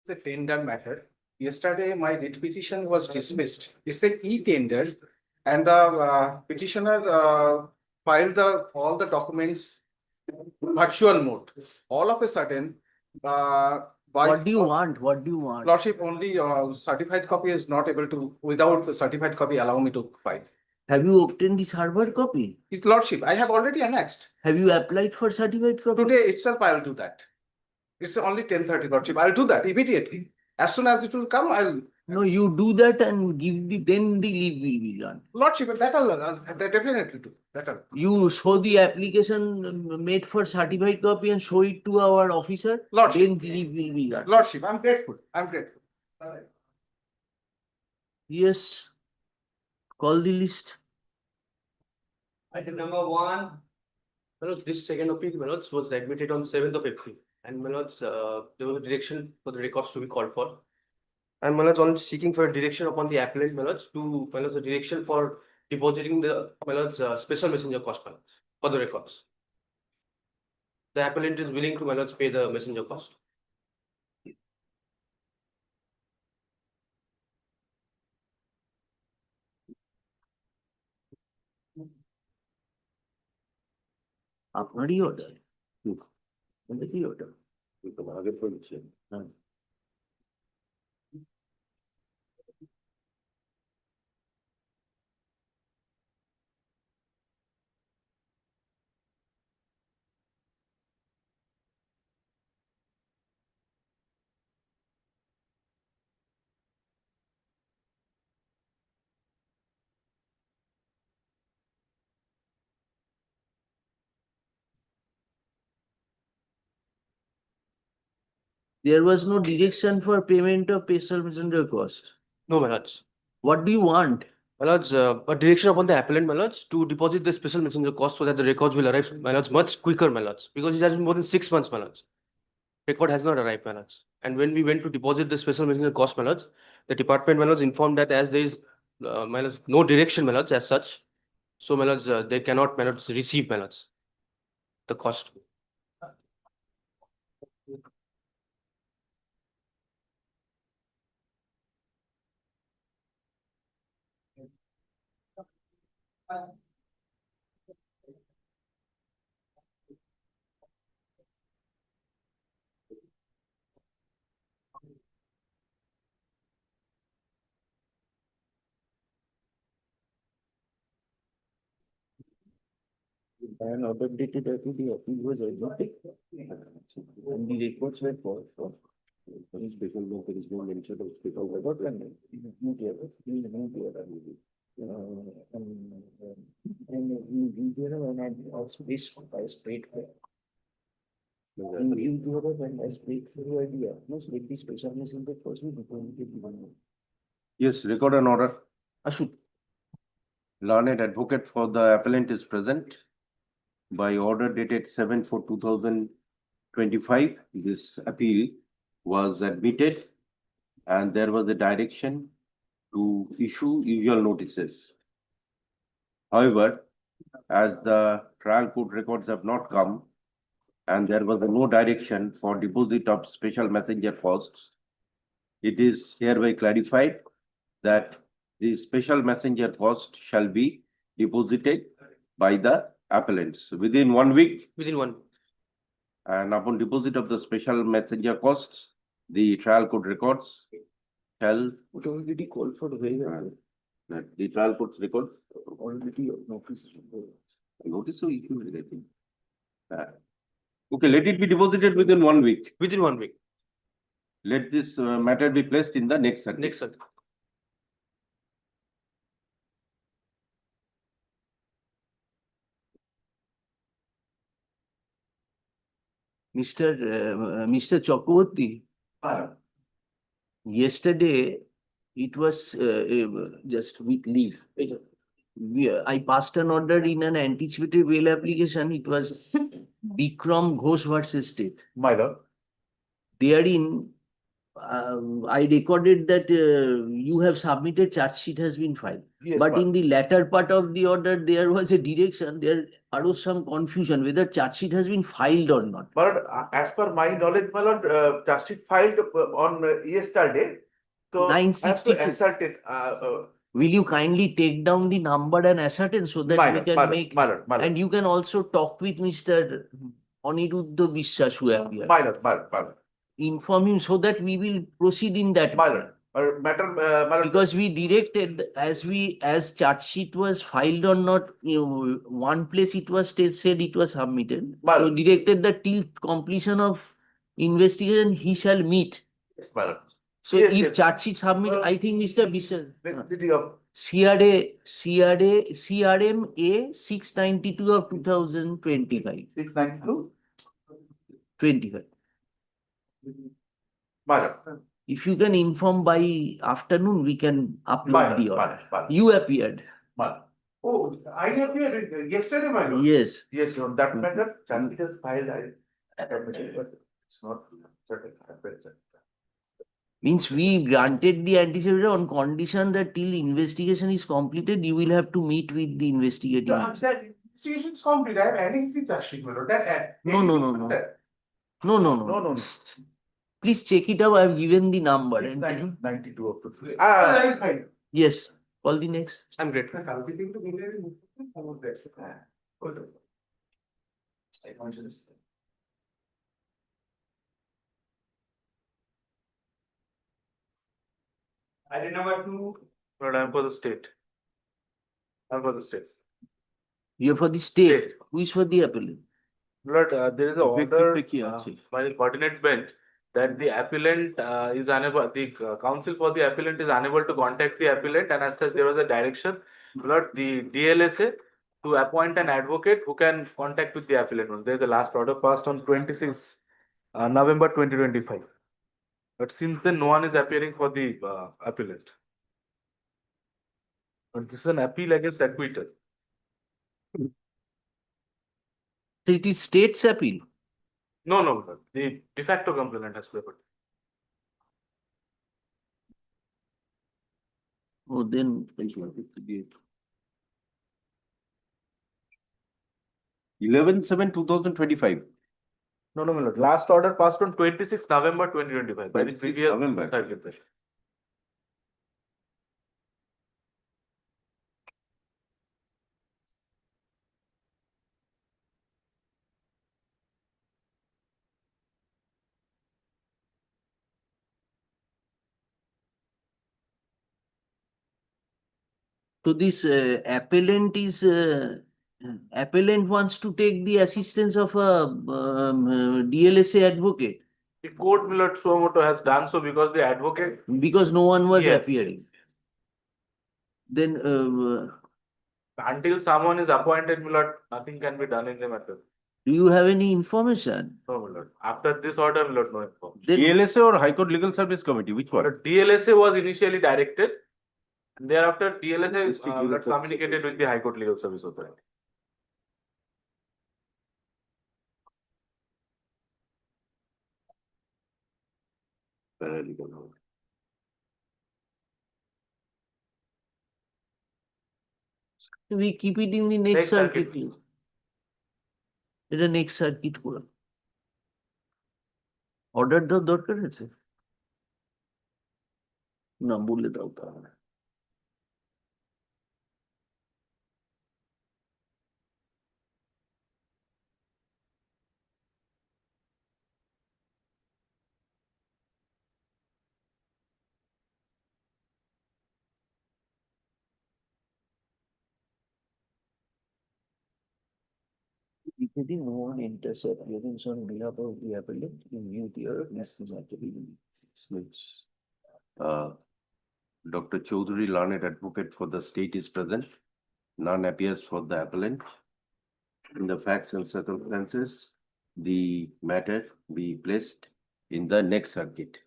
The tender matter. Yesterday, my writ petition was dismissed. It's a e-tender, and the petitioner filed all the documents virtual mode. All of a sudden, by What do you want? What do you want? Lordship, only certified copy is not able to, without the certified copy, allow me to file. Have you obtained the server copy? His Lordship, I have already annexed. Have you applied for certified copy? Today itself, I'll do that. It's only 10:30, Lordship. I'll do that immediately. As soon as it will come, I'll. No, you do that and give the, then the leave will be done. Lordship, that I'll definitely do. That I'll. You show the application made for certified copy and show it to our officer. Lordship. Then the leave will be done. Lordship, I'm grateful. I'm grateful. Yes. Call the list. Item number 1, Manoj, this second appeal, Manoj, was admitted on 7th of April. And Manoj, there was a direction for the records to be called for. And Manoj, on seeking for a direction upon the appellant, Manoj, to Manoj, a direction for depositing the Manoj special messenger cost, Manoj, for the records. The appellant is willing to Manoj pay the messenger cost. আপনারই order কি order আগে পড়ছে হ্যাঁ There was no direction for payment of special messenger cost. No, Manoj. What do you want? Manoj, a direction upon the appellant, Manoj, to deposit the special messenger cost so that the records will arrive, Manoj, much quicker, Manoj, because it has been more than 6 months, Manoj. Record has not arrived, Manoj. And when we went to deposit the special messenger cost, Manoj, the department, Manoj, informed that as there is, Manoj, no direction, Manoj, as such, so, Manoj, they cannot, Manoj, receive, Manoj, the cost. An order dated after the appeal was admitted. And the records were for. There special law, there is no mention of special record and when I also this I sprayed for. And you do it when I sprayed for your idea. No, so the specialness in the first week. Yes, record an order. Ashut. Learned advocate for the appellant is present. By order dated 7/4/2025, this appeal was admitted and there was a direction to issue usual notices. However, as the trial court records have not come and there was no direction for deposit of special messenger costs, it is hereby clarified that the special messenger cost shall be deposited by the appellants within 1 week. Within 1. And upon deposit of the special messenger costs, the trial court records shall. What already called for the very The trial court's record. already notice. Notice so issued, I think. Okay, let it be deposited within 1 week. Within 1 week. Let this matter be placed in the next circuit. Next, sir. Mr. Chakraborty, yesterday it was just with leave. I passed an order in an anticipatory bail application. It was Bikram Ghosh versus State. My lord. Therein, I recorded that you have submitted charge sheet has been filed. Yes, But my in the latter part of the order, there was a direction, there arose some confusion whether charge sheet has been filed or not. lord, as per my knowledge, my lord, charge sheet filed on yesterday. So I have to 962. ascertain, Will you kindly take down the number and ascertain so that my we lord, can make, my lord, my lord, and you can also talk with Mr. Aniruddha বিশ্বাস who appeared. my lord, my lord, my lord, Inform him so that we will proceed in that. my manner. lord, matter, my lord. Because we directed, as charge sheet was filed or not, one place it was said it was submitted. My So lord. directed that till completion of investigation, he shall meet. Yes, my lord. So Yes, if yes. charge sheet submit, I think Mr. Biswas. Necessity of CRM A 692 of 2025. 692, 25. my lord, If you can inform by afternoon, we can my upload lord, the my order. lord, my lord, You appeared. my lord. Oh, I appeared yesterday, my lord. Yes. Yes, on that matter, charge sheet is filed, I submitted, but it's not certain. Means we granted the anticipated on condition that till investigation is completed, you will have to meet with the investigating. So I'm saying, investigation is complete, I have annexed the charge sheet, my lord, that. No. No. No, no. Please check it out. I have given the number. and- 92 of the. Yes. Call the next. I'm great. Item number 2. Lord, I'm for the state. I'm for the state. You are for the state. State. Who is for the appellant? Lord, there is a Effective order কি আছে? by the coordinate bench that the appellant is unable, the counsel for the appellant is unable to contact the appellant, and as such there was a direction, Lord, the DLSA to appoint an advocate who can contact with the appellant. There is a last order passed on 26 November 2025. But since then, no one is appearing for the appellant. But this is an appeal against acquittal. So it is state's appeal. No, Lord, the de facto complainant has papered. Oh, then. 11/7/2025. No, my lord. Last order passed on 26 November 2025 by the 26 previous November. circuit bench. So this appellant wants to take the assistance of a DLSA advocate The court, my lord, Suomoto has done so because the advocate. because no one was Yes, appearing. Then Until someone is appointed, my lord, nothing can be done in the matter. do you have any information? No, my lord. After this order, my lord, no information. Then DLSA or High Court Legal Service Committee, which one? But DLSA was initially directed, and thereafter DLSA got communicated with the High Court Legal Service Authority. Paralegal. we keep it in the next Next circuit. circuit. এটা next circuit করে order দেওয়ার দরকার আছে না বলে দাও তাহলে Including no one enters appearance on behalf of the appellant in view thereof, this is not to be. Dr. Chaudhary, learned advocate for the state, is present. None appears for the appellant. In the facts and circumstances, the matter be placed in the next circuit.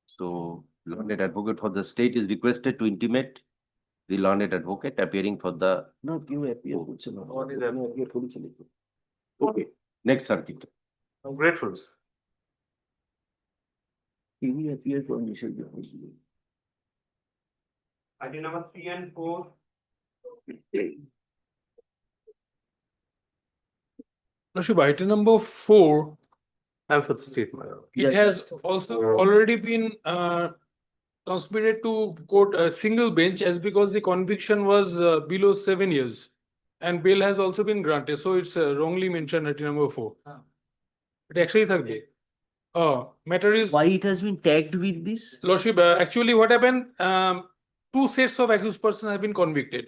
So, learned advocate for the state is requested to intimate the learned advocate appearing for the. No, কেউ appear করছে না What is কেউ appear করেছিল তো। Okay, next circuit. I'm grateful. He appeared for initial deposition. Item number 3 and 4. Lordship, item number 4, I'm for the state, my lord. it has also already been transmitted to court a single bench as because the conviction was below 7 years. And bail has also been granted, so it's wrongly mentioned item number 4. It actually থাকবে. Matter is, Why it has been tagged with this? Lordship, actually what happened, two sets of accused persons have been convicted.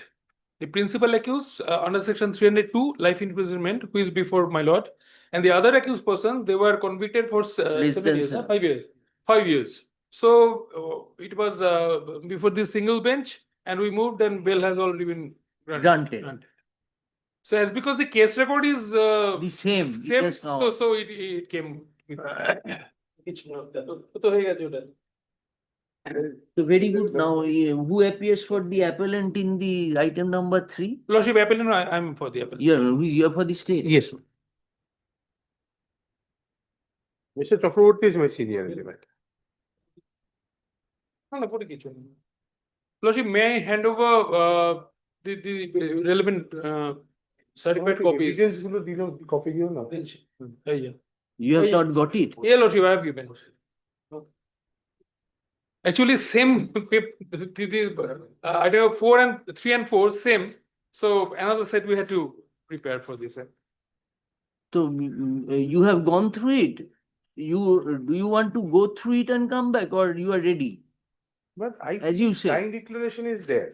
The principal accused under section 302, life imprisonment, who is before my lord, and the other accused person, they were convicted for Less 7 than years, seven. 5 years, 5 years. So it was before this single bench, and we moved, and bail has already been Granted. So as because the case record is The same. It has come. so it came. তো হয়ে গেছে ওটা। So very good. Now, who appears for the appellant in the item number 3? Lordship, appellant, I'm for the appellant. Who is here for the state? Yes. Mr. Chakraborty is my senior element. No, no, put it. Lordship, may I hand over the relevant certified copies? Details গুলো দিল, copy দিও না। Yeah. You have not got it. Yeah, Lordship, I have given. Actually, same I know 4 and 3 and 4 same. So another set we had to prepare for this. So you have gone through it. Do you want to go through it and come back, or you are ready? But As you said. dying declaration is there.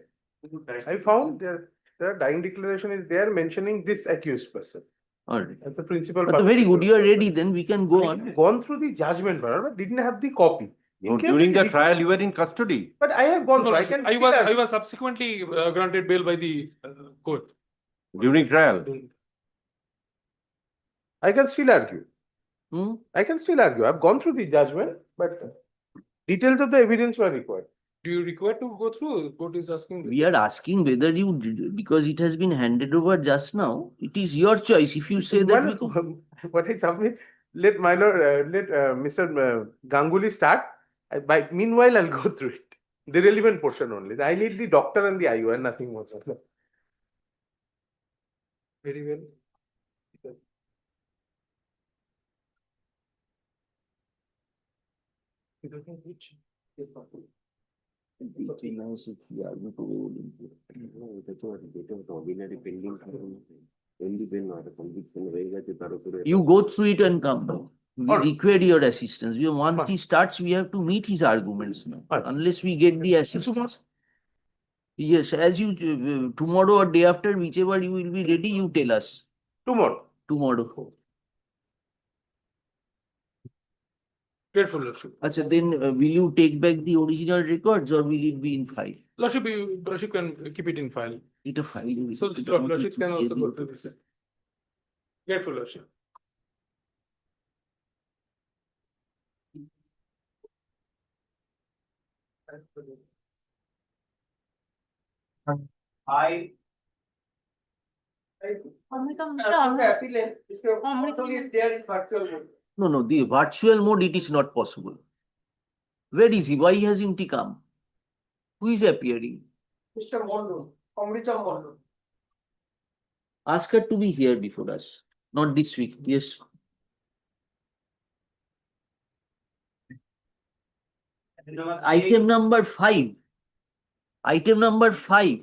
I found the dying declaration is there mentioning this accused person All right. as the principal. But very good. You are ready. Then we can go I on. have gone through the judgment, but didn't have the copy. In No, case during it the is- trial, you were in custody. But I have gone No, through. I Lordship, can. I was subsequently granted bail by the court. During trial. I can still argue. Hmm? I can still argue. I've gone through the judgment, but details of the evidence were required. Do you require to go through? Court is asking. We are asking whether you because it has been handed over just now. It is your choice. If you say that we can, What I submit, let minor, let Mr. Ganguly start. Meanwhile, I'll go through it. The relevant portion only. I need the doctor and the IU and nothing more. Very well. you go through it and come back. We All right. require your assistance. Once Fine. he starts, we have to meet his arguments now. Fine. Unless we get the assistance. Yes, as you tomorrow or day after, whichever you will be ready, you tell us Tomorrow. tomorrow. Grateful, Lordship. Achha, then will you take back the original records or will it be in file? Lordship can keep it in file. It a file. So Lordship can also go through this. Grateful, Lordship. I. No, the virtual mode, it is not possible. Where is he? Why hasn't he come? Who is appearing? Mr. Mondo, Amrita Mondo. Ask her to be here before us, not this week. Yes. Item number 5. Item number 5.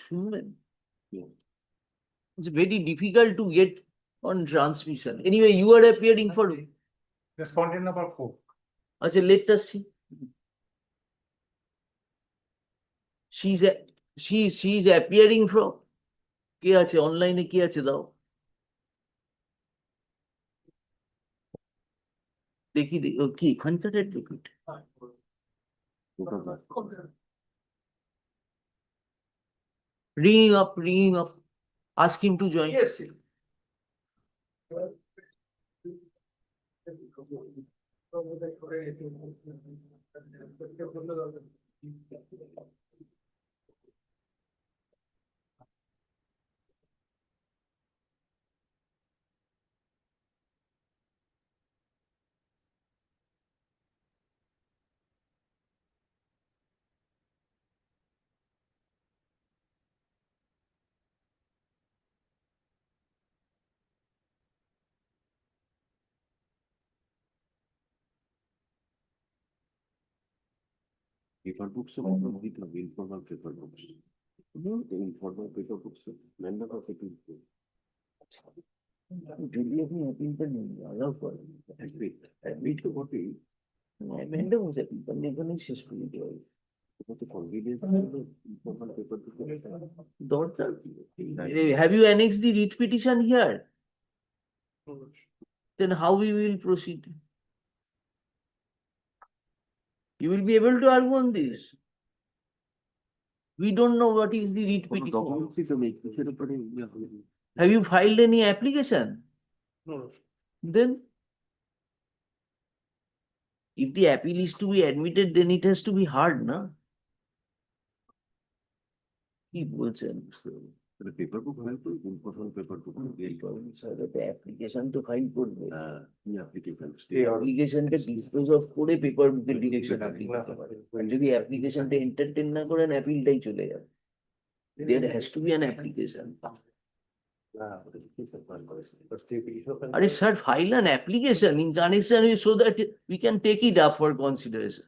শুনবেন? It's very difficult to get on transmission. Anyway, you are appearing for. Respondent number 4. Acha, let us see. She's appearing from. কে আছে অনলাইনে কে আছে দাও দেখি কি এখানকার advocate ringing up ask him to join. Yes. Paper books are with the informal paper books. The informal paper books, member of it is. যদি আপনি অ্যাপিলটা নেন allow করেন Admit, admit to what is, অ্যামেন্ডও হচ্ছে অ্যাপিলটা এখানেই শেষ করে দেওয়া হয়। what the convenience of the informal paper book. দরকার কি? Have you annexed the writ petition here? Then how we will proceed? You will be able to argue on this. We don't know what is the writ কোনো petition. documents তো নেই, কিসের উপরে ইয়ে হবে? Have you filed any application? No. Then if the appeal is to be admitted, then it has to be heard, na? কি বলছেন? The paper book হয় তো informal paper book. অ্যাপ্লিকেশন তো ফাইল করবে। The application. অ্যাপ্লিকেশনটা dispose of করে paper বুকের direction আপনি করতে পারেন। আর যদি অ্যাপ্লিকেশনটা এন্টারটেইন না করেন অ্যাপিলটাই চলে যাবে। There has to be an application. Are sir, file an application in connection with so that we can take it up for consideration.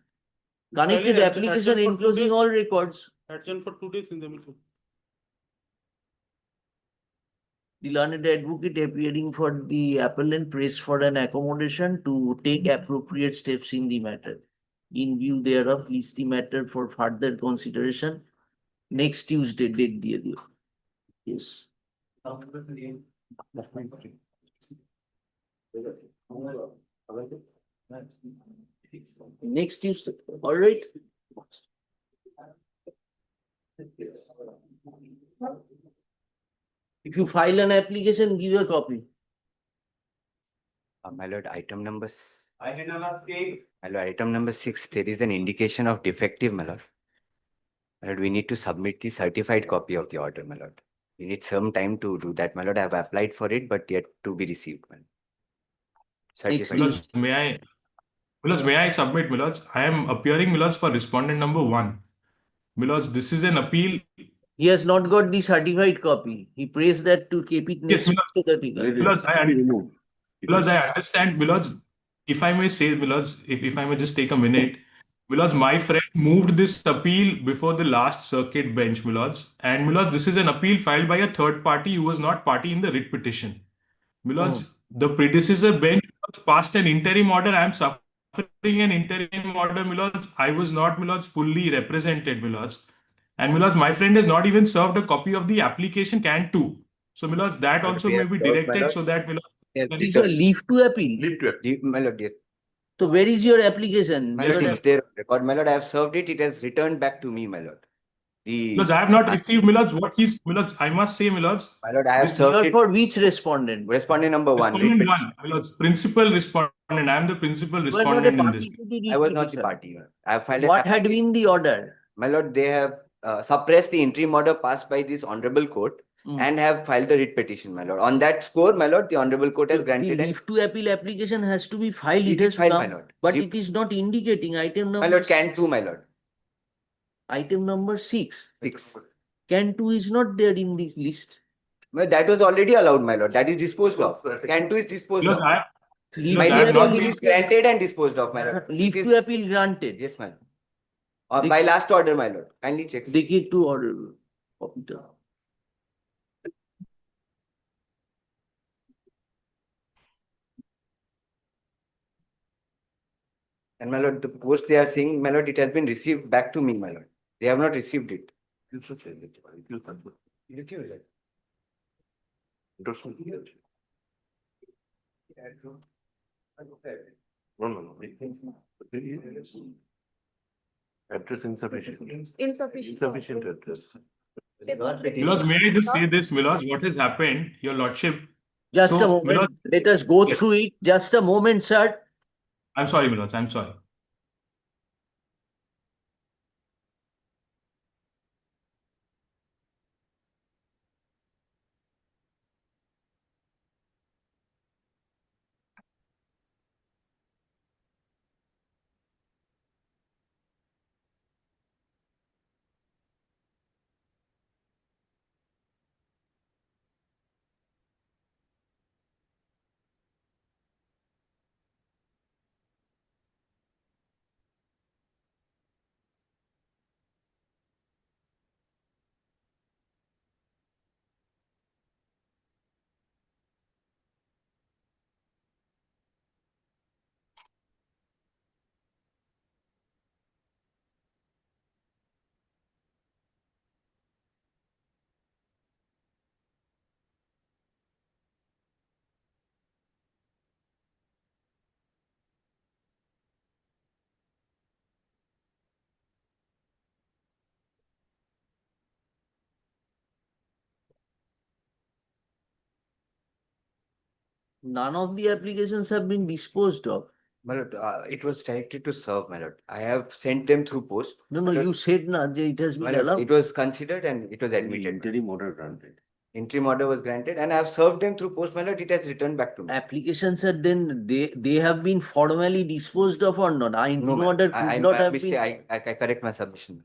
Connected application enclosing all records. Adjourn for 2 days in the meeting. The learned advocate appearing for the appellant prays for an accommodation to take appropriate steps in the matter. In view thereof, please the matter for further consideration. Next Tuesday date দিয়ে দিও। Yes. Next Tuesday, all right? If you file an application, give a copy. My lord, item number 6, there is an indication of defective, my lord. My lord, we need to submit the certified copy of the order, my lord. We need some time to do that, my lord. I have applied for it, but yet to be received, my lord. Certified. Next. May I submit, Milords? I am appearing, Milords, for respondent number 1. Milords, this is an appeal. He has not got the certified copy. He prays that to keep it Yes, next to the article. Milords, I understand, Milords. If I may say, Milords, if I may just take a minute. Milords, my friend moved this appeal before the last circuit bench, Milords. And Milords, this is an appeal filed by a third party who was not party in the writ petition. Milords, the predecessor bench passed an interim order. I am suffering an interim order, Milords. I was not, Milords, fully represented, Milords. And Milords, my friend has not even served a copy of the application can 2. So, Milords, that also may be directed so that, Milords. Yes, These are leave to appeal. My lord, yes. So where is your application? My lord, it's there on record. My lord, I have served it. It has returned back to me, my lord. Milords, I have not received, Milords, what he's, Milords, I must say, Milords. My lord, I have served it. For which respondent? Respondent number 1. Respondent 1, Milords, principal respondent. I am the principal You are not a respondent in this. party to the I was not the petition. party. I have filed an What had application. been the order? My lord, they have suppressed the interim order passed by this honorable court and have filed the writ petition, my lord. On that score, my lord, the honorable court has The granted an. leave to appeal application has to be filed. It It has is filed, my come, lord. but Leave- it is not indicating item number. My lord, can 2, my lord. Item number 6. 6. Can 2 is not there in this list. Well, that was already allowed, my lord. That is disposed of. Can 2 is disposed Milords, of. Leave My I have leave not to appeal been- is granted and disposed of, my lord. leave It to is- appeal granted. Yes, my lord. By last order, my lord. Kindly check. Dekhi to order. And my lord, the post they are saying, my lord, it has been received back to me, my lord. They have not received it. No. Address insufficient. Insufficient. Insufficient address. Milords, may I just say this, Milords, what has happened, your lordship? Just a So, moment. Milords, Let us go Yes. through it. Just a moment, sir. I'm sorry, Milords, I'm sorry. None of the applications have been disposed of. My lord, it was directed to serve, my lord. I have sent them through post. No, My no, lord, you said na, je it has my been lord, allowed. it was considered and it was admitted. Interim order granted. Interim order was granted and I have served them through post, my lord. It has returned back to me. Applications are then, they have been formally disposed of or not? I No, in ma'am. order I could know not my have mistake. been. I correct my submission.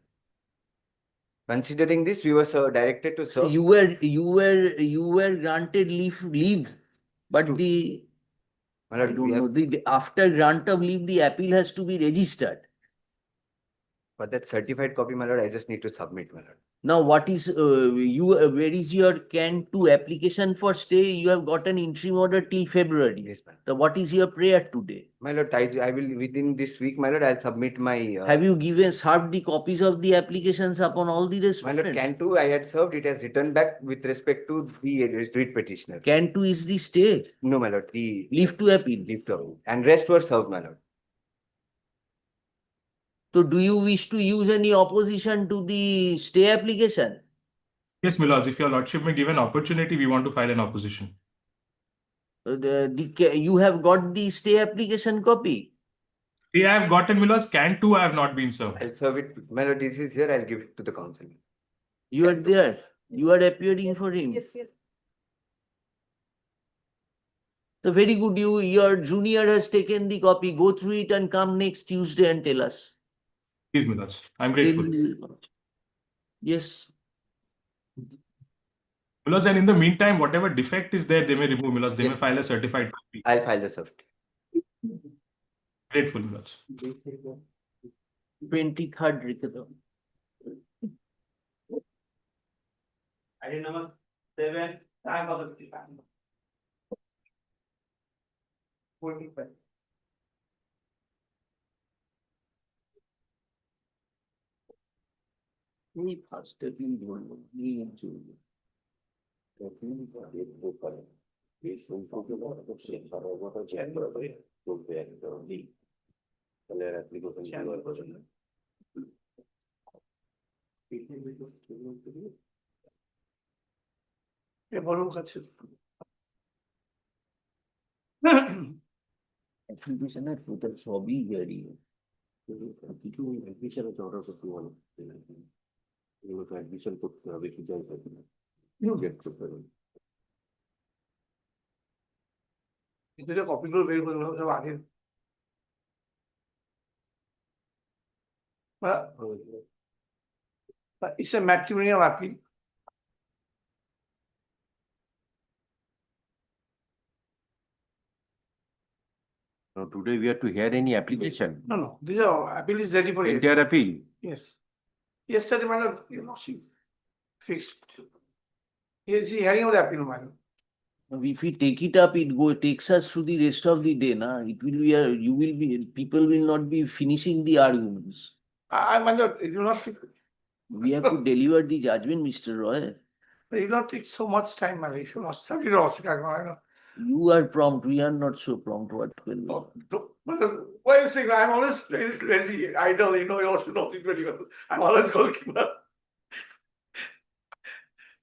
Considering this, we were directed to So serve. you were granted leave, but To- the, My I lord, don't we know, have, the after grant of leave, the appeal has to be registered. for that certified copy, my lord, I just need to submit, my lord. Now, what is, where is your Can 2 application for stay? You have got an interim order till February. Yes, ma'am. So what is your prayer today? My lord, I will, within this week, my lord, I'll submit my. Have you served the copies of the applications upon all the My lord, respondents? can too, I had served, it has returned back with respect to the writ petitioner. Can 2 is the stay, No, my lord, the leave to appeal. leave to appeal. And rest were served, my lord. So do you wish to use any opposition to the stay application? Yes, my lords, if your lordship may give an opportunity, we want to file an opposition. You have got the stay application copy. See, I have gotten, my lords, can too, I have not been served. I'll serve it, my lord, this is here, I'll give it to the council. You are there. You are appearing for him. Yes, yes. So very good. Your junior has taken the copy. Go through it and come next Tuesday and tell us. Please, my lords, I'm grateful. Yes. My lords, and in the meantime, whatever defect is there, they may remove, my lords, they may Yes. file a certified copy. I'll file the certificate. Grateful, my lords. 23rd Rikado. Item number 7, time for the. 45. Very fast. Application এর total সবই hearing কিছু admission আছে order করতে বলো এগুলো তো admission করতে হবে কি যাই থাকে না চেক করতে হবে এটা কপিগুলো বের করে নাও সব আগে It's a matrimonial appeal. Now, today we have to hear any application, No, this appeal is ready for it. entire appeal. Yes. Yesterday, my lord, she fixed. Yes, she hearing of the appeal, my lord. If we take it up, takes us through the rest of the day, na? It will be people will not be finishing the arguments. My lord, it will not take, We have to deliver the judgment, Mr. Roy. it will not take so much time, my lord. If you lost, somebody lost, I know. You are prompt, we are not so prompt. What will Why you saying I'm always lazy, idle, you know, you also know it very well. I'm always goalkeeper.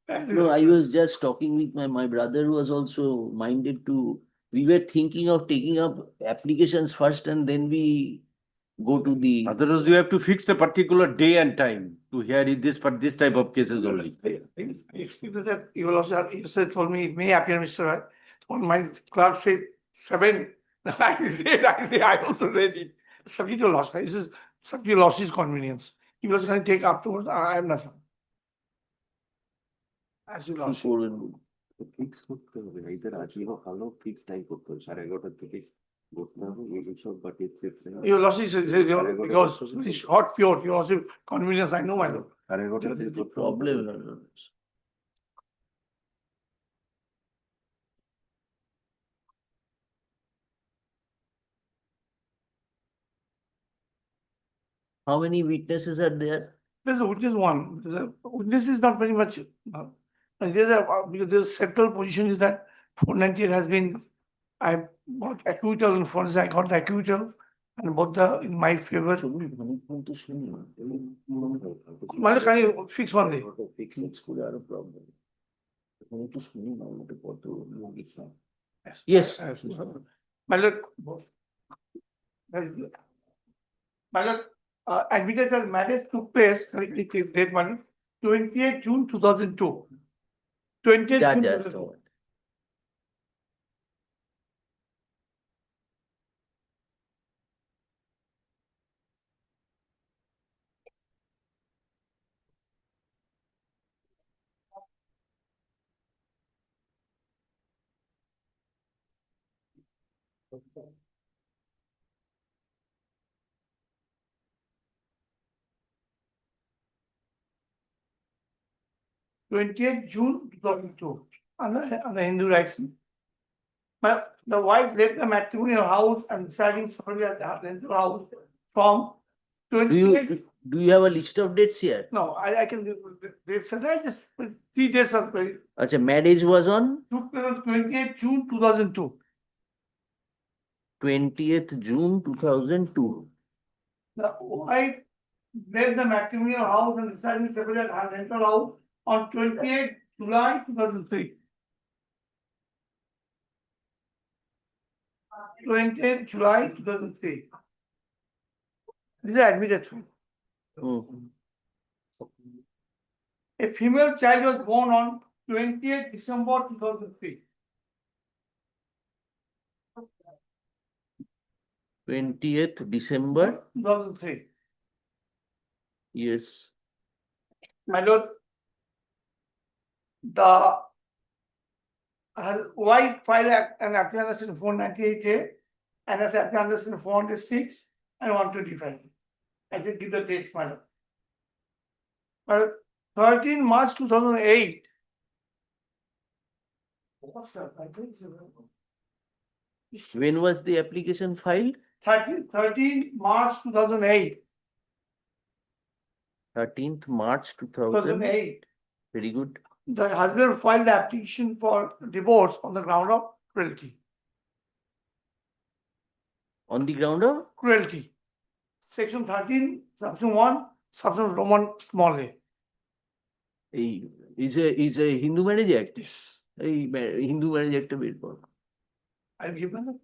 No, I was just talking with my brother who was also minded to, we were thinking of taking up applications first and then we go to the. Otherwise, you have to fix the particular day and time to hear this, but this type of cases only. I explained that you will also have, you said, told me it may appear, Mr. Roy. On my clerk said 7. I also read it. Subject to loss, right? This is subject to loss is convenience. He was going to take afterwards, I have nothing. As you lost. Fix করতে হবে না এদের আজকে ভালো fix time করতে হবে 11:30 থেকে করতে হবে এইসব but Your loss is because it's hot pure, you also convenience, I know, my lord. 11:30 This is the problem. How many witnesses are there? There's a witness one, witness is not very much. Because the settled position is that 498 has been, I got acquittal in forensic, I got the acquittal and both the, in my favor. Mother, can you fix one day? Yes. My lord. My lord, admitted that marriage took place, date one, 28th June 2002. 20th Yeah, June just 2002. 28th June 2002, on the Hindu rights. The wife left the matrimonial house and residing separately at the Hindu house from Do 28th. you have a list of dates here? No, I can give the dates, and I just 3 days of Acha, marriage was on took place on 28th June 2002. 20th June 2002. The wife left the matrimonial house and residing separately at her rental house on 28th July 2003. 28th July 2003. These are admitted. Hmm. A female child was born on 20th December 2003. 20th December. 2003. Yes. My lord, the her wife filed an application 498A and as application 406 and 125. I can give the dates, my lord. Well, 13 March 2008. When was the application filed? 13 March 2008. 13th March 2008. Very good. The husband filed the application for divorce on the ground of cruelty. On the ground of? Cruelty. Section 13, subsection 1, subsection Roman small a. Is a Hindu Marriage Act. Yes. Hindu Marriage Act বের করো। I'll give them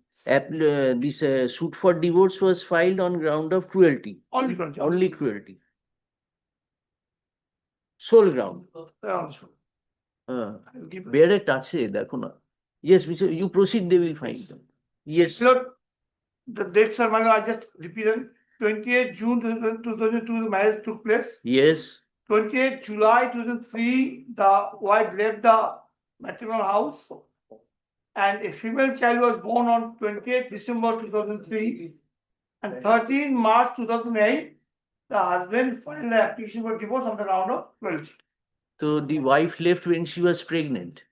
This suit for divorce was filed on ground of cruelty. only cruelty. Only cruelty. Sole ground. Also. Uh, I'll give them. বের একটা আছে দেখো না। Yes, you proceed, they will find them. Yes. Lord, the dates are, I just repeated. 28th June 2002, the marriage took place. Yes. 28th July 2003, the wife left the matrimonial house. And a female child was born on 28th December 2003. And 13 March 2008, the husband filed the application for divorce on the ground of cruelty. So the wife left when she was pregnant.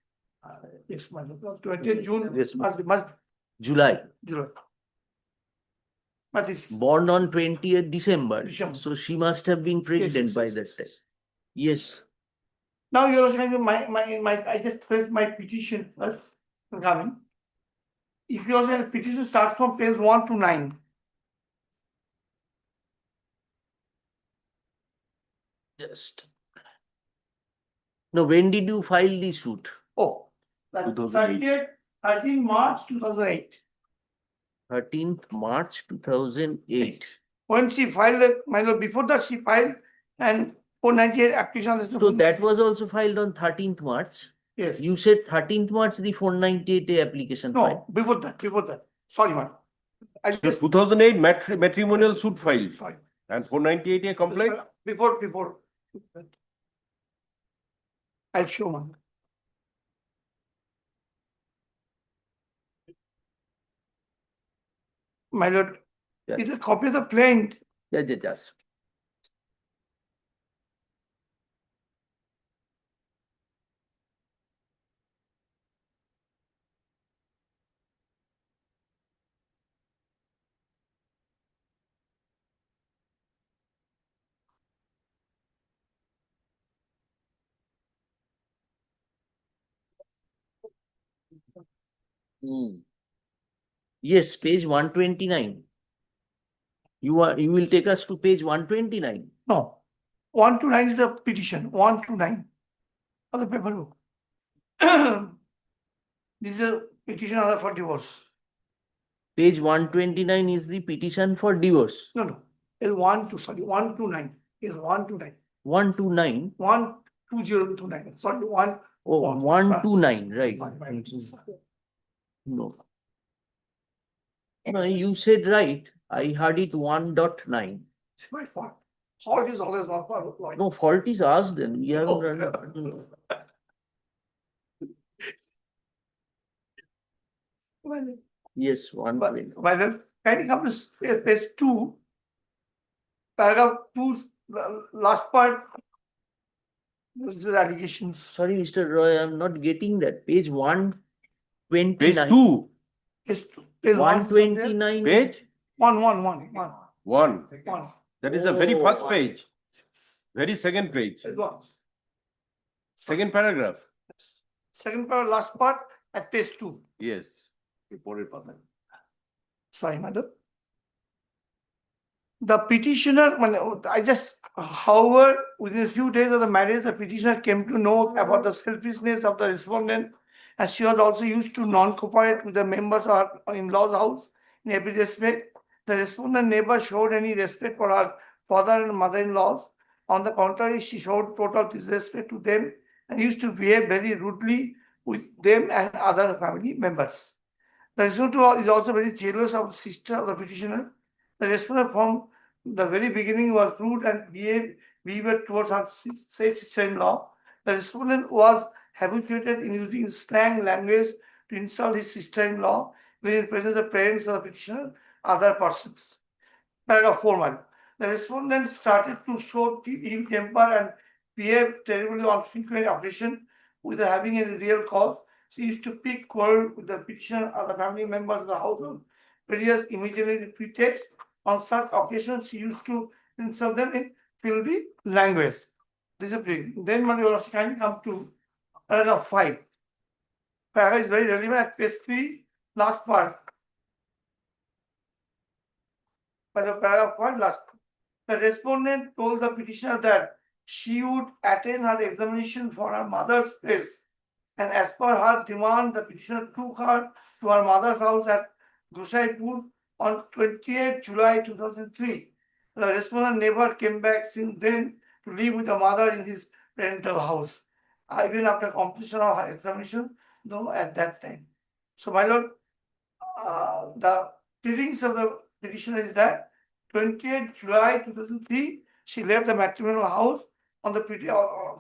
Yes, my lord. 20th June, Yes. must July. July. But this Born on 20th December. December. So she must have been pregnant yes, by yes, that yes, time. Yes. now you're saying my I just placed my petition first coming. If you're saying petition starts from page 1 to 9. Just. No, when did you file the suit? Oh, that's 2008. 13 March 2008. 13th March 2008. When she filed it, my lord, before that she filed and 498 application. So that was also filed on 13th March. Yes. You said 13th March, the 498A application filed. No, before that. Sorry, man. I So just 2008 matrimonial suit filed sorry. and 498 a complaint. Before. I'll show one. My lord, Yeah. it's a copy of the plaint. Yeah, just. Yes, page 129. You will take us to page 129. No. 1 to 9 is the petition. 1 to 9 of the paperwork. This is a petition other for divorce. Page 129 is the petition for divorce. No, is 129, is 129, 129. 12029, sorry, one. Oh, one. 129, right. Fine. No. No, you said right. I heard it 1.9. It's my fault. Fault is always one fault. No, fault is ours then. We haven't Oh. done it. Well, Yes, But 120. by the kind come to page 2, paragraph 2, last part, this is the allegations. Sorry, Mr. Roy, I'm not getting that. Page 129. Page two, Page 129. page one. one. That is the very Oh. first page, very second page, Page one. second paragraph. Second part, last part at page 2. Yes. Reported permit. Sorry, madam. The petitioner, however, within a few days of the marriage, the petitioner came to know about the selfishness of the respondent, and she was also used to non-cooperate with the members of her in-laws' house in every respect. The respondent never showed any respect for her father and mother-in-laws. On the contrary, she showed total disrespect to them and used to behave very rudely with them and other family members. The respondent is also very jealous of the sister of the petitioner. The respondent from the very beginning was rude and behaved towards her said sister-in-law. The respondent was habituated in using slang language to insult his sister-in-law when in presence of parents of the petitioner, other persons. Paragraph 4, man. The respondent started to show ill temper and behave terribly on frequent occasion without having any real cause. She used to pick quarrel with the petitioner or the family members of the household, various imaginary pretexts. On such occasions, she used to insult them in filthy language. Discipline. Then, when you can come to paragraph 5. Paragraph is very relevant at page 3, last part. Paragraph 1, last. The respondent told the petitioner that she would attend her examination for her mother's place, and as per her demand, the petitioner took her to her mother's house at Gosaipur on 28 July 2003. The respondent never came back since then to live with the mother in his parental house, even after completion of her examination, though at that time. So, my lord, the pleadings of the petitioner is that 28 July 2003, she left the matrimonial house on the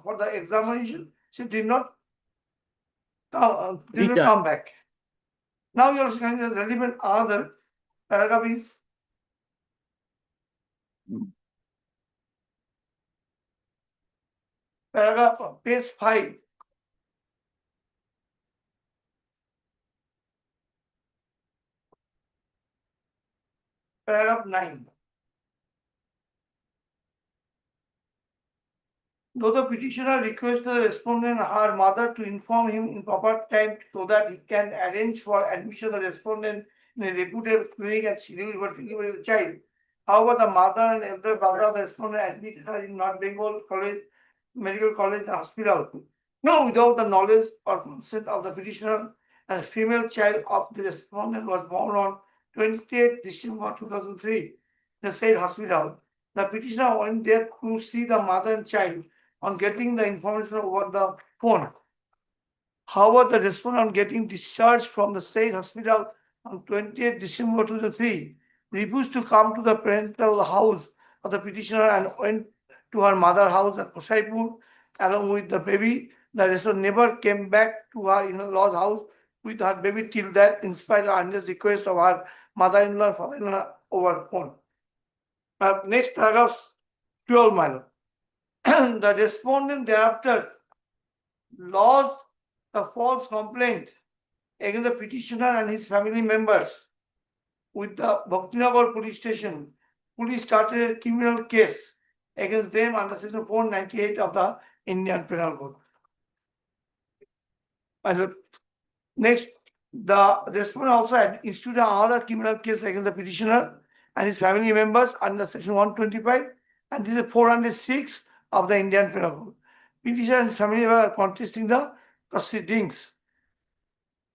for the examination. She did not come back. Now you are saying the relevant other paragraph is paragraph page 5. Paragraph 9. Though the petitioner requests the respondent and her mother to inform him in proper time so that he can arrange for admission of the respondent in a reputed clinic and schedule for delivery of the child. However, the mother and elder brother of the respondent admitted her in North Bengal College, Medical College and Hospital. No, without the knowledge or consent of the petitioner, a female child of the respondent was born on 28 December 2003, the said hospital. The petitioner went there to see the mother and child on getting the information over the phone. However, the respondent on getting discharged from the said hospital on 28 December 2003 refused to come to the parental house of the petitioner and went to her mother's house at Kosaipur along with the baby. The respondent never came back to her in-law's house with her baby till that, in spite of earnest request of her mother-in-law and father-in-law over phone. Next paragraph 12, minor. The respondent thereafter lodged a false complaint against the petitioner and his family members with the Bhaktinagar police station. Police started a criminal case against them under section 498 of the Indian Penal Code. And next, the respondent also had instituted another criminal case against the petitioner and his family members under section 125, and this is 406 of the Indian Penal Code. Petitioner and his family were contesting the proceedings.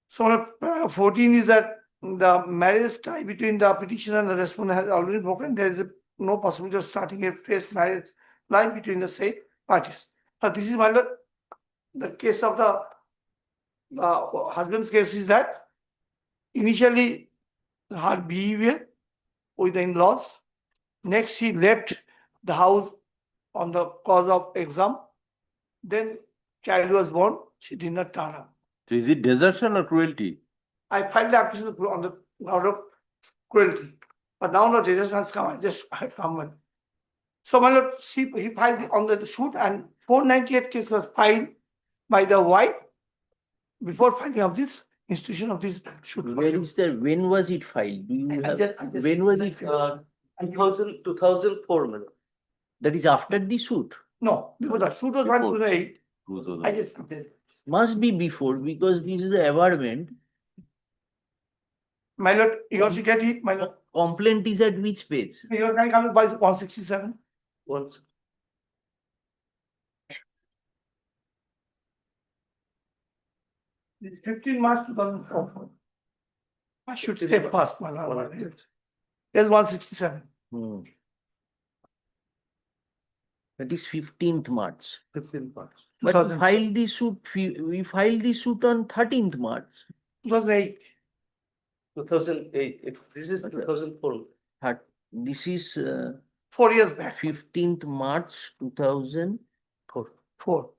So 14 is that the marriage tie between the petitioner and the respondent has already broken. There is no possibility of starting a fresh marriage life between the same parties. Now this is my lord, the case of the husband's case is that initially her behavior with the in-laws. Next, she left the house on the cause of exam. Then child was born. She did not turn up. So is it desertion or cruelty? I filed the application on the ground of cruelty. But now the decision has come. I had come one. So my lord, he filed on the suit, and 498 case was filed by the wife before filing of this institution of this suit. When was it filed? Do you I have, just- when was it? 2004, madam. That is after the suit. No, because the suit was filed in Before. 2008. I 2000. just. Must be before, because this is the averment. My lord, you also get it, my lord. Complaint is at which page? Your can come by 167. Once. It's 15 March 2004. I should stay fast, my lord. There's 167. Hmm. That is 15th March. 15 March. But 2000. we filed the suit on 13th March. 2008. 2008. This is 2004. This is 4 years back. 15th March 2004. 4.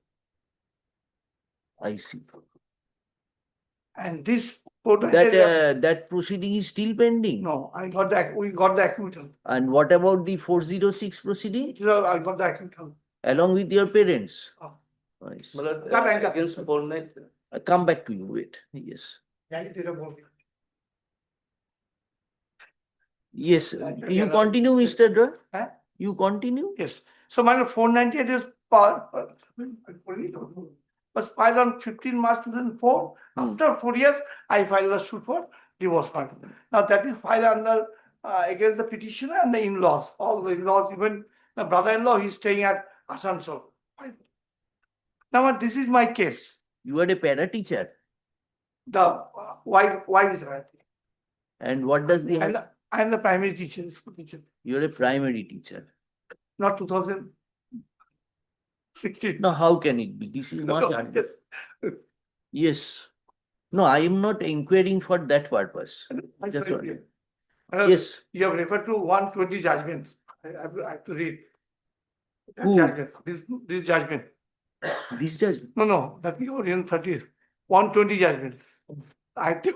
I see. And this photo. That proceeding is still pending. No, we got the acquittal. And what about the 406 proceeding I got the acquittal. along with your parents? Oh. Nice. My lord, Come back. against 49. I come back to you. Wait. Yes. Yes. You continue, Mr. Dra? Huh? You continue? Yes. So my lord, 498 is was filed on 15 March 2004. After 4 years, I filed a suit for divorce. Now that is filed under against the petitioner and the in-laws. All the in-laws, even the brother-in-law, he's staying at Asansol. Now this is my case. You are a para teacher. The why is right? And what does the I am the primary teacher, school teacher, you're a primary teacher. not 2016. Now, how can it be? This is not. Yes. Yes. No, I am not inquiring for that purpose. That's what. Yes. You have referred to 120 judgments. I have to read. That Who? judgment, this judgment. This judgment. No, that we are in 30. 120 judgments. I have to.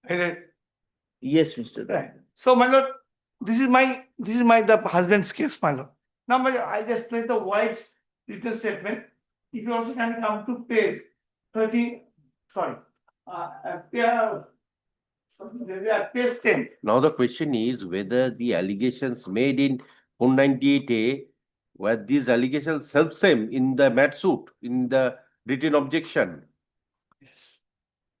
I read. Yes, Mr. Dra. Right. So, my lord, this is my the husband's case, my lord. Now, my lord, I just place the wife's written statement. If you also can come to page 30, sorry, page 10. Now the question is whether the allegations made in 498A were these allegations self-same in the mat suit, in the written objection. Yes.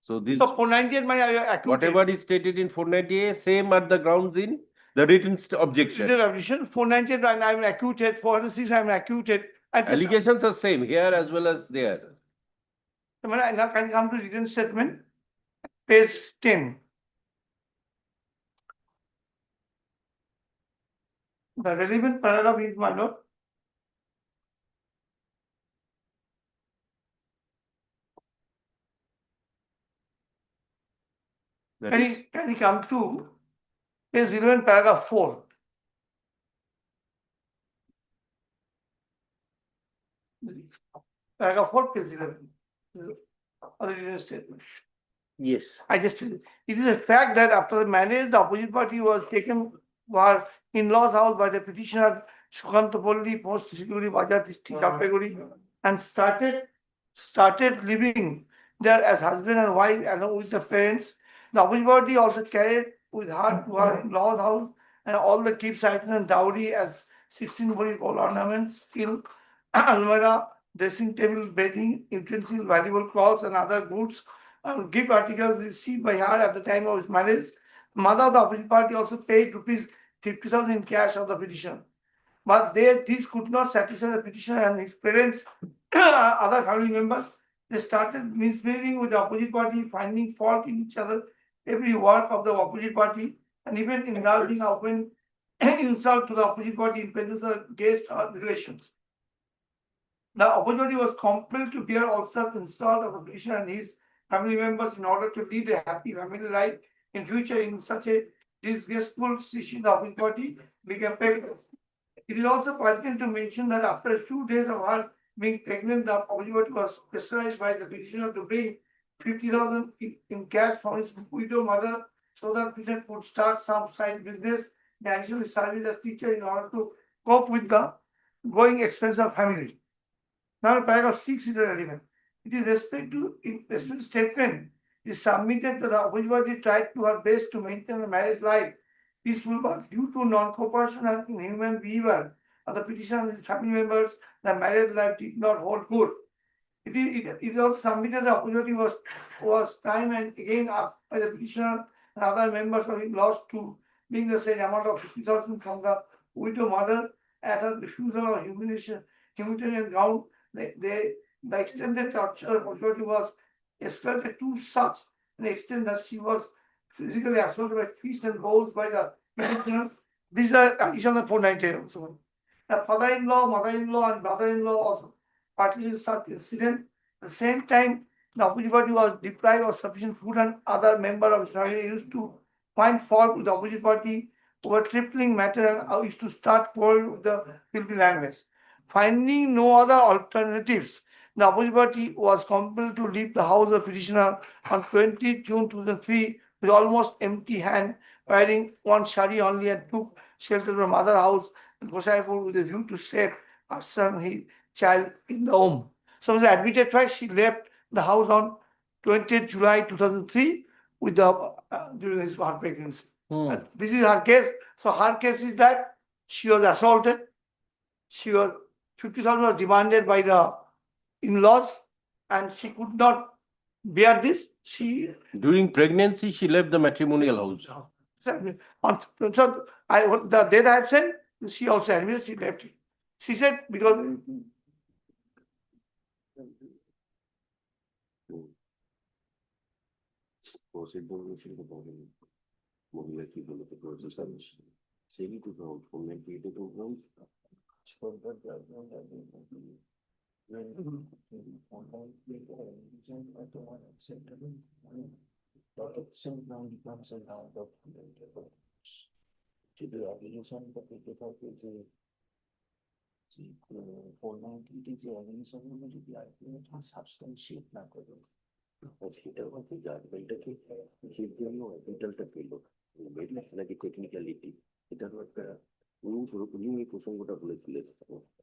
So this, So, 498, my accused. whatever is stated in 498A, same are the grounds in the written objection. Written objection, 498, and I'm acquitted, 406, I'm acquitted. Allegations are same here as well as there. Now can come to written statement, page 10. The relevant paragraph is, my lord, That is, can you come to page 11, paragraph 4? Paragraph 4, page 11. Other written statement. Yes. It is a fact that after the marriage, the opposite party was taken for in-laws house by the petitioner Shukantapalli, Post Security Bajar District, Jalpaiguri, and started living there as husband and wife along with the parents. The opposite party also carried with her to her in-laws house and all the gift items and dowry as 16 body gold ornaments, steel, almirah, dressing table, bedding, utensil, valuable clothes, and other goods. Gift articles received by her at the time of his marriage. Mother of the opposite party also paid rupees 50,000 in cash of the petition. But this could not satisfy the petitioner and his parents, other family members. They started misbehaving with the opposite party, finding fault in each other, every work of the opposite party, and even indulging open insult to the opposite party in presence of guests or relations. The opposite party was compelled to bear all such insult of the petitioner and his family members in order to lead a happy family life in future. In such a disgraceful situation, the opposite party became pregnant. It is also pertinent to mention that after a few days of her being pregnant, the opposite party was pressurized by the petitioner to bring 50,000 in cash from his widow mother so that the petitioner could start some side business and additionally service as teacher in order to cope with the growing expense of family. Now, paragraph 6 is relevant. It is respect to statement. It is submitted that the opposite party tried to her best to maintain a marriage life peaceful, but due to non-cooperation and inhuman behavior of the petitioner and his family members, the marriage life did not hold good. It is also submitted the opportunity was time and again asked by the petitioner and other members of in-laws to bring the same amount of 50,000 from the widow mother at a refusal of humanitarian ground. The extended torture opportunity was escalated to such an extent that she was physically assaulted by fists and blows by the petitioner. These are additional 498 also. The father-in-law, mother-in-law, and brother-in-law also participated in such incident. At the same time, the opposite party was deprived of sufficient food and other member of his family used to find fault with the opposite party over tripling matter and used to start quarrel with the filthy language. Finding no other alternatives, the opposite party was compelled to leave the house of petitioner on 20 June 2003 with almost empty hand, wearing one shari only, and took shelter from other house in Kosaipur with a view to save her son, his child in the home. So, as admitted twice, she left the house on 20th July 2003 with the during his her pregnancy. This is her case. So, her case is that she was assaulted. She was 50,000 was demanded by the in-laws, and she could not bear this. She During pregnancy, she left the matrimonial house. so the date I have sent, she also admitted she left it. She said because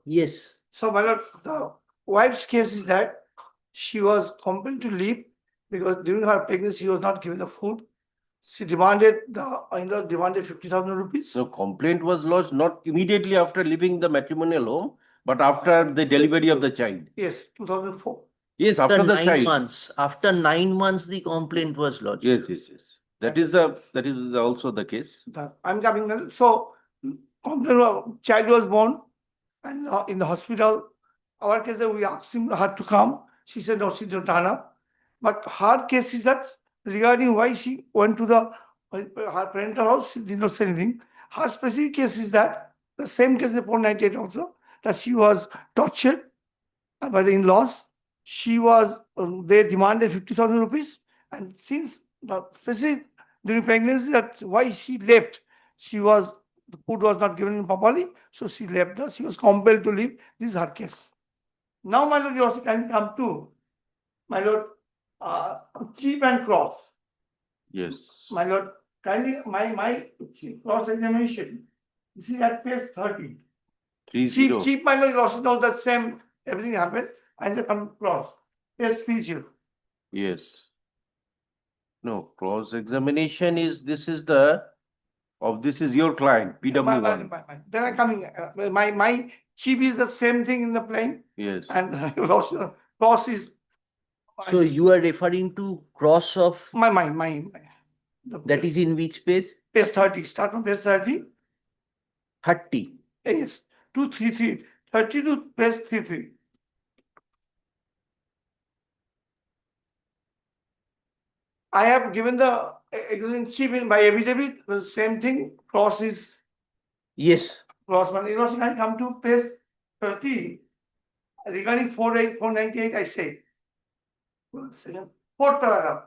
Yes. so my lord, the wife's case is that she was compelled to leave because during her pregnancy she was not given the food. She demanded the in-laws demanded 50,000 rupees. So complaint was lodged not immediately after leaving the matrimonial home, but after the delivery of the child. Yes, 2004. Yes, after the 9 child. months. After 9 months, the complaint was lodged. Yes. That is also the case. I'm coming now. So, child was born, and in the hospital, our case we asked her to come. She said no, she didn't turn up. But her case is that regarding why she went to the her parental house, she did not say anything. Her specific case is that the same case in 498 also, that she was tortured by the in-laws. She was they demanded 50,000 rupees, and since the specific during pregnancy that why she left, the food was not given properly, so she left. She was compelled to leave. This is her case. Now, my lord, you also can come to my lord, chief and cross. Yes. My lord, kindly my cross examination. This is at page 30. 30. Chief, my lord, you also know the same everything happened and the come cross. Page 30. Yes. No, cross examination is this is your client, PW1. Then I coming. My chief is the same thing in the plane, Yes. and cross is So you are referring to cross of my that is in which page? page 30. Start from page 30. 30. Yes, 233. 30 to page 33. I have given the execution in by affidavit, the same thing, cross is Yes, cross, but you can come to page 30. Regarding 498, I say. 1 second. Fourth paragraph.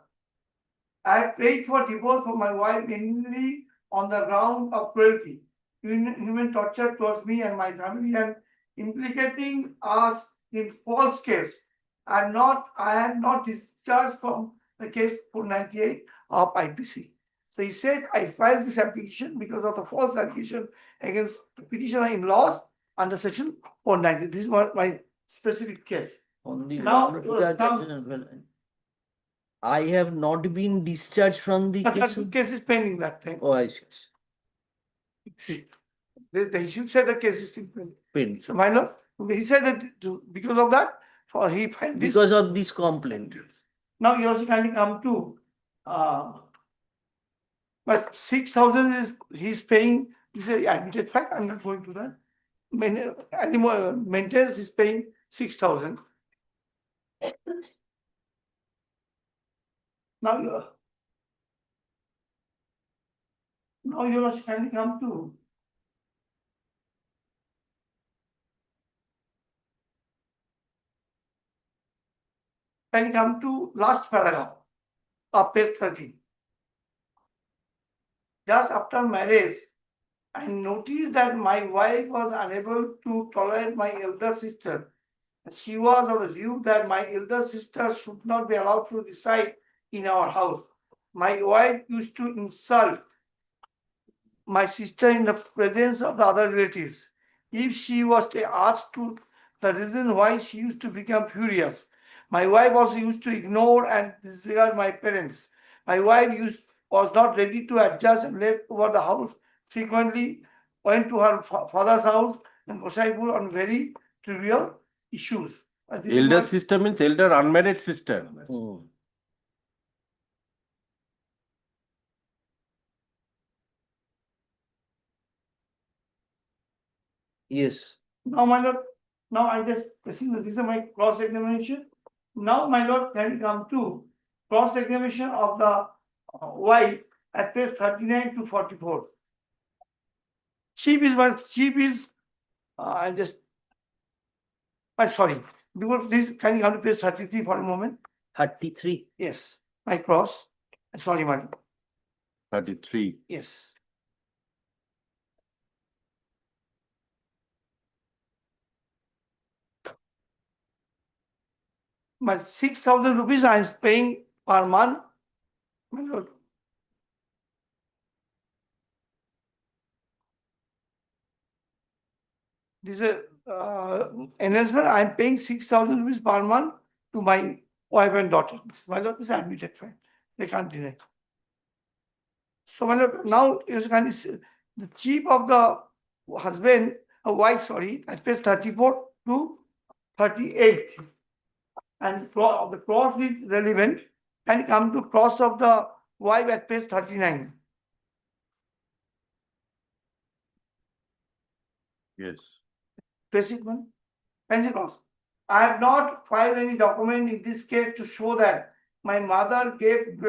I have paid for divorce for my wife mainly on the ground of cruelty, human torture towards me and my family, and implicating us in false case. I am not discharged from the case 498 of IPC. So he said, I filed this application because of the false accusation against the petitioner in laws under section 490. This is what my specific case. on the. Now, I have not been discharged from the But case. that case is pending that time. Oh, I see. See, they should say the case is still pending. Pain. So why not? He said that because of that, for he filed this. Because of this complaint. Now you also kindly come to, but 6,000 is, he's paying, this is admitted fact, I'm not going to that. Maintenance is paying 6,000. Now you also kindly come to. Can you come to last paragraph of page 30? Just after marriage, I noticed that my wife was unable to tolerate my elder sister. She was of the view that my elder sister should not be allowed to reside in our house. My wife used to insult my sister in the presence of the other relatives. If she was asked to the reason why, she used to become furious. My wife also used to ignore and disregard my parents. My wife was not ready to adjust and left over the house. Frequently went to her father's house and Gosaipur on very trivial issues. Elder sister means elder unmarried sister. Hmm. Yes. Now, my lord, now I just pressing this is my cross examination. Now, my lord, can we come to cross examination of the wife at page 39 to 44. Chief is I'm sorry. Before this, can you come to page 33 for a moment? 33. Yes, my cross. Sorry, man. 33. Yes. But 6,000 rupees I am paying per month. My lord. This is enhancement. I am paying 6,000 rupees per month to my wife and daughter. My lord, this is admitted, right? They can't deny. So my lord, now you can see the chief of the husband, wife, sorry, at page 34 to 38. And the cross is relevant. And come to cross of the wife at page 39. Yes. Basic one. Pencil cross. I have not filed any document in this case to show that my mother gave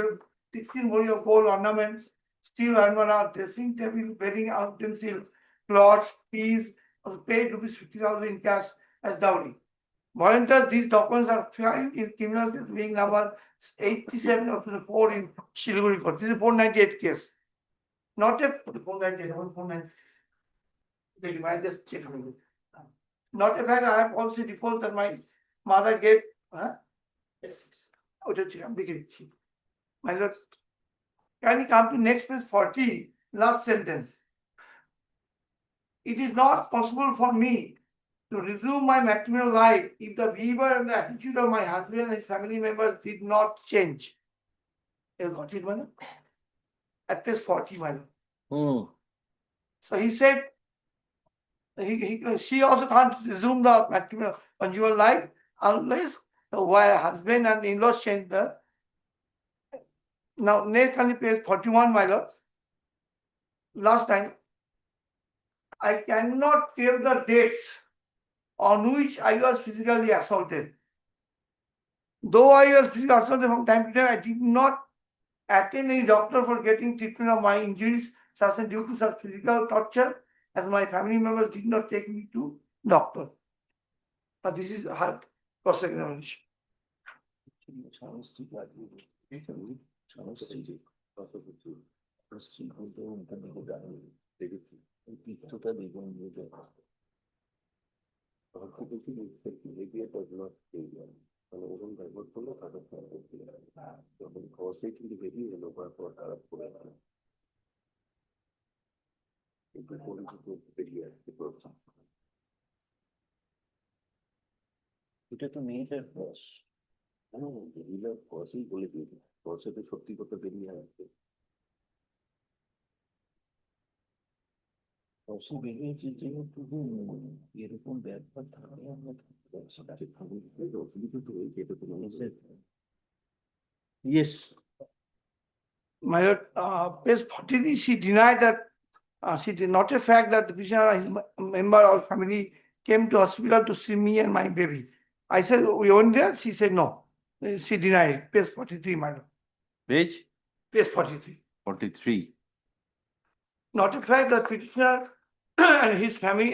16 body of gold ornaments, steel almirah, dressing table, wedding utensils, plots, fees, was paid rupees 50,000 in cash as dowry. Volunteer, these documents are filed in criminal case being number 87 of the 4 in Siliguri court. This is 498 case. Not a 498, 496. I just check. Not a fact, I have also reported that my mother gave. Yes. My lord, can we come to next page 40, last sentence? It is not possible for me to resume my matrimonial life if the behavior and the attitude of my husband and his family members did not change. You got it, man? At page 40, man. So he said, she also can't resume the matrimonial conjugal life unless the husband and in-laws change the. Now, next on the page 41, my lords. Last time, I cannot tell the dates on which I was physically assaulted. Though I was physically assaulted from time to time, I did not attend any doctor for getting treatment of my injuries, such as due to such physical torture, as my family members did not take me to doctor. But this is her cross-examination. এটা তো মেয়েটার বস মহিলার বসই বলে দিয়েছে বসে তো সত্যি কথা বেরিয়ে আসবে বসে বেরিয়েছে যেহেতু এরকম ব্যাপার থাকে আমরা অসুবিধা তো হয়েছে এটা তো মানুষের Yes, My lord, page 43, she denied that she did not a fact that the petitioner, his member or family came to hospital to see me and my baby. I said, we went there. She said, no. She denied. Page 43, my lord. page Page 43. 43 Not a fact that petitioner and his family,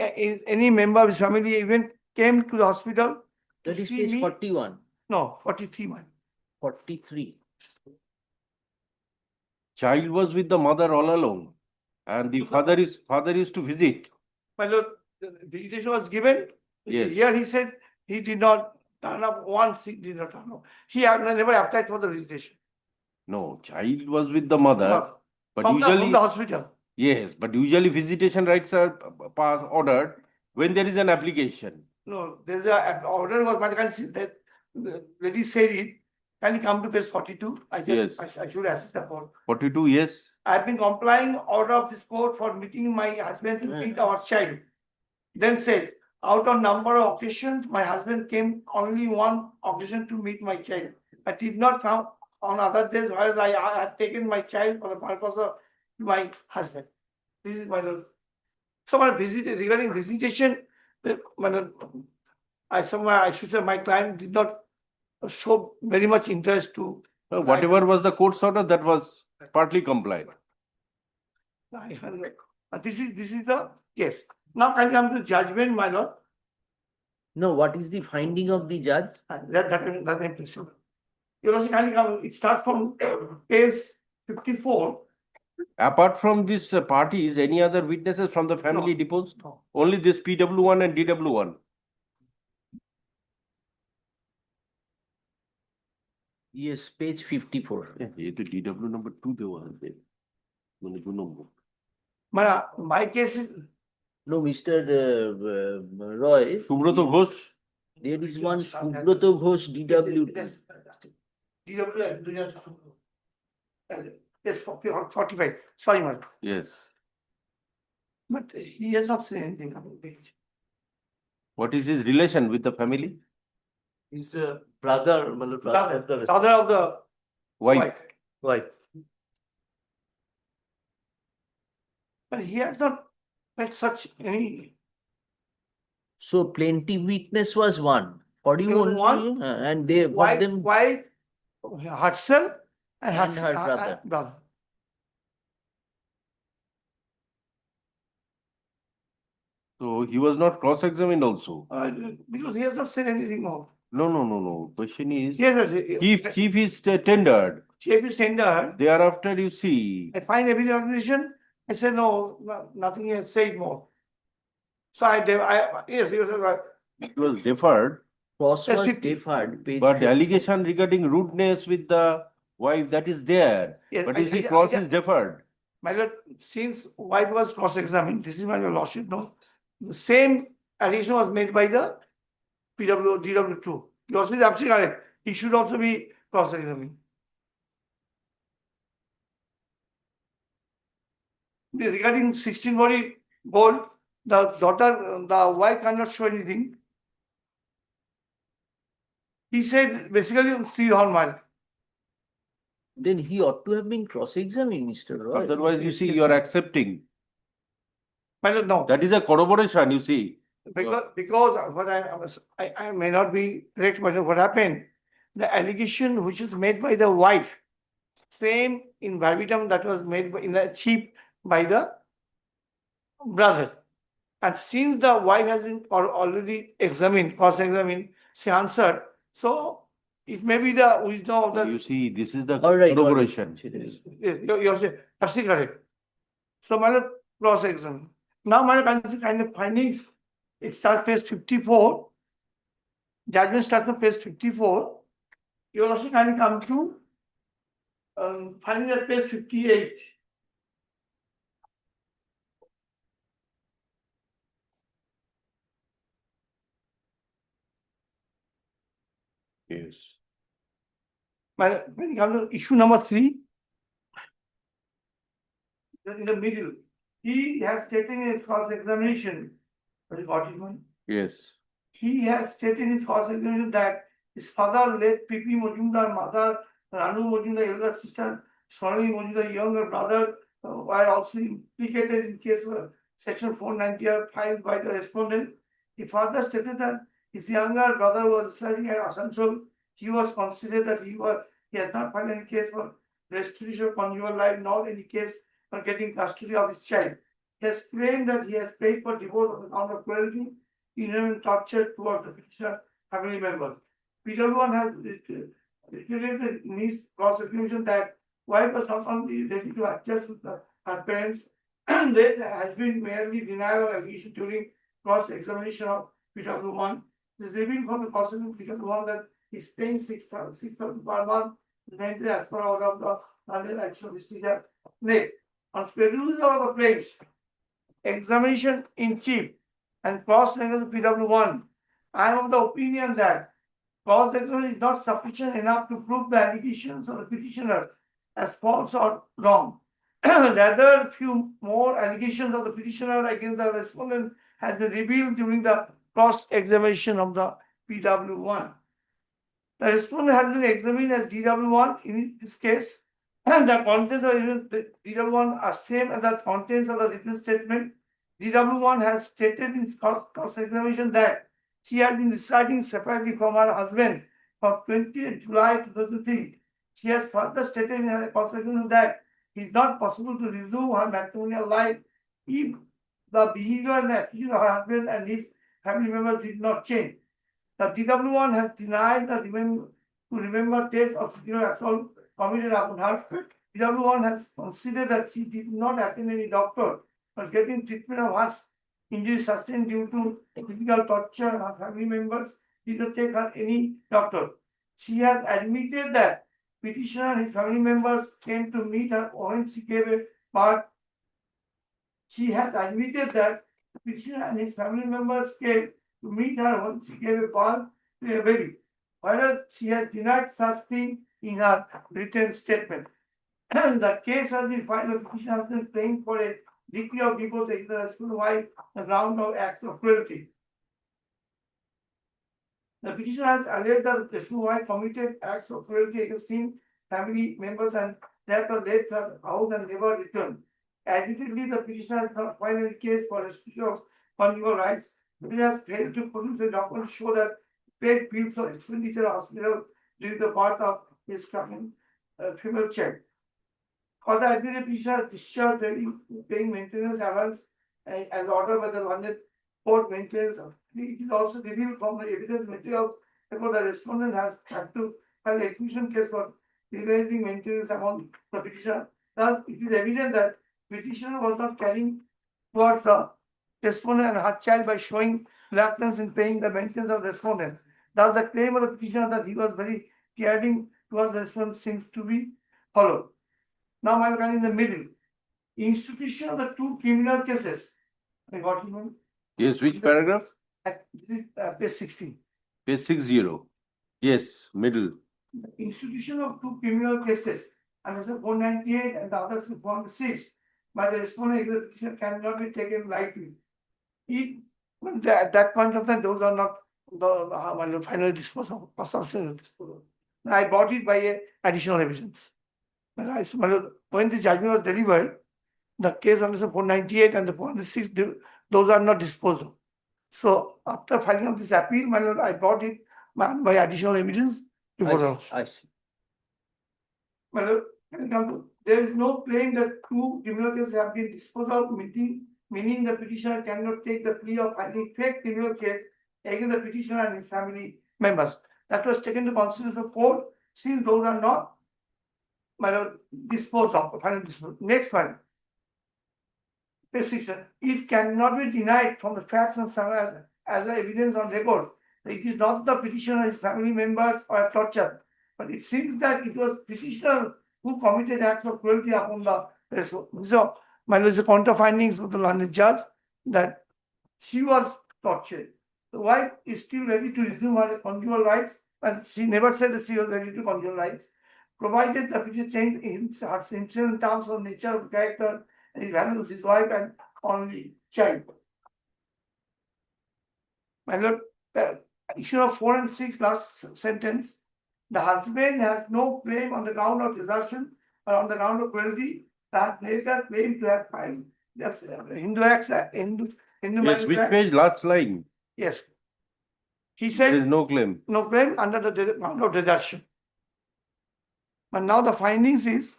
any member of his family even came to the hospital to that is see page me. 41, No, 43, my lord. 43. child was with the mother all along and the father is to visit My lord, the visitation was given. Yes. Here he said he did not turn up once, he did not turn up. He had never applied for the visitation. no child was with the mother but From usually the hospital. yes but usually visitation rights are ordered when there is an application No, there's a order was, but I can see that the lady said it. Can you come to page 42? Yes. I should assist the court. 42 yes I've been complying order of this court for meeting my husband to meet our child. Then says, out of number of occasions, my husband came only one occasion to meet my child. I did not come on other days, whereas I had taken my child for the purpose of my husband. This is my lord. So my regarding visitation, my lord, I should say my client did not show very much interest to. whatever was the court's order that was partly complied This is the case. Now I come to judgment, my lord. No, what is the finding of the judge? That I'm pleased. Your Lordship, kindly come, it starts from page 54. apart from this parties any other witnesses from the family No. deposed No. only this pw1 and dw1 Yes, page 54. ये तो DW number 2 देवा है मैंने 2 number My case is. No, Mr. Roy, Subrata Ghosh there is one Subroto Ghosh DWT. Yes, 45. Sorry, my lord. yes But he has not said anything about it. what is his relation with the family He's a brother, Father of the wife wife. wife. But he has not made such any. So plaintiff witness was one. For you There was only, one. and they, for them, Wife, herself, and her brother. brother. so he was not cross-examined also Because he has not said anything more. no question is Yes, chief is tendered Chief is tender. thereafter you see I find every organization. I said, no, nothing he has said more. So yes, he was. it was deferred cross Yes, was 50. deferred. Page but 50. allegation regarding rudeness with the wife that is there Yes, but is the cross is deferred My lord, since wife was cross-examined, this is my lordship, no? The same allegation was made by the DW2. Lordship is absolutely correct. He should also be cross-examined. Regarding 16 body gold, the wife cannot show anything. He said basically 3 mile. Then he ought to have been cross-examined, Mr. Roy. otherwise you see yes, you are ma'am. accepting My lord, no. that is a corroboration you see Because what I may not be correct, but what happened, the allegation which is made by the wife, same in verbatim that was made in the chief by the brother. And since the wife has been already examined, cross-examined, she answered. So it may be the wisdom of the. You see, this is the All right, all right. corroboration. Yes, you're absolutely correct. So my lord, cross-examine. Now my lord, kind of findings, it starts page 54. Judgment starts on page 54. You will also kindly come to finding at page 58. Yes. When you come to issue number 3, in the middle, he has stated in his cross-examination. What is got it, man? Yes. He has stated in his cross-examination that his father, late P.P. Majumdar, mother, Ranu Majumdar, elder sister, Sonali Majumdar, younger brother, were also implicated in case of section 490 filed by the respondent. He further stated that his younger brother was residing at Asansol. He was considered that he has not filed any case for restitution of conjugal life, nor any case for getting custody of his child. He has claimed that he has paid for divorce on account of cruelty, inhuman torture towards the petitioner family member. PW1 has reiterated in his prosecution that wife was not only ready to adjust with her parents, there has been merely denial of allegation during cross-examination of PW1. This revealed from the prosecution PW1 that he is paying 6,000 per month, mainly as per order of the London Action District. Next, on perusal of the place, examination in chief and cross-examination PW1, I am of the opinion that cross-examination is not sufficient enough to prove the allegations of the petitioner as false or wrong. Rather, few more allegations of the petitioner against the respondent has been revealed during the cross-examination of the PW1. The respondent has been examined as DW1 in this case, and the contents of the DW1 are same as the contents of the written statement. DW1 has stated in cross-examination that she had been residing separately from her husband from 20th July 2003. She has further stated in her cross-examination that it is not possible to resume her matrimonial life if the behavior and attitude of her husband and his family members did not change. The DW1 has denied to remember dates of sexual assault committed upon her. DW1 has considered that she did not attend any doctor for getting treatment of her injuries sustained due to physical torture, and her family members did not take her any doctor. She has admitted that petitioner and his family members came to meet her when she gave a birth. She has admitted that petitioner and his family members came to meet her when she gave a birth to a baby, whereas she has denied such thing in her written statement. The case has been filed. The petitioner has been praying for a decree of divorce against the husband wife on the ground of acts of cruelty. The petitioner has alleged that the husband wife committed acts of cruelty against him, family members, and therefore left her house and never returned. Admittedly, the petitioner has not filed any case for restitution of conjugal rights. The petitioner has failed to produce a document to show that paid bills for expenditure of hospital during the birth of his female child. For the admitted petitioner has discharged paying maintenance allowance as ordered by the London Port Maintenance. It is also revealed from the evidence materials that the respondent has had to file an execution case for realizing maintenance among the petitioner. Thus, it is evident that petitioner was not carrying towards the respondent and her child by showing reluctance in paying the maintenance of the respondent. Thus, the claim of the petitioner that he was very caring towards the respondent seems to be followed. Now, my friend in the middle, institution of the two criminal cases. I got you. Yes, which paragraph? Page 16. Page 60. Yes, middle. Institution of two criminal cases, and as a 498 and the other is 406, by the respondent, the petition cannot be taken lightly. At that point of time, those are not the final disposal or substantial disposal. I brought it by a additional evidence. When the judgment was delivered, the case under 498 and the 406, those are not disposed of. So after filing of this appeal, my lord, I brought it by additional evidence. I see. My lord, There is no claim that two criminal cases have been disposed of, meaning the petitioner cannot take the plea of filing fake criminal case against the petitioner and his family members. That was taken to consideration of court, since those are not disposed of, final disposed. Next one. Precision. It cannot be denied from the facts and some as the evidence on record. It is not the petitioner, his family members or torture, but it seems that it was petitioner who committed acts of cruelty upon the person. So, my lord, the counter findings of the learned judge that she was tortured. The wife is still ready to resume her conjugal rights, and she never said that she was ready to conjugal rights, provided the petitioner changed himself in terms of nature of character and he values his wife and only child. My lord, issue of 4 and 6 last sentence. The husband has no claim on the ground of desertion or on the ground of cruelty. That neither claim to have filed. That's Hindu acts, Hindu Yes, marriage which act. page, last line? Yes. He There is said no claim. no claim under the ground of desertion. But now the findings is.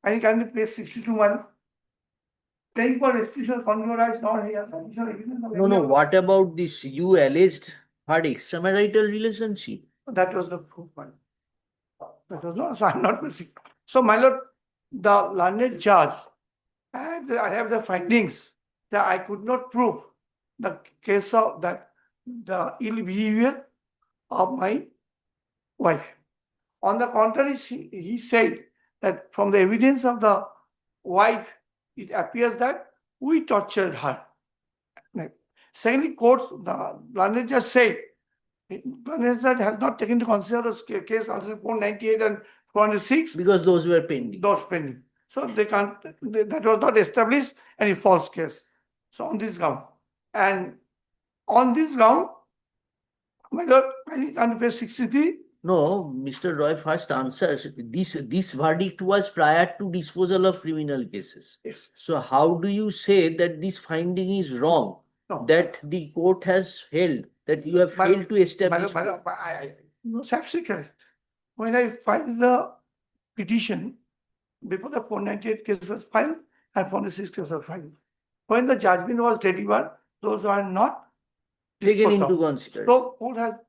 I can page 62 one. Paying for restitution of conjugal rights, nor he has additional evidence of No, any no, of- what about this? You alleged had extramarital relationship. That was the proof one. That was not, so I'm not missing. So, my lord, the learned judge, I have the findings that I could not prove the case of that, the ill behavior of my wife. On the contrary, he said that from the evidence of the wife, it appears that we tortured her. Secondly, court, the learned judge said, learned judge has not taken into consideration the case under 498 and 406, Because those were pending. those pending. So they can't, that was not established any false case. So on this ground, and on this ground, my lord, on page 63, No, Mr. Roy first answers. This verdict was prior to disposal of criminal cases. yes, So how do you say that this finding is wrong? no. That the court has held that you have My- failed to establish. No, it's absolutely correct. When I filed the petition, before the 498 case was filed and 406 case was filed. When the judgment was delivered, those are not Taken disposed into of. consideration. So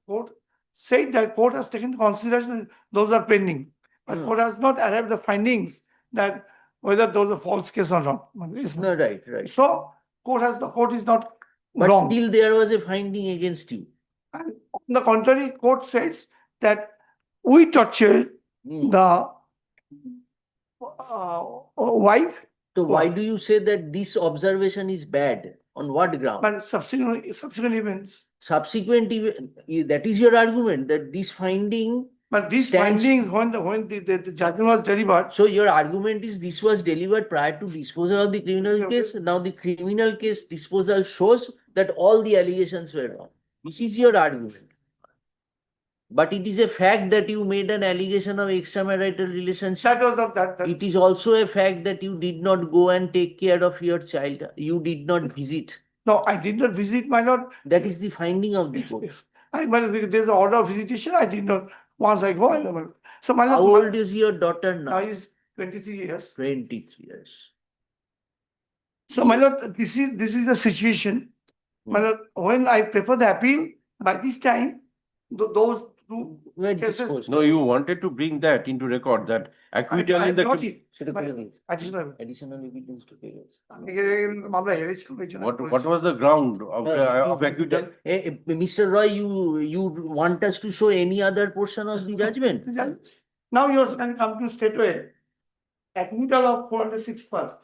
court said that court has taken into consideration, those are pending. But Hmm. court has not arrived the findings that whether those are false case or not. No, right. So the court is not But wrong. still there was a finding against you. And on the contrary, court says that we tortured Hmm. the wife, So why do you say that this observation is bad? On what ground? but subsequent events. Subsequent, that is your argument that this finding. But these Stands- findings, when the judgment was delivered, So your argument is this was delivered prior to disposal of the criminal case. Now the criminal case disposal shows that all the allegations were wrong. This is your argument. But it is a fact that you made an allegation of extramarital relationship. that was not that. It is also a fact that you did not go and take care of your child. You did not visit. No, I did not visit my lord. That is the finding of the court. Yes. There's an order of visitation, I did not, once I go, I never. So my How lord, old is your daughter now now? is 23 years. 23 years. So my lord, this is the situation. My lord, when I prepare the appeal, by this time, those two Were cases. disposed. No, you wanted to bring that into record, that acquittal I in the. got it. সেটা করে দিন। Additional. Additional evidence to pay us. মামলা হেরেছিলাম এই জন্য What was the ground of Uh, acquittal? Mr. Roy, you want us to show any other portion of the judgment? Now yours can come to straightway. Acquittal of 406 first.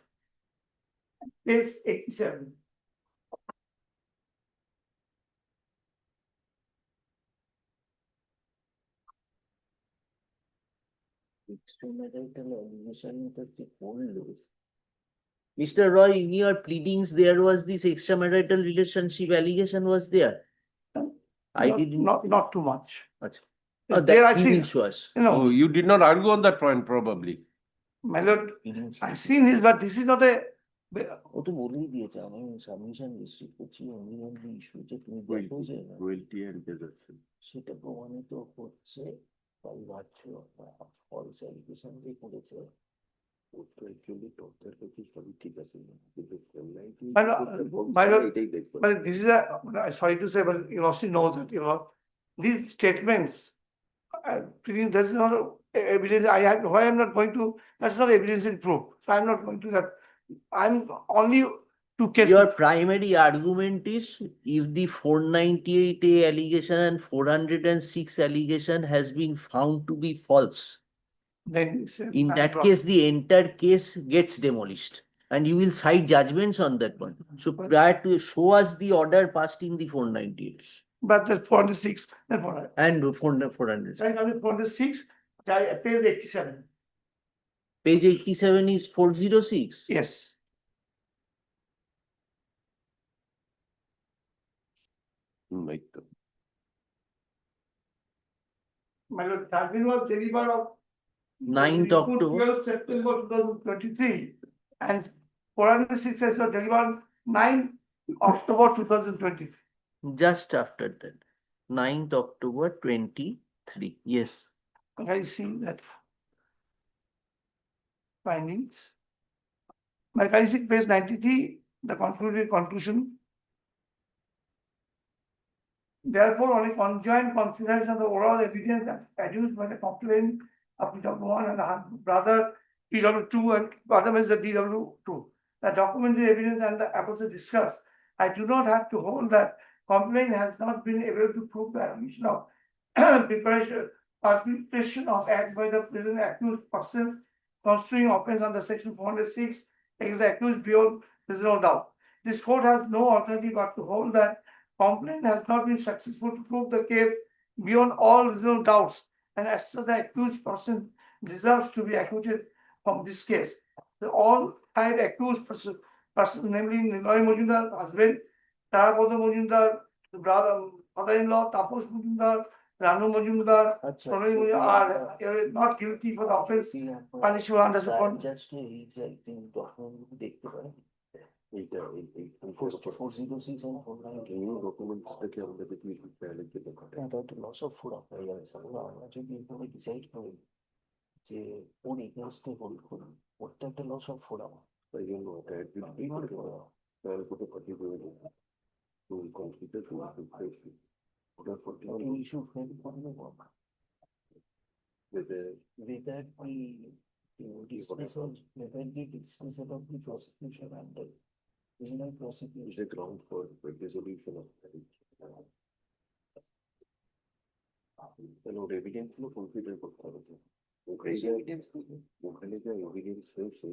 Page 87. Extramarital allegation that they hold. Mr. Roy, in your pleadings, there was this extramarital relationship allegation was there. I didn't. Not too much. Acha. There That I you will think, show us. you know, Oh, you did not argue on that point probably. my lord, Pleadings. I've seen this, but this is not a. ও তো বলেই দিয়েছে আমি submission receive করছি only issue যে তুমি দেখো যে Cruelty and desertion. সেটা প্রমাণিত হচ্ছে by virtue of false allegation যে করেছে But this is a, sorry to say, but you also know that, these statements, there's not evidence, why I'm not going to, that's not evidence in proof, so I'm not going to that. I'm only to case. Your primary argument is if the 498A allegation and 406 allegation has been found to be false, Then in that case, the entire case gets demolished and you will cite judgments on that one. So prior to show us the order passed in the 498 But the 406, then 400. and 400. Right, on the 406, page 87. Page 87 is 406. Yes. Like the. My lord, judgment was delivered of 9th October. 12 September 2023, and 406 was delivered 9 October 2023. Just after that, 9th October 23. Yes. I see that findings. My see page 93, the conclusion. Therefore, on a conjoint consideration of the oral evidence that's adduced by the complaint of PW1 and her brother PW2 and other is the DW2, the documentary evidence and the approaches discussed, I do not have to hold that complaint has not been able to prove the admission of preparation of acts by the present accused persons constituting offence under section 406 against the accused beyond reasonable doubt. This court has no alternative but to hold that complaint has not been successful to prove the case beyond all reasonable doubts, and as such the accused person deserves to be acquitted from this case. All 5 accused persons, namely Niloy Majumdar, husband, Tarapada Majumdar, brother, father-in-law, Taposh Majumdar, Ranu Majumdar, Sonali Majumdar, are not guilty for the offence punishable under second. Just to read, I think document দেখতে পারেন। 406 and 498 loss of food আপনার আমরা যদি এভাবে decide করি যে ওর এগেনস্টে hold করুন, ওরটা একটা লস অফ ফুড আমার ইস্যু ফ্রেম করবে whether the dismissal of the prosecution under criminal prosecution is a ground for resolution of evidence গুলো কনসিডার করতে হবে। ওখানে যে এভিডেন্স হয়েছে,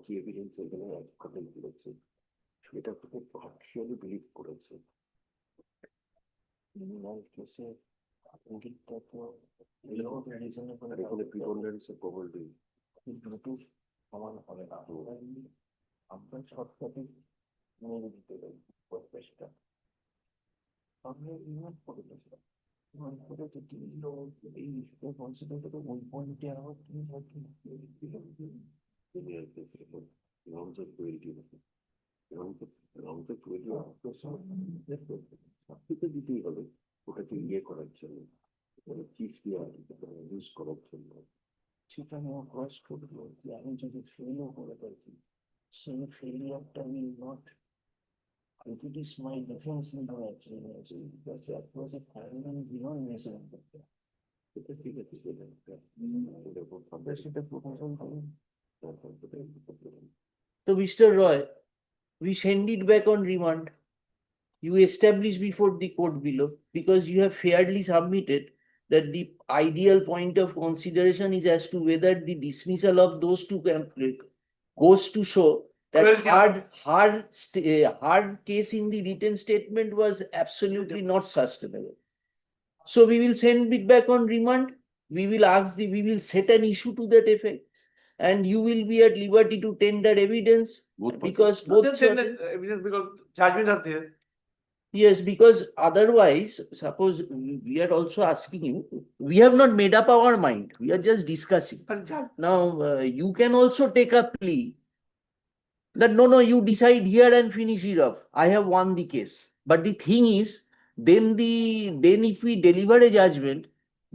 কি এভিডেন্স এখানে কমপ্লেন করেছে, সেটা থেকে পার্শিয়ালি বিলিভ করেছে। criminal case ইঙ্গিতটা তো রিজনেবল এখানে প্রিপন্ডারেন্স অফ প্রবাবিলিটি দুটো সমান হবে না। আমরা শর্টকাটে মেরে দিতে পারি প্রসেসটা। আমরা ইনভেস্ট করে দিয়েছিলাম। করে যদি এই ইস্যুটা কনসিডার করে ওই পয়েন্টে আবার তুমি দিতেই হবে ওটাকে ইয়ে করার জন্য, চিফ ইউজ করার জন্য। সেটা আমি ক্রস করবো যে আমি যদি ফেলও করে থাকি, সেই ফেলিয়ারটা will not prejudice my defense in the actual because that was a final beyond reasonable. So Mr. Roy, we send it back on remand. You establish before the court below, because you have fairly submitted that the ideal point of consideration is as to whether the dismissal of those two goes to show that hard case in the written statement was absolutely not sustainable. So we will send it back on remand. We will set an issue to that effect, and you will be at liberty to tender evidence because both Evidence because judgments are there. Yes, because otherwise, suppose we are also asking you, we have not made up our mind. We are just discussing. Now, you can also take a plea that no, you decide here and finish it off. I have won the case. But the thing is, then if we deliver a judgment,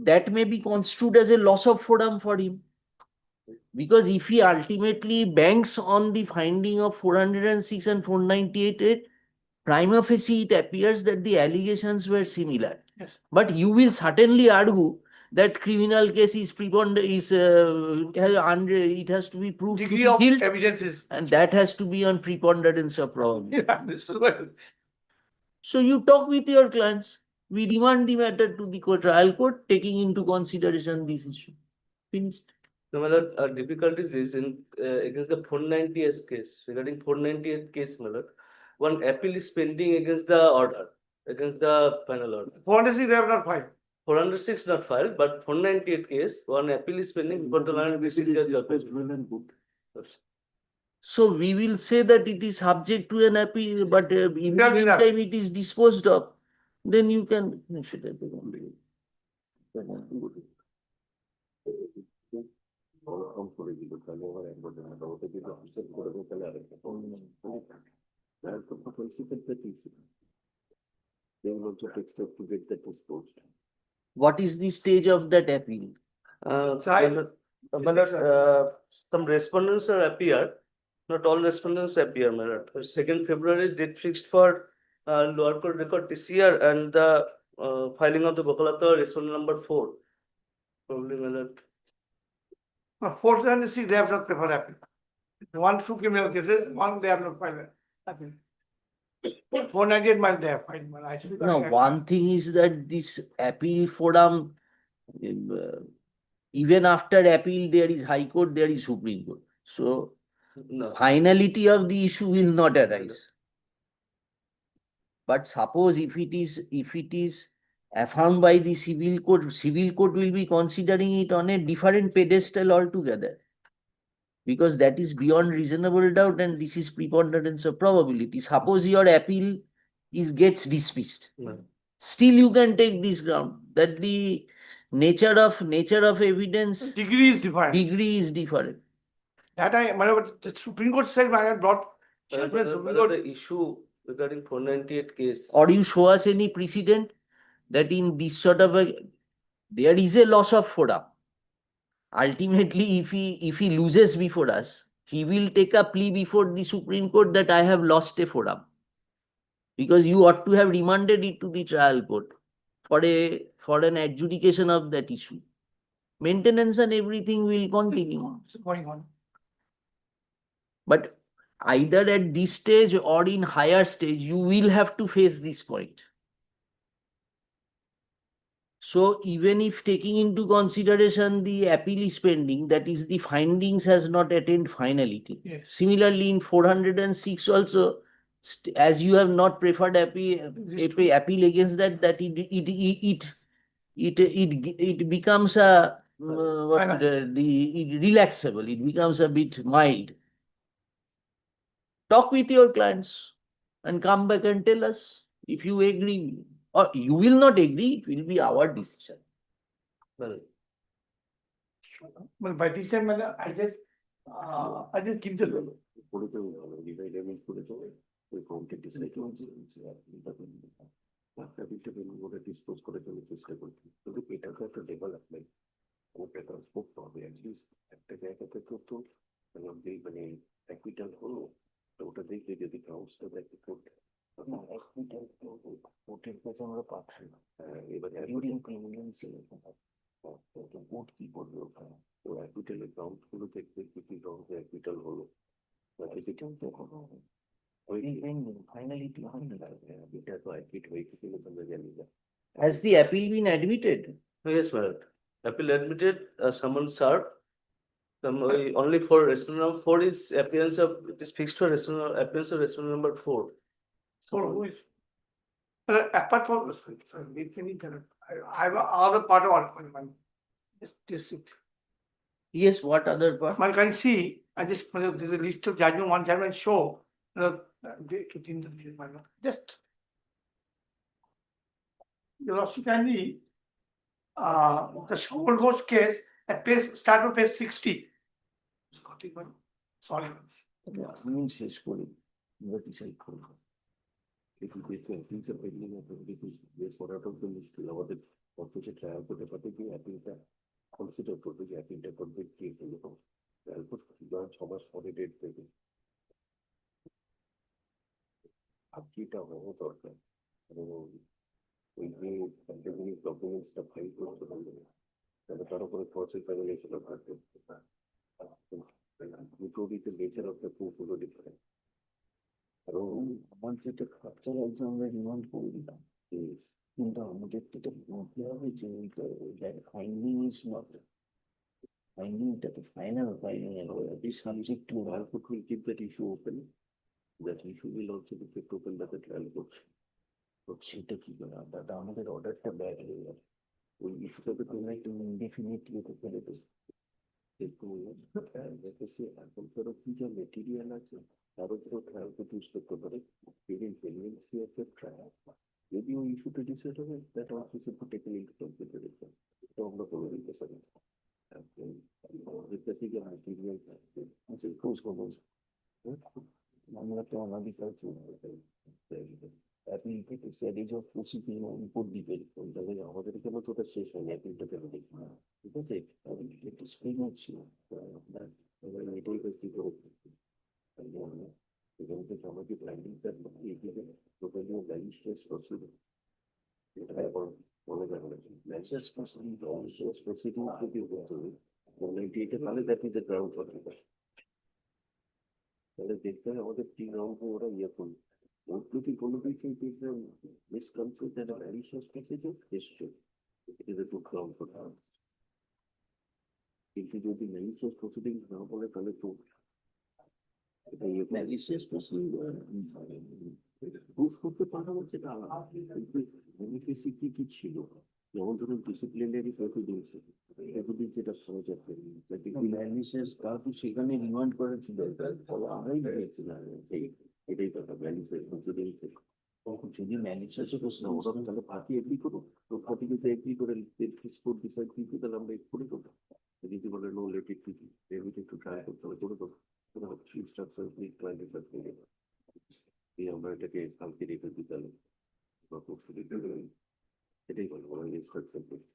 that may be construed as a loss of forum for him. Because if he ultimately banks on the finding of 406 and 498, prima facie it appears that the allegations were similar. Yes. But you will certainly argue that criminal case is it has to be proved to Degree be of guilt, evidence is. and that has to be on preponderance of probability. Yeah, this is well. So you talk with your clients. We remand the matter to the trial court, taking into consideration this issue. Finished. No, my lord, difficulties is in against the 498 case, regarding 498 case, my lord. One appeal is pending against the order, against the final order. 406 they have not filed. 406 not filed, but 498 case, one appeal is pending before the London District Judge. Jalpaiguri. Yes. So we will say that it is subject to an appeal, but in the Yeah, yeah. meantime it is disposed of. Then you can. They will also take steps to get that disposed. What is the stage of that appeal? Child. Some respondents are appeared, not all respondents appear, my lord. 2nd February date fixed for lower court record this year and the filing of the Bokalata respondent number 4. Probably, my lord. 476 they have not preferred appeal. One two criminal cases, one they have not filed appeal. 498 might they have filed. But I should. No, one thing is that this appeal forum, uh, even after appeal, there is High Court, there is Supreme Court. So No. finality of the issue will not arise. But suppose if it is affirmed by the civil court will be considering it on a different pedestal altogether. Because that is beyond reasonable doubt and this is preponderance of probability. Suppose your appeal gets dismissed. No. Still you can take this ground that the nature of evidence Degree is different. degree is different. That the Supreme Court said I had brought. But Supreme Court. the issue regarding 498 case. Or you show us any precedent that in this sort of there is a loss of forum. Ultimately, if he loses before us, he will take a plea before the Supreme Court that I have lost a forum. Because you ought to have remanded it to the trial court for an adjudication of that issue. Maintenance and everything will continue. It's going on. But either at this stage or in higher stage, you will have to face this point. So even if taking into consideration the appeal is pending, that is the findings has not attained finality. Yes. Similarly, in 406 also, as you have not preferred appeal against that it becomes a relaxable. It becomes a bit mild. Talk with your clients and come back and tell us if you agree. Or you will not agree, it will be our decision. Well, Well, by this time, I just give the. Dispose করে চলে চেষ্টা করছি কিন্তু এটা তো একটা development ওটা transport হবে অ্যাটলিস্ট একটা জায়গাতে তো মানে অ্যাকুইটাল হলো তো ওটা দেখলে যদি কাউন্সিলর একটা কোর্ট কোর্টের কাছে আমরা পাচ্ছি না এবারে কোর্ট কি করবে ওখানে তো অ্যাকুইটালের কাউন্ট গুলো দেখবে কি কাউন্টে অ্যাকুইটাল হলো এটাও তো কোনো Has the appeal been admitted? yes, my lord. Appeal admitted, someone served. Only for respondent number 4 is appearance of, it is fixed for appearance of respondent number 4. So who is? Apart from I have other part of argument. Just it. Yes, what other part? One can see, there's a list of judgment, one judgment show. Just. You also can see, the Showal Ghost case at start of page 60. Sorry. শেষ করি decide করবো। মুশকিল আমাদের অথচ trial করতে পারতে গিয়ে অ্যাপিলটা consider করবে যে অ্যাপিলটা করবে কে এরকম ট্রায়াল করতে 6 মাস পরে ডেট দেবে। আজকেটা হওয়া দরকার এবং ওই যে ক্যাটাগরি ডকুমেন্টসটা ফাইল করতে পারবে তাহলে তার উপরে প্রসেস ফ্যামিলিয়েশন ভাগ করতে দুটো নেচার অফ দ্য প্রুফ হলো ডিফারেন্ট। কারণ আমার যেটা খরচা লাগছে আমরা রিমান্ড করে দিলাম, কিন্তু আমাদের তো এটা বলতে হবে যে ফাইন্ডিং ইজ নট ফাইন্ডিংটা তো final finding is subject to trial court will keep that issue open. That issue will also be kept open by the trial court. সেটা কি করে দাদা আমাদের অর্ডারটা ব্যাক হয়ে গেল, ওই ইস্যুটাকে তোমরা একটু ইনডেফিনিটলি তো ফেলে দেবো। একটু দেখেছি এখনকার কি যা মেটেরিয়াল আছে তার উপরেও ট্রায়াল কোর্ট ইউজ করতে পারে during pendency of the trial. যদি ওই ইস্যুটা ডিসাইড হবে that also should be taken into consideration. এটা আমরা করে দিতে পারি। আমাদের কাছে যে মেটেরিয়াল আছে আচ্ছা খোঁজ খবর আমরা তো অনাধিকার অ্যাপিল থেকে সেরিজ অফ প্রসিডিং রিপোর্ট দিবে, তবে আমাদের এখানে তো ওটা শেষ হয়নি অ্যাপিলটা কেন দেখি ঠিক আছে একটু স্প্রিং হচ্ছে। এবার এটাই কাজটি করে এখান থেকে আমাকে ব্লাইন্ডিং টোটালি ম্যালিশিয়াস প্রসিডিং এটা এখন মনে যাবে না ম্যালিশিয়াস প্রসিডিং যদি হতো 198 তাহলে that is the ground for defence. তাহলে দেখতে হবে আমাদের 3 রাউন্ড ওরা ইয়ে করবে ওর প্রতি কোনো কিছু misconcept and malicious procedure history. It is a good ground for that. কিন্তু যদি malicious proceeding না বলে তাহলে তো এটা ইয়ে ম্যালিশিয়াস প্রসিডিং প্রুফ করতে পারা হচ্ছে এটা আলাদা কিন্তু বেনিফিসি কি ছিল যেমন ধরুন ডিসিপ্লিনারি প্রসিডিংস যেটা সহজ আছে ম্যালিশিয়াস কাউকে সেখানে রিমান্ড করা ছিল, আমরাই দেখছিলাম এটাই কথা malicious proceedings যদি ম্যালিশিয়াস ওরা তাহলে পার্টি এগ্রি করো তো পার্টি যদি এগ্রি করে কোর্ট ডিসাইড কিন্তু তাহলে আমরা করে দেবো যদি বলে নো লেট ইট একটু ট্রাই করতে হবে করে দেবো ইনস্ট্রাকশন আমরা এটাকে কালকে রেখে দিই তাহলে বা পরশু দিতে এটাই বলবো আমরা ইনস্ট্রাকশন করি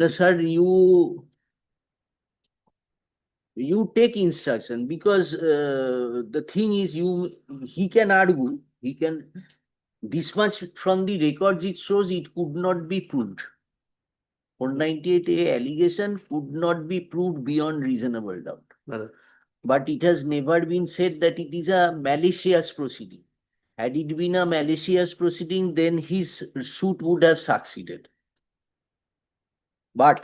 No, sir, you take instruction because the thing is he can argue, he can, this much from the records it shows it could not be proved. 498A allegation could not be proved beyond reasonable doubt. But it has never been said that it is a malicious proceeding. Had it been a malicious proceeding, then his suit would have succeeded. But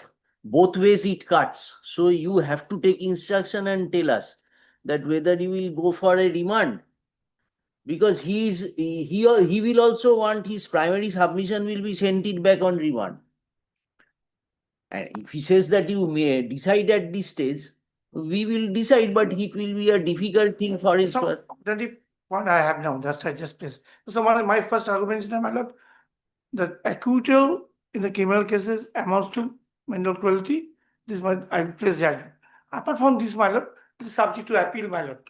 both ways it cuts. So you have to take instruction and tell us that whether you will go for a remand. Because he will also want his primary submission will be sent it back on remand. And if he says that you may decide at this stage, we will decide, but it will be a difficult thing for his. So, what I have now, just please. So my first argument is that, my lord, the acquittal in the criminal cases amounts to mental cruelty. This is my, I place judgment. Apart from this, my lord, this is subject to appeal, my lord.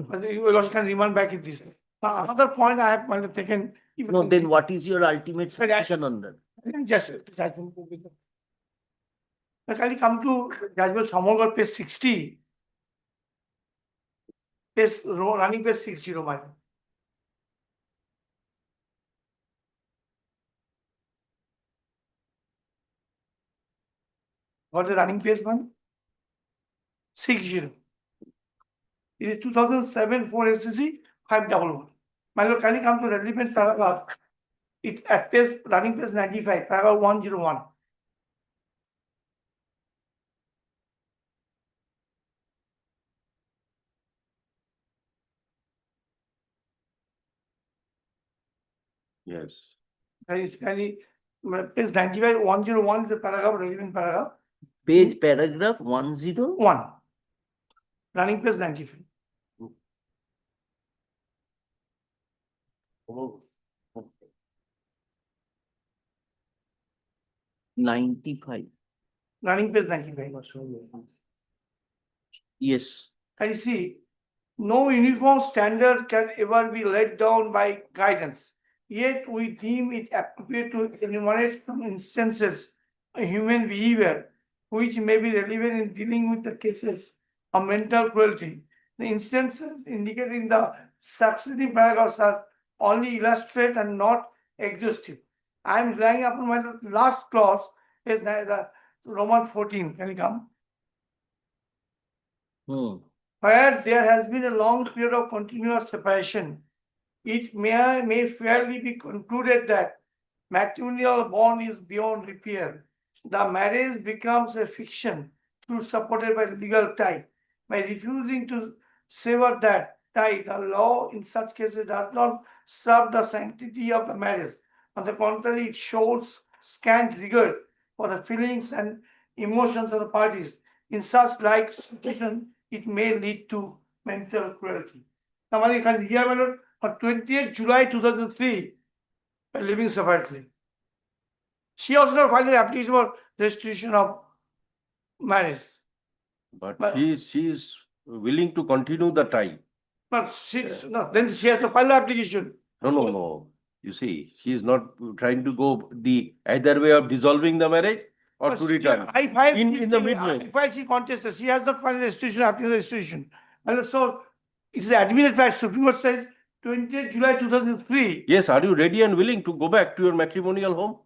But you also can remand back in this. Now, another point I have, my lord, taken. No, then what is your ultimate submission on that? Just judgment. Can you come to judgment Samogar page 60? Page running page 60, my lord. What the running page, man? 60. It is 2007 for SCC 511. My lord, can you come to relevant paragraph? It appears running page 95, paragraph 101. yes Page 95, 101 is the paragraph, relevant paragraph. Page paragraph 101. 1. Running page 95. oh 95. Running page 95. Yes. Can you see No uniform standard can ever be laid down by guidance. Yet we deem it appropriate to enumerate some instances of human behavior which may be relevant in dealing with the cases of mental cruelty. The instances indicated in the succeeding paragraphs are only illustrative and not exhaustive. I am relying upon my last clause is the Roman 14. Can you come? Where there has been a long period of continuous separation, it may fairly be concluded that matrimonial bond is beyond repair. The marriage becomes a fiction through supported by legal tie. By refusing to sever that tie, the law in such cases does not serve the sanctity of the marriage. On the contrary, it shows scant regard for the feelings and emotions of the parties. In such like situation, it may lead to mental cruelty. Now, here, my lord, on 20th July 2003, by living separately. She also not filed an application for restitution of marriage. But But- she is willing to continue the tie. But then she has to file the application. No. You see, she is not trying to go the either way of dissolving the marriage or But to return. I filed In the midway. I filed, she contested. She has not filed restitution, application for restitution. And so it's the admitted fact. Supreme Court says 20th July 2003. Yes, are you ready and willing to go back to your matrimonial home?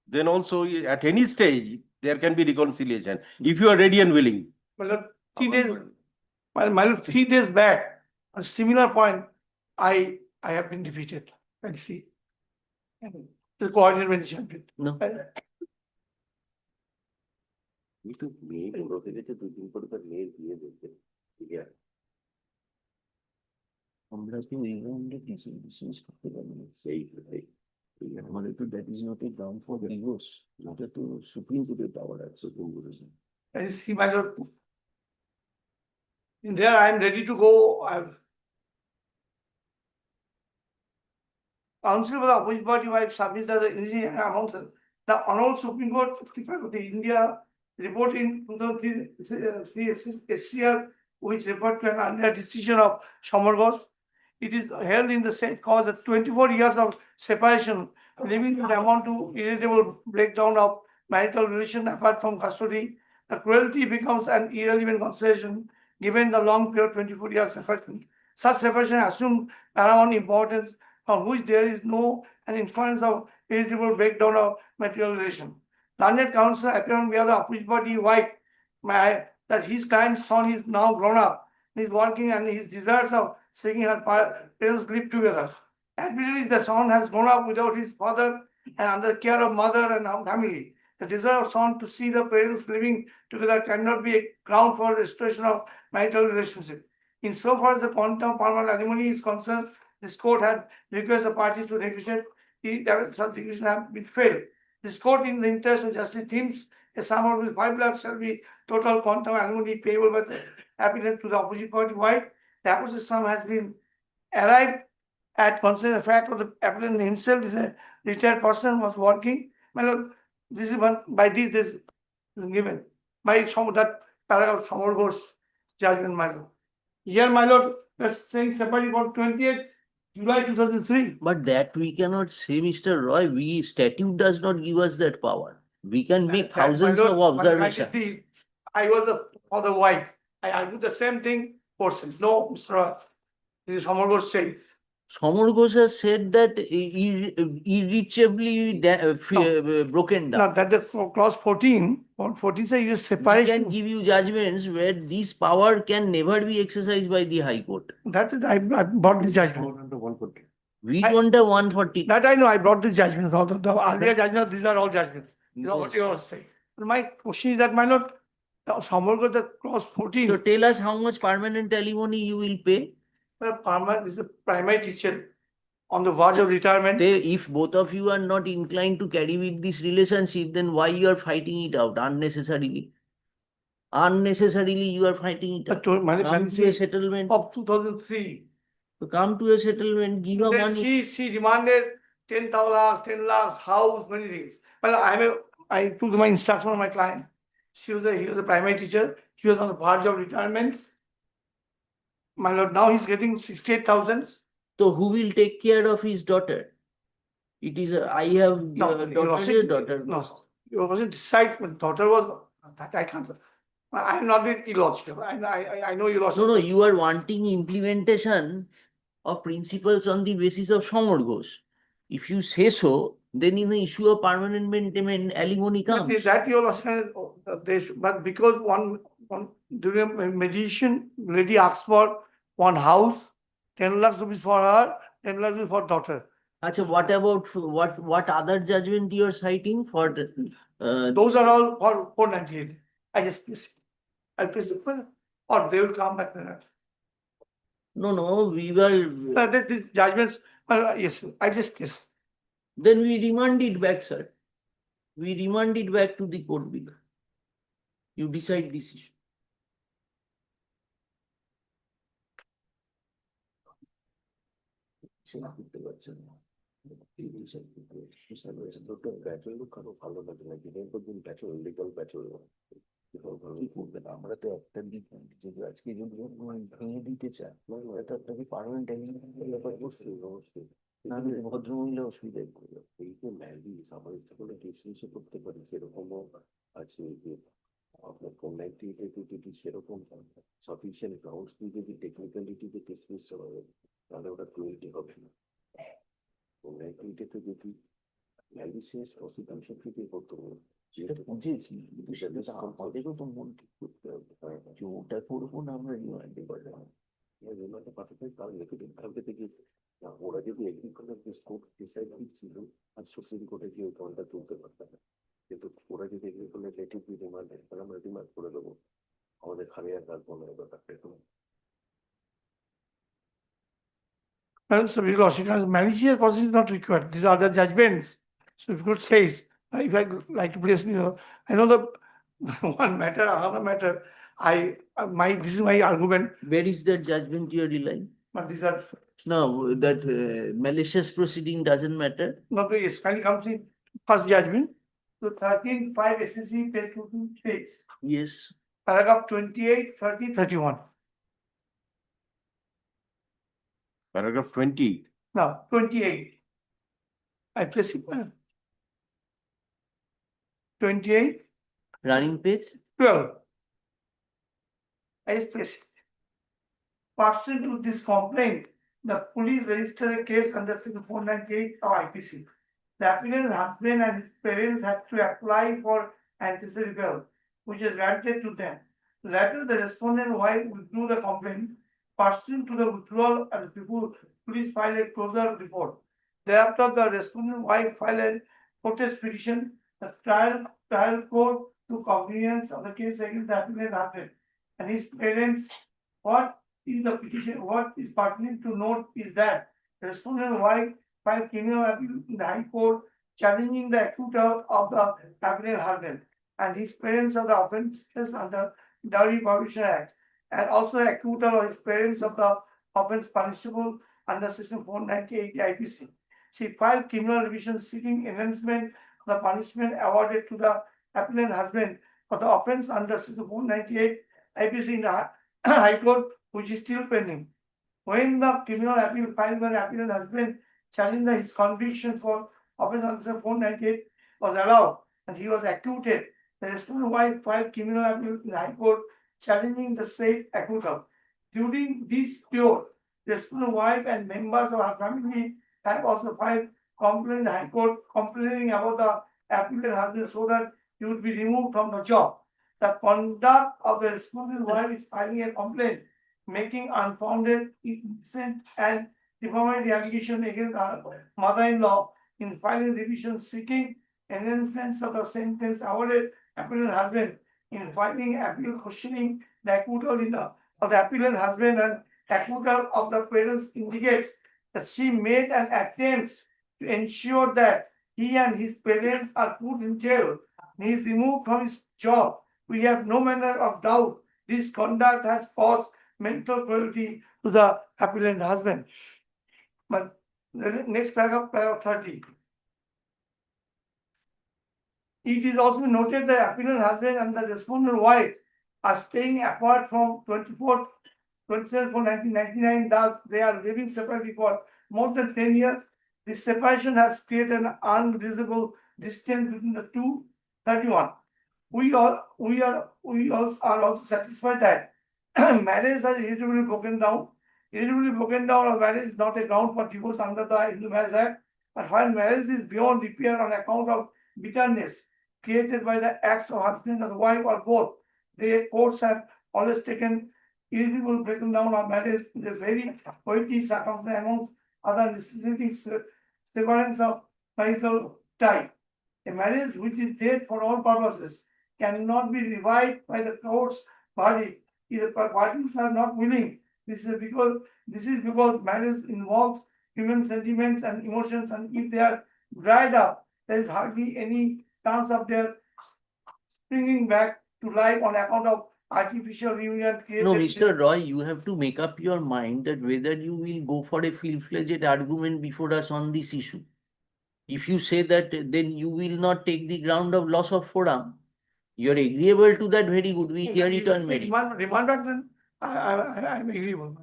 Then also at any stage, there can be reconciliation, if you are ready and willing. My lord, 3 days, my lord, 3 days back, a similar point, I have been defeated. Let's see. The coordinator with the champion. No. কিন্তু মেয়ে বড় হয়ে গেছে, 2 দিন পরে তার মেয়ের বিয়ে দিচ্ছে। ঠিক আছে। আমরা কি এই রাউন্ডে কিছু ডিসমিস করতে পারি না? সেই আমাদের তো that is not a ground for divorce, ওটা তো সুপ্রিম কোর্টের পাওয়ার আছে। সুপ্রিম কোর্টে। I see, my lord. In there, I am ready to go. Council for the opposite party wife submits the easy amount. The Honorable Supreme Court 55 of the India report in 2003 SCR, which referred to an earlier decision of Shomargos. It is held in the same cause that 24 years of separation, leaving the amount to irretrievable breakdown of marital relation apart from custody. The cruelty becomes an irrelevant consideration given the long period 24 years separation. Such separation assumes paramount importance from which there is no an inference of irretrievable breakdown of material relation. Learned counsel appeared on behalf of the opposite party wife that his client's son is now grown up, he is working and his desires of seeking her parents live together. Admittedly, the son has grown up without his father and under the care of mother and family. The desire of son to see the parents living together cannot be a ground for restoration of marital relationship. Insofar as the quantum of permanent alimony is concerned, this court had requested the parties to negotiate. Such negotiation have been failed. This court, in the interest of justice, deems a sum of 5 lakhs shall be total quantum alimony payable by the applicant to the opposite party wife. The apposite sum has been arrived at considering the fact of the applicant himself is a retired person, was working. My lord, this is one by this is given by some of that paragraph Shomargos judgment, my lord. Here, my lord, we're saying separately for 20th July 2003. But that we cannot say, Mr. Roy, statute does not give us that power. We can make That, my thousands lord, of my observations. Majesty, I was for the wife. I argued the same thing. Person, no, Mr. Roy. This is Shomargos saying. Somorgos has said that irretrievably broken Now down. that the clause 14 says you We separation. can give you judgments where this power can never be exercised by the High Court. That is, I brought this judgment. We I- don't have 140. That I know, I brought this judgment. Although the earlier judgment, these are all judgments. You know what you are saying. But my question is that, my lord, the Shomargos, the clause 14. So tell us how much permanent alimony you will pay. This is a primary teacher on the verge of retirement. If both of you are not inclined to carry with this relationship, then why you are fighting it out unnecessarily? Unnecessarily you are fighting it out. Come to a settlement. Of 2003. So come to a settlement, give her Then money. she demanded 10 lakhs, house, many things. Well, I took my instruction on my client. He was a primary teacher. He was on the verge of retirement. my lord, now he's getting 68,000. So who will take care of his daughter? It is, I have No, daughter, your worship, daughter. no, your worship decide when daughter was, that I can't. I have not been illogical. I know you lost. No, you are wanting implementation of principles on the basis of Somor. If you say so, then in the issue of permanent maintenance, alimony comes. That your lordship, but because one during mediation, lady asked for one house, 10 lakhs rupees for her, 10 lakhs rupees for daughter. Achha, what about what other judgment you are citing for? Those are all for 498. I just place it. I place it for, or they will come back. No, we will. These judgments, yes, I just place. Then we remand it back, sir. We remand it back to the court below. You decide this issue. আমরা তো একটা দিক যে আজকে যদি ভেঙে দিতে চায় এটা আপনাকে পার্মানেন্ট ব্যাপার অবশ্যই নাহলে ভদ্রমহিলা অসুবিধায় পড়বে। এই যে ল্যান্ডিস আমার ইচ্ছা করলে ডিসমিসও করতে পারি, সেরকমও আছে যে আপনার কন্যাক্টিভিটি যদি সেরকম সাফিসিয়েন্ট গ্রাউন্ডস দিয়ে যদি টেকনিক্যালিটিতে ডিসমিস হবে তাহলে ওটা ক্রুয়েলটি হবে না। কন্যাক্টিভিটিতে যদি ল্যান্ডিসেস প্রসিকিউশন থেকে করতে হবে সেটা বুঝেছি, কিন্তু সেটা তো আমাদেরও তো মন ঠিক করতে হবে যে ওটা করবো না আমরা রিমান্ডে পাঠাবো। রিমান্ডে পাঠাতে তাহলে লিখে দিন, কালকে থেকে ওরা যদি এগ্রি করে কোর্ট ডিসাইড ছিল আর সুপ্রিম কোর্টে গিয়ে ওই কাউন্টার তুলতে পারবে না, কিন্তু ওরা যদি এগ্রি করলে লেটিভ বি রিমান্ডে তাহলে আমরা রিমান্ড করে দেবো, আমাদের খালি আর রাখবো না ব্যাপারটা। Well, so because malicious process is not required. These are the judgments. So if court says, if I like to place, I know the one matter, another matter. This is my argument. Where is that judgment you are relying? But these are No, that malicious proceeding doesn't matter. not very finally comes in first judgment. So 13(5) SCC page 226, Yes. paragraph 28, 30, 31. Paragraph 20 Now 28. I place it. 28, Running page. 12. I just place it. Pursuant to this complaint, the police registered a case under section 498 of IPC. The applicant's husband and his parents had to apply for antecedent bail, which is granted to them. Later, the respondent wife withdrew the complaint. Pursuant to the withdrawal, the police filed a closure report. Thereafter, the respondent wife filed a protest petition. The trial court took cognizance of the case against the applicant husband and his parents. What is the petition? What is pertinent to note is that the respondent wife filed criminal appeal in the High Court challenging the acquittal of the applicant husband and his parents of the offences under Dowry Prohibition Act, and also acquittal of his parents of the offence punishable under section 498 IPC. She filed criminal revision seeking enhancement of the punishment awarded to the applicant husband for the offence under section 498 IPC in the High Court, which is still pending. When the criminal appeal filed by the applicant husband challenging his conviction for offence under section 498 was allowed and he was acquitted, the respondent wife filed criminal appeal in the High Court challenging the said acquittal. During this period, the respondent wife and members of her family have also filed complaint in the High Court complaining about the applicant husband so that he would be removed from the job. The conduct of the respondent wife is filing a complaint, making unfounded, indecent, and defamatory allegation against her mother-in-law in filing revision seeking enhancements of the sentence awarded applicant husband, in filing appeal questioning the acquittal of the applicant husband and acquittal of the parents indicates that she made an attempt to ensure that he and his parents are put in jail and he is removed from his job. We have no manner of doubt this conduct has caused mental cruelty to the applicant husband. But the next paragraph, paragraph 30. It is also noted that applicant husband and the respondent wife are staying apart from 24th 27/4/1999, thus they are living separately for more than 10 years. This separation has created an unreasonable distance between the two. 31. We are also satisfied that marriages are irretrievably broken down. Irretrievably broken down or marriage is not a ground for divorce under the Hindu Marriage Act. But while marriage is beyond repair on account of bitterness created by the acts of husband and wife or both, the courts have always taken irretrievable breaking down of marriage in a very poetic circumstance amongst other necessitating severance of marital tie. A marriage which is dead for all purposes cannot be revived by the court's verdict if the parties are not willing. This is because marriage involves human sentiments and emotions, and if they are dried up, there is hardly any chance of their springing back to life on account of artificial union created. No, Mr. Roy, you have to make up your mind that whether you will go for a full-fledged argument before us on this issue. If you say that, then you will not take the ground of loss of forum. You are agreeable to that, very good. We hear it on merit. Remand back then, I'm agreeable.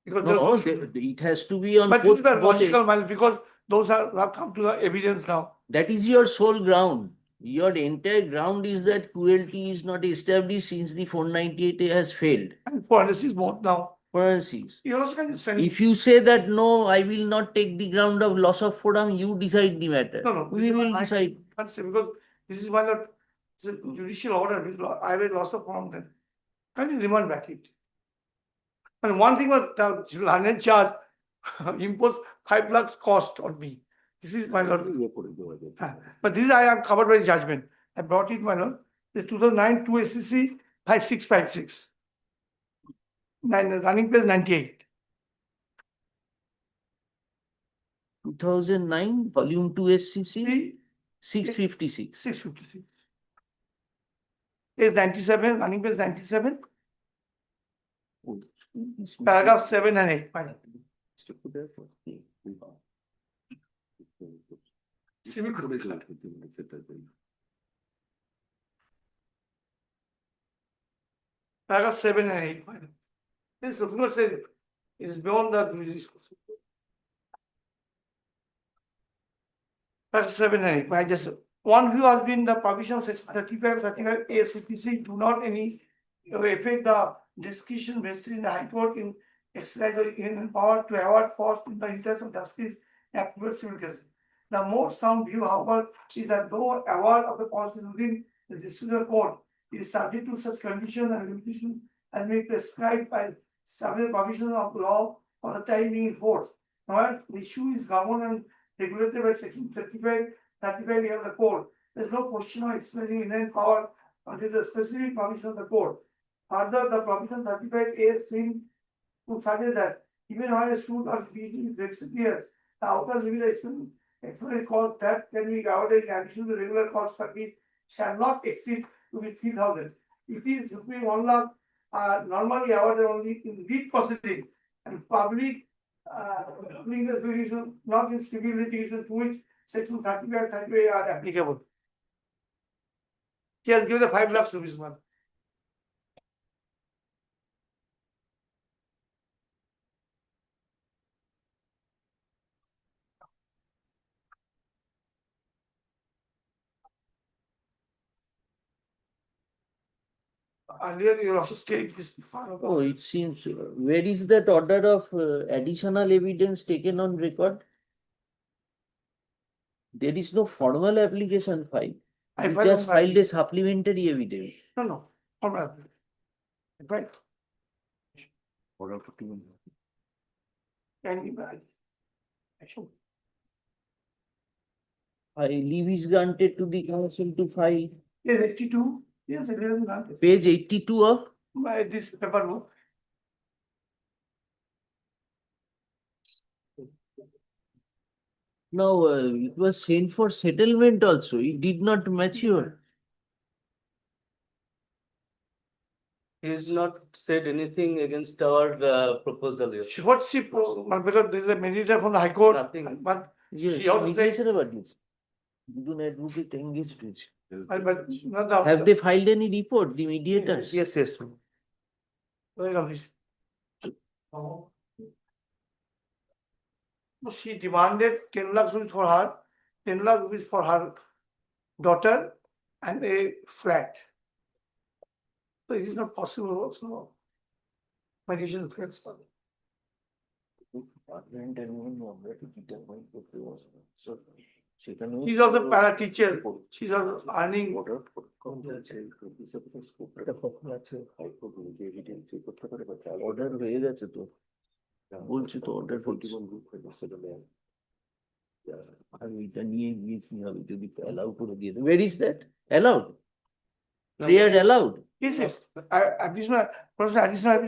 Because No, those- it has to be on But this is the both logical mind, because those have come to the evidence now. That is your sole ground. Your entire ground is that cruelty is not established since the 498A has failed. And for this is both now. Parentheses. You also can send. If you say that no, I will not take the ground of loss of forum, you decide the matter. No, We will decide. Can't say, because this is why not, it's a judicial order, I will loss of form then. Can you remand back it? And one thing was the learned charge imposed 5 lakhs cost on me. This is my lord. But this I am covered by judgment. I brought it, my lord. The 2009 2 SCC 5656. Running page 98. 2009, volume 2 SCC, 656. 656. Page 97, running page 97. Paragraph 7 and 8. Fine. Paragraph 7 and 8. Fine. This Supreme says it is beyond the jurisdiction. Paragraph 7 and 8. I just one who has been the provision of section 35 ACPC do not any affect the discretion vested in the High Court in exercise in power to award cost in the interest of justice in appropriate civil cases. The more sound view, however, is that though award of the cost is within the decisional court, it is subject to such conditions and limitations as may be prescribed by several provisions of law for the time being in force. However, the issue is governed and regulated by section 35 of the code. There is no question of exercising inherent power until the specific provision of the code. Further, the provision 35A seem to suggest that even when a suit or litigation disappears, the outer limit external cost that can be awarded in addition to the regular cost service shall not exceed to be 3,000. It is rupees 1 lakh normally awarded only in bid proceedings and public legal litigation, not in civil litigation, to which section 35 are applicable. He has given the 5 lakhs rupees man. Earlier, you also stated this. Oh, it seems, where is that order of additional evidence taken on record? There is no formal application filed. I You filed just on filed a supplementary evidence. No. Right. Can you actually? Leave is granted to the council to file. Yes, 82. Yes, it is not. Page 82 of By this paperwork. now, it was sent for settlement also. It did not mature. He has not said anything against our proposal here. What she, because there is a mediator from the High Court. Nothing. But Yes, He also said- mediation about this. You don't advocate engaged with. but not the. Have they filed any report, the mediators? Yes. Very complete. Oh. So she demanded 10 lakhs rupees for her, 10 lakhs rupees for her daughter and a flat. So it is not possible also. My decision fails for me. She's also para teacher. She's also earning. Order হয়ে গেছে তো বলছি তো order হচ্ছে আমি এটা নিয়ে গিয়েছি আমি যদি অ্যালাউ করে দিয়ে দেবো where is that allowed prayer allowed Yes, yes. Additional, Professor, additional,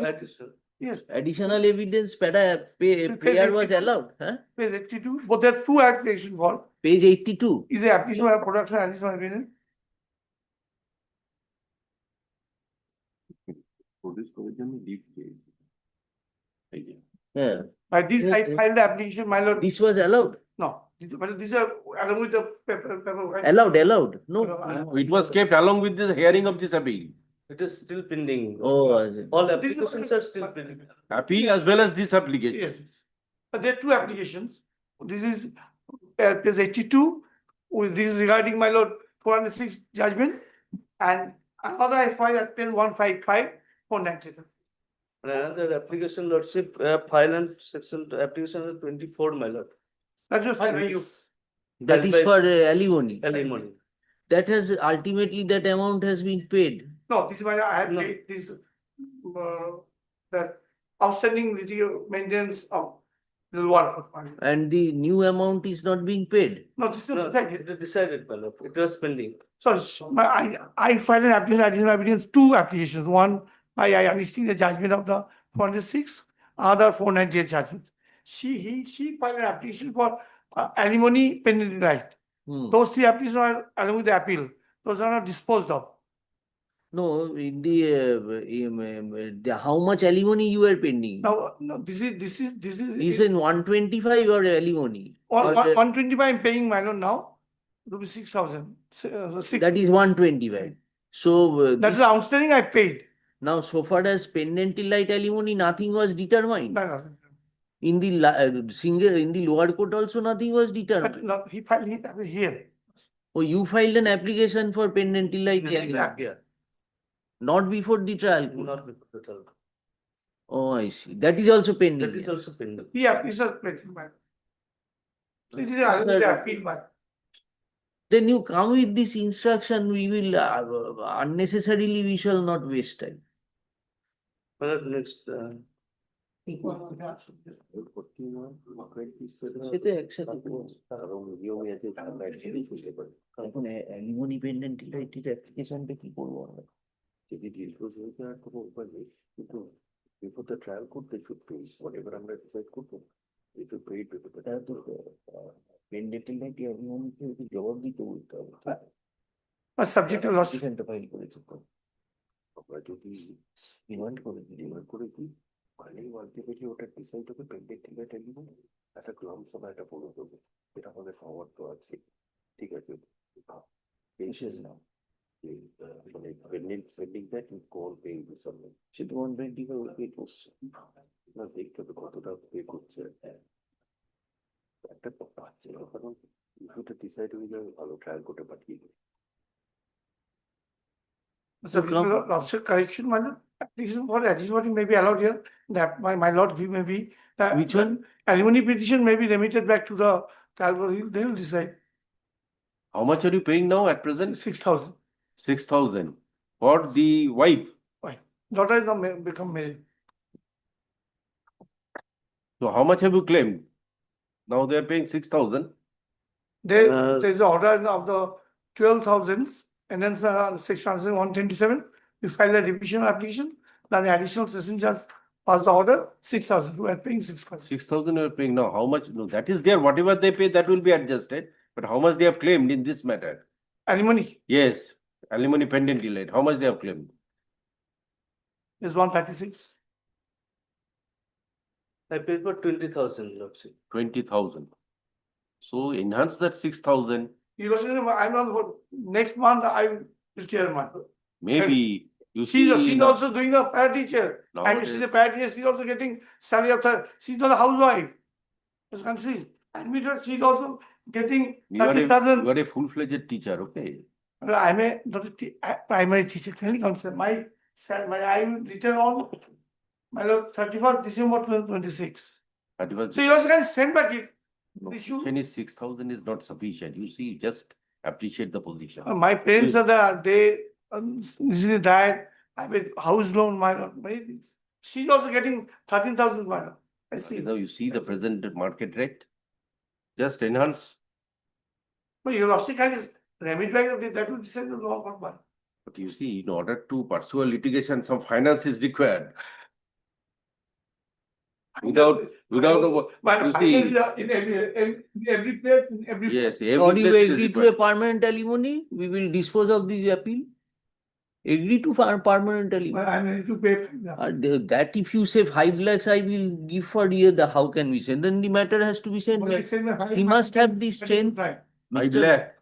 yes. additional evidence prayer was allowed huh Page 82, but there are two applications for, page 82 is the application of production additional evidence. Produce provision, leave change. yeah By this, I Yes, yes. filed the application, my lord. this was allowed No, but these are along with the paper. allowed no It was kept along with the hearing of this appeal. It is still pending. oh All This is- applications are still pending. Appeal as well as this application. Yes, but there are two applications. This is page 82, this is regarding my lord 406 judgment, and another I filed at pen 155 for 90. And another application lordship file and section application 24, my lord. That's your file by you. that is By- for alimony Alimony. that has ultimately that amount has been paid No, this is why I have No. paid this, that outstanding maintenance of the lower court. and the new amount is not being paid No, this is No, decided. it is decided, my lord. It was pending. So I filed an application, additional evidence, two applications. One, I received the judgment of the 406, other 498 judgment. She filed an application for alimony penalty right. Hmm. Those three applications are along with the appeal. Those are not disposed of. No, in the how much alimony you are pending? Now, no, this Is in 125 or alimony? Or, 125 I'm paying my loan now, rupees 6,000. that is 125. So That's the outstanding I paid. now so far as pendent light alimony, nothing was determined. No, no. In the in the lower court also nothing was But determined. no, he filed it here. Oh, you filed an application for pendent light alimony, Yeah, not before the trial court. not before the trial. Oh, I see. That is also pending. That is also pending. Yeah, it's a pending matter. It is along with the appeal matter. Then you come with this instruction, we will unnecessarily we shall not waste time. My lord, next, সেটা একসাথে করবো। এখন alimony pendant লাইটের অ্যাপ্লিকেশনটা কি করবো আমরা? যদি দীর্ঘ হয়ে যাওয়ার কোনো উপায় নেই, কিন্তু before the trial court, they should pay whatever আমরা decide করবো, they should pay it before the trial court. Pendente lite অ্যালিমনিকে জবাব দিতে বলতে হবে। But subject to loss. অ্যাপ্লিকেশনটা ফাইল করেছে তো আমরা যদি ডিমান্ড করে দিই। ডিমান্ড করে দিই, ফাইনালি আলটিমেটলি ওটা ডিসাইড হবে পেন্ডেন্ট লাইট এলিমেন্ট একটা গ্রাম সভা একটা বড় দেবো, এটা আমাদের পাওয়ার তো আছে, ঠিক আছে। Wishes now. মানে pending that you call paying this something, সে তো 125 পে করছে। না দেখতে হবে কতটা পে করছে, একটা পাচ্ছে না, কারণ ইস্যুটা ডিসাইড হয়ে যাবে ভালো, ট্রায়াল কোর্টে পাঠিয়ে দেবে। Subject to loss correction, my lord. Application for additional may be allowed here. That my lord view may be that. Which one? Alimony petition may be remitted back to the Calcutta. They will decide. How much are you paying now at present? 6,000. 6,000 for the wife. Daughter is now become married. So how much have you claimed? Now they are paying 6,000. There is an order of the 12,000, and then section 127, we file the revision application, then the additional session just pass the order, 6,000, we are paying 6,000. 6,000 you are paying now. How much? No, that is there. Whatever they pay, that will be adjusted. But how much they have claimed in this matter? Alimony Yes, alimony pending delayed. How much they have claimed? is 136. I paid for 20,000, lordship. 20,000. So enhance that 6,000. You know, I'm not, next month I will clear my. Maybe You She's see, also doing a para teacher. And she's a nowadays- para teacher, she's also getting salary of her, she's not a housewife. You can see, and she's also getting you are 30,000. a full-fledged teacher, okay? I'm a not a primary teacher, can you consider I will return on my lord 31st December 2026. So you also can send back it. No, issue- penny 6,000 is not sufficient. You see, just appreciate the position. My parents are there, they recently died, I have a house loan, my lord, many things. She's also getting 13,000, my lord. I see. Now you see the present market rate. Just enhance, But you also can remit back, that will decide the law for one. but you see, in order to pursue a litigation, some finance is required. Without, But you I see, can, in every place, in every. yes, Or every you place it is agree to a required. permanent alimony, we will dispose of the appeal. Agree to permanent But alimony. I'm ready to pay. That if you say 5 lakhs, I will give for year, how can we say? Then the matter has to be said. He must have the strength. 5 Mr. lakh.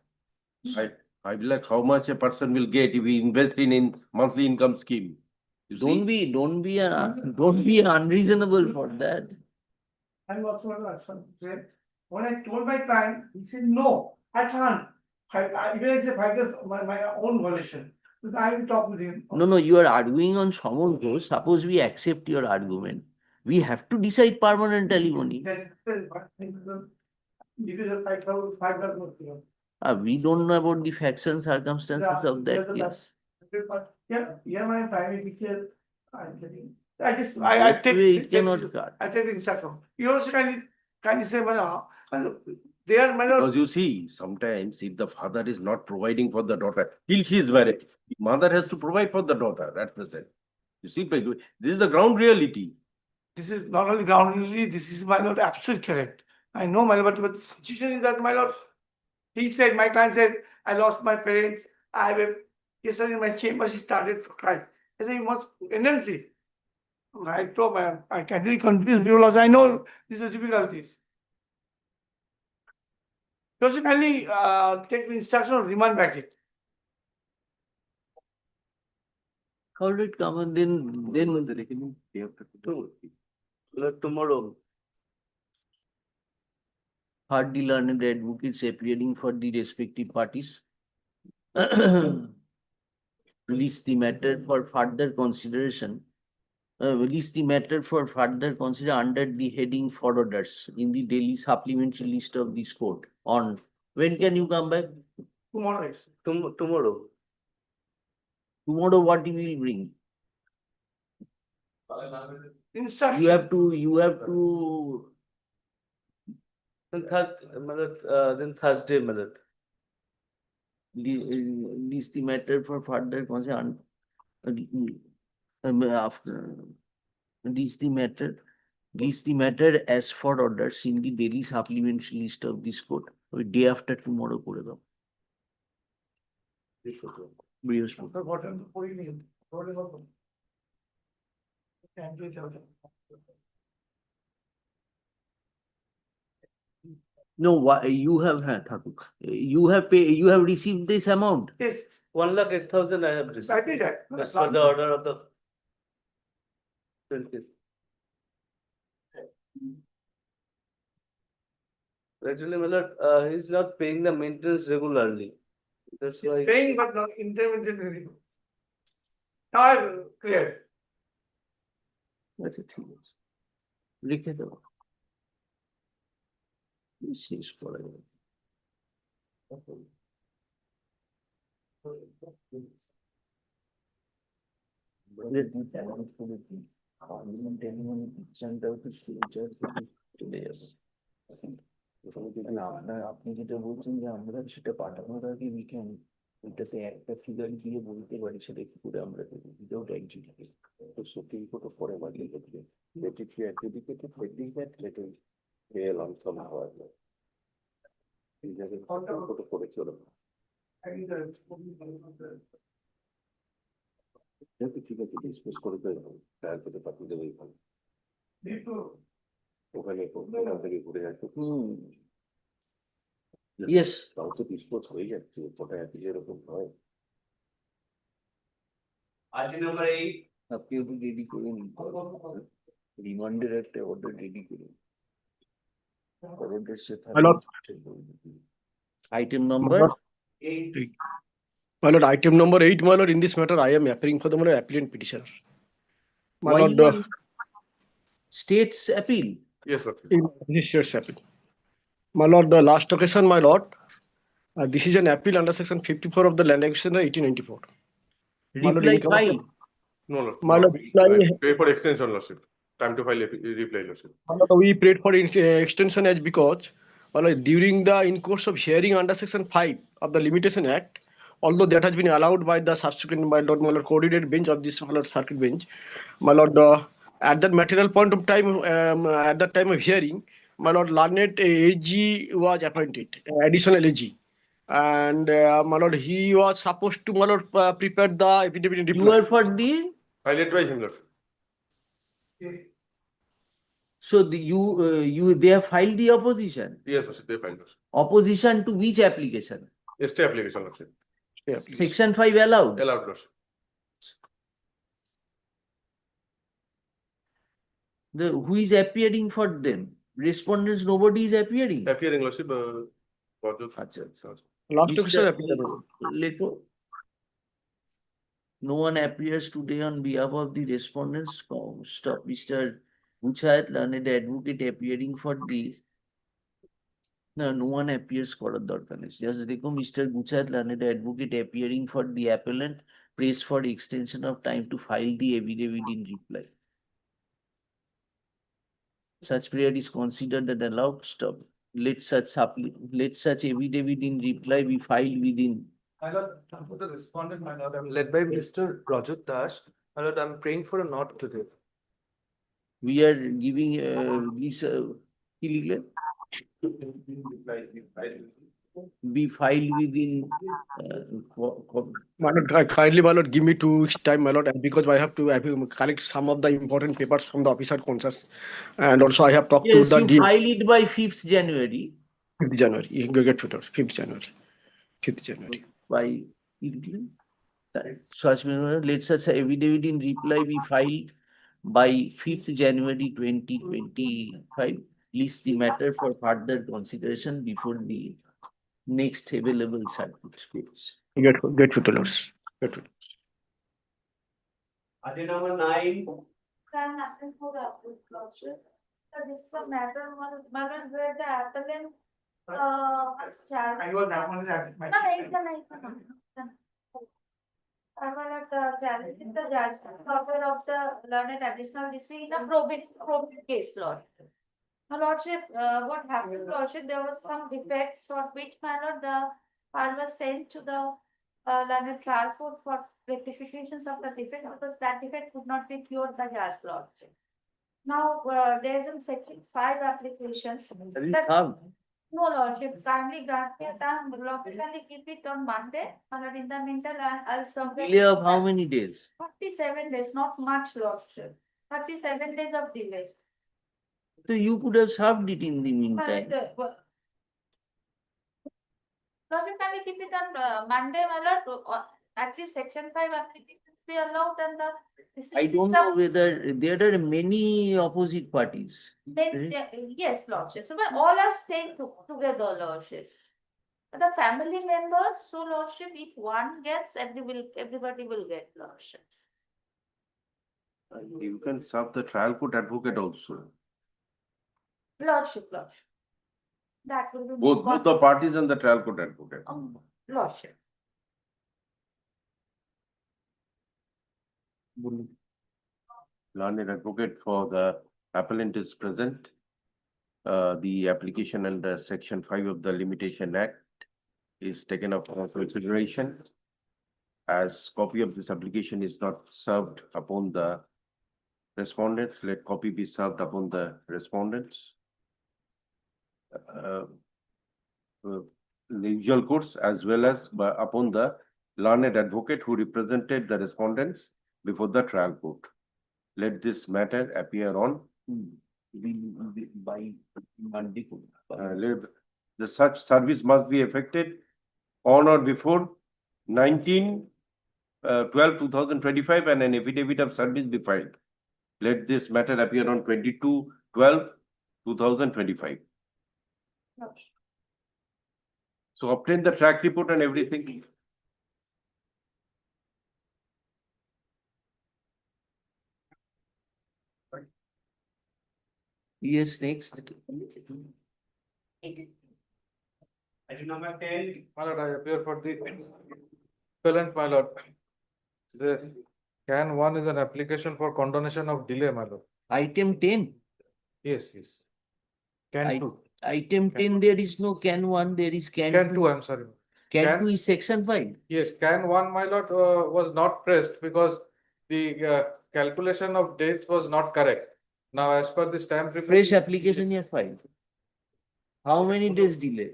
5 lakh, how much a person will get if he invest in monthly income scheme? You Don't see, be unreasonable for that. I'm also when I told my client, he said, no, I can't. Even I say 5 years, my own violation. But I will talk with him. No, you are arguing on Samol Ghosh. Suppose we accept your argument. We have to decide permanent alimony. We don't know about the facts and circumstances of that case. Yeah, my private teacher, I'm getting. I That way it cannot cut. I take the instruction. You also can say, they are because you see, sometimes if the father is not providing for the daughter, till she is married, the mother has to provide for the daughter at present. You see, this is the ground reality. This is not only ground reality, this is my lord absolute correct. I know my lord, but the situation is that my lord, he said, my client said, I lost my parents. I have a, yesterday in my chamber, she started to cry. I said, you must tendency. I told her, I can really confuse you, I know these are difficulties. So kindly take the instruction of remand back it. How did it come and then Tomorrow. heard the learned advocates appearing for the respective parties. Release the matter for further consideration. Release the matter for further consideration under the heading for orders in the daily supplementary list of this court. On when can you come back? Tomorrow. Tomorrow. Tomorrow, what you will bring? Instruction. You have to. Then Thursday, Madam. Release the matter for further consideration. After release the matter as for orders in the daily supplementary list of this court. Day after tomorrow করে দাও। বৃহস্পতি। No, why you have you have received this amount. Yes, 1,08,000 I have received. I did that. As per the order of the 20th. Actually, my lord, he's not paying the maintenance regularly. That's why. Paying but not intermittently. Now I'm clear. আচ্ছা ঠিক আছে লিখে দেবো শেষ করা যাবে চলে যাবে আপনি যেটা বলছেন যে আমরা সেটা পাঠানোর আগে উইকেন্ড ওইটাতে একটা ফিগার দিয়ে বলতে পারি সেটা কি করে আমরা দেবো উইদাউট অ্যাকচুয়ালি তো সুপ্রিম কোর্টও পরে বাড়িয়ে দেবে let it be adjudicated pending that let it bail on some however এই জায়গায় সুপ্রিম কোর্টও করেছিল ঠিক আছে ডিসপোজ করে দেবো তারপরে পাঠিয়ে দেবো এখানে ওখানে ওখান থেকে ঘুরে আসবে ইয়েস তাও তো ডিসপোজ হয়ে যাচ্ছে ওটা একই এরকম হয় Item number 8. আপনি একটু রেডি করে নিন রিমান্ডের একটা অর্ডার রেডি করে item number My lord, item number 8, my lord, in this matter, I am appearing for the my lord, appellant petitioner. My why lord, you want state's appeal? Yes, Lord. this year's appeal. My lord, the last occasion, my lord, this is an appeal under section 54 of the Land Acquisition 1894. My lord, Reply in cover- file. No, Lord. My no. lord, reply- Pay for extension, Lordship. Time to file a reply, Lordship. My lord, we prayed for extension as because, my lord, during the in course of hearing under section 5 of the Limitation Act, although that has been allowed by the subsequent my lord coordinated bench of this my lord circuit bench, my lord, at that material point of time, at that time of hearing, my lord learned AG was appointed, additional AG, and my lord he was supposed to my lord prepare the affidavit in You reply. are for the Filed by him, Lord. so the you they have filed the opposition. Yes, Lordship, they filed, Lordship. Opposition to which application? Stay application, Lordship. Yeah, please. Section 5 allowed. Allowed, Lordship. Who is appearing for them? Respondents, nobody is appearing. Appearing, Lordship. আচ্ছা, আচ্ছা। Last Mr. occasion appeal. Leto, no one appears today on behalf of the respondents. Stop. Mr. Buchayat, learned advocate appearing for this. No one appears করার দরকার নেই। Just দেখো Mr. Buchayat, learned advocate appearing for the appellant, prays for extension of time to file the affidavit in reply. Such period is considered and allowed. Stop. Let such affidavit in reply be filed within. My lord, for the respondent, my lord, I'm led by Mr. Rajat Das. My lord, I'm praying for a nod today. We are giving this কি লিখলেন? Be filed within My lord, kindly, my lord, give me 2 weeks time, my lord, and because I have to collect some of the important papers from the officer concerns, and also I have talked to yes, the you file it by 5th January 5th January. You can get Twitter, 5th January. 5th January. by such manner, let such affidavit in reply be filed by 5th January 2025. List the matter for further consideration before the next available circuit courts. Get Twitter, lords. Get Twitter. Item number 9. Can happen for the closure. So this is the matter where the appellant was charged. I was that one is at my. Challenging the judgment order of the learned additional receipt in a probate case, Lord. My lordship, what happened, lordship, there was some defects for which manner the file was sent to the learned trial court for rectifications of the defect because that defect could not be cured by his lordship. Now, there is in section 5 applications. No, lordship, kindly grant me a time, logically keep it on Monday, and in the meantime, I'll serve. Delay of how many days? 37 days, not much, lordship. 37 days of delay. So you could have served it in the meantime. Lordship, can we keep it on Monday, my lord? At least section 5 applications be allowed and the. I don't know whether there are many opposite parties. Yes, lordship. So, but all are staying together, lordship. But the family members, so lordship, if one gets, everybody will get, lordship. You can serve the trial court advocate also. Lordship. That will be. Both the parties and the trial court advocate. Lordship. Learned advocate for the appellant is present. The application under section 5 of the Limitation Act is taken up for consideration. As copy of this application is not served upon the respondents, let copy be served upon the respondents. The usual courts as well as upon the learned advocate who represented the respondents before the trial court. Let this matter appear on by Monday. the such service must be effected on or before 19 12/2025 and an affidavit of service be filed. Let this matter appear on 22/12/2025. So obtain the track report and everything. Yes, next. Item number 10. My lord, I appear for the appellant, my lord. The can one is an application for condonation of delay, my lord. Item 10. Yes, yes. Can I- two. Item 10, there is no can 1, there is can Can 2. two, I'm sorry. Can can- 2 is section 5. Yes, can one, my lord, was not pressed because the calculation of dates was not correct. Now, as per the stamp. Fresh application you have filed. How many days delay?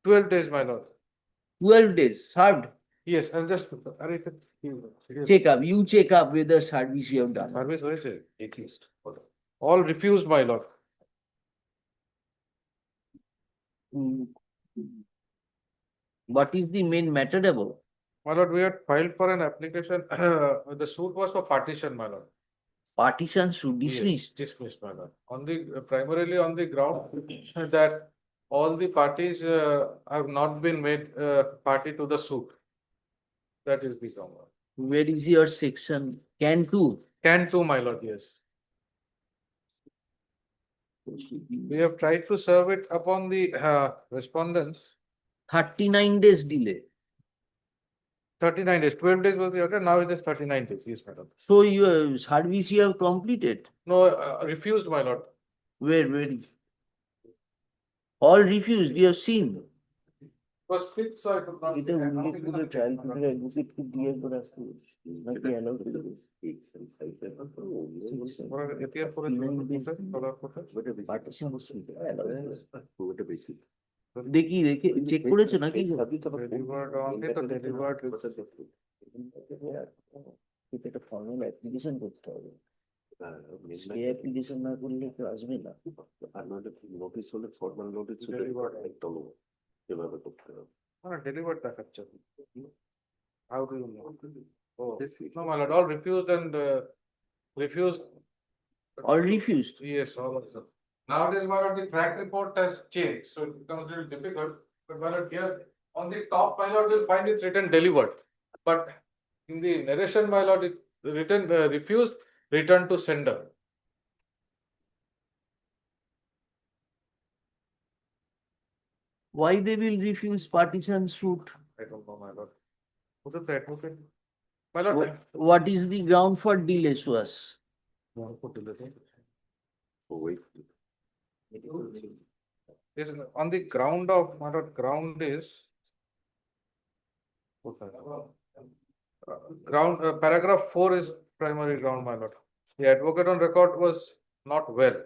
12 days, my lord. 12 days served. Yes, I'll just. Check up. You check up whether service you have done. Service হয়েছে? All refused, my lord. Mm. What is the main matter about? My lord, we had filed for an application, the suit was for partition, my lord. Partition should Yes, dismissed. dismissed, my lord. On the, primarily on the ground that all the parties have not been made party to the suit. That is the ground. Where is your section? Can 2. Can too, my lord, yes. We have tried to serve it upon the respondents. 39 days delay. 39 days, 12 days was the order, now it is 39 days, yes, madam. So your service you have completed. No, refused, my lord. Where is? All refused, you have seen. Was fixed, so I could not. এটা উল্লেখ করে trial করে অ্যাডভোকেটকে দিয়ে করে আসতে নাকি allow করে Appear for it, sir, color photo. Partition দেখি দেখে চেক করেছো নাকি Delivered only to delivered. একটা ফর্মাল অ্যাপ্লিকেশন করতে হবে সেই অ্যাপ্লিকেশন না করলে কেউ আসবে না আর নয়তো নোটিশ হলে ফর্মাল নোটিশ হলে একদম এভাবে করতে হবে। Delivered দেখাচ্ছে। How do you know? Oh, no, my lord, all refused and refused. All refused. Yes, all of them. Nowadays, my lord, the track report has changed, so it becomes a little difficult. But my lord, here on the top, my lord, you'll find it's written delivered. But in the narration, my lord, it written refused, returned to sender. Why they will refuse partition suit? I don't know, my lord. Who is the advocate? My lord. What is the ground for delay, Suas? Oh, wait. Is on the ground of, my lord, ground is. Ground, paragraph 4 is primary ground, my lord. The advocate on record was not well.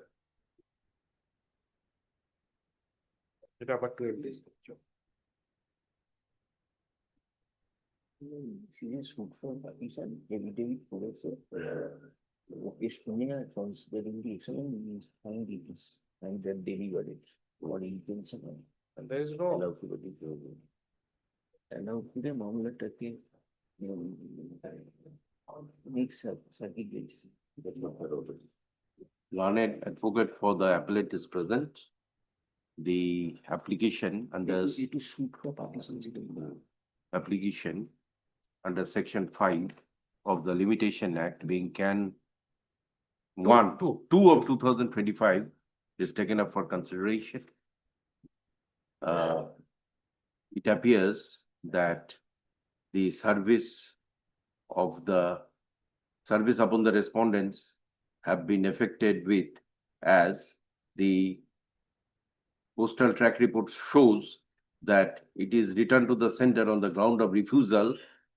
It about 12 days. Suit for partition, affidavit করেছে ওকে শুনে considering the excellent means find it is and that delivered it what intention And there is no. allow to be allow করে মামলাটাকে makes up circuit bench. Learned advocate for the appellate is present. The application under এটু suit for partition যেটা application under section 5 of the Limitation Act being can two of 2025 is taken up for consideration. It appears that the service upon the respondents have been affected with as the postal track report shows that it is returned to the sender on the ground of refusal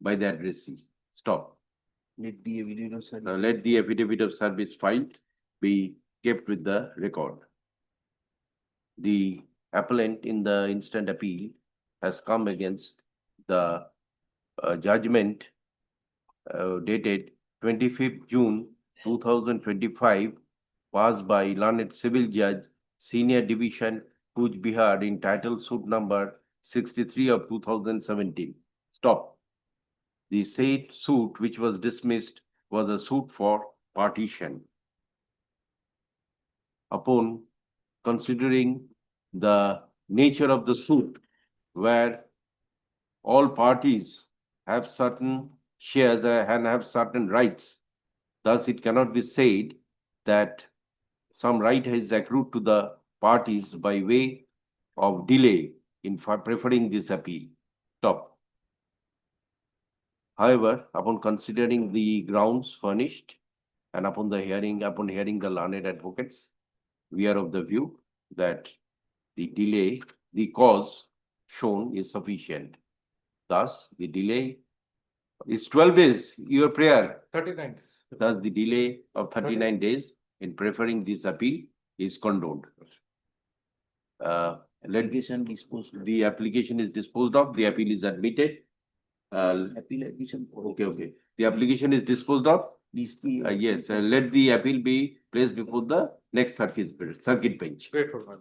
by the addressee. Stop. let the evidence of Now let the affidavit of service filed be kept with the record. The appellant in the instant appeal has come against the judgment dated 25th June 2025 passed by learned civil judge, senior division, Kuch Bihar, entitled suit number 63 of 2017. Stop. The said suit which was dismissed was a suit for partition. Upon considering the nature of the suit, where all parties have certain shares and have certain rights, thus it cannot be said that some right is accrued to the parties by way of delay in preferring this appeal. Top. However, upon considering the grounds furnished and upon hearing the learned advocates, we are of the view that the delay, the cause shown is sufficient. Thus, the delay is 12 days, your prayer. 39 days. Thus, the delay of 39 days in preferring this appeal is condoned. Application disposed. The application is disposed of, the appeal is admitted. Application. Okay. The application is disposed of. This the. Yes, let the appeal be placed before the next circuit bench. Wait for one.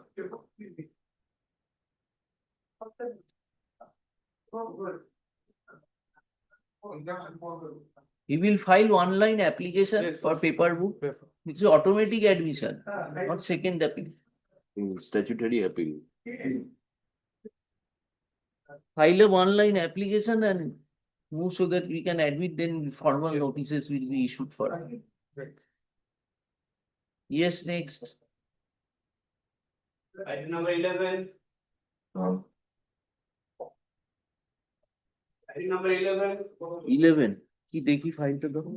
He will file online application Yes. for paper book, which is automatic admission, not second appeal. Statutory appeal. File a online application and move so that we can admit, then formal notices will be issued for. Yes, next. Item number 11. Item number 11. 11. কি দেখি ফাইলটা দেখো।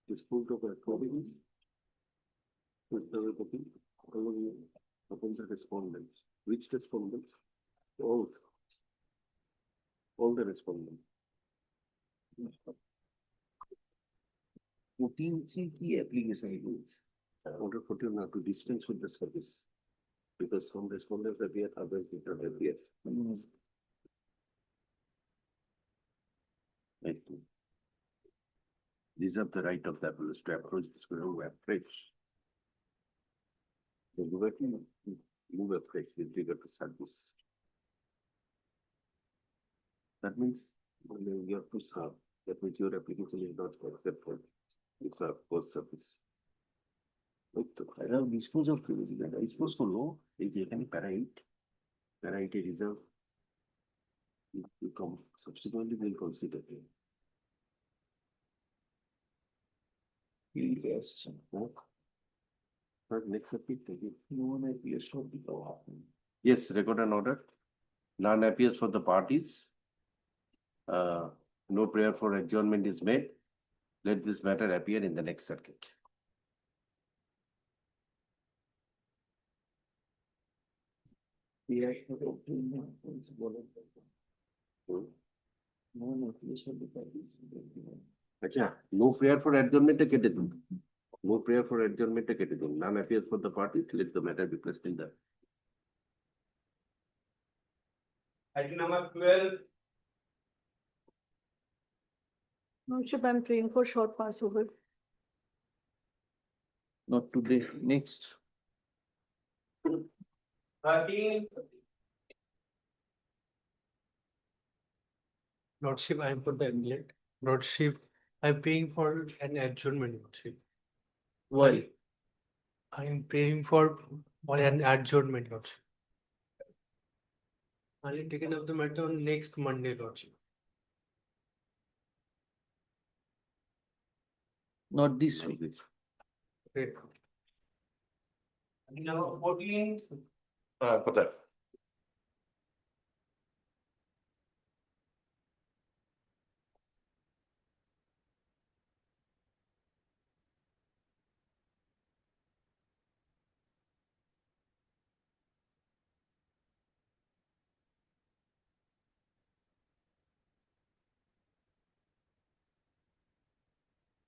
Disposed of accordingly. Upon the respondents. Which respondents? All the respondents. 14 কি application rules? Order 14 now to dispense with the service. Because some respondents appear, others did not appear. Right. These are the right of the appellants to approach this who approach. The liberty to move afresh with regard to service. That means when you have to serve, that means your application is not accepted. It's a post service. Dispose of Dispose করলো এই যে এখানে প্যারা 8 reserve. You come subsequently will consider it. Next appeal, No one appears to be happening. yes, record an order. None appears for the parties. No prayer for adjournment is made. Let this matter appear in the next circuit. আচ্ছা, no prayer for adjournment কেটে দিন। No prayer for adjournment কেটে দিন। None appears for the parties. Let the matter be placed in the. Item number 12. Lordship, I'm praying for short Passover. Not today, next. 13. Lordship, I am for the appellant. Lordship, I am paying for an adjournment. Lordship. Well, I am praying for an adjournment, Lordship. I'll be taken up the matter on next Monday, Lordship. not this week. Great. Now, 14. For that.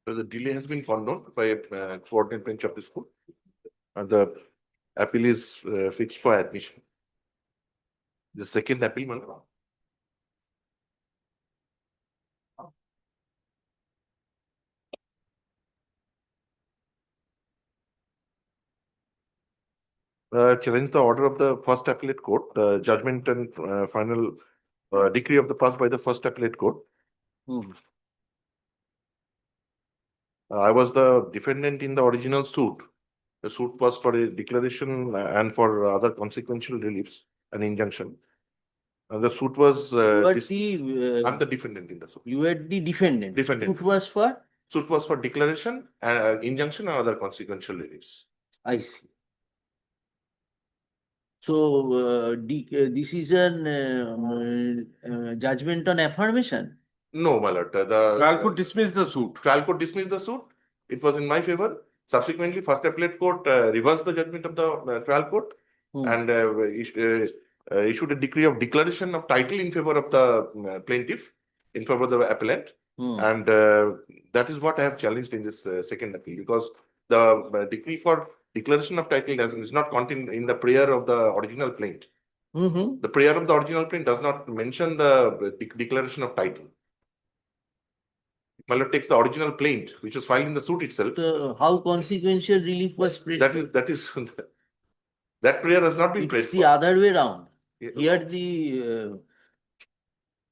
So the delay has been found out by coordinate bench of the school. And the appeal is fixed for admission. The second appeal, Madam. Challenge the order of the first appellate court, judgment and final decree of the past by the first appellate court. Hmm. I was the defendant in the original suit. The suit was for a declaration and for other consequential reliefs, an injunction. The suit was. You are I'm the, the defendant in the suit. you are the defendant. Defendant. It was for? Suit was for declaration, injunction, and other consequential reliefs. I see. So, this is an judgment on affirmation. No, my lord. The Trial court dismissed the suit. trial court dismissed the suit. It was in my favor. Subsequently, first appellate court reversed the judgment of the trial court Hmm. and issued a decree of declaration of title in favor of the plaintiff, in favor of the appellant. Hmm. And that is what I have challenged in this second appeal, because the decree for declaration of title is not contained in the prayer of the original plaint. Mhm. The prayer of the original plaint does not mention the declaration of title. Malad takes the original plaint, which was filed in the suit itself. So, how consequential relief was prayed? That is that prayer has not been It's prayed the for. other way around. Yeah. Here the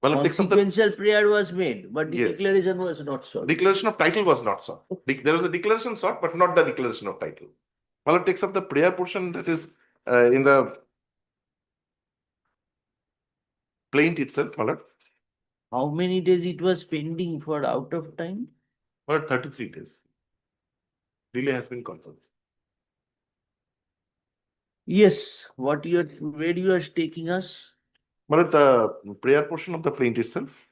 Malad takes up the consequential prayer was made, but the Yes. declaration was not sought. declaration of title was not sought. There was a declaration sought, but not the declaration of title. Malad takes up the prayer portion that is in the plaint itself, Malad. How many days it was pending for out of time? Malad, 33 days. Delay has been confirmed. Yes, what you are, where you are taking us? Malad, the prayer portion of the plaint itself.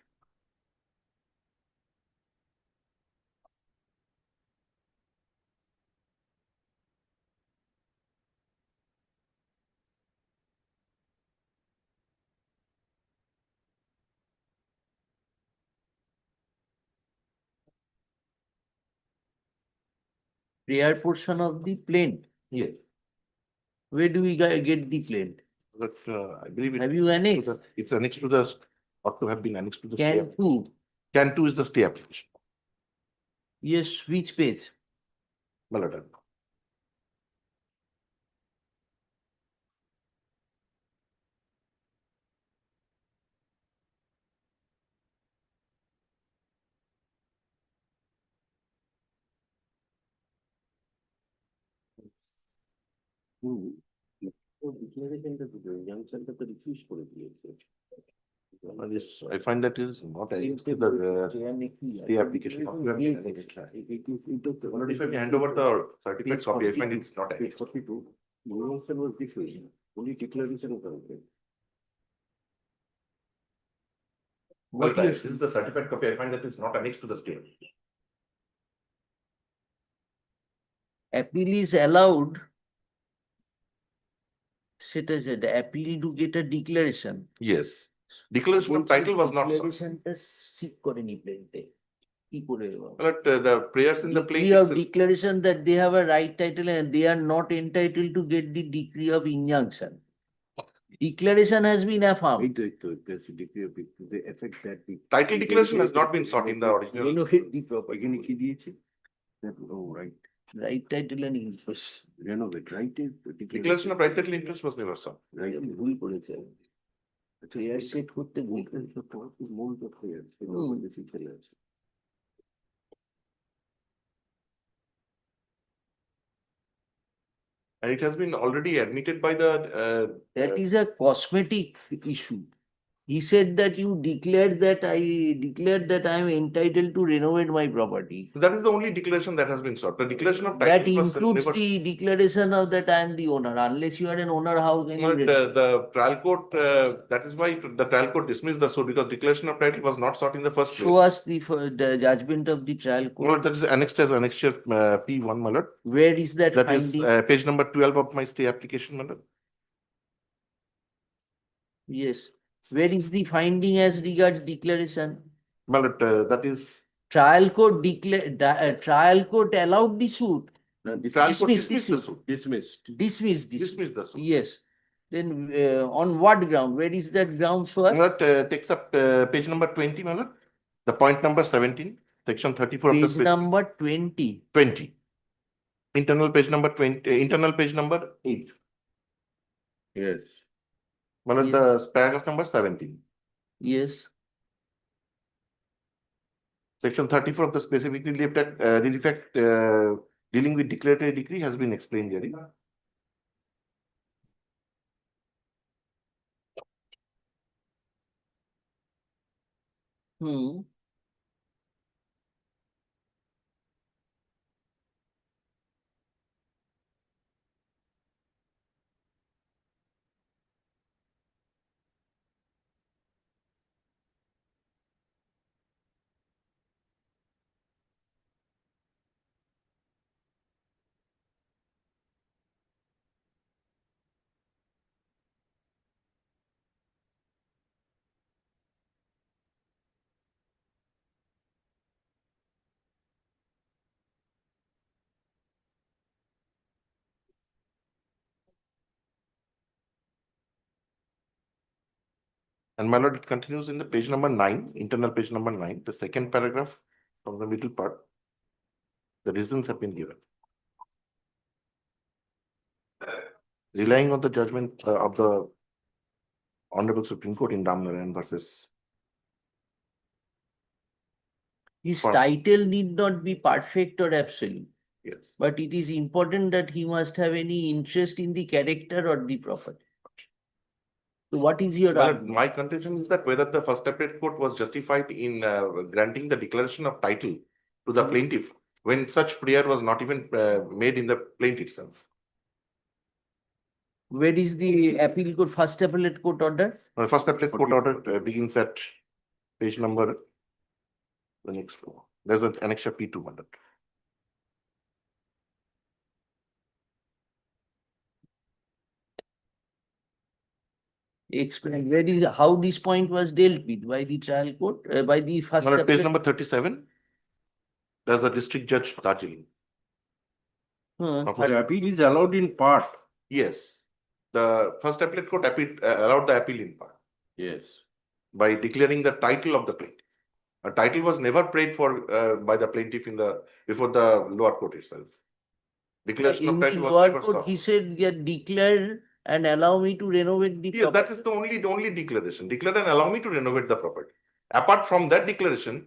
Prayer portion of the plaint. Yes. Where do we get the plaint? But I believe Have you annexed? it's annexed to the, ought to have been annexed to the stay. Can two? Can 2 is the stay application. Yes, which page? Malad. I find that is not annexed to the stay application. Malad, if I can hand over the certificate copy, I find it's not annexed. What Well, you this is the certificate copy. I find that it's not annexed to the stay. appeal is allowed? সেটা যেটা appeal to get a declaration. Yes. Declaration of title was not sought. Declarationটা seek করেনি প্লেন্টে কি করে? But the prayers in the plaint Decree of itself. declaration that they have a right title and they are not entitled to get the decree of injunction. Declaration has been affirmed. Title declaration has not been sought in the original. Renovate the property. Right title and interest. Declaration of right title interest was never sought. ভুল করেছে। Prayer set করতে ভুল করেছে। And it has been already admitted by the, That is a cosmetic issue. He said that you declared that I am entitled to renovate my property. that is the only declaration that has been sought. The declaration of That title was includes never. the declaration of that I am the owner. Unless you are an owner, how can you? But the trial court, that is why the trial court dismissed the suit, because declaration of title was not sought in the first place. Show us the judgment of the trial court. Well, that is annexed as annexure P1, my lord. Where is that That is finding? page number 12 of my stay application, my lord. Yes. Where is the finding as regards declaration? My lord, that is. Trial court trial court allowed the suit. The trial court Dismissed the dismissed the suit. suit. Dismissed the suit. Dismissed the suit. Yes. Then on what ground? Where is that ground? Show us. My lord, takes up page number 20, my lord. The point number 17, section 34 of the Page specific. number 20. 20. Internal page number 20, internal page number 8. Yes. My lord, the paragraph number 17. Yes. Section 34 of the specific relief act, dealing with declaratory decree has been explained here. Hmm. And my lord, it continues in the page number 9, internal page number 9, the second paragraph from the middle part. The reasons have been given. Relying on the judgment of the Honorable Supreme Court in Ramnarayan versus. His Fine. title need not be perfect or absolute. Yes. But it is important that he must have any interest in the character or the property. So what is your Well, argument? my contention is that whether the first appellate court was justified in granting the declaration of title to the plaintiff when such prayer was not even made in the plaint itself. Where is the appeal court, first appellate court order? The first appellate court order begins at page number, the next floor. There's an annexure P2 on that. Explain where is how this point was dealt with by the trial court, by the first Well, at page appellate. number 37, there's a district judge Darjeeling. The appeal is allowed in part. Yes, the first appellate court allowed the appeal in part Yes. by declaring the title of the plaintiff. A title was never prayed for by the plaintiff before the lower court itself. Declaration In of the title was lower never court, sought. he said, "Yeah, declare and allow me to renovate the Yes, property." that is the only declaration. Declare and allow me to renovate the property. Apart from that declaration,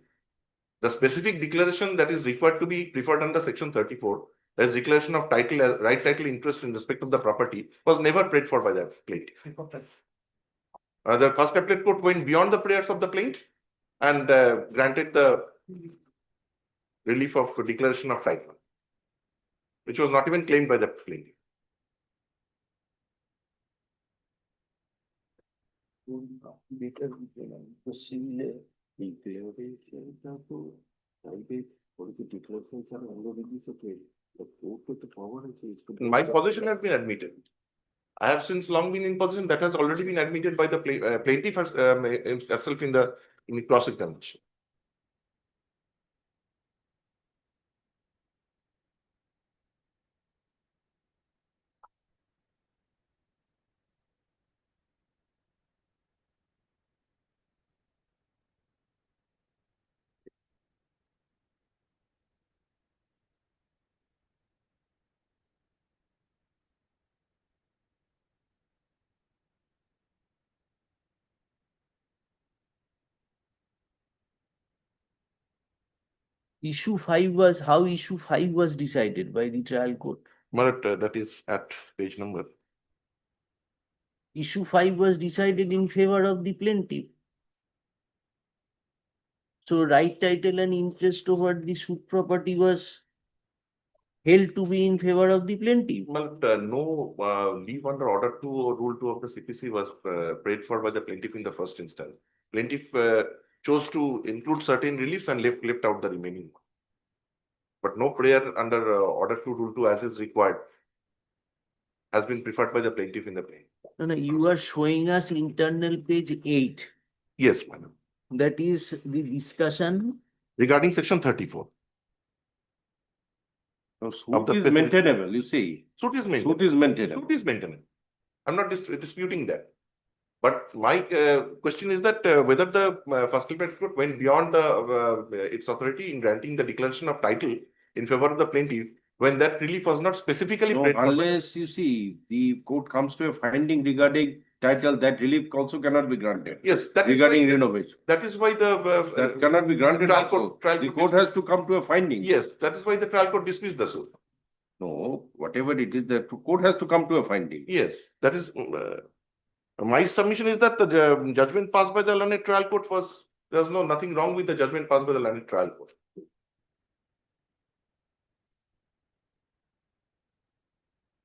the specific declaration that is required to be preferred under section 34, that is declaration of title, right title interest in respect of the property, was never prayed for by the plaintiff. The first appellate court went beyond the prayers of the plaintiff and granted the relief of declaration of title, which was not even claimed by the plaintiff. My position has been admitted. I have since long been in position that has already been admitted by the plaintiff herself in the cross examination. Issue 5 was how issue 5 was decided by the trial court. But that is at page number. Issue 5 was decided in favor of the plaintiff. So right title and interest over the suit property was held to be in favor of the plaintiff. But no leave under order 2 or rule 2 of the CPC was prayed for by the plaintiff in the first instance. Plaintiff chose to include certain reliefs and left out the remaining. But no prayer under order 2 rule 2 as is required has been preferred by the plaintiff in the claim. No, you are showing us internal page 8. Yes, madam. That is the discussion. Regarding section 34. No, Of suit the is specific- maintainable, you see. Suit is maintainable. Suit is maintainable. Suit is maintainable. I'm not disputing that. But my question is that whether the first Calcutta court went beyond its authority in granting the declaration of title in favor of the plaintiff when that relief was not specifically No, prayed for. unless you see, the court comes to a finding regarding title, that relief also cannot be granted. Yes, that is Regarding why, renovation. that is why the That cannot be granted trial also. court- trial The court court has to come to a finding. yes, that is why the trial court dismissed the suit. No, whatever it is, the court has to come to a finding. Yes, that is my submission is that the judgment passed by the learned trial court was there's nothing wrong with the judgment passed by the learned trial court.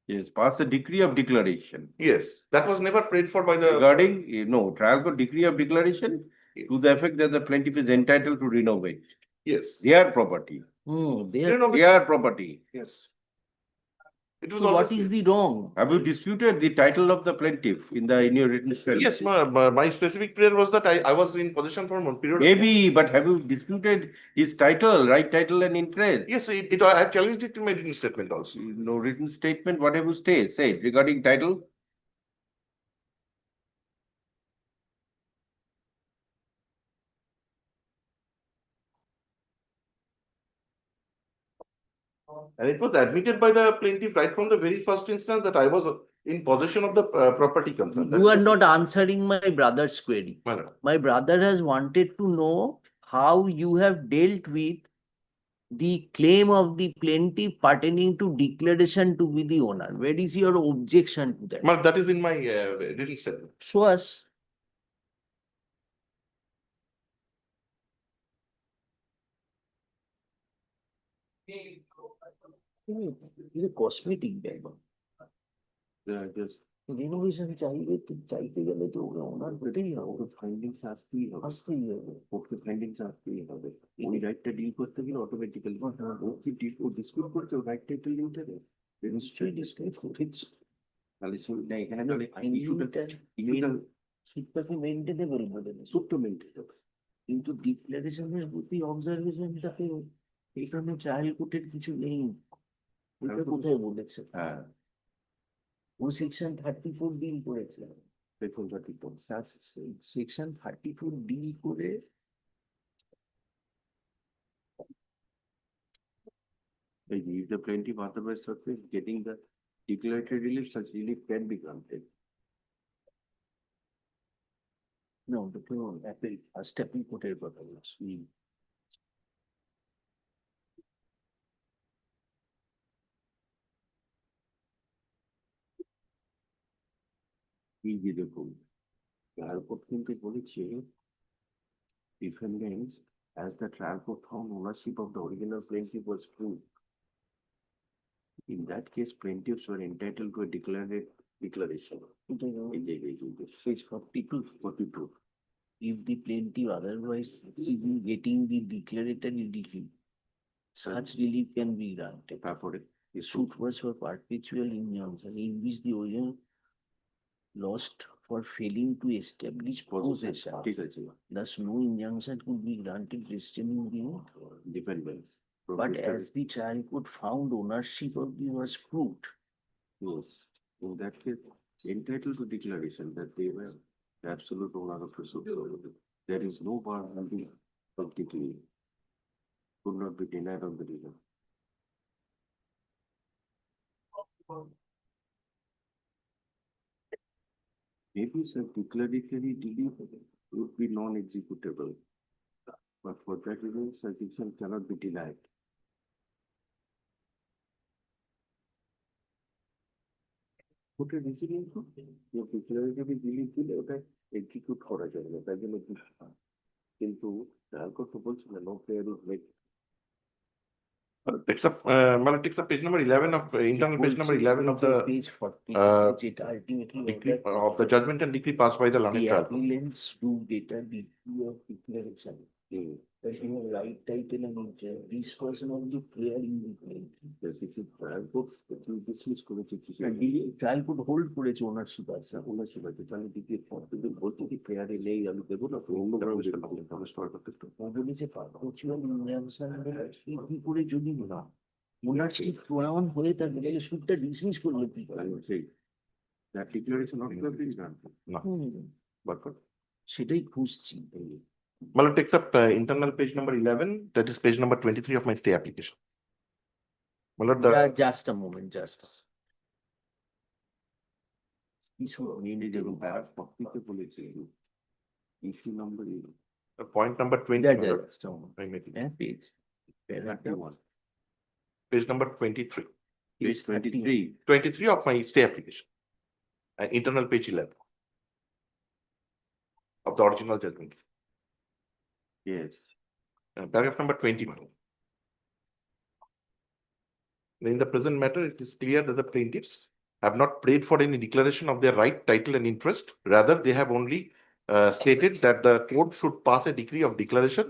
Yes, pass a decree of declaration. Yes, that was never prayed for by the Regarding, trial court decree of declaration to the effect that the plaintiff is entitled to renovate yes. their property. Their property. Yes. It was So what always- is the wrong? Have you disputed the title of the plaintiff in your written statement? Yes, my specific prayer was that I was in possession for a period of time. Maybe, but have you disputed his title, right title and interest? Yes, I challenged it in my written statement also. No written statement, what have you said regarding title? And it was admitted by the plaintiff right from the very first instance that I was in possession of the property concerned. You are not answering my brother's query. Madam. My brother has wanted to know how you have dealt with the claim of the plaintiff pertaining to declaration to be the owner. Where is your objection to that? Madam, that is in my written statement. Show us. It's a cosmetic bag. Just Renovation চাইবে তো চাইতে গেলে তো ওরা ওনার হতেই হবে। findings আসতেই হবে। আসতেই হবে। কোর্টকে findings আসতেই হবে। ওই রাইটটা ডিল করতে গেলে অটোমেটিক্যালি ও কি ডিসপিউট করছে ও রাইট টাইটেল লিমিটেডে নিশ্চয়ই ডিসকাস করেছে। তাহলে শুনলে এখানে তাহলে ইস্যুটা সুদটাকে মেনটেনেবল বলে না। সুটটো মেনটেন হবে। কিন্তু ডিক্লারেশনের প্রতি অবজারভেশনটাকে এখানে ট্রায়াল কোর্টের কিছু নেই। এটা কোথায় বলেছে? হ্যাঁ, ও সেকশন 34 ডিল করেছে। দেখুন ঠিক তো। সেকশন 34 ডিল করে If the plaintiff otherwise success getting the declarated relief, such relief can be granted. না ওটা তো অ্যাপেল ফার্স্ট অ্যাপেল কোর্টের কথা বলছি। এই যে দেখুন, trial court কিন্তু বলেছে defendants as the trial court found ownership of the original plaintiff was proved. In that case, plaintiffs were entitled to a declaration. Page 42. If the plaintiff otherwise succeeds in getting the declaratory relief, such relief can be granted. তারপরে The suit was for perpetual injunction in which the owner lost for failing to establish possession. ঠিক আছে, Thus, no injunction could be granted restraining the defendants. but as the trial court found ownership of the was proved. Yes, in that case, entitled to declaration that they were the absolute owner of the suit. There is no bar on the of the claim. Could not be denied on the reason. Maybe some declaratory relief would be non-executable. But for that reason, such action cannot be denied. কোর্টের residing declaratory release দিলে ওটা execute করা যাবে না, তাই জন্য কিন্তু trial court তো বলছে না, no player is made. Takes up, takes up page number 11 of, internal page number 11 of the Page 40, যেটা ultimately decree ordered of the judgment and decree passed by the learned the trial court. appellants do get a degree of declaration. That you have right title and interest. This person only clear in the claim. Trial court dismiss করেছে কিছু Trial could hold করেছে ownership আছে। Ownership আছে, তাহলে degree যদি বলতে কি প্লেয়ারে নেই আমি দেবো না, তো অন্য গ্রাউন্ডে ও বলেছে perpetual injunction কি করে যদি না ownership প্রমাণ হয়ে থাকে তাহলে সুদটা ডিসমিস করলো কি করে? সেই that declaration not clearly done. No. But সেটাই খুঁজছি। Well, it takes up internal page number 11, that is page number 23 of my stay application. Well, the Just a moment, just. Mainly যেরকম প্যারাগ্রাফ 40 তে বলেছে issue number point number 20. Just a moment. I make it. Page. 31, Page number 23. page 23. 23 of my stay application. And internal page 11 of the original judgment. Yes. Paragraph number 21. In the present matter, it is clear that the plaintiffs have not prayed for any declaration of their right, title, and interest. Rather, they have only stated that the court should pass a decree of declaration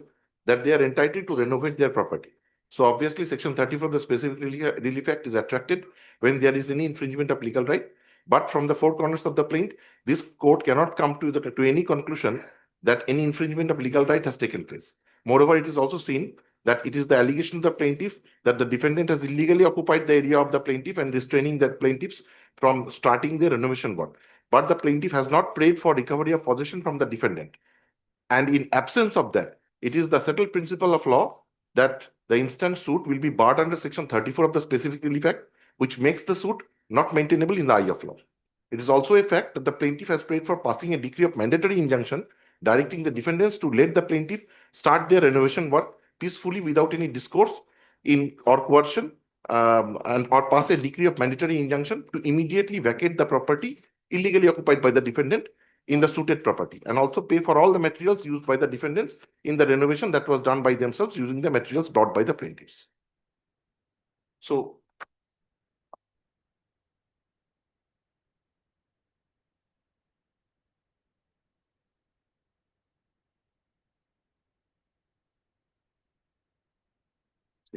that they are entitled to renovate their property. So obviously, section 34 of the specific relief act is attracted when there is any infringement of legal right. But from the four corners of the plaint, this court cannot come to any conclusion that any infringement of legal right has taken place. Moreover, it is also seen that it is the allegation of the plaintiff that the defendant has illegally occupied the area of the plaintiff and restraining the plaintiffs from starting their renovation work. But the plaintiff has not prayed for recovery of possession from the defendant. And in absence of that, it is the settled principle of law that the instant suit will be barred under section 34 of the specific relief act, which makes the suit not maintainable in the eye of law. It is also a fact that the plaintiff has prayed for passing a decree of mandatory injunction directing the defendants to let the plaintiff start their renovation work peacefully without any discourse or coercion, or pass a decree of mandatory injunction to immediately vacate the property illegally occupied by the defendant in the suited property, and also pay for all the materials used by the defendants in the renovation that was done by themselves using the materials brought by the plaintiffs. So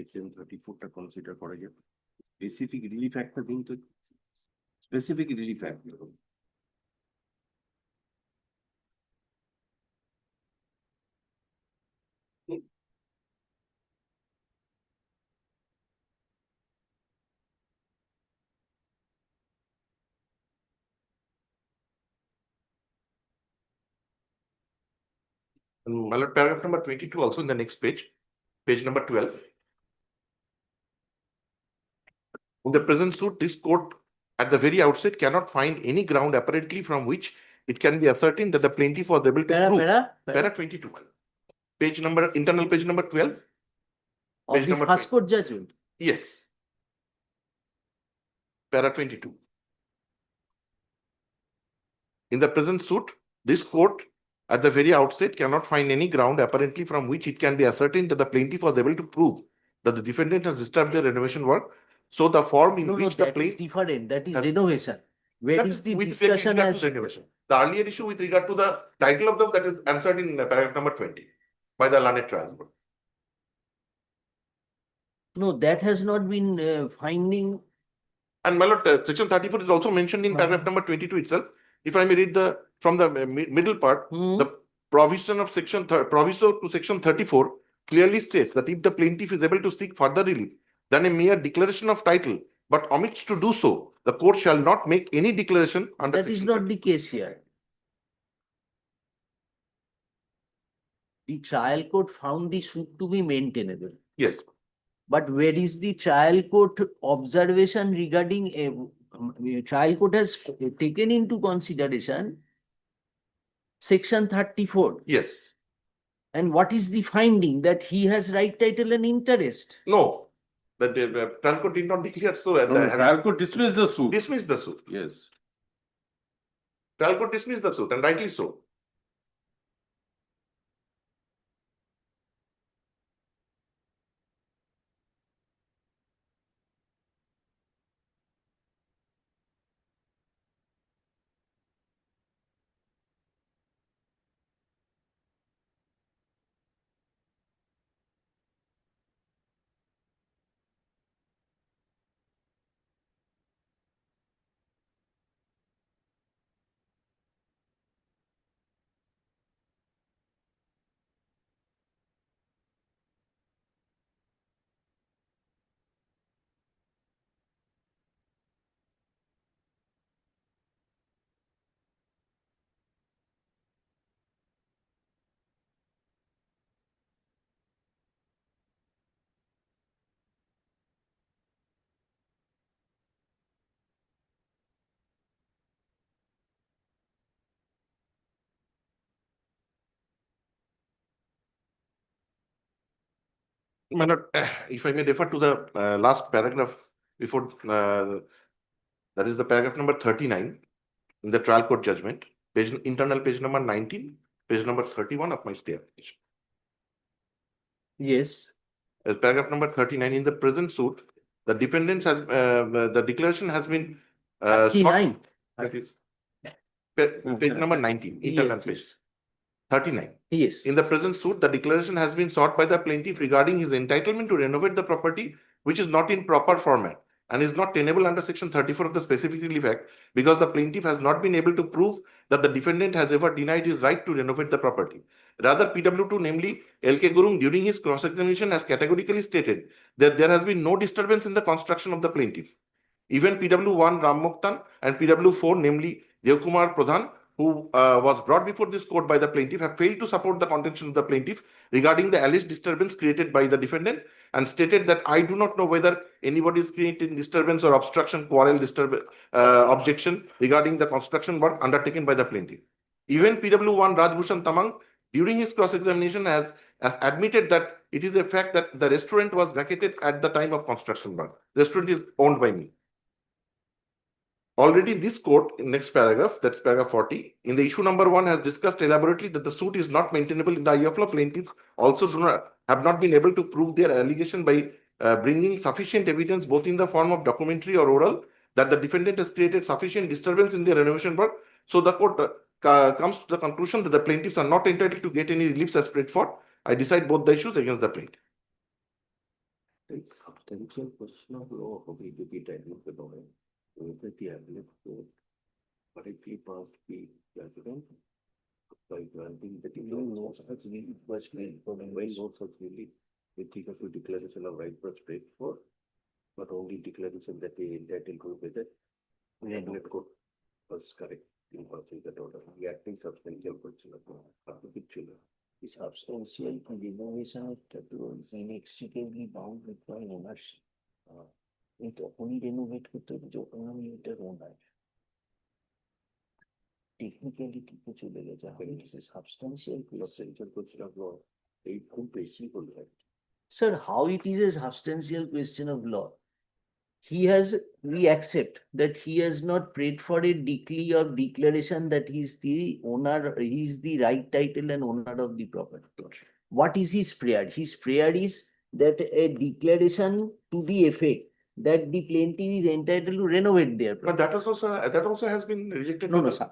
section 34টা consider করা যাবে। Specific relief অ্যাক্টটা কিন্তু specific relief act paragraph number 22 also in the next page, page number 12. In the present suit, this court at the very outset cannot find any ground apparently from which it can be ascertained that the plaintiff was able to prove. Para 22. Page number, internal page number 12. Of the first court judgment. Yes. Para 22. In the present suit, this court at the very outset cannot find any ground apparently from which it can be ascertained that the plaintiff was able to prove that the defendant has disturbed the renovation work. So the form in which the that is plaintiff different. That is renovation. Where that is the with discussion regard as to renovation. The earlier issue with regard to the title of the that is answered in paragraph number 20 by the learned trial court. no, that has not been finding. And my lord, section 34 is also mentioned in paragraph number 22 itself. If I may read the from the middle part, the provision of section proviso to section 34 clearly states that if the plaintiff is able to seek further relief than a mere declaration of title, but omits to do so, the court shall not make any declaration under That is not the case here. The trial court found the suit to be maintainable. Yes. But where is the trial court observation regarding a trial court has taken into consideration section 34. Yes. And what is the finding that he has right title and interest? No. The trial court did not declare so. trial court dismissed the suit. Dismissed the suit. Yes. Trial court dismissed the suit, and rightly so. My lord, if I may refer to the last paragraph before, that is the paragraph number 39 in the trial court judgment, internal page number 19, page number 31 of my stay application. Yes. As paragraph number 39, in the present suit, the defendants has, the declaration has been sought. 39. That is page number 19, internal Yes, page yes. 39. Yes. In the present suit, the declaration has been sought by the plaintiff regarding his entitlement to renovate the property, which is not in proper format and is not tenable under section 34 of the Specific Relief Act, because the plaintiff has not been able to prove that the defendant has ever denied his right to renovate the property. Rather, PW2, namely LK Gurung, during his cross-examination has categorically stated that there has been no disturbance in the construction of the plaintiff. Even PW1 Ram Mokhtan and PW4, namely Devkumar Pradhan, who was brought before this court by the plaintiff, have failed to support the contention of the plaintiff regarding the alleged disturbance created by the defendant, and stated that I do not know whether anybody is creating disturbance or obstruction, quarrel, objection regarding the construction work undertaken by the plaintiff. Even PW1 Rajbhushan Tamang, during his cross-examination, has admitted that it is a fact that the restaurant was vacated at the time of construction work. The restaurant is owned by me. Already this court, in next paragraph, that's paragraph 40, in the issue number 1 has discussed elaborately that the suit is not maintainable in the eye of law. Plaintiffs also have not been able to prove their allegation by bringing sufficient evidence, both in the form of documentary or oral, that the defendant has created sufficient disturbance in their renovation work. So the court comes to the conclusion that the plaintiffs are not entitled to get any reliefs as prayed for. I decide both the issues against the plaintiff. It's substantial question of law of educated economic. Whether the appellate court correctly passed the judgment by granting the no such relief was made for when no such relief with regard to declaration of right was paid for, but only declaration that they entitled to whether the appellate court was correct in passing that order. The acting substantial question of law. The substantial renovation was inextricably bound with my ownership. তখনই renovate করতে হবে যখন আমি এটার owner. Technically ঠিকই চলে গেছে। It's a substantial question of law. এই খুব বেশি হলো। Sir, how it is a substantial question of law? We accept that he has not prayed for a decree or declaration that he is the owner, he is the right title and owner of the property. What is his prayer? His prayer is that a declaration to the effect that the plaintiff is entitled to renovate their But property. that also has been rejected. No, no, sir.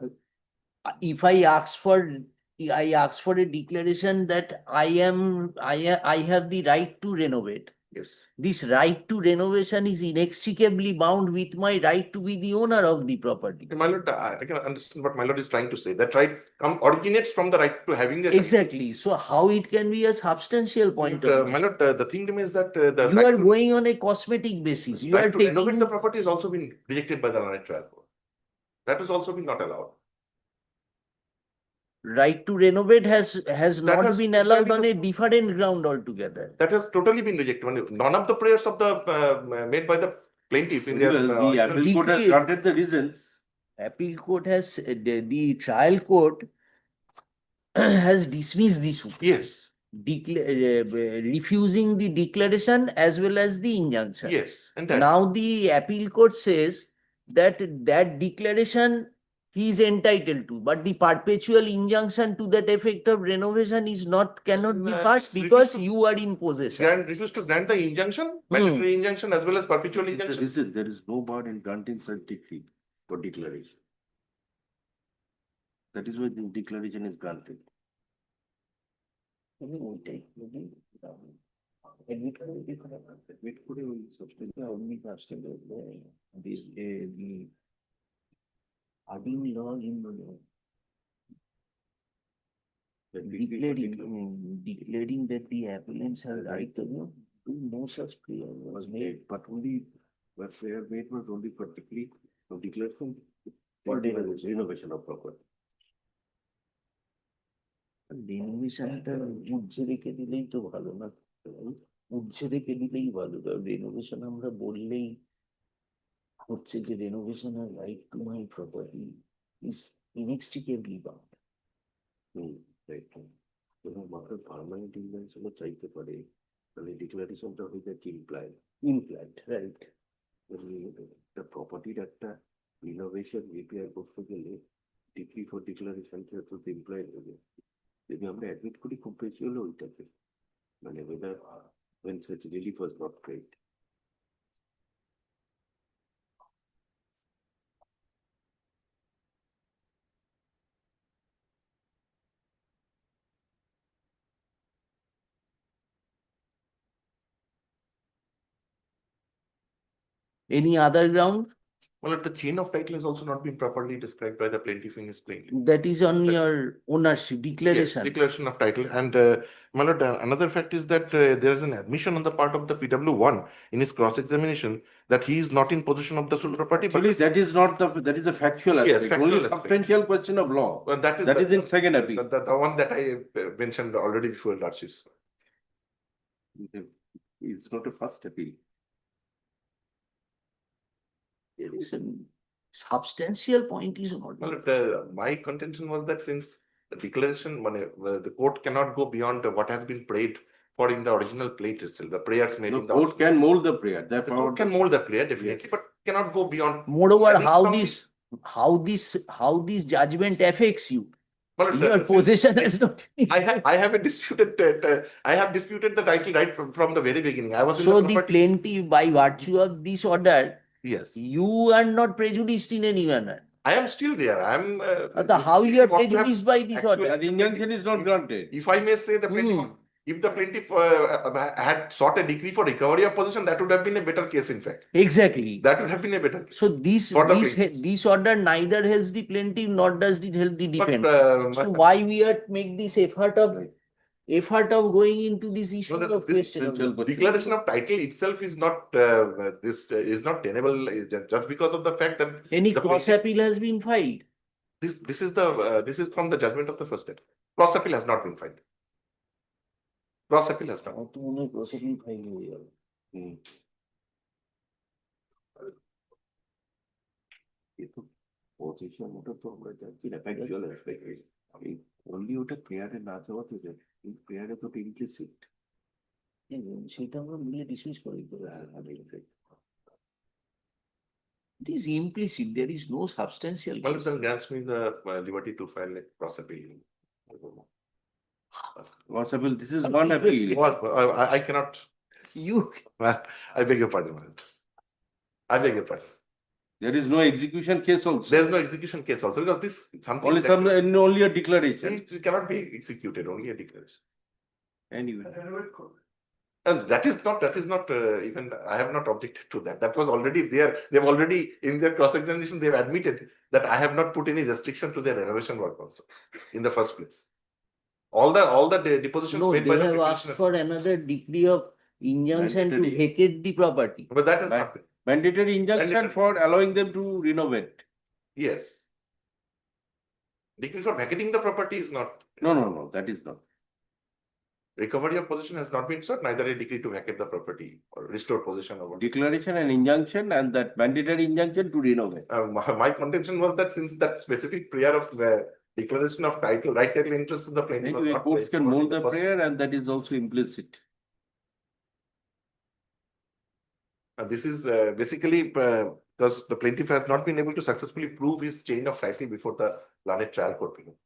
If I ask for a declaration that I have the right to renovate. Yes. This right to renovation is inextricably bound with my right to be the owner of the property. My lord, I can understand what my lord is trying to say. That right originates from the right to having the Exactly. So how it can be a substantial point of My view? lord, the thing remains that the You right are to- going on a cosmetic basis. You right are to renovate taking the property has also been rejected by the learned trial court. That has also been not allowed. right to renovate has That not has been allowed totally on a different ground altogether. That has totally been rejected. None of the prayers of the made by the plaintiff in their Well, the appellate court has Decree- granted the reasons. Appeal court has, the trial court has dismissed the suit. Yes, Refusing the declaration as well as the injunction. yes, and that Now the appeal court says that that declaration he is entitled to, but the perpetual injunction to that effect of renovation is not, cannot be passed Refuse because to you are in possession. refuse to grant the injunction, mandatory injunction as well as perpetual injunction. There is no bar in granting such decree for declaration. That is why the declaration is granted. Declaring that the appellants have right to do no such prayer was made. But only, where prayer made was only for decree, for declaration, For renovation of property. রেনোভেশনটা উঠছে রেখে দিলেই তো ভালো না, উঠছে রেখে দিলেই ভালো, কারণ রেনোভেশন আমরা বললেই হচ্ছে যে রেনোভেশন আর right to my property is inextricably bound. Right, এবং মাত্র পার্মানেন্ট ইনজেকশন চাইতে পারে, তাহলে ডিক্লারেশনটা হয়ে যাচ্ছে ইমপ্লয়েড। রাইট, একটা প্রপার্টির একটা রিনোভেশন রিপেয়ার করতে গেলে ডিগ্রি ফর ডিক্লারেশনটা তো ইমপ্লয়েড হবে। যদি আমরা অ্যাডমিট করি খুব বেশি হলে ওইটাকে, মানে whether when such relief was not paid. any other ground Well, the chain of title has also not been properly described by the plaintiff in his plaintiff. that is on your ownership Yes, declaration? declaration of title. And my lord, another fact is that there is an admission on the part of the PW1 in his cross-examination that he is not in possession of the sold property. Actually, that is not the, that is a factual Yes, aspect, factual only aspect. substantial question of law. Well, That is in second appeal. The one that I mentioned already before, Lordships. It's not a first appeal. There is a substantial point is not. Well, my contention was that since the declaration, the court cannot go beyond what has been prayed for in the original plate itself, the prayers made The in the. court can mold the prayer, The therefore. court can mold the prayer definitely, but cannot go beyond. Moreover, I think how this judgment affects you. Well, Your since possession is not. I have disputed the title right from the very beginning. I was in So the the property. plaintiff, by virtue of this order, Yes, you are not prejudiced in any manner. I am still there. I am. How you are what you have prejudiced by this actually- order? The injunction is not granted. If I may say, the plaintiff, if the plaintiff had sought a decree for recovery of possession, that would have been a better case, in fact. Exactly. That would have been a better case. So this For the plaintiff. this order neither helps the plaintiff nor does it help the But, defendant. So why we are make this effort of going into this issue no, of this question? declaration of title itself is not is not tenable just because of the fact that Any the cross plaintiff- appeal has been filed. this is from the judgment of the first step. Cross appeal has not been filed. Cross appeal has not. আমার তো মনে হয় cross appeal file হয়ে যাবে। Position ওটা তো আমরা জানছি না, ফ্যাকচুয়াল অ্যাসপেক্ট। আমি অনলি ওটা প্রেয়ারে না যাওয়াতে যায়, কিন্তু প্রেয়ারে তো ইমপ্লিসিট। সেটা আমরা মিলে ডিসমিস করি তো। It is implicit. There is no substantial. Well, case. then grants me the liberty to file a cross appeal. Possible, this is one appeal. Well, I cannot. You I beg your pardon. my lord. I beg your pardon. There is no execution case also. There is no execution case also because this something Only that only a declaration. it cannot be executed. Only a declaration. Anyway. And that is not even, I have not objected to that. That was already there. They've already, in their cross-examination, they've admitted that I have not put any restriction to their renovation work also, in the first place. All the depositions no, made they by the have asked petitioner. for another degree of injunction to Mandatory. vacate the property. But that is not, Mandatory injunction Mandatory. for allowing them to renovate. yes. Decree for vacating the property is not. No, that is not. Recovery of possession has not been sought, neither a decree to vacate the property or restore possession of. Declaration and injunction, and that mandatory injunction to renovate. My contention was that since that specific prayer of declaration of title, right title interest to the plaintiff was Anyway, not courts placed can forward in mold the the first prayer, and that is also implicit. This is basically because the plaintiff has not been able to successfully prove his chain of title before the learned trial court below.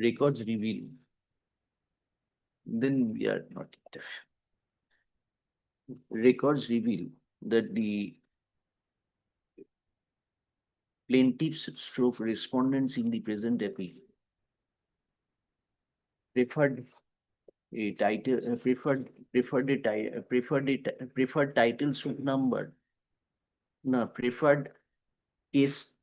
Records reveal. Then we are not interfering. Records reveal that the plaintiffs stroke respondents in the present appeal preferred a title, preferred title suit number. No, preferred case.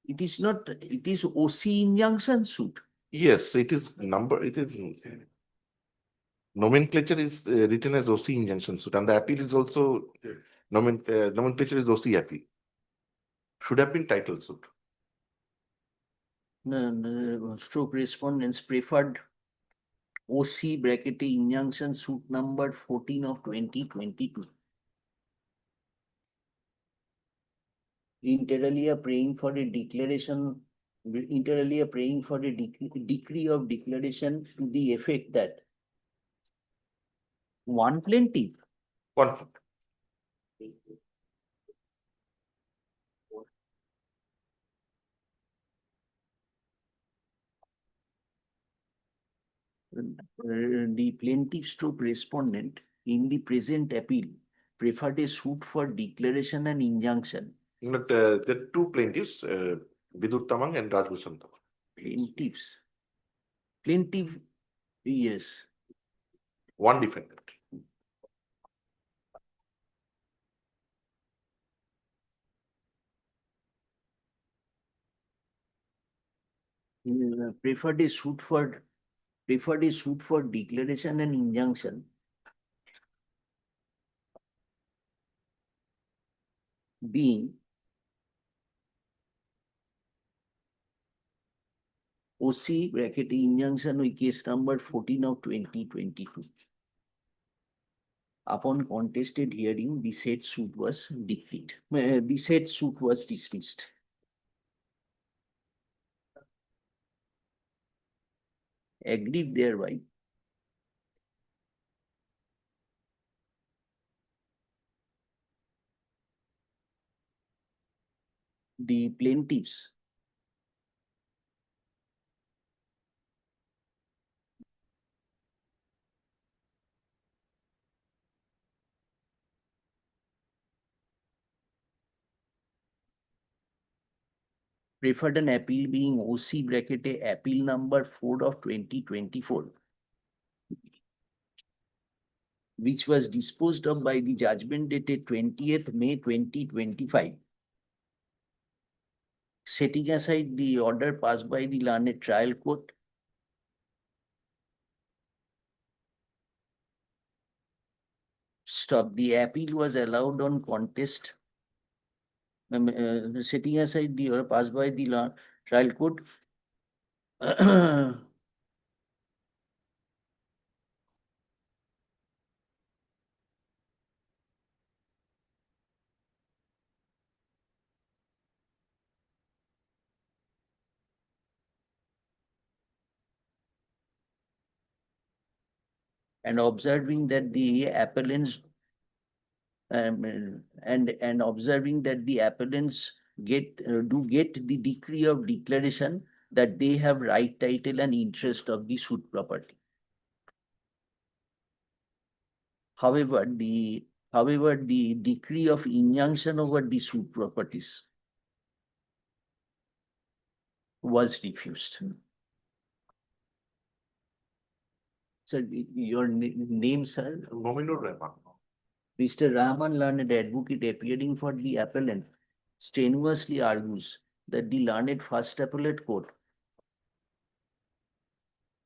It is not, it is OC injunction suit. Yes, it is number, it is nomenclature is written as OC injunction suit, and the appeal is also nomenclature is OC appeal. Should have been title suit. No, stroke respondents preferred OC bracket injunction suit number 14 of 2022. Inter alia praying for a declaration, inter alia praying for a decree of declaration to the effect that one plaintiff One. the plaintiff stroke respondent in the present appeal preferred a suit for declaration and injunction. But there are two plaintiffs, Vidur Tamang and Rajbhushan Tamang. Plaintiffs. Plaintiff, yes. One defendant. Preferred a suit for declaration and injunction being OC bracket injunction with case number 14 of 2022. Upon contested hearing, the said suit was decreed. The said suit was dismissed. Aggrieved thereby, the plaintiffs preferred an appeal being OC bracket appeal number 4 of 2024, which was disposed of by the judgment dated 20th May 2025, setting aside the order passed by the learned trial court stop. The appeal was allowed on contest, setting aside the order passed by the trial court. And observing that the appellants and observing that the appellants get the decree of declaration that they have right, title, and interest of the suit property. However, the decree of injunction over the suit properties was refused. Sir, your name, sir? Mominur Rahman. Mr. Rahman, learned advocate appearing for the appellant, strenuously argues that the learned first appellate court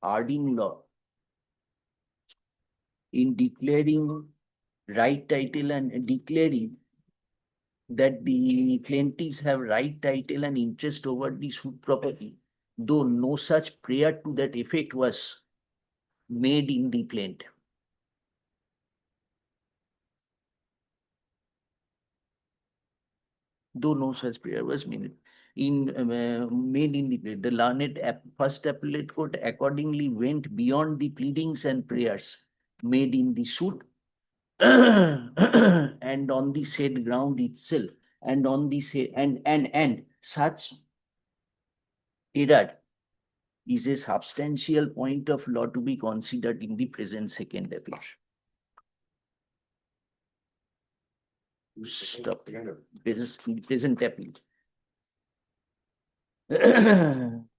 Ardeen law in declaring right title and declaring that the plaintiffs have right title and interest over the suit property, though no such prayer to that effect was made in the plaint. Though no such prayer was made made in the plaint, the learned first appellate court accordingly went beyond the pleadings and prayers made in the suit and on the said ground itself, and on the said and such error is a substantial point of law to be considered in the present second appeal. Stop. Present appeal.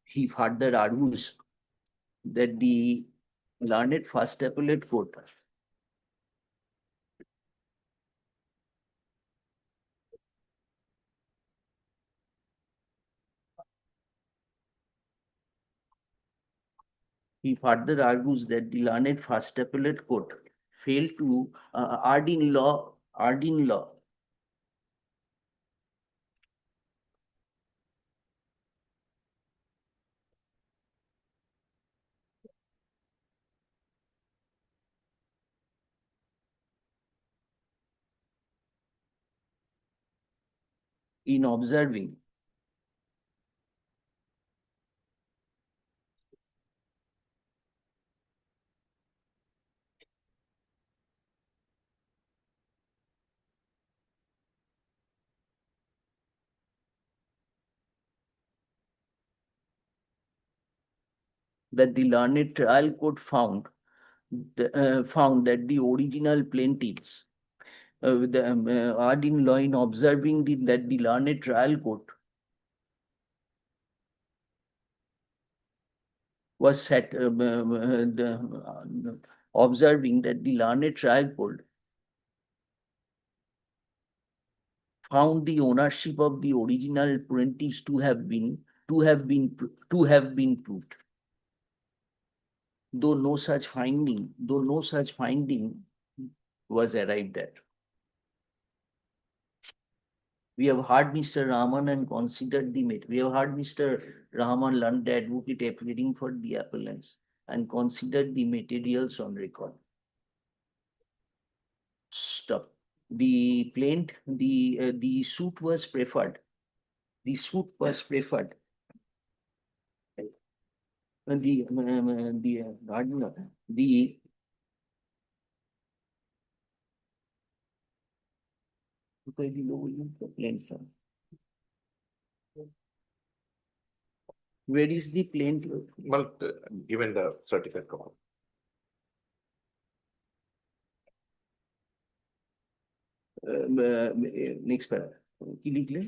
He further argues that the learned first appellate court he further argues that the learned first appellate court failed to Ardeen law in observing that the learned trial court found that the original plaintiffs Ardeen law in observing that the learned trial court was observing that the learned trial court found the ownership of the original plaintiffs to have been proved, though no such finding was arrived at. We have heard Mr. Rahman and considered the matter. We have heard Mr. Rahman, learned advocate appearing for the appellants, and considered the materials on record. Stop. The plaint, the suit was preferred. The suit was preferred. The where is the plaint? Well, given the certificate copy. Next paragraph. কি লিখলেন?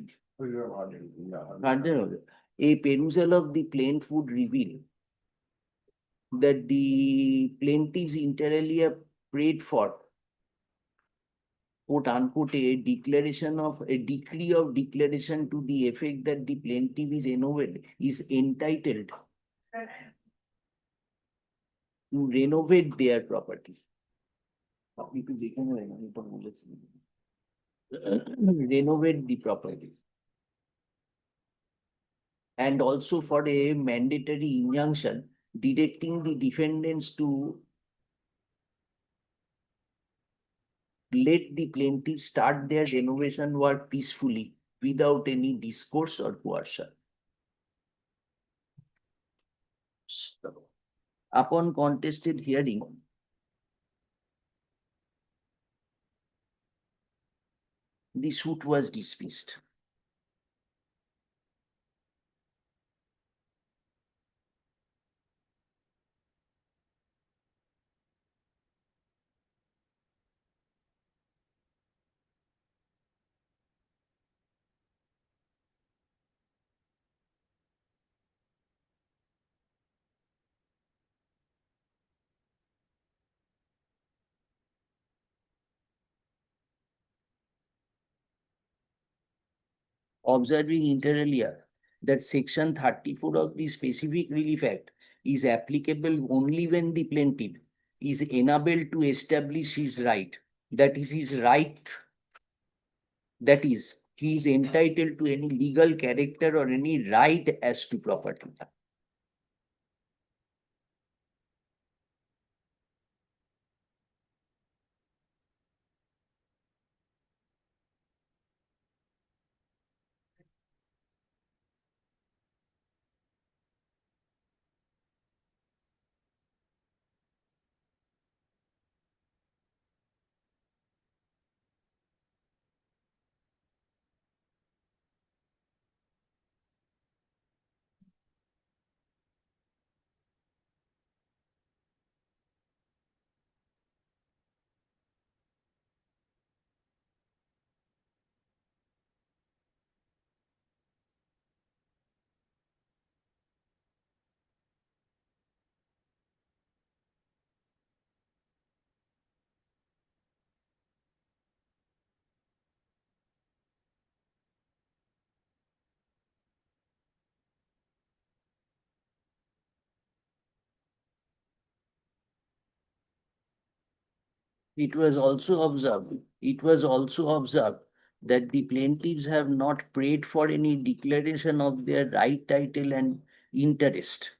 A perusal of the plaint would reveal that the plaintiffs inter alia prayed for, quote unquote, a decree of declaration to the effect that the plaintiff is entitled to renovate their property. Renovate the property. And also for a mandatory injunction directing the defendants to let the plaintiff start their renovation work peacefully without any discourse or coercion. Upon contested hearing, the suit was dismissed. Observing inter alia that section 34 of the Specific Relief Act is applicable only when the plaintiff is enabled to establish his right. That is his right. That is, he is entitled to any legal character or any right as to property. It was also observed that the plaintiffs have not prayed for any declaration of their right, title, and interest,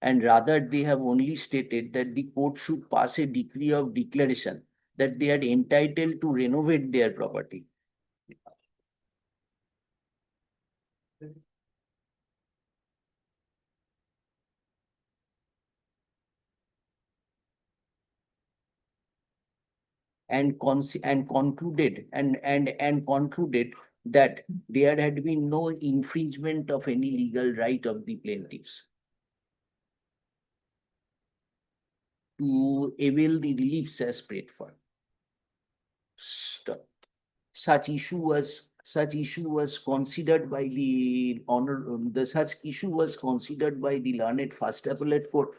and rather they have only stated that the court should pass a decree of declaration that they are entitled to renovate their property. And concluded that there had been no infringement of any legal right of the plaintiffs to avail the reliefs as prayed for. Such issue was considered by the learned First Appellate Court.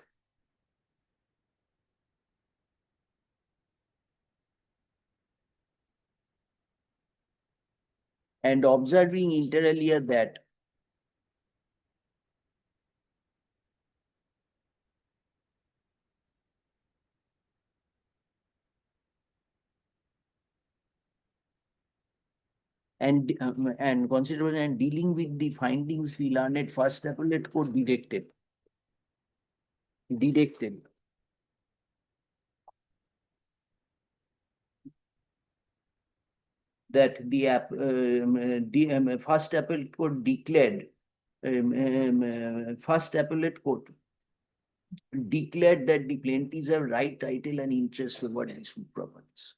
And observing inter alia that and considering and dealing with the findings, the learned First Appellate Court directed that the First Appellate Court declared First Appellate Court declared that the plaintiffs have right, title, and interest over these properties.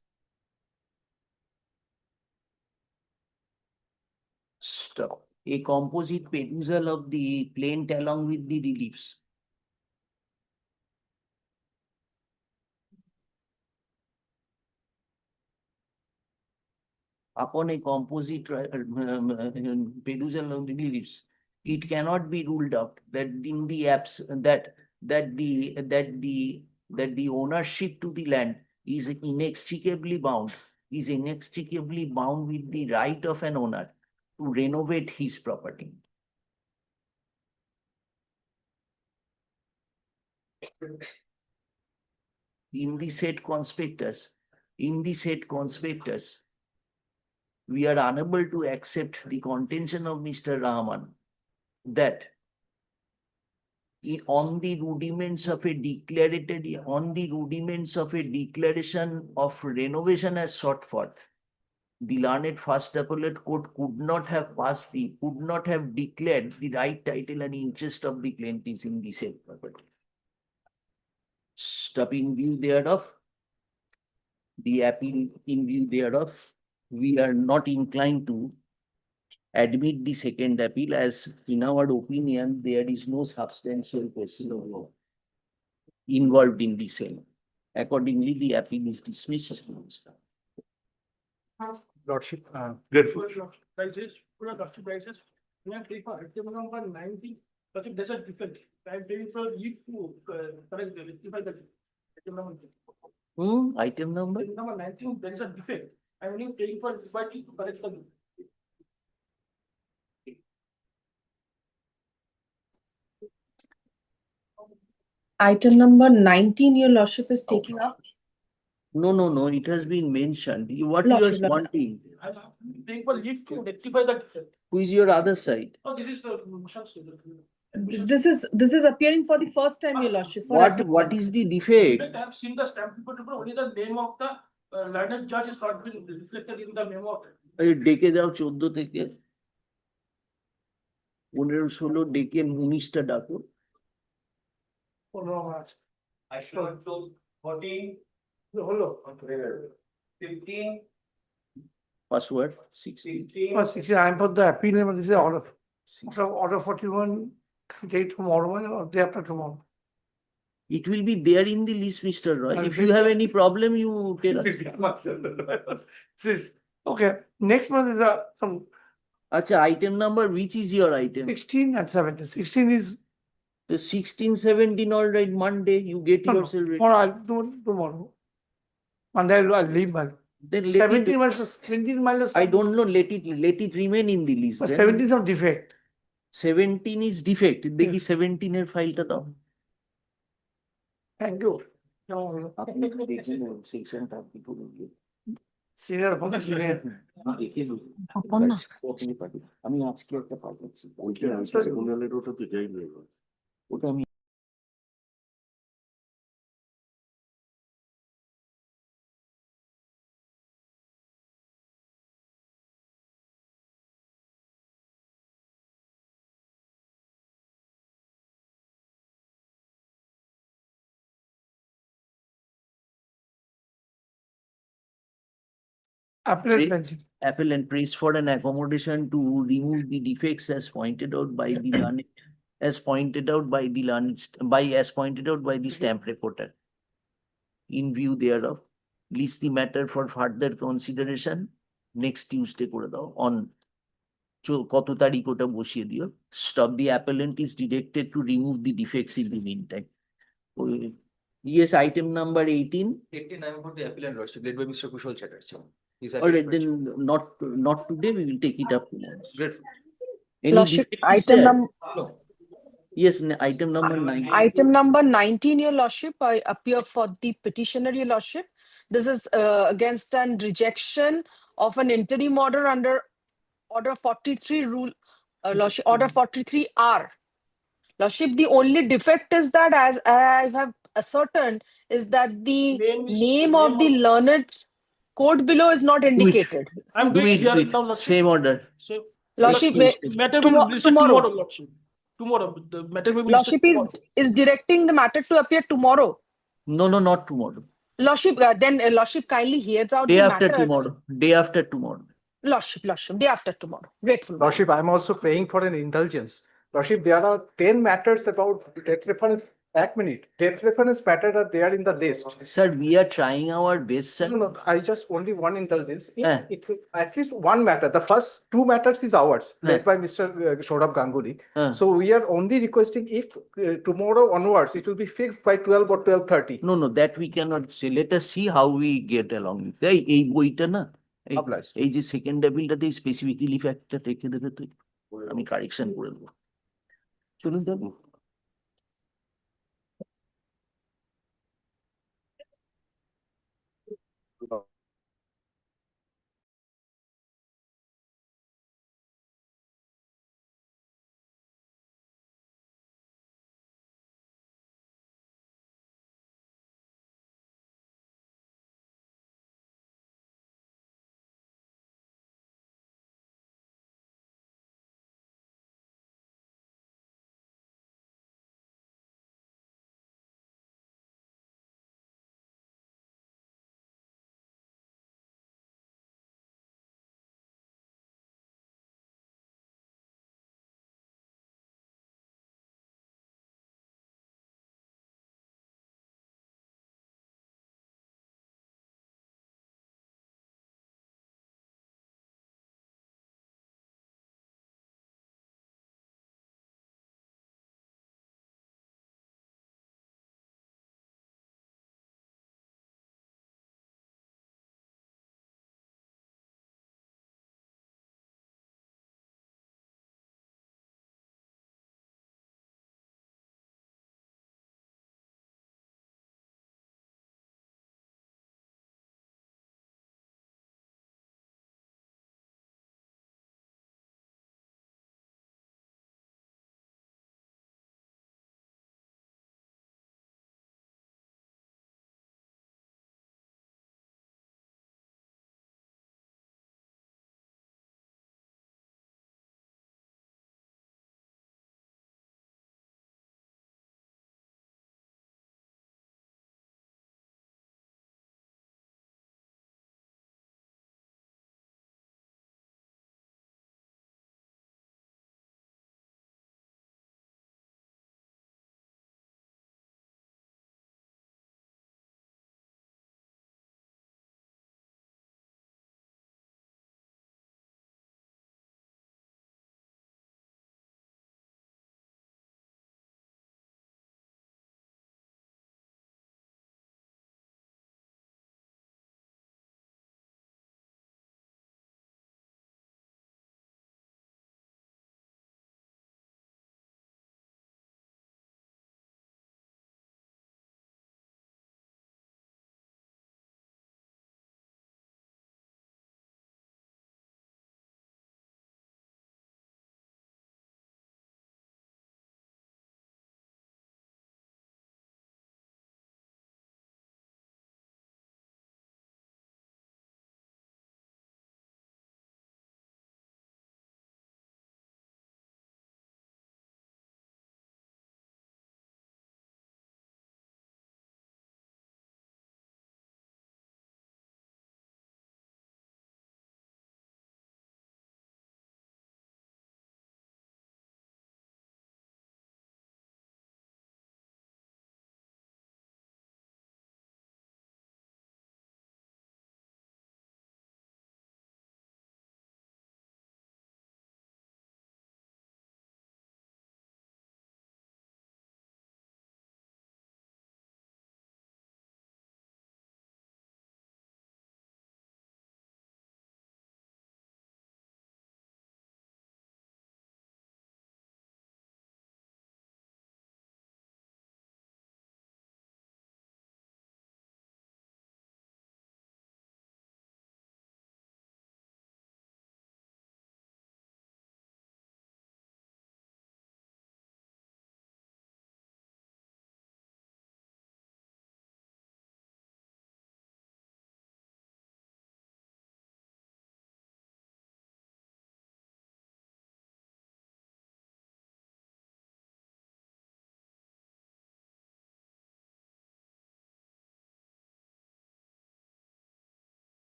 Stop. A composite perusal of the plaint along with the reliefs upon a composite perusal of the reliefs, it cannot be ruled out that in the apps that the ownership to the land is inextricably bound with the right of an owner to renovate his property. In the said conspectus, we are unable to accept the contention of Mr. Rahman that on the rudiments of a declaration of renovation as sought for, the learned First Appellate Court could not have declared the right, title, and interest of the plaintiffs in the said property. In view thereof, we are not inclined to admit the second appeal, as in our opinion, there is no substantial question of law involved in the same. Accordingly, the appeal is dismissed. Lordship, Grateful. Prices, prices. We have taken item number 19, but it doesn't different. I'm paying for you to correct the rectify the item number. Item number? Item number 19, there is a defect. I'm only paying for this to correct the. Item number 19, your lordship is taking up. No, it has been mentioned. What you are Lordship, lordship. wanting? I'm paying for leave to rectify the defect. Who is your other side? Oh, this is the motion statement. This is appearing for the first time, your lordship. for What application. is the defect? I have seen the stamp paper, only the name of the learned judge is not been reflected in the memo. এই ডেকে দাও 14 থেকে 15-16 ডেকে 19টা ডাকো। Oh, no, I should have told 14. Hold on. 15. Password 16। Oh, 60, I'm for the appeal, this is order. Order 41, date tomorrow or day after tomorrow. It will be there in the list, Mr. Roy. I'll If you take have that. any problem, you tell us. Okay, next month is some আচ্ছা, item number, which is your item? 16 and 17. 16 is, The 16, 17, all right, Monday, you get no, no, yourself ready. or I'll do it tomorrow. Monday I'll leave, man. Then let 17 it, minus, 17 minus. I don't know, let it remain in the list. But then. 17 is of defect. 17 is defect. দেখি 17 এর ফাইলটা দাও। Thank you. No, আপনি দেখে নেন, section টা আপনি করে দিন। senior, for the senior. দেখে নিন। আমি আজকে একটা পাঠাচ্ছি। ওটা আমি Appellate bench. appellant prays for an accommodation to remove the defects as pointed out by the learned, as pointed out by the learned, as pointed out by the stamp reporter. In view thereof, list the matter for further consideration next Tuesday করে দাও on কত তারিখ ওটা বসিয়ে দিও। Stop the appellant is directed to remove the defects in the meantime. Yes, item number 18. 18, I am for the appellant lordship led by Mr. Kushal Chatterjee. All right, then not today, we will take it up tomorrow. Great. Any Lordship, defect is item there? number. No. Yes, item number 9. Item number 19, your lordship, I appear for the petitioner, your lordship. This is against an rejection of an interim order under order 43 rule, lordship, order 43R. Lordship, the only defect is that, as I have ascertained, is that the name of the learned court below is not indicated. I'm Do doing it, here do it. now, lordship. Same order. So, Lordship, matter will be listed tomorrow. tomorrow, lordship. Tomorrow, the matter will be listed Lordship tomorrow. is directing the matter to appear tomorrow. No, not tomorrow. Lordship, then Lordship kindly hears out Day the after matter. tomorrow. Day after tomorrow. Lordship, day after tomorrow. Grateful. Lordship, I'm also praying for an indulgence. Lordship, there are 10 matters about death reference. Act minute. Death reference matter are there in the list. Sir, we are trying our best, sir. No, I just only one indulgence. Eh. It will, at least one matter. The first two matters is ours, led by Mr. Saurabh Ganguly. So we are only requesting if tomorrow onwards it will be fixed by 12 or 12:30. No, that we cannot say. Let us see how we get along with it. এই বইটা না, Obliged. এই যে second অ্যাপিলটাতে specific relief একটা রেখে দেবে তুই, আমি কারেকশন করে দেবো। চলুন তাহলে।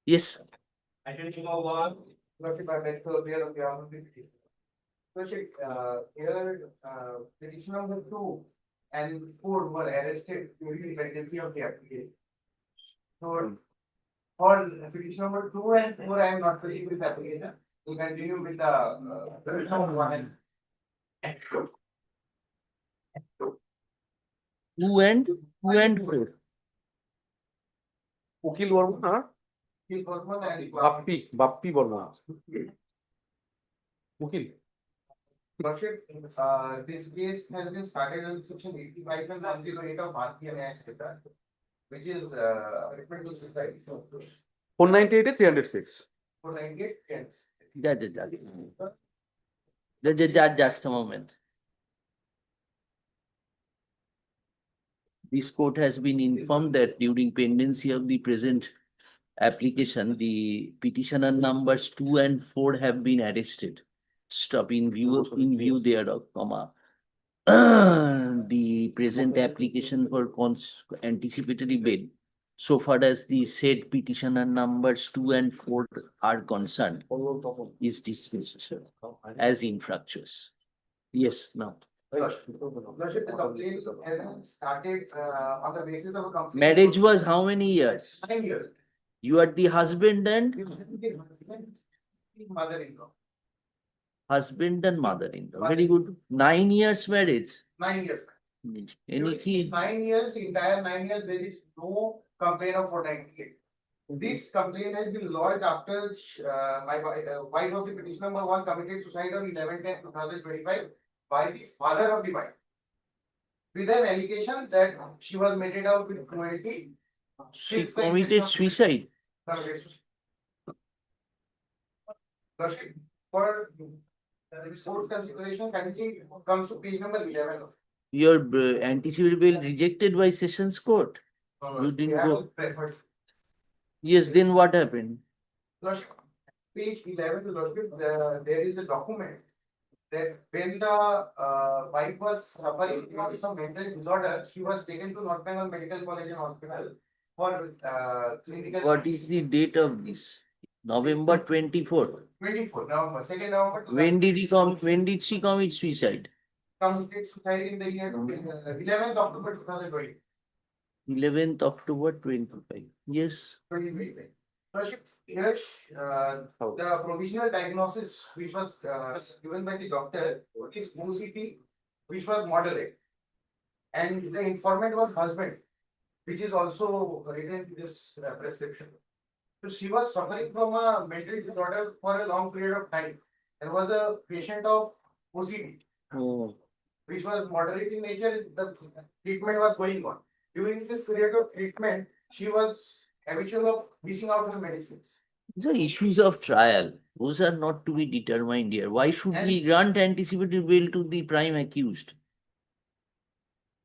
Yes, Item number one, Lordship, I beg to appear on behalf of the petitioner. Lordship, here, petition number 2 and 4 were arrested during the pendency of the application. So, for petition number 2 and 4, I am not proceeding with this application. We continue with the one and two and four. উকিল বর্মন আর Kill Burman and Bappi Barman উকিল Lordship, this case has been started on section 85 and 108 of Bharatiya Nyaya Sanhita, which is referred to society. So, 498 306 498 ends. Just a moment. This court has been informed that during pendency of the present application, the petitioner numbers 2 and 4 have been arrested. Stop in view thereof, comma. The present application for anticipatory bail, so far as the said petitioner numbers 2 and 4 are concerned, is dismissed as infructuous. Yes, now. Lordship, the complaint has been started on the basis of a complaint. Marriage was how many years? 9 years. You are the husband and Mother-in-law, husband and mother-in-law. Very good. 9 years marriage. 9 years. Any During key? these 9 years, entire 9 years, there is no complaint of 498. This complaint has been lodged after wife of the petitioner number 1 committed suicide on 11/10/2025 by the father of the wife, with an allegation that she was meted out with cruelty. She committed suicide. Lordship, for this court's consideration, kindly comes to page number 11. Your anticipated bail rejected by sessions court. You didn't We have go. preferred. Yes, then what happened? Lordship, page 11, Lordship, there is a document that when the wife was suffering from some mental disorder, she was taken to North Bengal Medical College and Hospital for clinical. What is the date of this? November 24. 24 November, 2nd November. When did she commit suicide? Committed suicide in the year 11th October 2020. 11th October 25. Yes. 2020. Lordship, here, the provisional diagnosis which was given by the doctor is OCT, which was moderate. And the informant was husband, which is also written in this prescription. So she was suffering from a mental disorder for a long period of time and was a patient of OCD, Oh. which was moderate in nature. The treatment was going on. During this period of treatment, she was habitual of missing out on medicines. These are issues of trial. Those are not to be determined here. Why should we grant anticipated bail to the prime accused?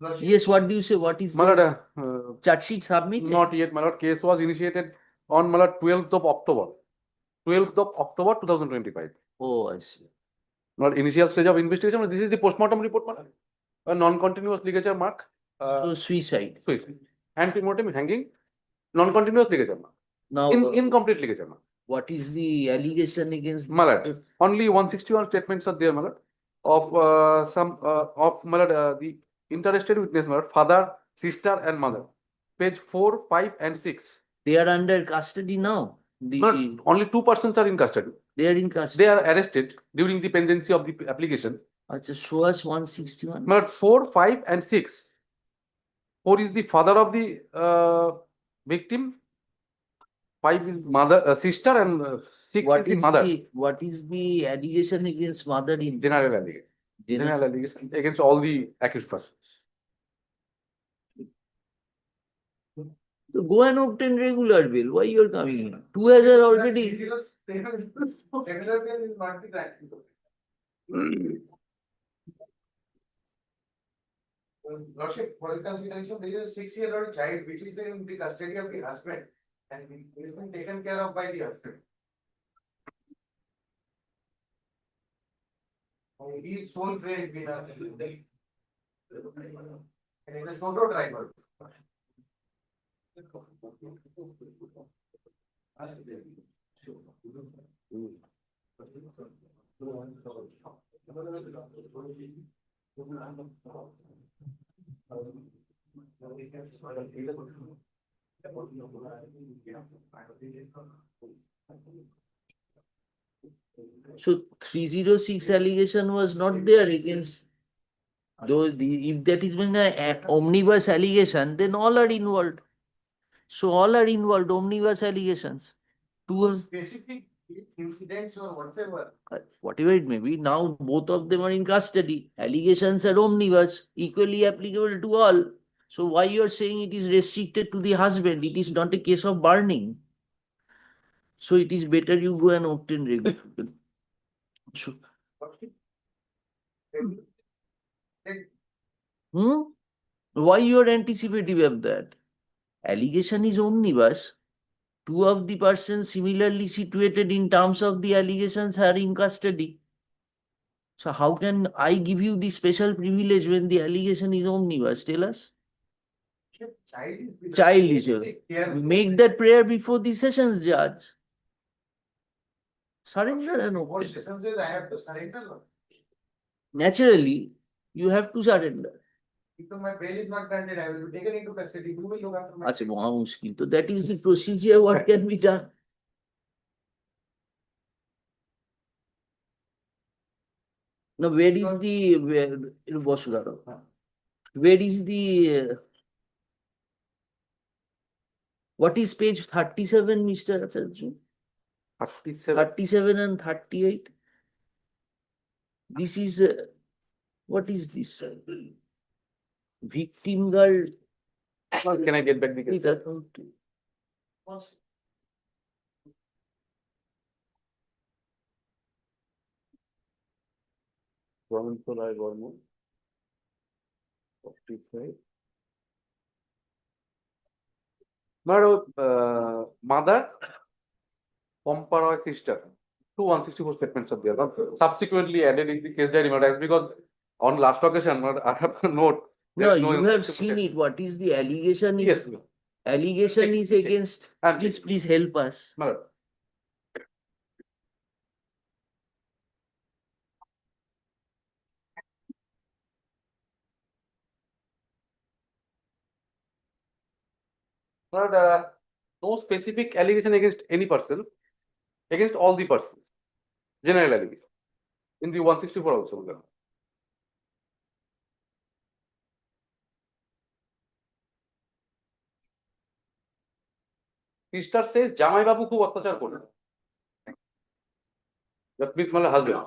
Lordship, Yes, what do you say? What is my the lord, charge sheet submitted? not yet, my lord. Case was initiated on my lord 12th of October. 12th of October 2025. Oh, I see. Not initial stage of investigation. This is the postmortem report, my lord. A non-continuous ligature mark. So suicide. Suicide. Antemortem hanging. Non-continuous ligature mark. Now, Incomplete ligature mark. what is the allegation against? My lord, only 161 statements are there, my lord, of some of my lord, the interested witness, my lord, father, sister, and mother. Page 4, 5, and 6. They are under custody now. Only 2 persons are in custody. They are in custody. They are arrested during the pendency of the application. Show us 161. My lord, 4, 5, and 6. 4 is the father of the victim. 5 is mother, sister, and 6 is the mother. What is the allegation against mother in? General allegation. General allegation against all the accused persons. So go and obtain regular bail. Why you are coming in? Two has already. Regular bail is not the granted. Lordship, for your consideration, there is a 6-year-old child which is in the custody of the husband and he is being taken care of by the husband. And he is sole breadwinner. And he is a photo driver. So 306 allegation was not there against. Though if that is being a omnibus allegation, then all are involved. So all are involved, omnibus allegations. Two, Specific incidents or whatever. whatever it may be, now both of them are in custody. Allegations are omnibus, equally applicable to all. So why you are saying it is restricted to the husband? It is not a case of burning. So it is better you go and obtain regular. So, why you are anticipative of that? Allegation is omnibus. Two of the persons similarly situated in terms of the allegations are in custody. So how can I give you the special privilege when the allegation is omnibus? Tell us. Child is your. Make that prayer before the sessions judge. Surrender and Before obtain. sessions judge, I have to surrender. Naturally, you have to surrender. If my bail is not granted, I will be taken into custody. Who will look after my? Acha, মহা মুশকিল. So that is the procedure what can be done. Now where is the where is the what is page 37, Mr. Acharya? 37 and 38. This is what is this? Victim girl. Can I get back the case? Mother, Pompara sister. Two 164 statements are there. Not subsequently added in the case diary matter because on last occasion, I have a note. No, there is you have instruction seen it. What is the allegation? Yes. Allegation is against. Please help us. Mother. But no specific allegation against any person, against all the persons. General allegation. In the 164 also. Sister says, Jamai Babu খুব অত্যাচার করে। That means my husband.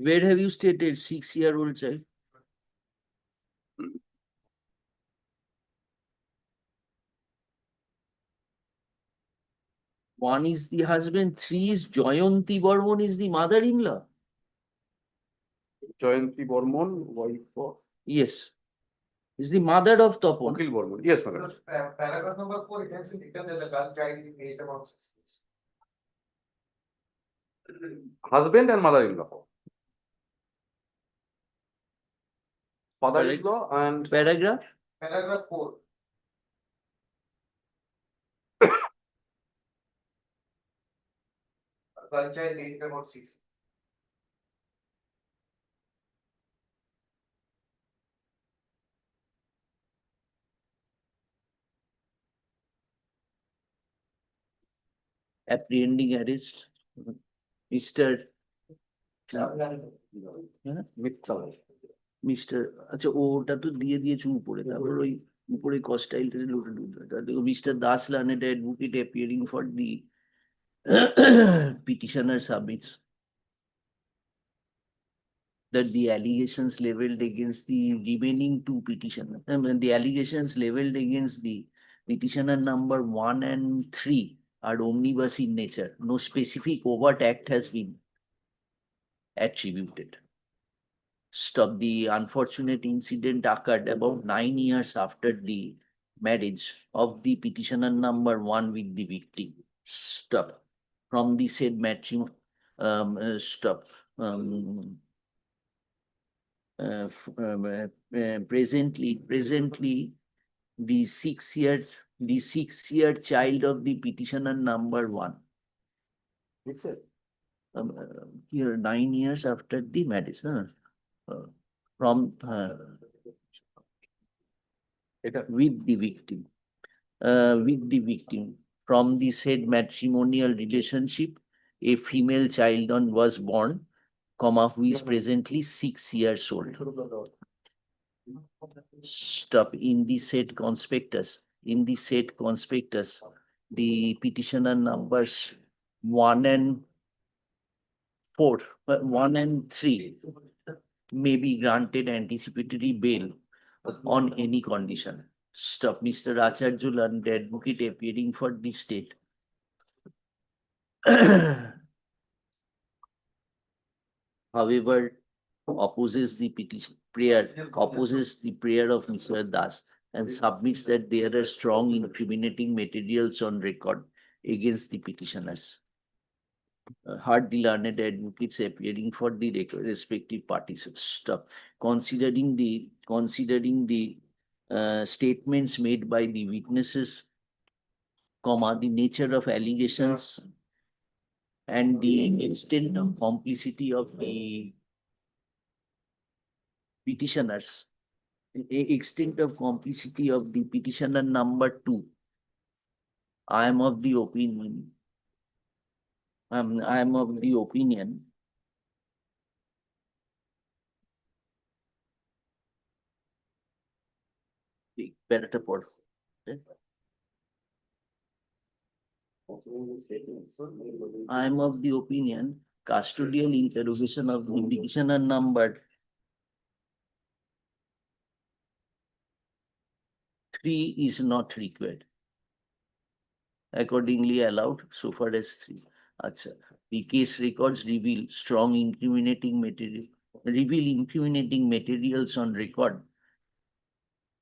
Where have you stated 6-year-old child? One is the husband, 3 is Jayanti Burman is the mother-in-law. Jayanti Burman, wife of. Yes. Is the mother of Tapan. Akhil Burman. Yes, madam. Paragraph number 4, it has been written that the girl child is age about 6 years. Husband and mother-in-law. Father-in-law and Paragraph? Paragraph 4. Panchayat date about 6. Apprehending arrest. Mr. Mister আচ্ছা ওটা তো দিয়ে দিয়েছে উপরে তারপর ওই উপরে কস্টাইলটা দেখো mister Das learned advocate appearing for the petitioner submits that the allegations leveled against the remaining two petitioners, the allegations leveled against the petitioner number 1 and 3 are omnibus in nature. No specific overt act has been attributed. Stop. The unfortunate incident occurred about 9 years after the marriage of the petitioner number 1 with the victim. Stop. From the said matrimony, stop. Presently, the 6-year child of the petitioner number 1. Here 9 years after the marriage, no? From with the victim from the said matrimonial relationship, a female child was born, who is presently 6 years old. Stop. In the said conspectus, the petitioner numbers 1 and 4, 1 and 3 may be granted anticipatory bail on any condition. Stop. Mr. Acharya learned advocate appearing for the state. However, opposes the prayer of Mr. Das and submits that there are strong incriminating materials on record against the petitioners. Heard the learned advocates appearing for the respective parties. Stop. Considering the statements made by the witnesses, the nature of allegations and the extent of complicity of the petitioners, extent of complicity of the petitioner number 2, I am of the opinion better port. I am of the opinion custodial interrogation of the petitioner number 3 is not required. Accordingly allowed so far as 3. Achha. The case records reveal incriminating materials on record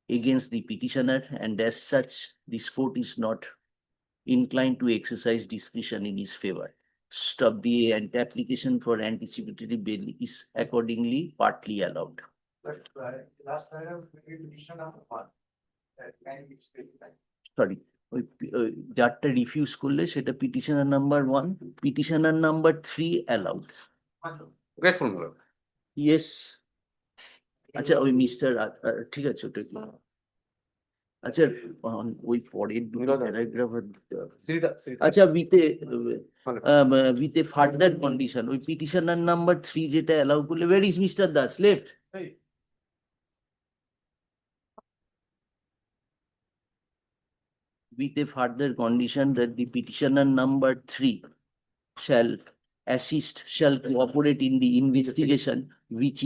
against the petitioner, and as such, this court is not inclined to exercise discretion in his favor. Stop. The application for anticipatory bail is accordingly partly allowed. But last paragraph, petition number 1. That can be specified. Sorry. যারটা refuse করলে সেটা petitioner number 1, petitioner number 3 allowed. Grateful. Yes. আচ্ছা ওই mister ঠিক আছে ওটা আচ্ছা ওই পরের দুটো প্যারাগ্রাফ আচ্ছা উইথ এ ফার্দার কন্ডিশন ওই পিটিশনার নাম্বার 3 যেটা অ্যালাউ করলে where is mister Das left? With a further condition that the petitioner number 3 shall cooperate in the investigation which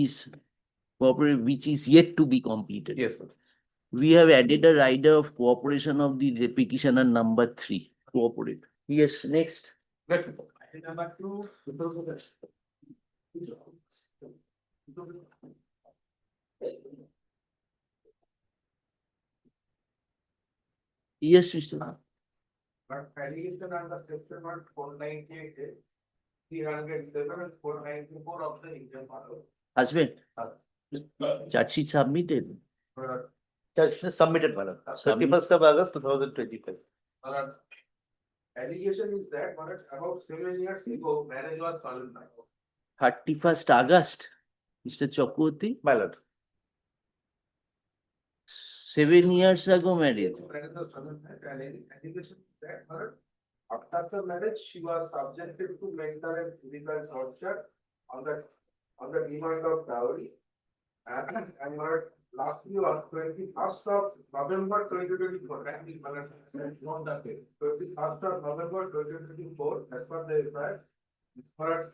is yet to be completed. Yes, sir. We have added a rider of cooperation of the petitioner number 3. Cooperate. Yes, next. Grateful. Number 2. Yes, Mr. But allegation under section 498, 307 and 494 of the Indian Parliament. Husband, charge sheet submitted. Submitted, my lord. 31st of August 2025. Allegation is that about 7 years ago, marriage was solemn. 31st August, Mr. Chakraborty, My lord. 7 years ago married. Allegation is that after the marriage, she was subjected to mental and physical torture on the demand of dowry. And lastly on 21st of November 2024, not that day, 21st of November 2024, as per the FIR,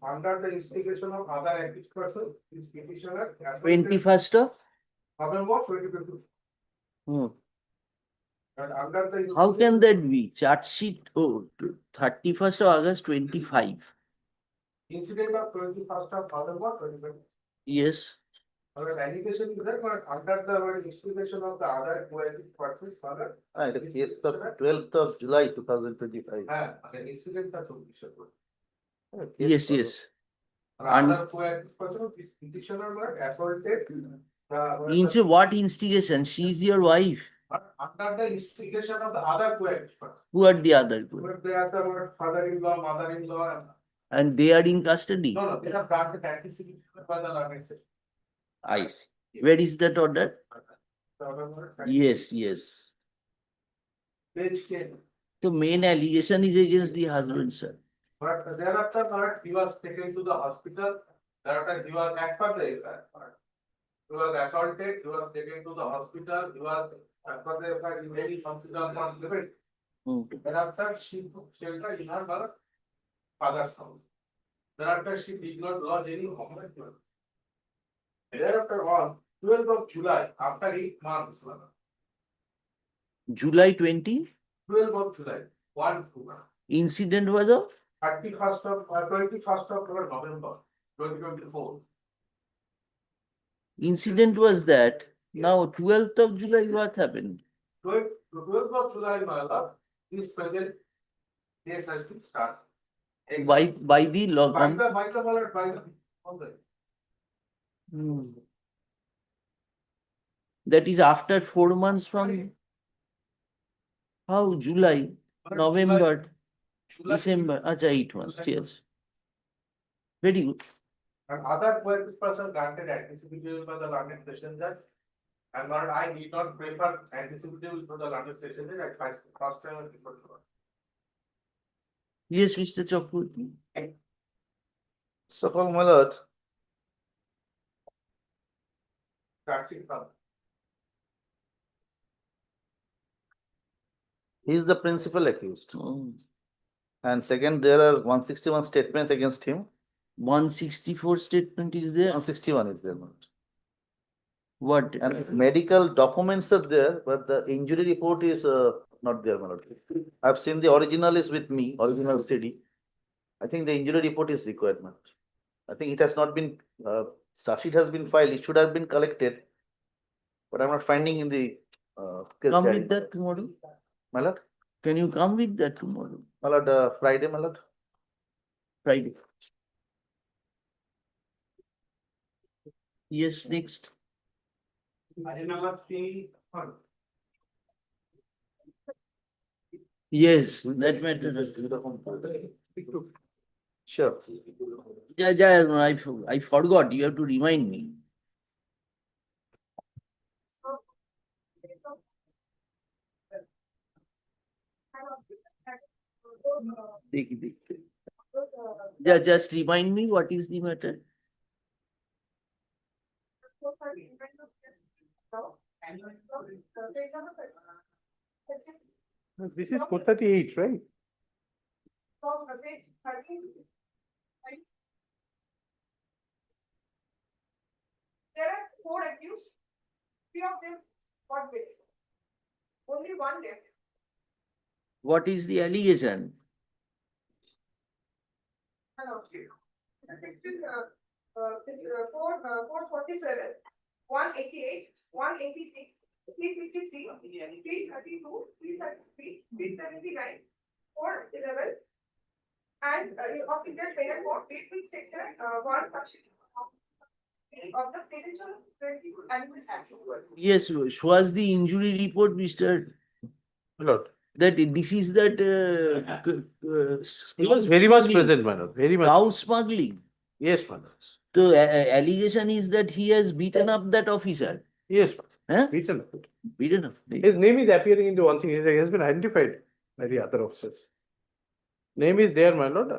under the instigation of other accused persons, this petitioner. 21st of? November 2024. Hmm. And under the. How can that be? Charge sheet, 31st of August 25. Incident of 21st of November 2024. Yes. Our allegation is that under the instigation of the other accused persons, The case of 12th of July 2025. an incident of Yes, yes. Another co-accused person, this petitioner were assaulted. In what instigation? She is your wife. Under the instigation of the other co-accused person. Who are the other? But they are the father-in-law, mother-in-law. And they are in custody. No, they have granted anticipation by the learned session. I see. Where is that order? Yes, yes. Page 10. The main allegation is against the husband, sir. But thereafter, he was taken to the hospital. Thereafter, he was as per the FIR. He was assaulted, he was taken to the hospital, he was as per the FIR, he made considered on limit. Thereafter, she took shelter in her father's house. Thereafter, she did not lodge any comment. Thereafter, on 12th of July, after 8 months, July 20? 12th of July, 1 Incident was of? 21st of November 2024. Incident was that. Now 12th of July, what happened? 12th of July, my lord, this present case has to start. By the law. By the. That is after 4 months from how? July, November, December. Acha, 8 months. Yes. Very good. And other person granted anticipatory for the learned session judge. And not, I need not prefer anticipatory for the learned session judge at first time. Yes, Mr. Chakraborty. So, my lord. Starting from. He is the principal accused. And second, there are 161 statements against him. 164 statement is there. 161 is there. What? And medical documents are there, but the injury report is not there, my lord. I've seen the original is with me, original CD. I think the injury report is required, my lord. I think it has not been, charge sheet has been filed, it should have been collected. But I'm not finding in the case Come diary. with that tomorrow. My lord? Can you come with that tomorrow? My lord, Friday, my lord? Friday. Yes, next. Yes, that matter. Sure. Yeah, I forgot. You have to remind me. Yeah, just remind me what is the matter. This is 438, right? There are 4 accused, 3 of them got bail. Only 1 left. What is the allegation? Section 447, 188, 186, 353, 332, 333, 379, 411, and of Indian Penal Code, Section 1, Of the petition, Yes, was the injury report, Mr. Lord, That this is that he was very much smuggling, present, my lord, very much. cow smuggling. Yes, my lord. The allegation is that he has beaten up that officer. Yes, Huh? beaten up. Beaten up. His name is appearing in the one thing. He has been identified by the other officers. Name is there, my lord.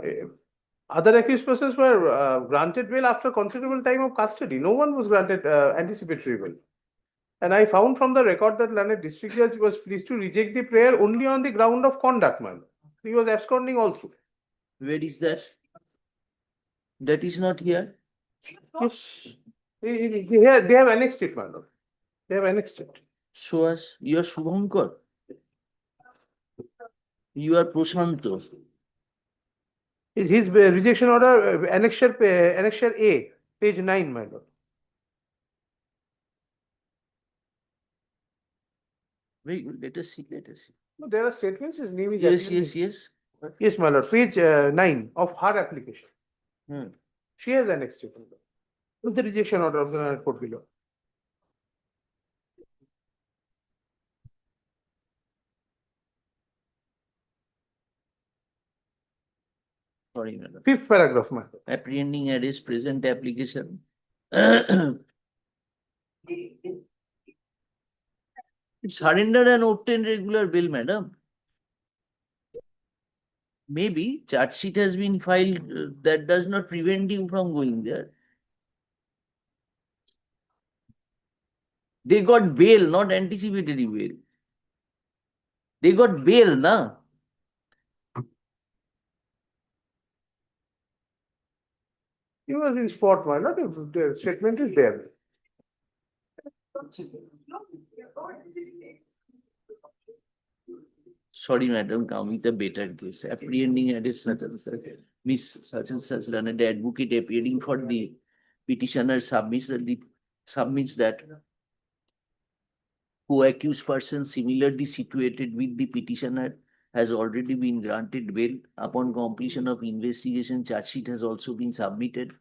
Other accused persons were granted bail after considerable time of custody. No one was granted anticipatory bail. And I found from the record that Learned District Judge was pleased to reject the prayer only on the ground of conduct, my lord. He was absconding also. Where is that? That is not here. Yes. They have annexed it, my lord. They have annexed it. Show us. You are Shubhankar. You are Prashanto. His rejection order, annexure A, page 9, my lord. Very good. Let us see. Let us see. No, there are statements. His name is Yes, appearing. yes, yes. Yes, my lord. Page 9 of her application. Hmm. She has annexed it with the rejection order of the court below. Sorry, madam. Fifth paragraph, my lord. Apprehending arrest present application. Surrender and obtain regular bail, madam. Maybe charge sheet has been filed, that does not prevent you from going there. They got bail, not anticipatory bail. They got bail, na? He was in spot, my lord. The statement is there. Sorry, madam, come with a better case. Apprehending arrest such and such. Miss such and such learned advocate appearing for the petitioner submits that co-accused person similarly situated with the petitioner has already been granted bail. Upon completion of investigation, charge sheet has also been submitted.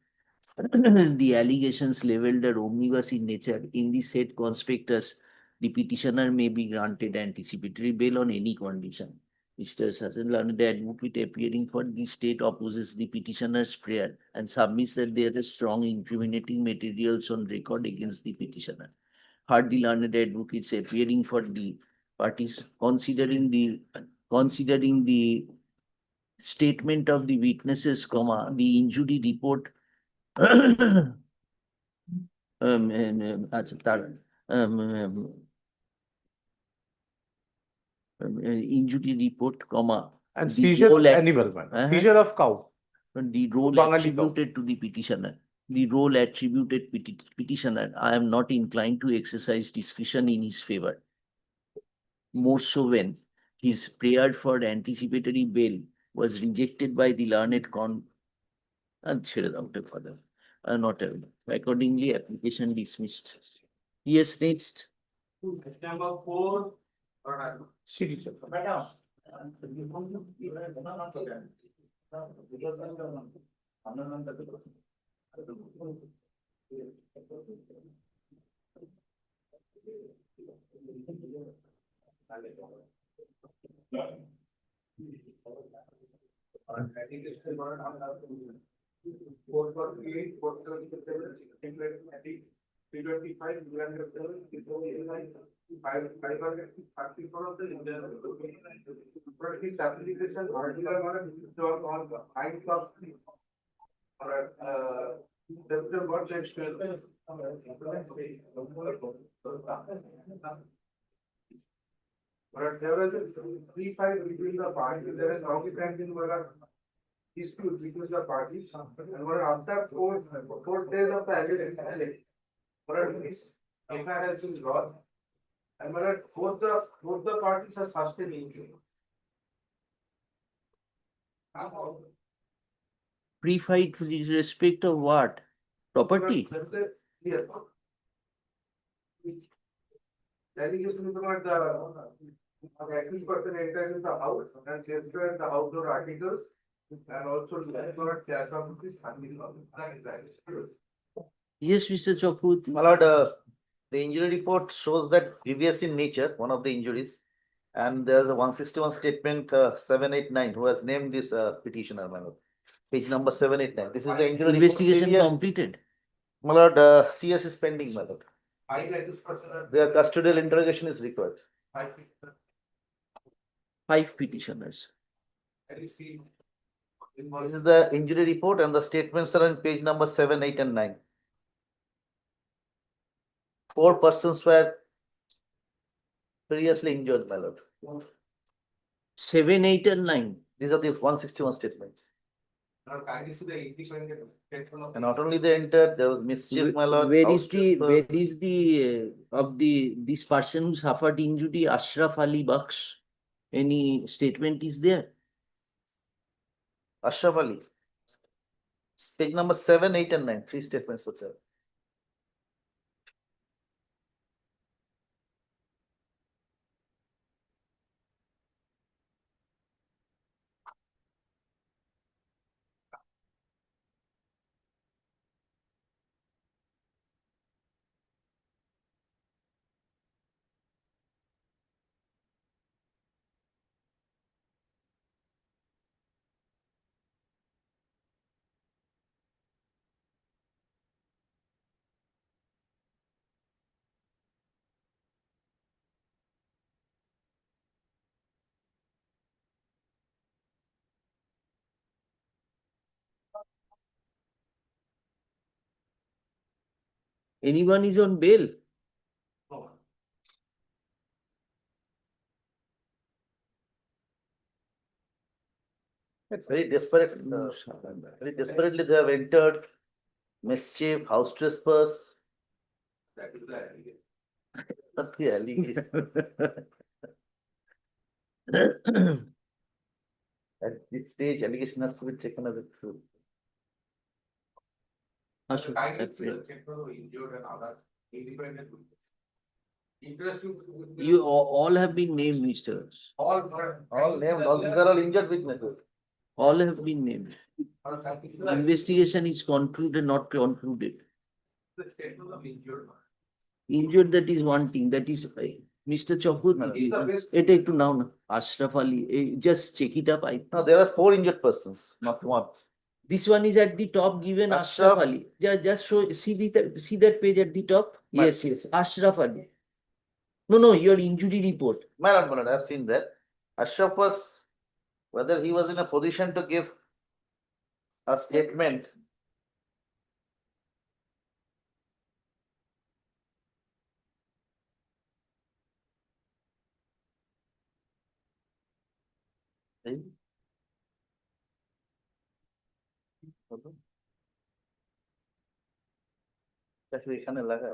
The allegations leveled are omnibus in nature. In the said conspectus, the petitioner may be granted anticipatory bail on any condition. Mr. Sajan Learned advocate appearing for the state opposes the petitioner's prayer and submits that there are strong incriminating materials on record against the petitioner. Hardy Learned advocates appearing for the parties considering the statement of the witnesses, the injury report আচ্ছা তার injury report, And the seizure of role animal, my lord. Seizure of cow. the role Bangali cow. attributed to the petitioner. The role attributed petitioner, I am not inclined to exercise discretion in his favor. More so when his prayer for anticipatory bail was rejected by the learned father. Not accordingly, application dismissed. Yes, next. Number 4. Citizen. But there was a free fight between the parties. There is long standing dispute between the parties. And after 4 days of the evidence, this FIR has been brought. And both the parties are sustained injury. Pre-fight with respect of what? Property? Yes. Allegation about the accused person entered in the house and destroyed the outdoor articles and also destroyed cash of this family. Yes, Mr. Chokut. My lord, the injury report shows that previous in nature, one of the injuries. And there's a 161 statement 789 who has named this petitioner, my lord. Page number 789. This is the injury report. Investigation Severe- completed. My lord, CS is pending, my lord. Their custodial interrogation is required. 5 petitioners. This is the injury report and the statements are on page number 7, 8, and 9. 4 persons were previously injured, my lord. 7, 8, and 9. These are the 161 statements. And not only they entered, there was mischief, my lord. Where house is the trespass. of this person who suffered injury, Ashraf Ali Baksh? Any statement is there? Ashraf Ali. Page number 7, 8, and 9. 3 statements were there. Anyone is on bail? Very desperate. Very desperately they have entered. Mischief, house trespass. Not the allegation. At this stage, allegation has to be taken as a truth. Ashok, you all have been named, Mr. All named, all these are all injured witnesses. All have been named. Investigation is concluded, not concluded. Injured, that is one thing, that is Mr. Chokut, it to now, Ashraf Ali, just check it up. No, there are 4 injured persons, not 1. This one is at the top given Ashraf Ashraf. Ali. Just show, see that page at the top? My- Yes, Ashraf Ali. No, your injury report. My lord, I have seen that. Ashraf was, whether he was in a position to give a statement. এখানে লাগা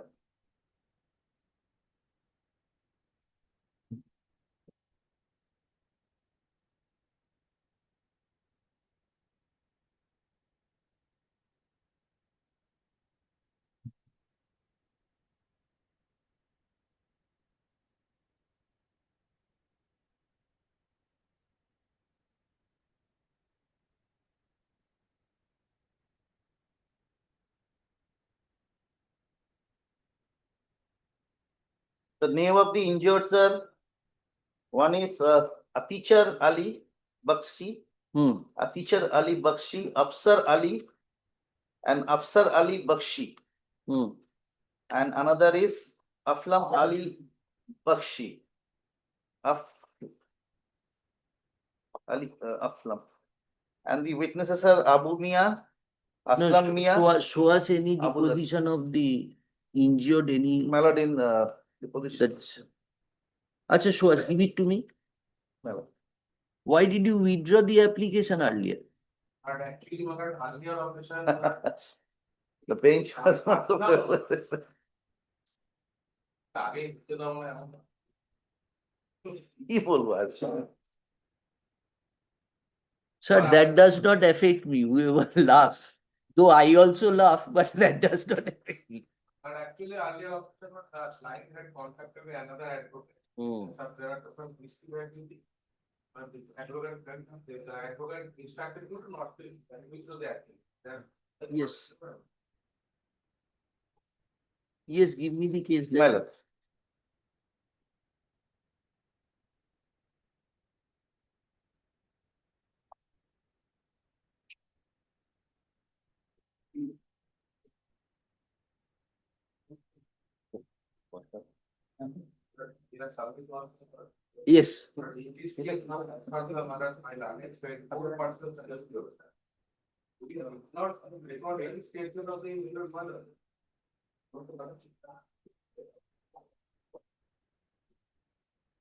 The name of the injured, sir. One is a teacher Ali Bakshi, a teacher Ali Bakshi, Afsar Ali, and Afsar Ali Bakshi. And another is Aflam Ali Bakshi. Ali Aflam. And the witnesses are Abu Mia, Aslam Mia. Show us any Abu Dhabi. deposition of the injured, any. Malad in deposition. That's. Acha, show us, give it to me. Malad. Why did you withdraw the application earlier? And actually, earlier operation. The bench was not so favorable. Evil was. Sir, that does not affect me. We will laugh. Though I also laugh, but that does not affect me. But actually, earlier officer, line had contacted with another advocate. Hmm. So there are some dispute with the advocate instructed you to not to the appeal. Yes. Yes, give me the case. My lord. Yes.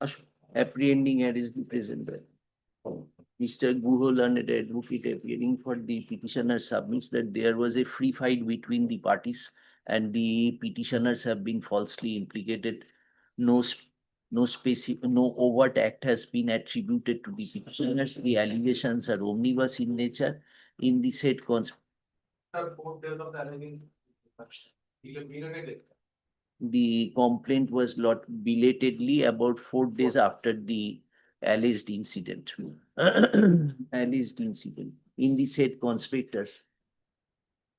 Ashok, apprehending and is the present. Mr. Guho, learned advocate appearing for the petitioner, submits that there was a free fight between the parties and the petitioners have been falsely implicated. No overt act has been attributed to the petitioners. The allegations are omnibus in nature. In the said the complaint was lodged belatedly about 4 days after the alleged incident. Alleged incident. In the said conspicuous,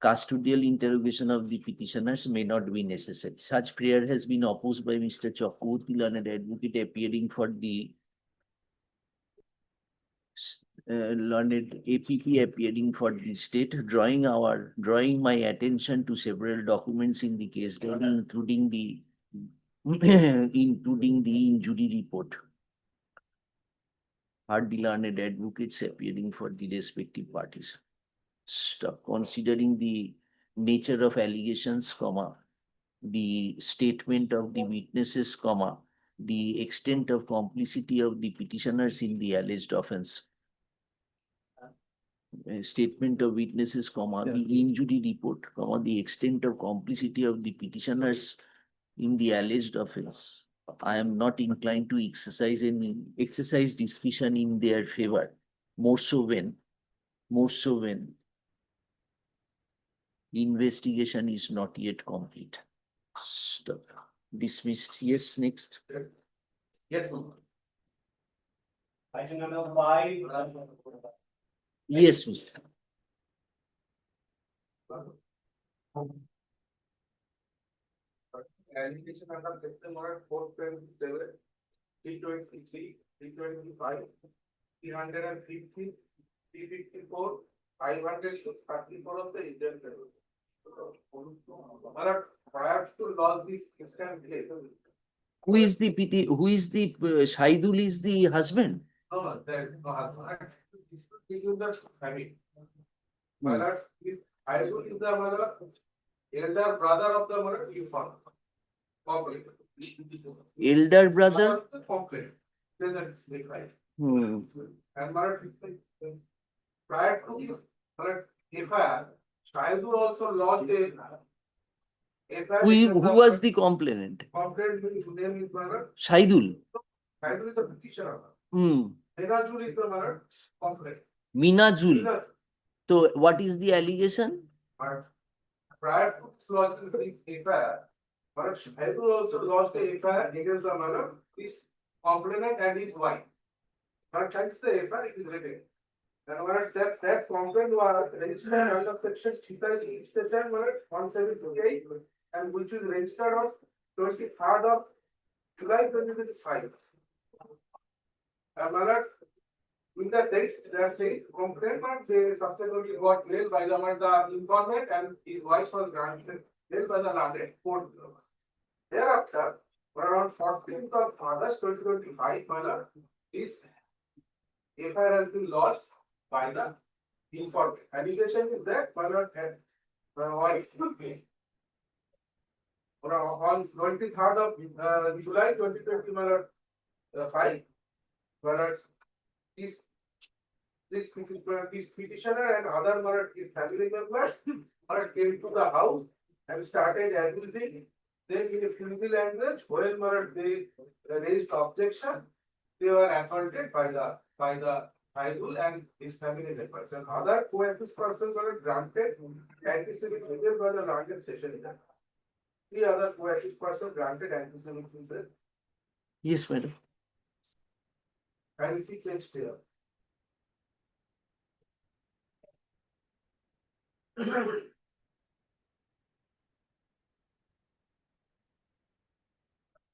custodial interrogation of the petitioners may not be necessary. Such prayer has been opposed by Mr. Chakraborty, learned advocate appearing for the learned APP appearing for the state, drawing my attention to several documents in the case, including the injury report. Are the learned advocates appearing for the respective parties. Stop. Considering the nature of allegations, the statement of the witnesses, the extent of complicity of the petitioners in the alleged offense. Statement of witnesses, the injury report, the extent of complicity of the petitioners in the alleged offense. I am not inclined to exercise discretion in their favor, more so when investigation is not yet complete. Stop. Dismissed. Yes, next. Yes. Item number 5. Yes, Mr. Allocation under section 427, 323, 325, 350, 354, 534 of the Indian Code. Prior to law, this instant case. Who is the Shahidul is the husband? No, that this is the family. Mother is Shahidul is the mother, elder brother of the mother, you found. Elder brother? Present, right. Hmm. And prior to this FIR, Shahidul also lodged a FIR. Who was the complainant? Complainant name is Shahidul. Shahidul is the petitioner. Hmm. Minajul is the complainant. Minajul. So what is the allegation? Prior to this lodging the FIR, Shahidul also lodged a FIR against the mother, his complainant and his wife. But thanks to the FIR, it is written. And that complaint was registered under section 178 and which is registered on 23rd of July 2025. And in the text, they are saying complainant they subsequently got mailed by the informant and his wife was granted mailed by the landed court. Thereafter, around 14th of August 2025, this FIR has been lodged by the informant. Allegation is that wife on 23rd of July 2025, this petitioner and other his family members came to the house and started abusing them in a filthy language. When they raised objection, they were assaulted by the Shahidul and his family members. And other co-accused persons were granted anti-Semitic treatment by the London session. 3 other co-accused persons granted anti-Semitic treatment. Yes, madam. Can you see page here?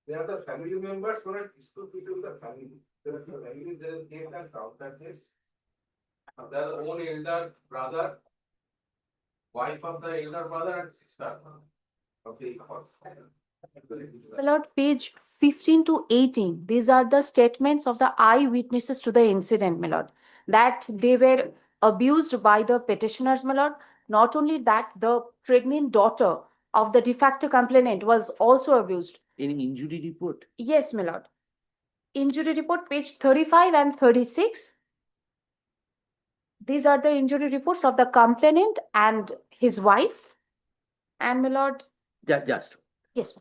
They are the family members who are dispute between the family. There is a family, there is case and counter case. Their own elder brother, wife of the elder brother and sister of the My lord, page 15 to 18, these are the statements of the eyewitnesses to the incident, my lord, that they were abused by the petitioners, my lord. Not only that, the pregnant daughter of the de facto complainant was also abused. Any injury report? Yes, my lord. Injury report, page 35 and 36. These are the injury reports of the complainant and his wife. And my lord, Just. yes, sir.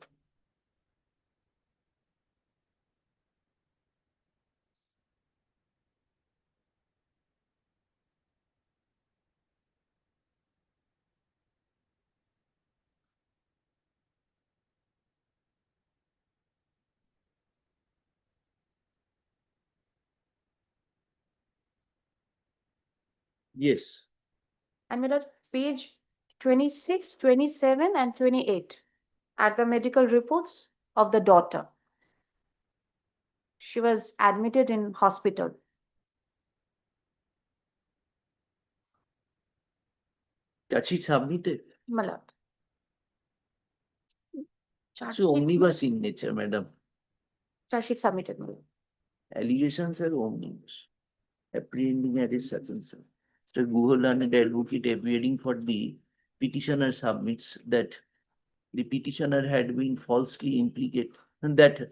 Yes. And my lord, page 26, 27, and 28 are the medical reports of the daughter. She was admitted in hospital. Charge sheet submitted. My lord. Charge So sheet- omnibus in nature, madam. charge sheet submitted, my lord. Allegations are omnibus. Apprehending arrest such and such. Mr. Guhal and the advocate appearing for the petitioner submits that the petitioner had been falsely implicated, that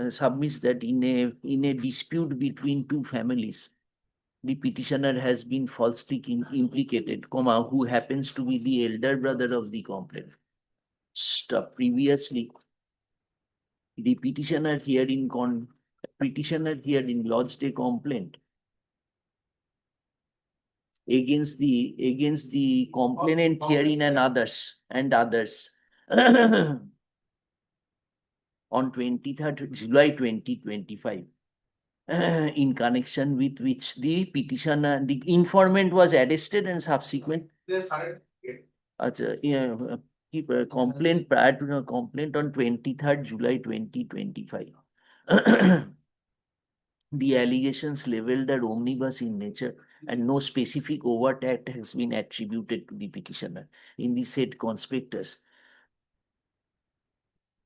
submits that in a dispute between two families, the petitioner has been falsely implicated, who happens to be the elder brother of the complainant. Previously, the petitioner herein lodged a complaint against the complainant herein and others on 23rd July 2025, in connection with which the informant was arrested and subsequent complaint prior to the complaint on 23rd July 2025. The allegations leveled are omnibus in nature and no specific overt act has been attributed to the petitioner in the said conspectus.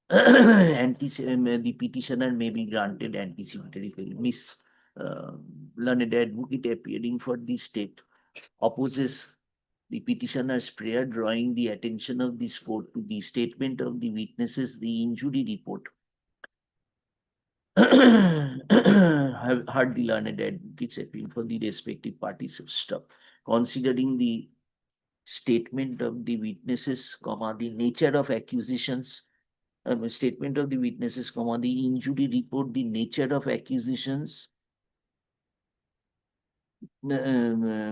The petitioner may be granted anticipatory bail. Miss learned advocate appearing for the state opposes the petitioner's prayer, drawing the attention of this court to the statement of the witnesses, the injury report. Have heard the learned advocates appeal for the respective parties to stop. Considering the statement of the witnesses, the nature of accusations, statement of the witnesses, the injury report, the nature of accusations, nature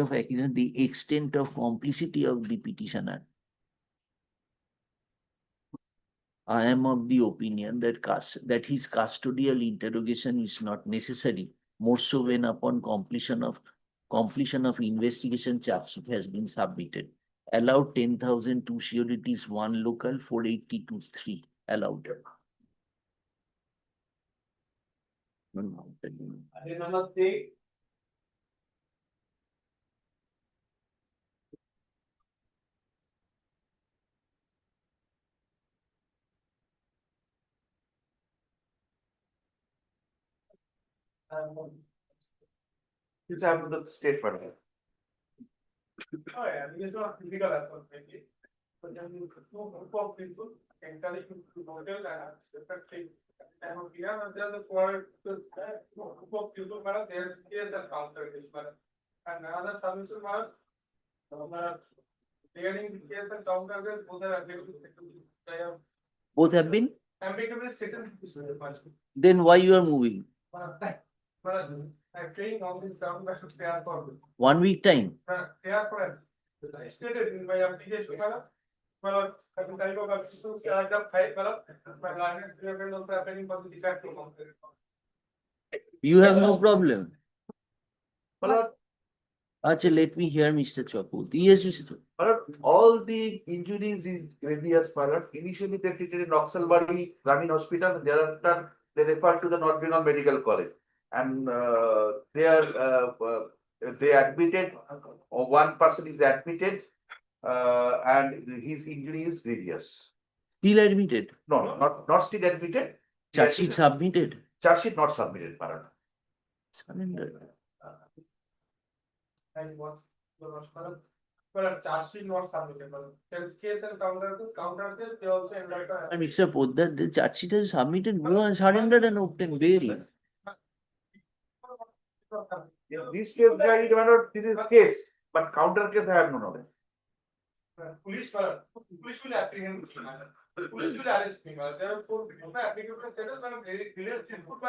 of accusation, the extent of complicity of the petitioner. I am of the opinion that his custodial interrogation is not necessary, more so when upon completion of investigation charge sheet has been submitted. Allowed 10,000 two sureties, 1 local, 480 to 3 allowed. You have the statement. Oh, yeah, it's not typical as well, maybe. But then you know, group of people encourage you to hotel and effective. And here, there's a for group of people, but there's case and counter case, but and another submission was clearing the case and counter case, both are available. Both have been? Ambiguous settled. Then why you are moving? I'm training all these down by fair for 1 week time. fair for I stated in my application, well, I can type of people start up high, well, my line is also happening for the defect. You have no problem. Well, Acha, let me hear Mr. Chapu. Yes, Mr. Chapu. all the injuries is grievous, my lord. Initially, they treated in Oxalbari Gramin Hospital, thereafter they referred to the North Bengal Medical College. And they admitted, or one person is admitted, and his injury is grievous. Still admitted, No, not still admitted. charge sheet submitted, Charge sheet not submitted, my lord. surrendered. And what the but charge sheet not submitted. But case and counter case, they also invite And Mr. Poddar, the charge sheet has submitted, go and surrendered and obtained bail. This case, my lord, this is case, but counter case I have no knowledge. police will apprehend me. Police will arrest me. There are four application status and clear input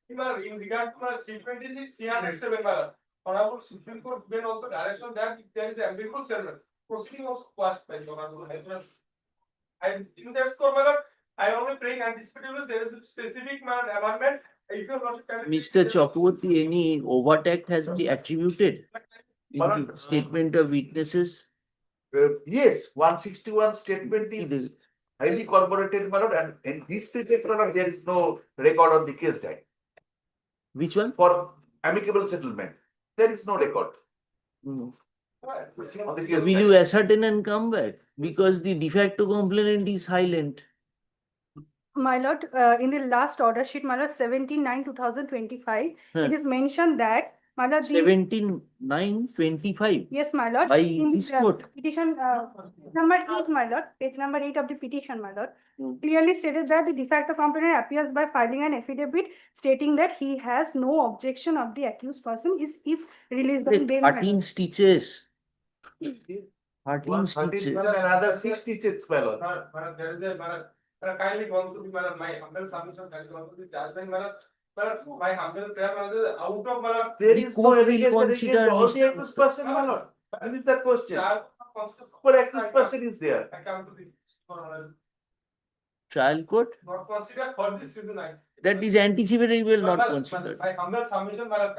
in regard to my treatment is 307. Honorable Supreme Court then also direction that if there is a ambiguous settlement, proceeding was quashed by the Honorable High Court. And in that score, I am only praying anticipatively there is a specific amendment. If you are not Mr. Chakraborty, any overt act has been attributed in the statement of witnesses? Yes, 161 statement is highly corroborated, my lord, and in this statement, my lord, there is no record on the case died. Which one? For amicable settlement, there is no record. Mm. On the case Will died. you ascertain and come back? Because the de facto complainant is silent. My lord, in the last order sheet, my lord, 17/9/2025, Huh. it is mentioned that, my lord, the 17/9/25. yes, my lord, By in this the court. petition, number 8, my lord, page number 8 of the petition, my lord, Hmm. clearly stated that the de facto complainant appears by filing an affidavit stating that he has no objection of the accused person is if released on bail. my lord. 13 stitches. 13 113, stitches. my lord, another 6 stitches, my lord. there is a kindly gone to my humble submission that is also the judgment. My humble prayer out of There The is no court will allegation consider against all Mr. the accused person, my lord. That is the question. What accused person is there? I come to this Trial court? not consider for this reason. That is anticipated, will not consider. My humble submission, consider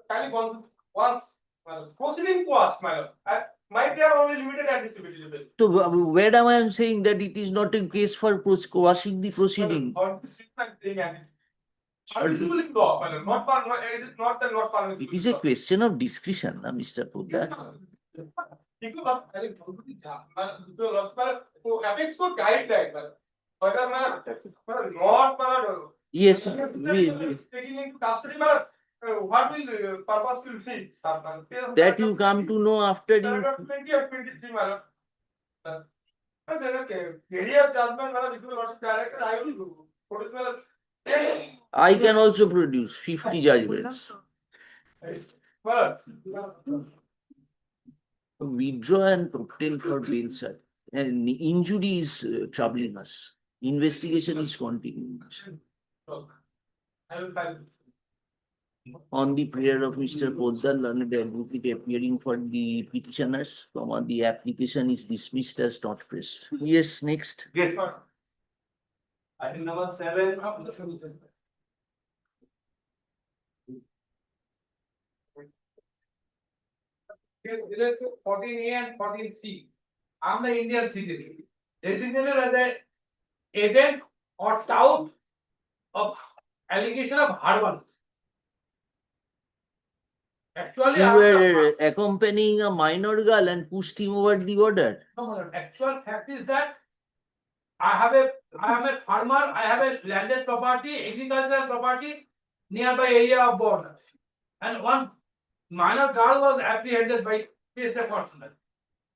kindly gone once proceeding was my prayer only limited anticipated. So where am I saying that it is not a case for quashing the proceeding? It is not permissible. It is a question of discretion, Mr. Poddar. Apex could guide that. Whether not Yes, taking into custody, what will purpose will be? that you come to know after you. 20 or 23, career judgment, director, I will produce. I can also produce 50 judgments. Withdraw and obtain for bail, sir. And injury is troubling us. Investigation is continuing. I will file. On the prayer of Mr. Poddar, learned advocate appearing for the petitioners, the application is dismissed as not pressed. Yes, next. Yes. Item number 7. Related to 14A and 14C. I'm the Indian citizen, designated as an agent or tout of allegation of harbor. Actually, You I'm were accompanying a minor girl and pushed him over the border. no, actual fact is that I am a farmer, I have a landed property, agricultural property nearby area of border. And one minor girl was apprehended by PSF personnel.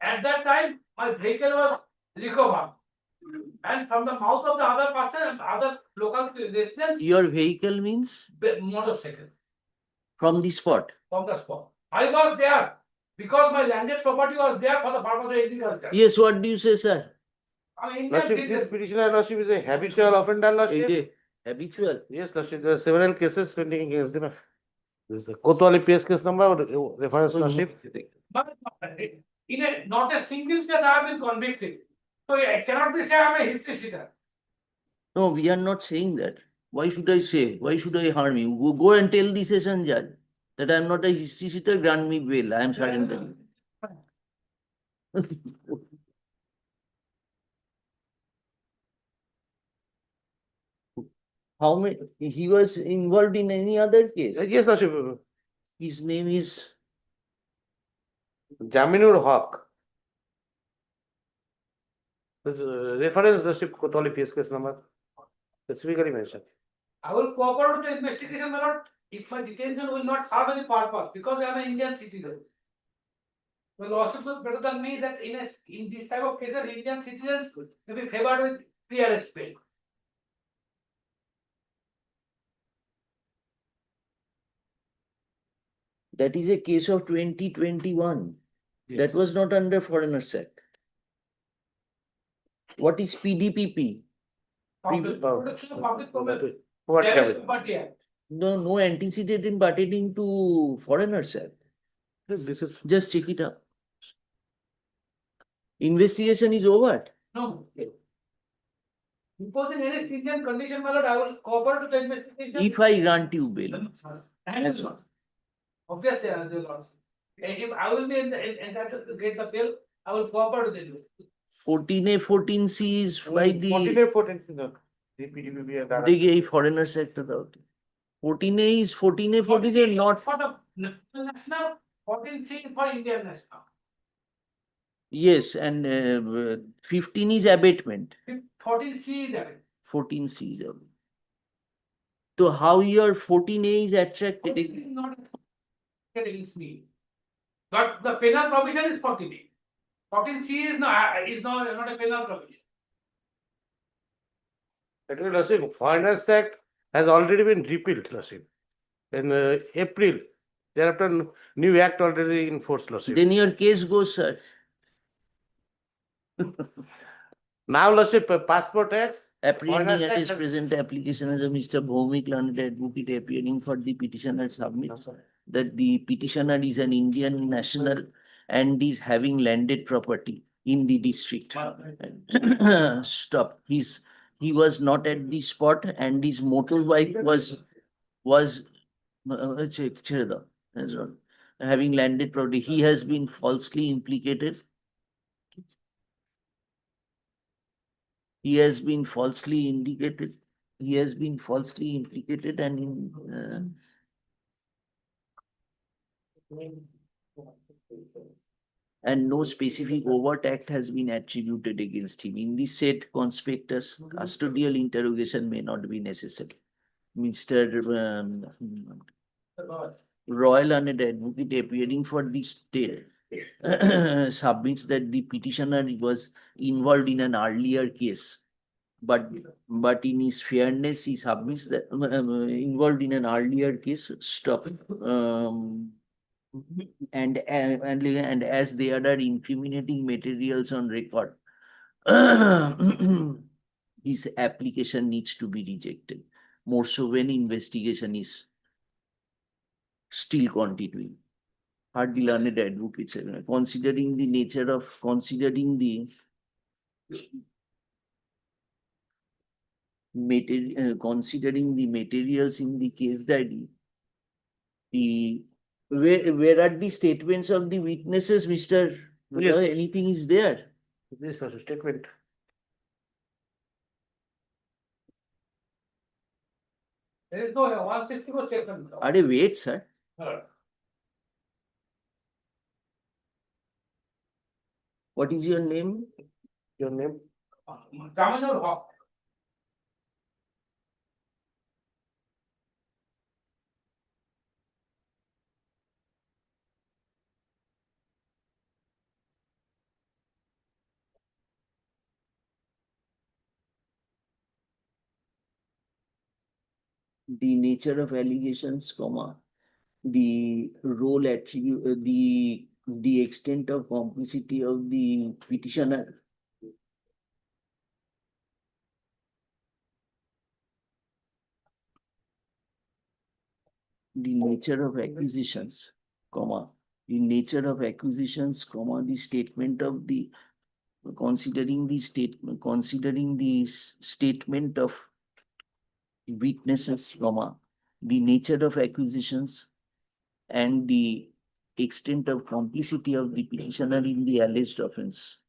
At that time, my vehicle was recovered. And from the mouth of the other person, other local residents, Your vehicle means motorcycle from the spot. from the spot. I was there because my landed property was there for the purpose of agriculture. Yes, what do you say, sir? I mean, Lordship, this petitioner, Lordship, is a habitual offender, Lordship. It is habitual. Yes, Lordship, there are several cases pending against him. This is the Kotwali PS case number, reference, Lordship. But in a not a single state I have been convicted. So it cannot be said I am a history seeker. No, we are not saying that. Why should I say? Why should I harm you? Go and tell the session judge that I am not a history seeker, grant me bail. I am surrendering. How many, he was involved in any other case? Yes, Lordship. His name is, Jaminur Haq. This reference Lordship Kotali PS case number specifically mentioned. I will cooperate with the investigation, my lord, if my detention will not serve any purpose, because I am an Indian citizen. The lawsuit was better than me that in this type of cases, Indian citizens may be favored with pre-arrest bail. that is a case of 2021. That was not under Foreigners Act. What is PDPP? Protection of public property. What There is happened? property act. No antecedent pertaining to Foreigners Act. This is Just check it out. Investigation is over. No. Imposing any stringent condition, my lord, I will cooperate with the investigation. If I grant you bail, That's all. Obviously, the laws. If I will be entitled to get the bill, I will cooperate with you. 14A, 14C is by the, 14A, देखिए ये Foreigners Act था. 14A is 14A, 14A not. For the national, 14C is for Indian national. Yes, and 15 is abatement. 14C is that. 14C is abatement. So how your 14A is attracted? It is not against me. But the penal provision is 14A. 14C is not a penal provision. Actually, Lordship, Foreigners Act has already been repealed, Lordship. In April, thereafter, new act already in force, Lordship. Then your case goes, sir. Now, Lordship, Passport Acts. Apprehending Foreigners at Act his has- present application as a Mr. Bhomik learned advocate appearing for the petitioner submits that the petitioner is an Indian national and is having landed property in the district. Stop. He was not at the spot and his motorbike was ছেড়ে দাও. That's all. Having landed property. He has been falsely implicated. He has been falsely indicated. He has been falsely implicated and no specific overt act has been attributed against him. In the said conspectus, custodial interrogation may not be necessary. Mr. Royal Learned Advocate appearing for the state submits that the petitioner was involved in an earlier case. But in his fairness, he submits that involved in an earlier case, stop. And as there are incriminating materials on record, his application needs to be rejected. More so when investigation is still continuing. Hardly learned advocates, considering the nature of considering the materials in the case diary, where are the statements of the witnesses, Mr. Yes. Anything is there? This was a statement. There is no 164 statement. Wait, sir. What is your name? Your name? Jaminur Haq. The nature of allegations, comma, the role attribute, the extent of complicity of the petitioner, the nature of acquisitions, comma, the nature of acquisitions, comma, the statement of the considering the statement of witnesses, comma, the nature of acquisitions and the extent of complicity of the petitioner in the alleged offence.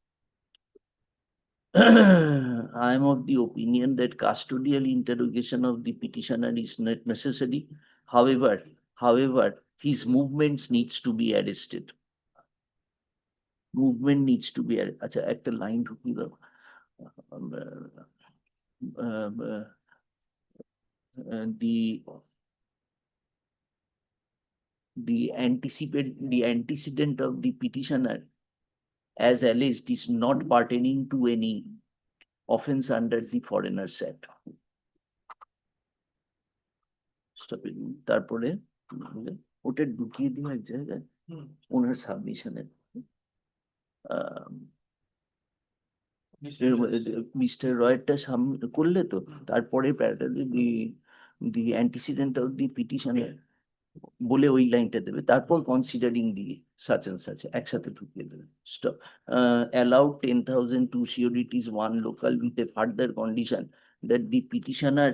I am of the opinion that custodial interrogation of the petitioner is not necessary. However, his movements needs to be arrested. Movement needs to be আচ্ছা একটা line ঢুকিয়ে দাও the antecedent of the petitioner as alleged is not pertaining to any offense under the Foreigners Act. তারপরে ওটা ঢুকিয়ে দিও এক জায়গায় ওনার সাবমিশনে মিস্টার রয়টা করলে তো তারপরে দি অ্যান্টিসিডেন্ট অফ দি পিটিশনের বলে ওই লাইনটা দেবে তারপর considering the such and such একসাথে ঢুকিয়ে দেবে stop allowed 10,000 to CODTs one local with a further condition that the petitioner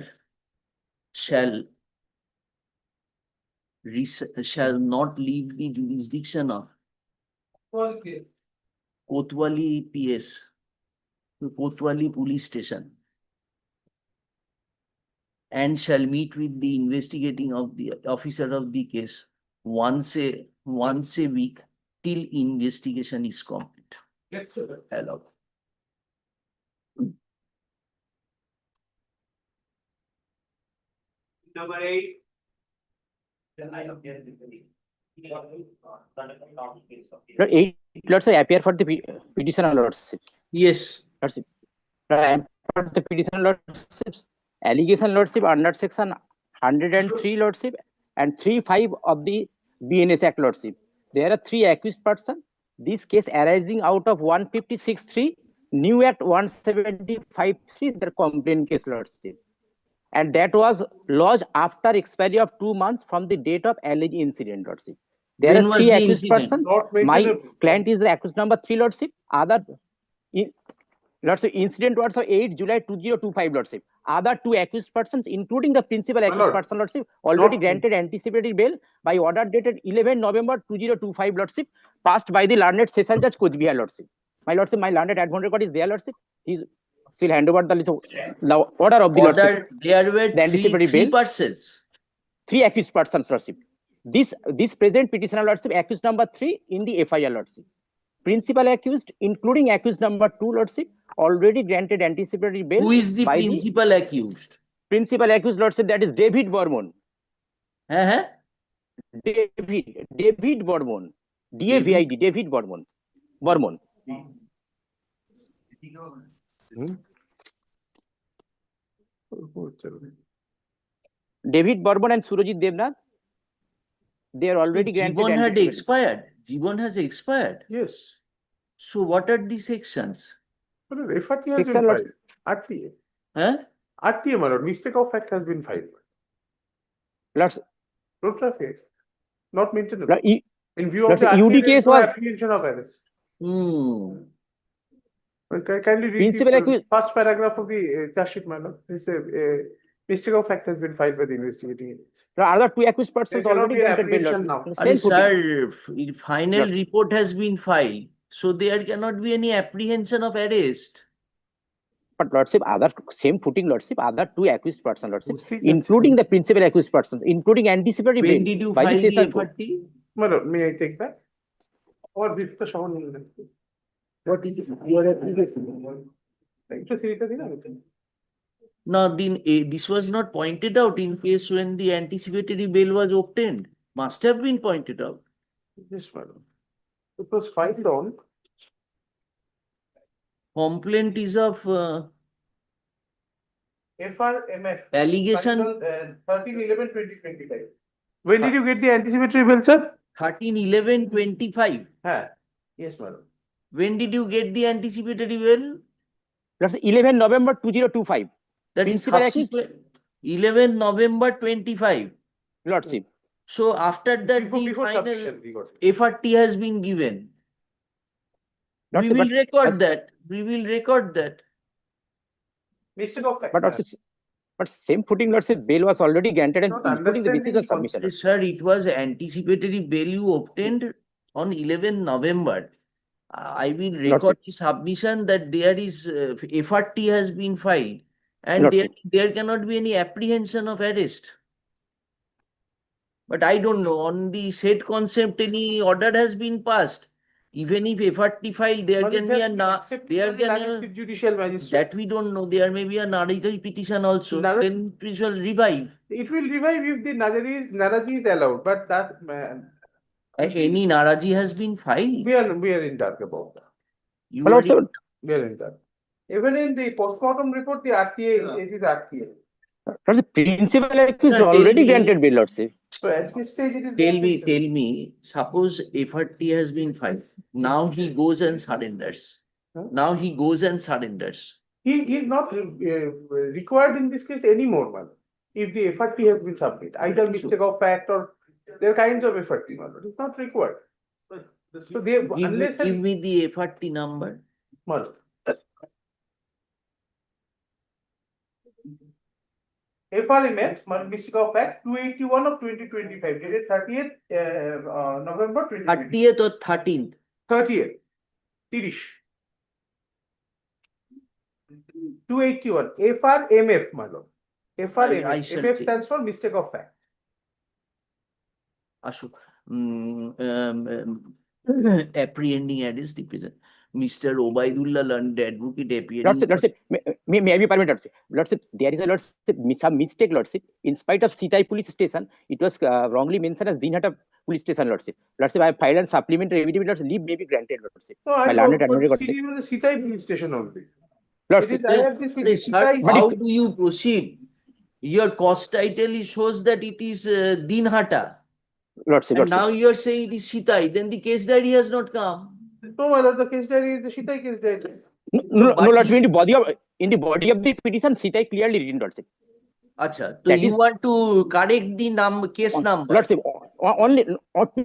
shall not leave the jurisdiction of Kotwali PS, Kotwali police station, and shall meet with the investigating of the officer of the case once a week till investigation is complete. Allowed. Number 8. Lordship appear for the petitioner lordship. Yes. Lordship. For the petitioner lordship's allegation lordship under section 103 lordship and 3(5) of the BNS Act lordship. There are 3 accused persons. This case arising out of 156(3) New Act 175(3) their complaint case lordship. And that was lodged after expiry of 2 months from the date of alleged incident lordship. There When are was 3 the accused incident? persons. My client is the accused number 3 lordship. Other lordship incident was of 8 July 2025 lordship. Other 2 accused persons including the principal accused person lordship already granted anticipated bail by order dated 11 November 2025 lordship passed by the learned session judge Kojbihar lordship. My lordship, my learned advocate record is there lordship. He's still hand over the order of the lordship. There were The anticipated three bail. persons. 3 accused persons lordship. This present petitioner lordship accused number 3 in the FIR lordship. Principal accused including accused number 2 lordship already granted anticipated bail. Who is the by principal accused? Principal accused lordship, that is David Bormon. David Bormon. DAVID, David Bormon. David Bormon and Surajit Devnath. They are already granted. Jiban had anticipated. expired. Jiban has expired. Yes. So what are the sections? FRT has Section been lordship. filed. RTA. Huh? RTA, my lord. Mistake of fact has been filed. Lordship. Road traffic. Not maintainable. In view of lordship, the UD RTA, there case is no was- apprehension of arrest. Principal Kindly read the accused- first paragraph of the charge sheet, my lord. This mistake of fact has been filed by the investigating agency. The other 2 accused persons There cannot already be an granted bail. apprehension lordship. now. Same footing. Sir, final report has been filed. So there cannot be any apprehension of arrest. But lordship, other same footing lordship, other 2 accused persons lordship, Mostly including the principal accused persons, including anticipated bail When did you by the file the session court. FRT? My lord, may I take that? Or this is the shown. What is your application? Now, this was not pointed out in case when the anticipatory bail was obtained. Must have been pointed out. Yes, madam. It was filed on Complaint is of FRMF. allegation 13/11/2025. When did you get the anticipatory bill, sir? 13/11/25. Yes, madam. When did you get the anticipatory bail? That's 11 November 2025. That is Principal accused- subsequent 11 November 25. Lordship. So after that, the Before final submission, we got it. FRT has been given. We Lordship, will but- record but- that. We will record that. Mistake of fact. But also, but same footing lordship, bail was already granted and Not including the basis of understanding the submission. Sir, it was anticipatory bail you obtained on 11 November, I will record Lordship. the submission that there is FRT has been filed, and Lordship. there cannot be any apprehension of arrest. But I don't know, on the said concept, any order has been passed. Even if FRT filed, there can be a Judicial magistrate. that we don't know. There may be a Narajai petition also. Then we shall revive. It will revive if the Naraji is allowed, but that Any Naraji has been filed. we are in dark about that. You My are lord, sir, We are in dark. Even in the postmortem report, the RTA, it is RTA. Lordship, principal accused Sir, already tell me- granted bail, Lordship. So at this stage, it is. Tell me, suppose FRT has been filed. Now he goes and surrenders. Huh? Now he goes and surrenders. He is not required in this case anymore, man. If the FRT has been submitted, either mistake of fact or there are kinds of FRT, man. It is not required. So they, unless. Give me the FRT number. Man. FRMF, mistake of fact, 281 of 2025, dated 30th November 2020. 30th or 13th? 30th. 30. 281. FRMF, my lord. I FRMF. shall MF check. stands for mistake of fact. Ashok. Apprehending arrest the present. Mr. Obaidullah learned advocate appearing. Lordship, may I be permitted, Lordship? Lordship, there is a Lordship, some mistake, Lordship. In spite of Sitai police station, it was wrongly mentioned as Dinhata police station, Lordship. Lordship, I have filed a supplementary evidence, Lordship. Leave may be granted, Lordship. No, I My know, learned but advocate got the city was the Sitai police station only. It Lordship. is, I have this with the Sir, Sitai. how do you proceed? Your cost title shows that it is Dinhata. Lordship, And Lordship. now you are saying it is Sitai. Then the case diary has not come. No, my lord, the case diary is the Sitai case diary. No, but Lordship, he's- in the body of the petition, Sitai clearly written, Lordship. Acha, so That you is- want to correct the case number? Lordship, only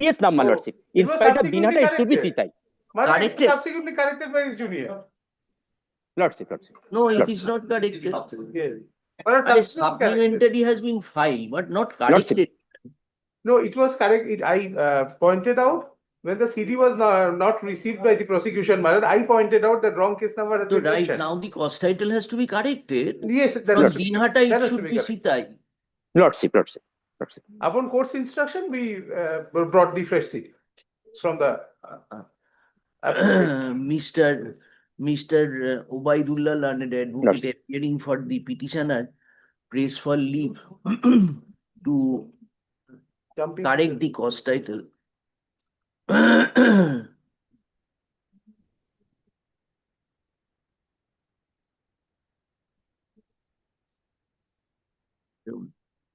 PS number, Oh, Lordship. it In was spite of subsequently Dinhata, it should be corrected. Sitai. My lord, it was Corrected. subsequently corrected by his junior. Lordship, Lordship. No, it Lordship. is not corrected. Yes. My lord, A subsequently corrected. supplementary has been filed, but not Lordship. corrected. No, it was correct. I pointed out when the CD was not received by the prosecution, my lord, I pointed out that wrong case number has So been right mentioned. now the cost title has to be corrected. Yes, that From has to be Dinhata that it has to should be be corrected. Sitai. Lordship, Lordship. Lordship. Upon court's instruction, we brought the fresh CD from the. Mr. Obaidullah learned advocate Lordship. appearing for the petitioner prays for leave to Jumping. correct the cost title.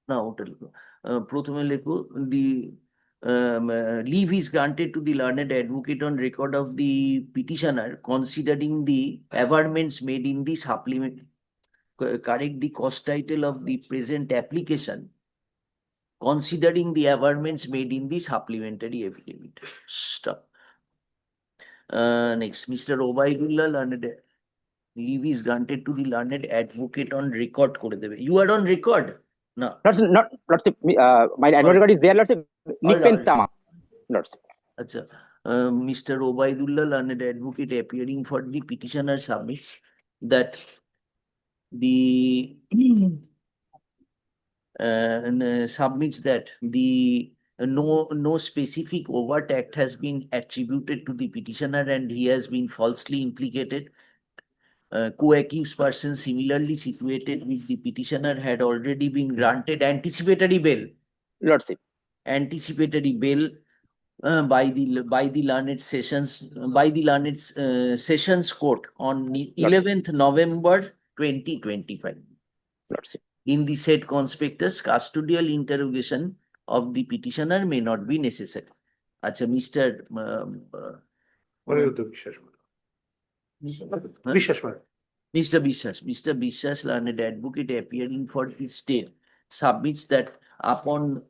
না ওটা লিখো প্রথমে লেখো the leave is granted to the learned advocate on record of the petitioner considering the averments made in the supplement correct the cost title of the present application considering the averments made in the supplementary affidavit. Stop. Next, Mr. Obaidullah learned leave is granted to the learned advocate on record করে দেবে. You are on record? No. Lordship, my advocate is there, Lordship. Nick right. Pentama, Lordship. Acha. Mr. Obaidullah learned advocate appearing for the petitioner submits that the submits that the no specific overt act has been attributed to the petitioner and he has been falsely implicated. Co-accused person similarly situated with the petitioner had already been granted anticipatory bail. Lordship. Anticipatory bail by the learned sessions court on 11th November 2025. Lordship. In the said conspectus, custodial interrogation of the petitioner may not be necessary. Acha, Mr. Mr. Bishas, learned advocate appearing for the state, submits that upon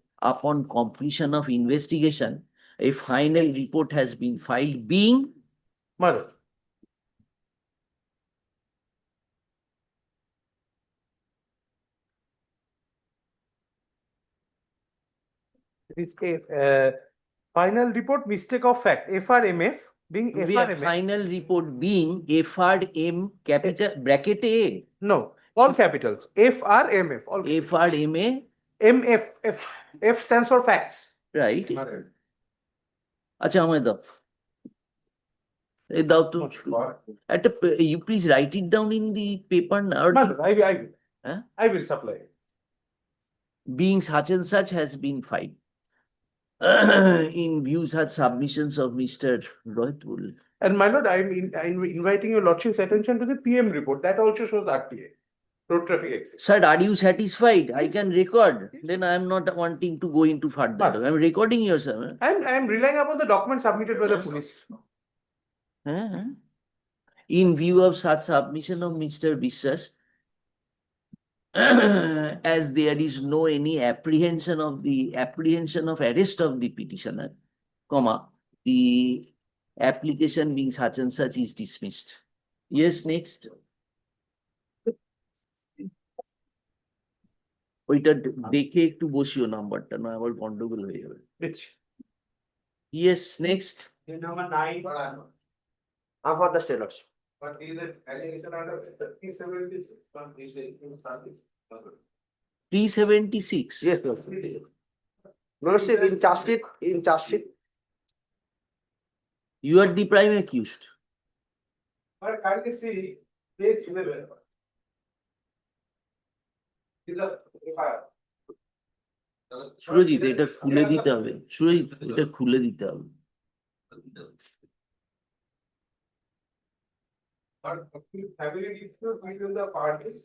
completion of investigation, a final report has been filed being Mother. It is Final report mistake of fact, FRMF being We have FRMF. final report being FRM capital bracket A, No, all capitals. FRMF. All FRMA, MF. F stands for facts. right? আচ্ছা আমায় দাও এই দাও তো একটা you please write it down in the paper now. I I will supply. Being such and such has been filed. In view such submissions of Mr. Rohitpul. And my lord, I'm inviting your lordship's attention to the PM report. That also shows RTA. Road traffic accident. Sir, are you satisfied? I can record. Then I am not wanting to go into further. But- I'm recording yourself. I'm relying upon the documents submitted by the police. In view of such submission of Mr. Biswas, as there is no any apprehension of arrest of the petitioner, comma, the application being such and such is dismissed. Yes, next. ওইটা দেখে একটু বসিও নাম্বারটা, নয় আবার গন্ডগোল হয়ে যাবে। Yes, next. Number 9. For the state lordship. But is it allegation under 376? 376. Yes, lordship. Lordship, in charge sheet. You are the prime accused. But kindly see page 11. Is a FIR. Surajit এটা খুলে দিতে হবে, সুরজিৎ এটা খুলে দিতে হবে। But family dispute between the parties,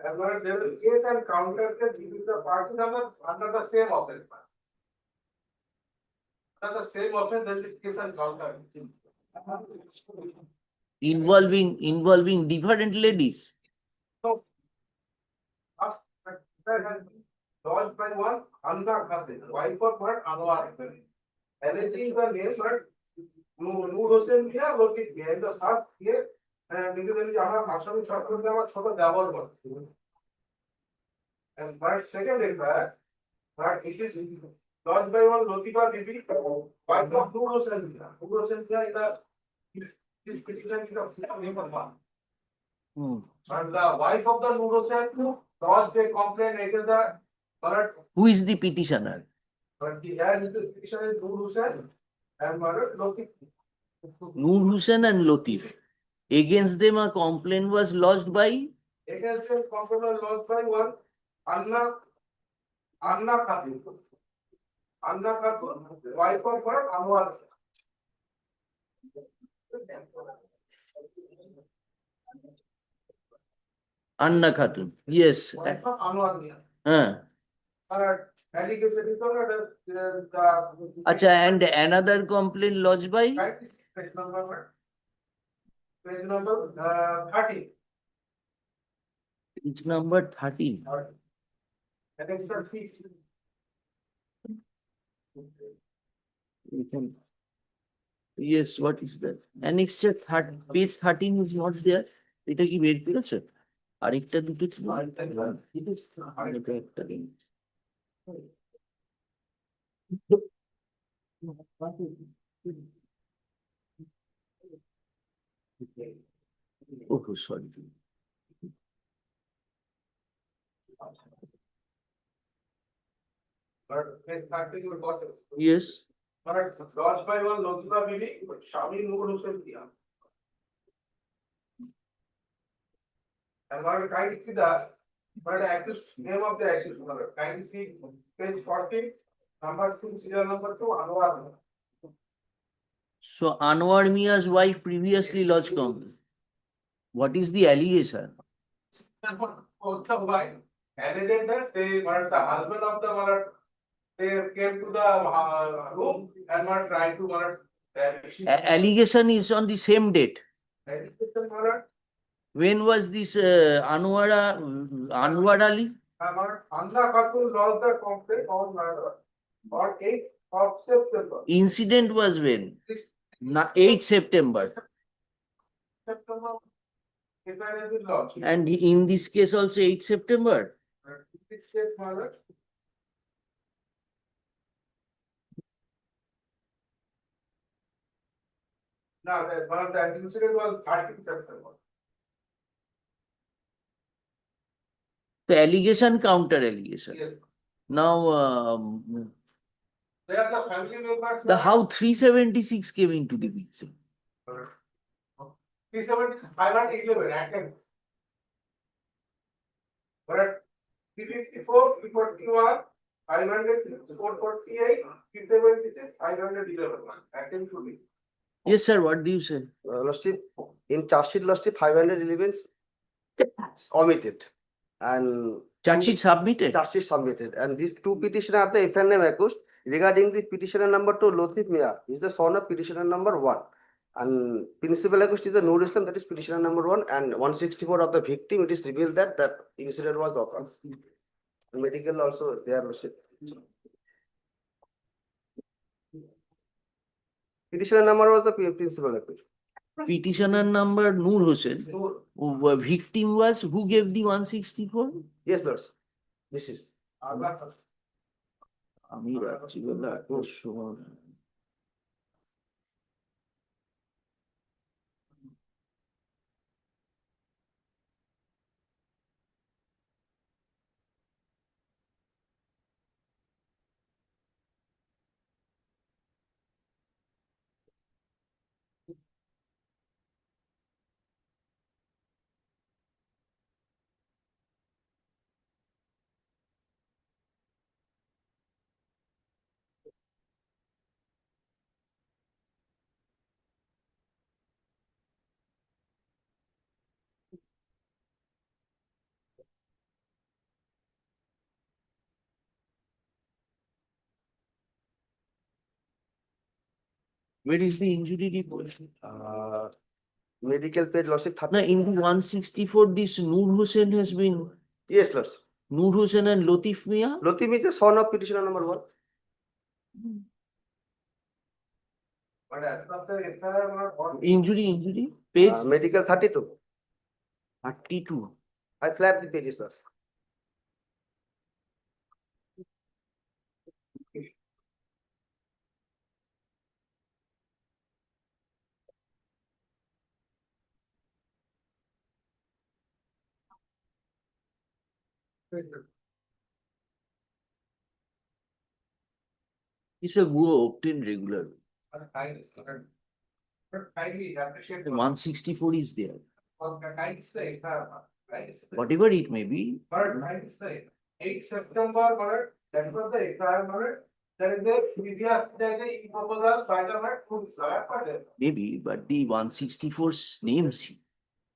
and where there is case and counter case between the parties under the same offence. Under the same offence, there is case and counter. Involving different ladies. So, lodged by one, Anna Khatun, wife of one, Anwar. Alleging the name, but Noor Hossain here, located behind the first here. Because আমার ভাষণ সম্পর্কে আমার ছোট ব্যবহার করছে and but second is that but it is lodged by one Lotika Bibi wife of Noor Hossain in the this petition is of number 1 and the wife of the Noor Hossain lodged a complaint against the but Who is the petitioner? but the head is the petition is Noor Hossain and murder Lotik. Noor Hussain and Latif. Against them a complaint was lodged by Against them complaint was lodged by one Anna Khatun, wife of her Anwar. Anna Khatun. Yes. Wife of Anwar. Allegation is on the Acha, and another complaint lodged by page number 30. it's number 13. Annexure fees. Yes, what is that? Annexure page 13 is not there. এটা কি বের করেছে? আরেকটা দুটো ছিল। এটা একটা দিন। Oh, sorry. But page 30 will watch it. Yes. But lodged by one Lotika Bibi, Shami Noor Hossain Tia. And what kindly see the but accused name of the accused kindly see page 40 number 2 serial number 2 Anwar. So Anwar Mia's wife previously lodged complaint. What is the allegation? Both the wife alleged that they were the husband of the mother. They came to the room and were trying to murder. Allegation is on the same date. When was this Anwar Ali? Anna Khatun lost the complaint on 8th of September. Incident was when? 8 September. September. If I have been lodged. And in this case also 8 September. This case, my lord. No, the incident was 13th September. The allegation, counter allegation. Yes. Now, They are the family members. the how 376 came into the picture. 370, 511, attend. But 354, 341, 500, 448, 376, 511. Attend to me. Yes, sir. What do you say? Lordship, in charge sheet, Lordship, 511 omitted. And Charge sheet submitted. charge sheet submitted. And these two petitioner are the FNM accused regarding the petitioner number 2, Latif Mia, is the son of petitioner number 1. And principal accused is the Nur Islam, that is petitioner number 1. And 164 of the victim, it is revealed that that incident was occurred. Medical also there, Lordship. Petitioner number was the principal accused. Petitioner number Nur Hussain. Victim was who gave the 164? Yes, Lord. This is. আমি রাখছি বলে একটা সময়। Where is the injury report? Medical page, Lordship. No, in the 164, this Nur Hussain has been. Yes, Lord. Nur Hussain and Latif Mia? Latif is the son of petitioner number 1. But as of the FIR, Injury, page Medical 32. 32. I flagged the pages, Lord. It's a go obtained regular. but kindly appreciate. The 164 is there. Kindly stay, kindly stay. Whatever it may be, But kindly stay. 8 September, but that was the entire murder. There is a media, there is a proposal by the murder to slap. maybe, but the 164's names.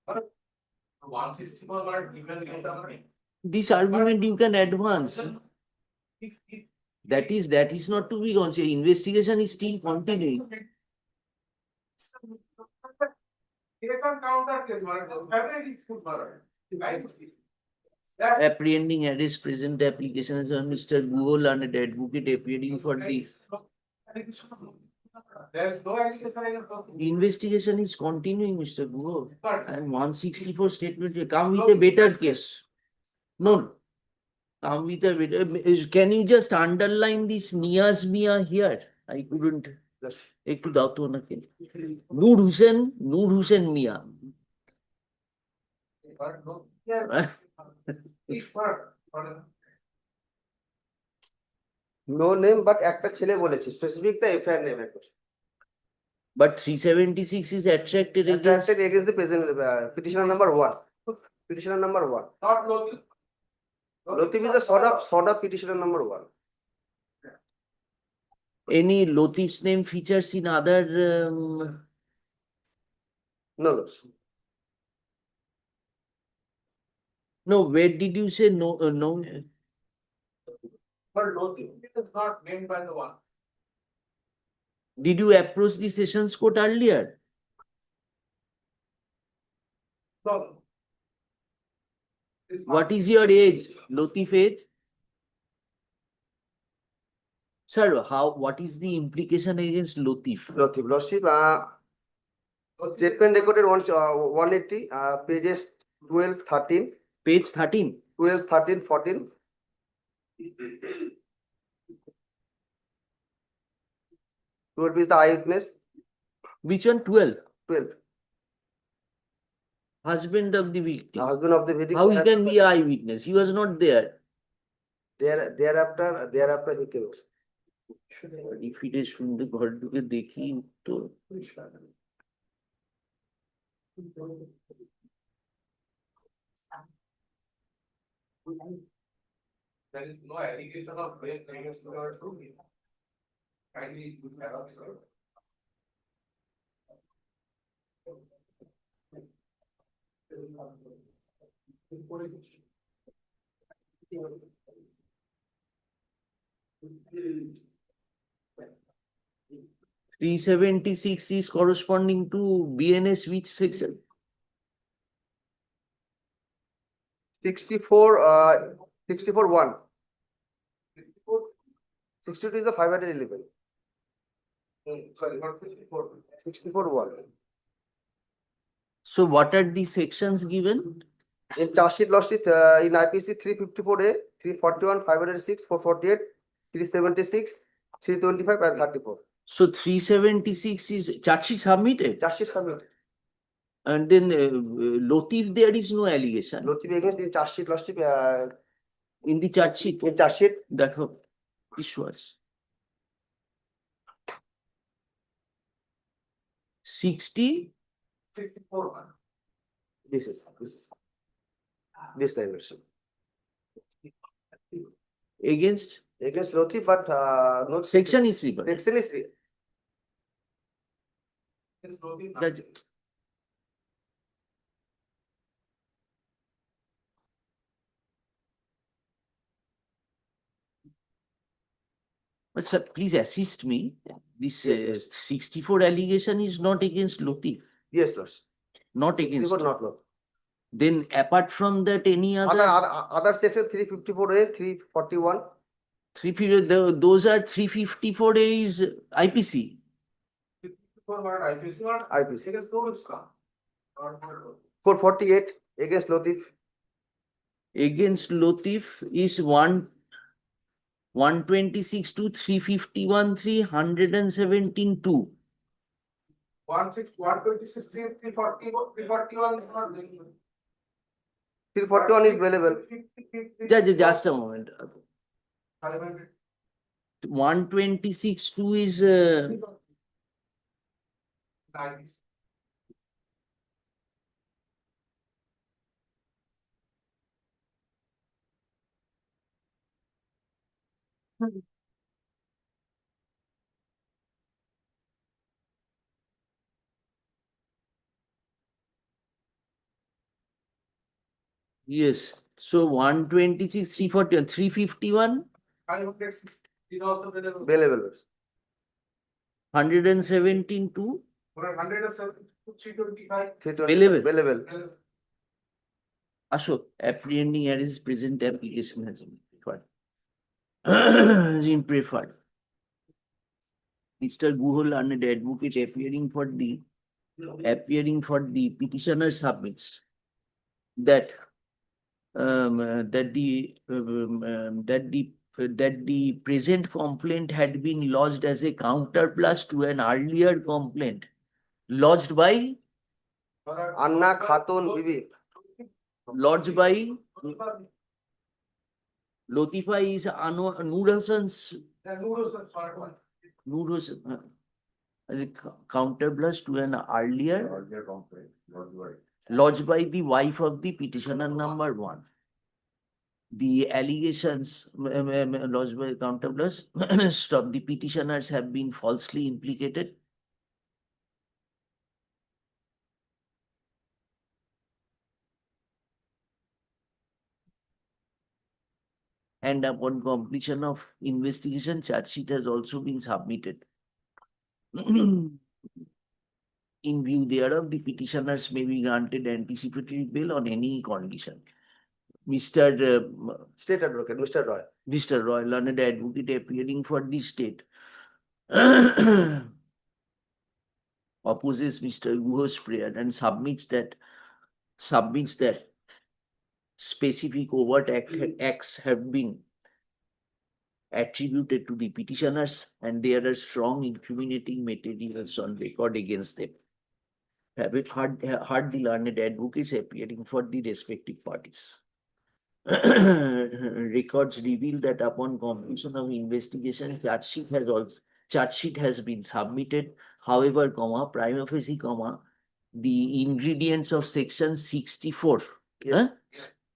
164 murder, even get the money. This argument you can advance. If That is not to be considered. Investigation is still continuing. Case on counter case, murder, every school murder. Kindly stay. That's Apprehending arrest present application is on Mr. Guhol and advocate appearing for this. there is no allegation. Investigation is continuing, Mr. Guhol. And 164 statement, come with a better case. No. Come with a better, can you just underline this Niyaz Mia here? I couldn't. একটু দাও তো ওনাকে নূর হুসেন মিয়া No name, but একটা ছেলে বলেছে specific the FIR name accused. but 376 is attracted against Attracted against the present petitioner number 1. Petitioner number 1. Not Loti. Latif is the son of petitioner number 1. any Latif's name features in other No, Lord. no, where did you say no no But Loti is not named by the one. did you approach the sessions court earlier? No. What is your age? Latif age? Sir, what is the implication against Latif? Latif, Lordship, statement recorded 180, pages 12, 13. Page 13. 12, 13, 14. Would be the eyewitness. Which one? 12? 12. Husband of the victim. Husband of the victim. How he can be an eyewitness? He was not there. Thereafter he came. ফিরে শুনতে ঘর ঢুকে দেখি তো There is no allegation of rape against the truth. Kindly look at us, sir. Three 376 is corresponding to BNS which section? 64, 64-1. 62 is the 511. Sorry, not 54. 64-1. So what are the sections given? In charge sheet lost it in IPC 354A, 341, 506, 448, 376, 325 and 34. So 376 is charge sheet submitted. Charge sheet submitted. And then Lotif, there is no allegation. Lotif against the charge sheet lost it In the charge sheet. in charge sheet. Dekho, issuers. 60. 64. This dimension. Against Lotif, but no section is given. section is That- But sir, please assist me. This Yes, yes. 64 allegation is not against Lotif, yes, Lords. not against. Not no. Then apart from that, any Other section 354A, 341. Those are 354A is IPC. 54 not IPC, not IPC. against no risk. 448 against Lotif. Against Lotif is 126 to 351, 317 2. 126, 340, 341 is not available. 341 is available. Just a moment. 500. 126 2 is IPC. yes. So 126, 341, 351, 560 is also available. Available. 117 2. 170, 325. 320 Available. available. Ashok, apprehending arrest present application has been preferred. Preferred. Mr. Guho, learned advocate appearing for the petitioner submits that the present complaint had been lodged as a counterplus to an earlier complaint lodged by Anna Khatun Bibi. lodged by Lotifa is Noor Hassan's Noor Hassan as a counterplus to an earlier lodged by the wife of the petitioner number 1. The allegations lodged by counterplus stop the petitioners have been falsely implicated. And upon completion of investigation, charge sheet has also been submitted. In view thereof, the petitioners may be granted anticipatory bail on any condition. Mr. State Advocate, Mr. Roy. Mr. Roy, learned advocate appearing for the state, opposes Mr. Guho's prayer and submits that specific overt acts have been attributed to the petitioners, and there are strong incriminating materials on record against them. Have it heard the learned advocates appearing for the respective parties. Records reveal that upon completion of investigation, charge sheet has been submitted. However, prima facie, the ingredients of section 64. Yes.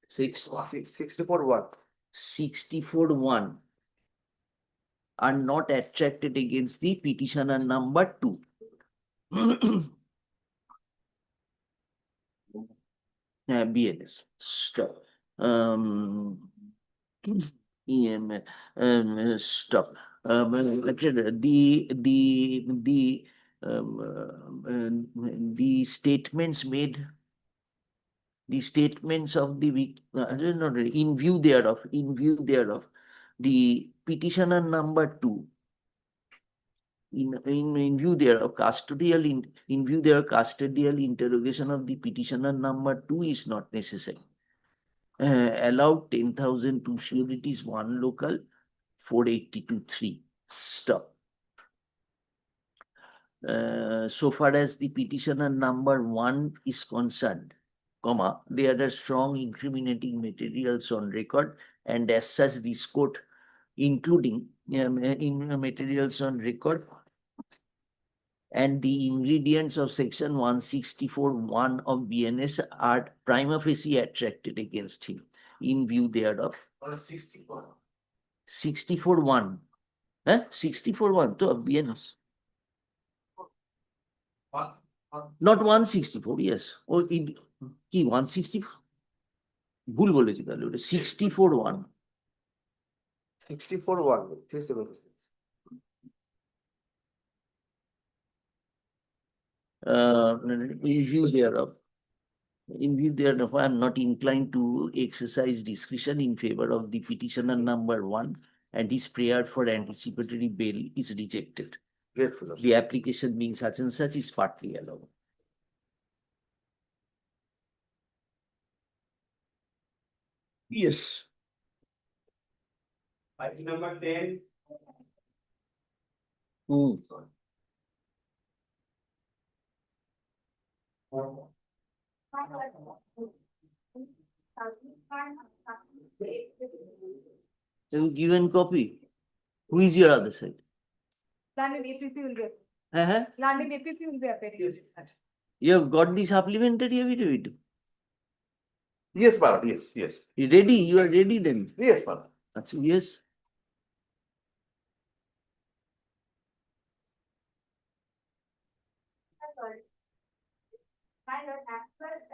64(1) are not attracted against the petitioner number 2. BLS. Stop. Stop. The statements made. The statements of the in view thereof, the petitioner number 2. In view thereof, custodial interrogation of the petitioner number 2 is not necessary. Allowed 10,000 2 sureties, 1 local, 482(3). Stop. So far as the petitioner number 1 is concerned, there are strong incriminating materials on record, and as such, this court, including in materials on record and the ingredients of section 164(1) of BNS are prima facie attracted against him in view thereof. 64(1). 64(1) to of BNS. Not 164, yes. Oh, কি 164? ভুল বলেছি তাহলে ওটা 64(1). 64(1), 376. In view thereof, I am not inclined to exercise discretion in favor of the petitioner number 1, and his prayer for anticipatory bail is rejected. The application being such and such is partly allowed. Yes. Item number 10. Have you given copy? Who is your other side? Landed APP will be. Uh-huh. Landed APP will be appearing. You have got the supplementary affidavit? Yes, madam, yes. You ready? You are ready then? Yes, madam. Yes. My lord, as per the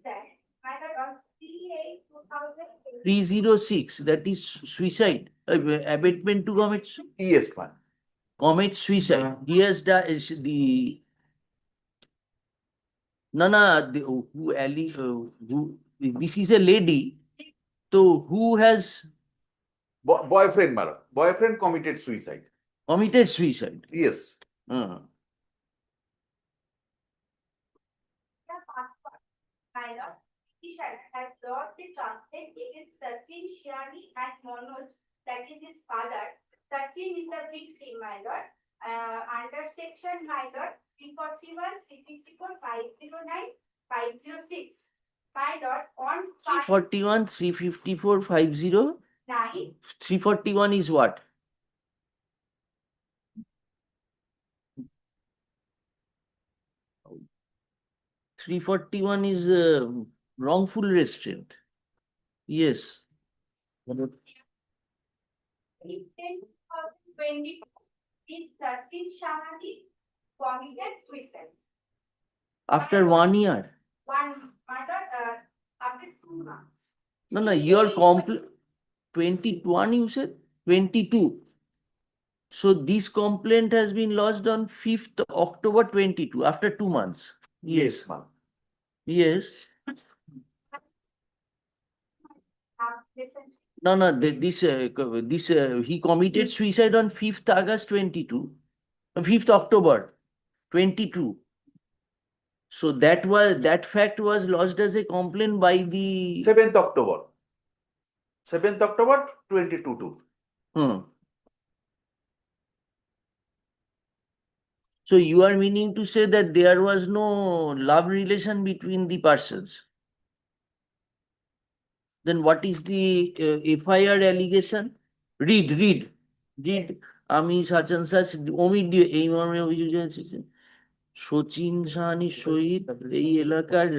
that my lord on 3/8/2008. 306, that is suicide. Abatement to commit. Yes, ma'am. Commit suicide. He has done this is a lady. So who has Boyfriend, madam. Boyfriend committed suicide. committed suicide? Yes. My lord, petitioner has brought the complaint against Sachin, Shiani and Manoj, that is his father. Sachin is the victim, my lord. Under section, my lord, 341, 354, 509, 506. My lord, on 341, 354, 509. 341 is what? (341) is wrongful restraint. Yes. 2020, is Sachin Shahani committed suicide. After 1 year? After 2 months. No, your complaint 21 you said? 22. So this complaint has been lodged on 5th October 22, after 2 months. Yes, ma'am. Yes. No, he committed suicide on 5th August 22, 5th October 22. So that fact was lodged as a complaint by the 7th October. 7th October 22. So you are meaning to say that there was no love relation between the persons? Then what is the FIR allegation? Read. আমি সাচান such Amit দিয়ে এই মর্মে অভিযোগ জানিয়েছেন সচিন সাহানির সহিত এই এলাকার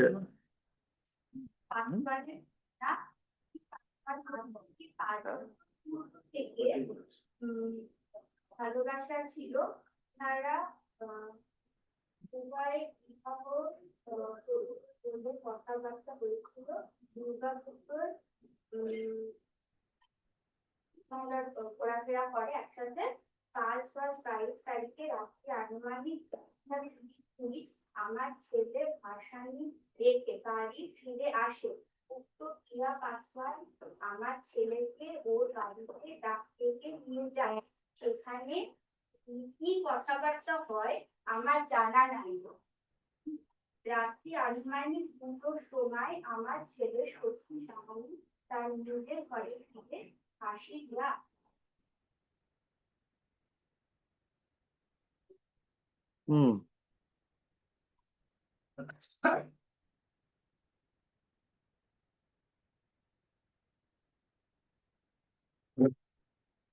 ভালোবাসা ছিল তারা দুবাই বিবাহ কথাবার্তা হয়েছিল দুর্গাপুর ঘোরাফেরা করে একসাথে 5 বা 22 তারিখে রাত্রি আনুমানিক আমার ছেলে ভাসানি রেখে গাড়ি ফিরে আসে উক্ত ক্রিয়া পাসওয়ান আমার ছেলেকে ওর গাড়িতে ডাক থেকে নিয়ে যায় সেখানে কি কথাবার্তা হয় আমার জানা নাই রাত্রি আনুমানিক 2টোর সময় আমার ছেলে সত্যি সাহানি তার নিজের ঘরে ফিরে হাসি দিয়া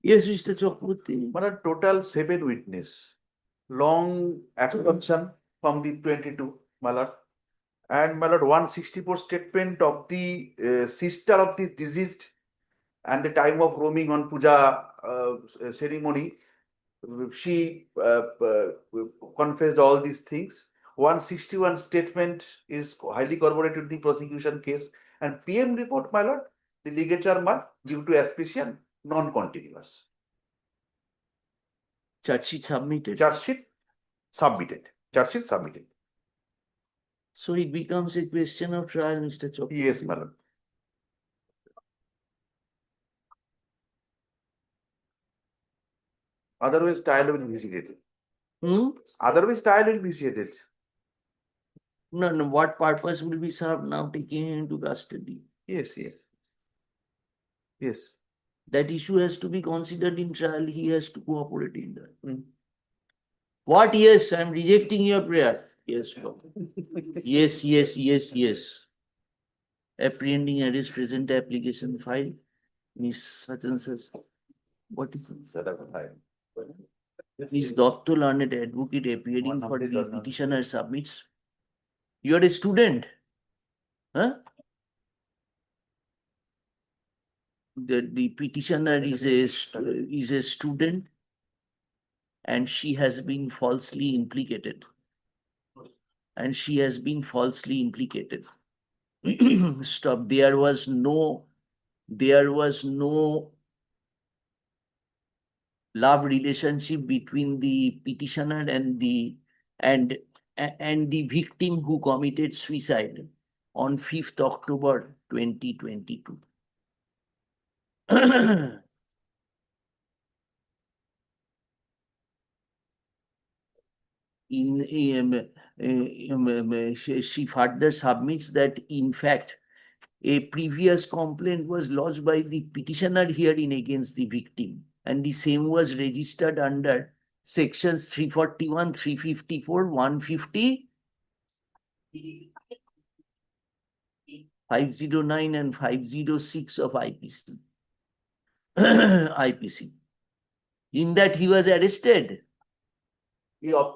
Yes, Mr. Chakraborty. Total 7 witness. Long absorption from the 22, my lord. And my lord, 164 statement of the sister of the deceased and the time of roaming on puja ceremony. She confessed all these things. 161 statement is highly corroborated the prosecution case. And PM report, my lord, the ligature mark due to asphyxiation, non-continuous. Charge sheet submitted. Charge sheet submitted. Charge sheet submitted. So it becomes a question of trial, Mr. Chakraborty. Yes, my lord. Otherwise, trial will be vitiated. Otherwise, trial will be vitiated. No, what purpose will be served now taking him into custody? Yes. That issue has to be considered in trial. He has to cooperate in that. What? Yes, I am rejecting your prayer. Yes, Lord. Yes. Apprehending arrest, present application file. Miss such and such. What is it? Set up a file. Miss Dotto, learned advocate appearing for the petitioner submits. You are a student? Huh? The petitioner is a student and she has been falsely implicated. Stop. There was no love relationship between the petitioner and the victim who committed suicide on 5th October 2022. She further submits that in fact a previous complaint was lodged by the petitioner herein against the victim, and the same was registered under sections 341, 354, 150, 509 and 506 of IPC. In that he was arrested. The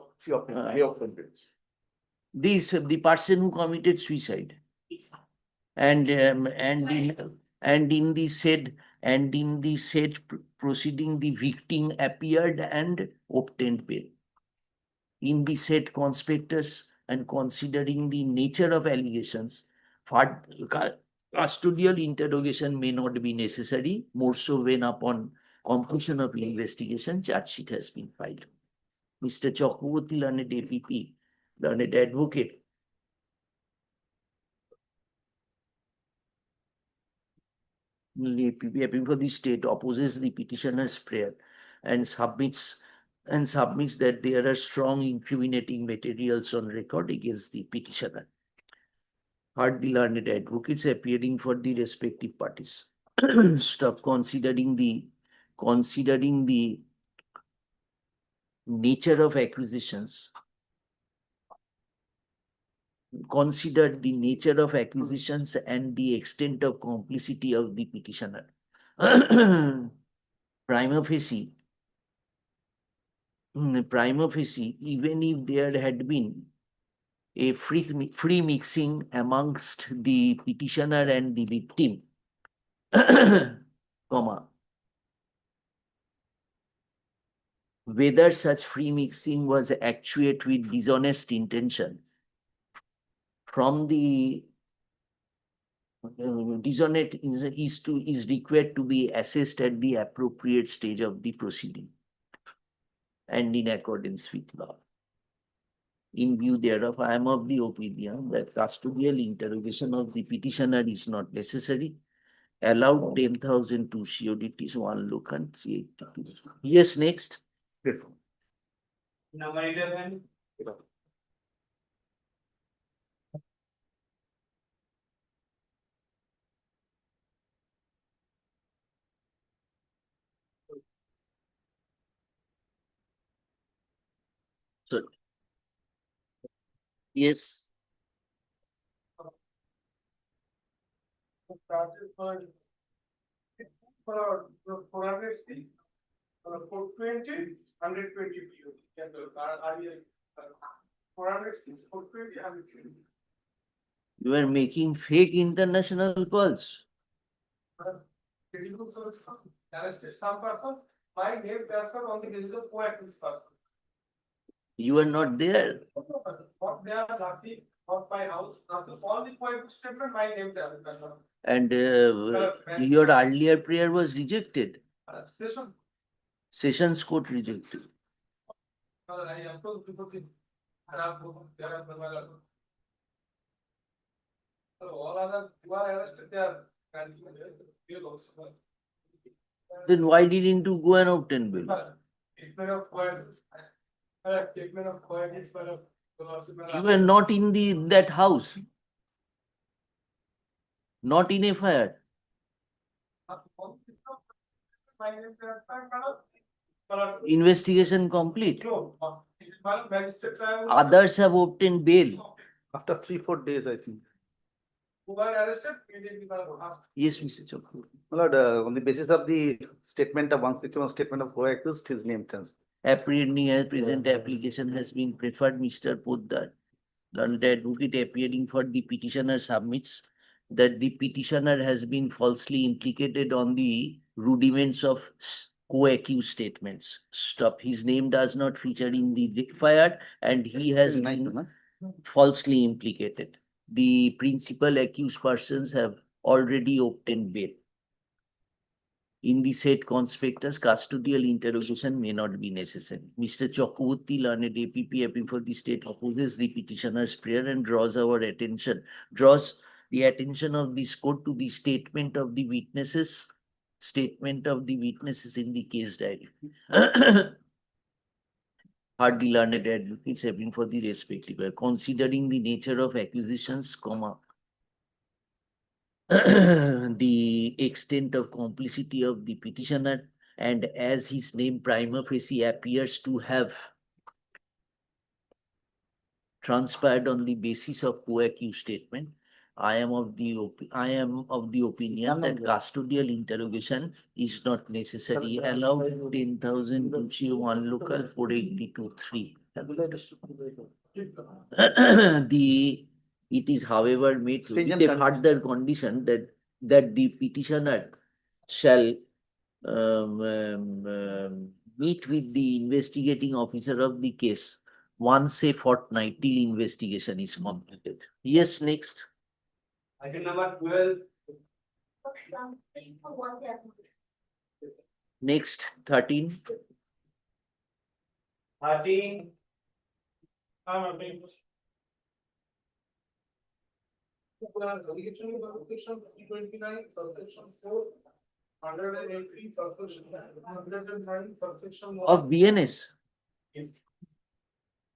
person who committed suicide. And in the said proceeding, the victim appeared and obtained bail. In the said conspectus and considering the nature of allegations, custodial interrogation may not be necessary, more so when upon completion of investigation, charge sheet has been filed. Mr. Chakraborty, learned APP, learned advocate, appealing for the state opposes the petitioner's prayer and submits that there are strong incriminating materials on record against the petitioner. Heard the learned advocates appearing for the respective parties. Stop considering the considering the nature of acquisitions, considered the nature of acquisitions and the extent of complicity of the petitioner. Prima facie, even if there had been a free mixing amongst the petitioner and the victim, comma, whether such free mixing was actuate with dishonest intention from the dishonest is required to be assessed at the appropriate stage of the proceeding and in accordance with law. In view thereof, I am of the opinion that custodial interrogation of the petitioner is not necessary. Allowed 10,000 to CODTs, 1 look and 382. Yes, next. Number 11. So, yes. For 460, 420, 120 406, 420, 120. You are making fake international calls. Arrested some person, my name transfer on the basis of co-accused person. You are not there. What they are nothing, not my house, nothing, all the co-accused statement, my name transfer. And your earlier prayer was rejected. Session. Sessions court rejected. All other, you are arrested, they are. Then why didn't you go and obtain bail? Statement of statement of is for You were not in that house. Not in FIR. Investigation complete. Others have obtained bail. After 3-4 days, I think. Who are arrested? Yes, Mr. Chopra. My lord, on the basis of the statement of 161 statement of co-accused, his name transfer. Apprehending as present application has been preferred, Mr. Poddar. Learned advocate appearing for the petitioner submits that the petitioner has been falsely implicated on the rudiments of co-accused statements. Stop. His name does not feature in the FIR and he has been falsely implicated. The principal accused persons have already obtained bail. In the said conspectus, custodial interrogation may not be necessary. Mr. Chakraborty, learned APP, appearing for the state, opposes the petitioner's prayer and draws the attention of this court to the statement of the witnesses in the case diary. Hardly learned advocates appearing for the respective, considering the nature of acquisitions, the extent of complicity of the petitioner, and as his name prima facie appears to have transpired on the basis of co-accused statement, I am of the opinion that custodial interrogation is not necessary. Allow 10,000 to see 1 local 482.3. It is, however, made with a further condition that the petitioner shall meet with the investigating officer of the case once a fortnightly investigation is completed. Yes, next. Item number 12. Next, 13. 13. Section 329, subsection 4, 118, subsection 109, subsection 1. Of BNS.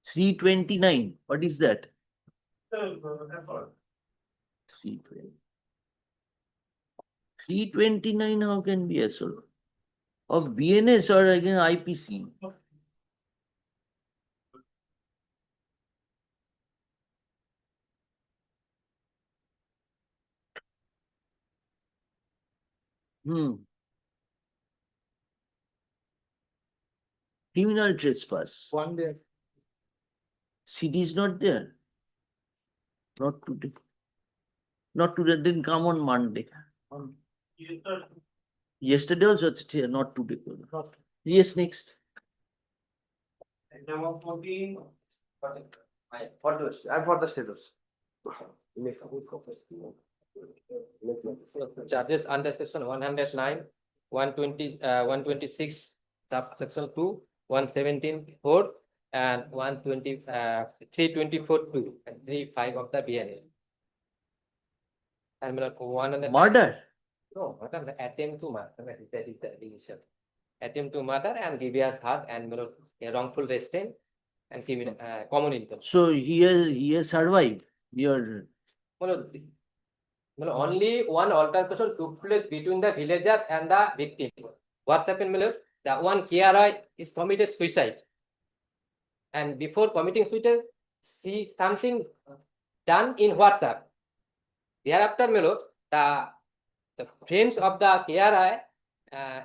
329. What is that? 320. 329, how can be assault? Of BNS or again IPC? Criminal trespass. One day. CD is not there. Not today. Not today, then come on Monday. Yesterday also it's here, not today. Yes, next. Number 14. For the status. Charges under section 109, 120, 126, subsection 2, 117(4), and 120, 324(2), and 3(5) of the BNA. And one on the Murder? No, what are the attempt to murder? That is the allegation. Attempt to murder and grievous hurt and a wrongful restraint and criminal communism. So he has survived your. Only one altercation took place between the villagers and the victim. What's happened, the one KRI is committed suicide. And before committing suicide, see something done in WhatsApp. Thereafter, the friends of the KRI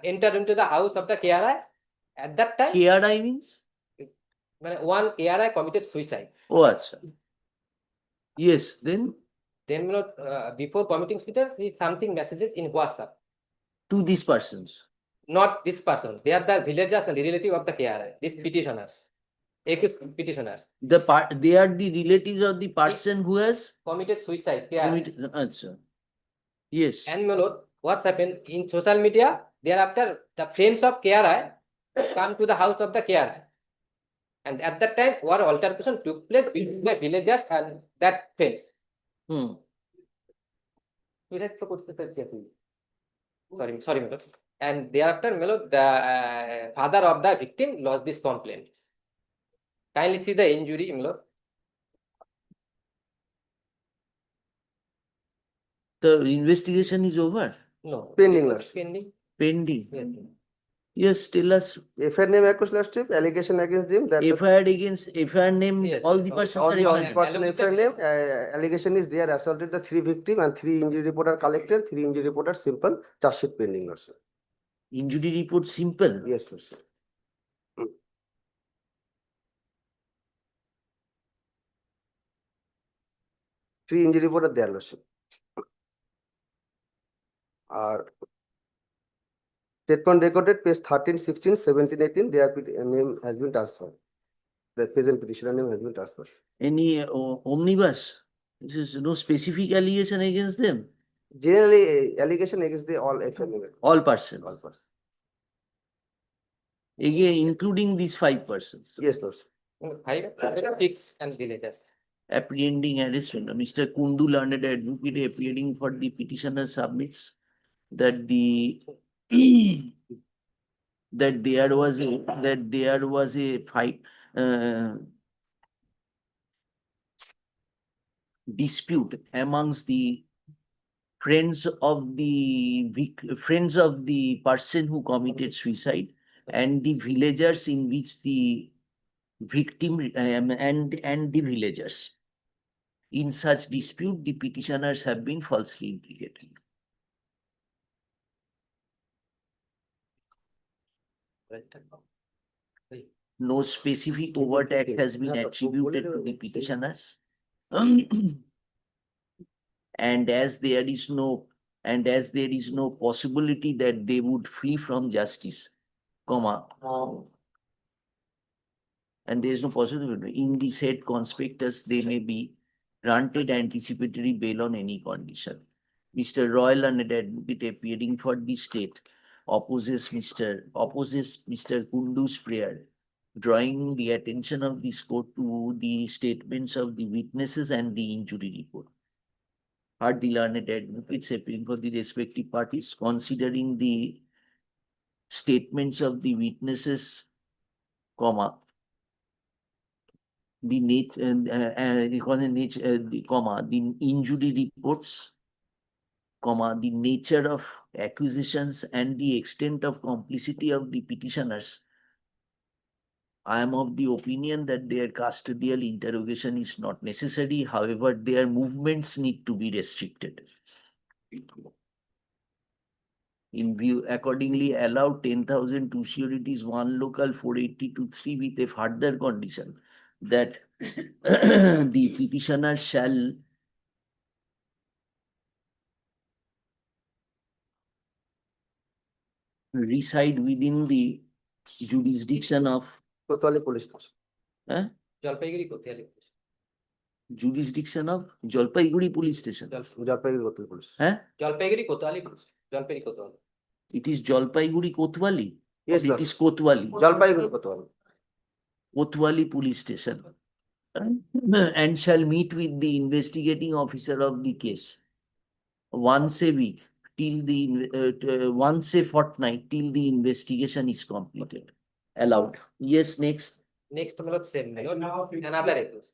entered into the house of the KRI. At that time, KRI means? One KRI committed suicide. Oh, achha. Yes, then? Then, before committing suicide, see something messages in WhatsApp. To these persons? Not this person. They are the villagers and the relative of the KRI. These petitioners. Accused petitioners. They are the relatives of the person who has committed suicide. Achha. Yes. And what's happened in social media? Thereafter, the friends of KRI come to the house of the KRI. And at that time, war altercation took place between the villagers and that friends. Sorry, and thereafter, the father of the victim lost this complaint. Kindly see the injury, The investigation is over? No. Pending, Pending. Pending. Yes, tell us. FIR name allegation against them. FIR name, Yes, all the persons All are the included. person FIR name, allegation is there assaulted the 3 victim and 3 injury report are collected, 3 injury report are simple, charge sheet pending also. Injury report simple? Yes, sir. 3 injury report are there, Lordship. Statement recorded page 13, 16, 17, 18, their name has been transferred. The present petitioner name has been transferred. Any omnibus? This is no specific allegation against them? Generally, allegation against the all FIR name. All persons? All persons. Again, including these 5 persons? Yes, Lordship. 5, 6 and villagers. Apprehending arrestment. Mr. Kundu, learned advocate, appearing for the petitioner, submits that that there was a fight dispute amongst the friends of the person who committed suicide and the villagers in which the victim and the villagers. In such dispute, the petitioners have been falsely implicated. No specific overt act has been attributed to the petitioners. And as there is no possibility that they would flee from justice, and there is no possibility in the said conspectus they may be granted anticipatory bail on any condition. Mr. Royal and advocate appearing for the state opposes Mr. Kundu's prayer, drawing the attention of this court to the statements of the witnesses and the injury report. Heard the learned advocates appearing for the respective parties, considering the statements of the witnesses, the nature, the injury reports, the nature of accusations and the extent of complicity of the petitioners, I am of the opinion that their custodial interrogation is not necessary. However, their movements need to be restricted. In view, accordingly, allow 10,000 two securities, 1 local, 480 to 3 with a further condition that the petitioner shall reside within the jurisdiction of Kotwali police station. Jalpaiguri Kothali. jurisdiction of Jalpaiguri police station. Jalpaiguri Kotwali police. Jalpaiguri Kothali police. Jalpaiguri Kothali. It is Jalpaiguri Kotwali. Yes, It is Kotwali. Jalpaiguri Kotwali. Kotwali police station. And shall meet with the investigating officer of the case once a week till the once a fortnight till the investigation is completed. Allowed. Yes, next. Next Malad same. Another accused.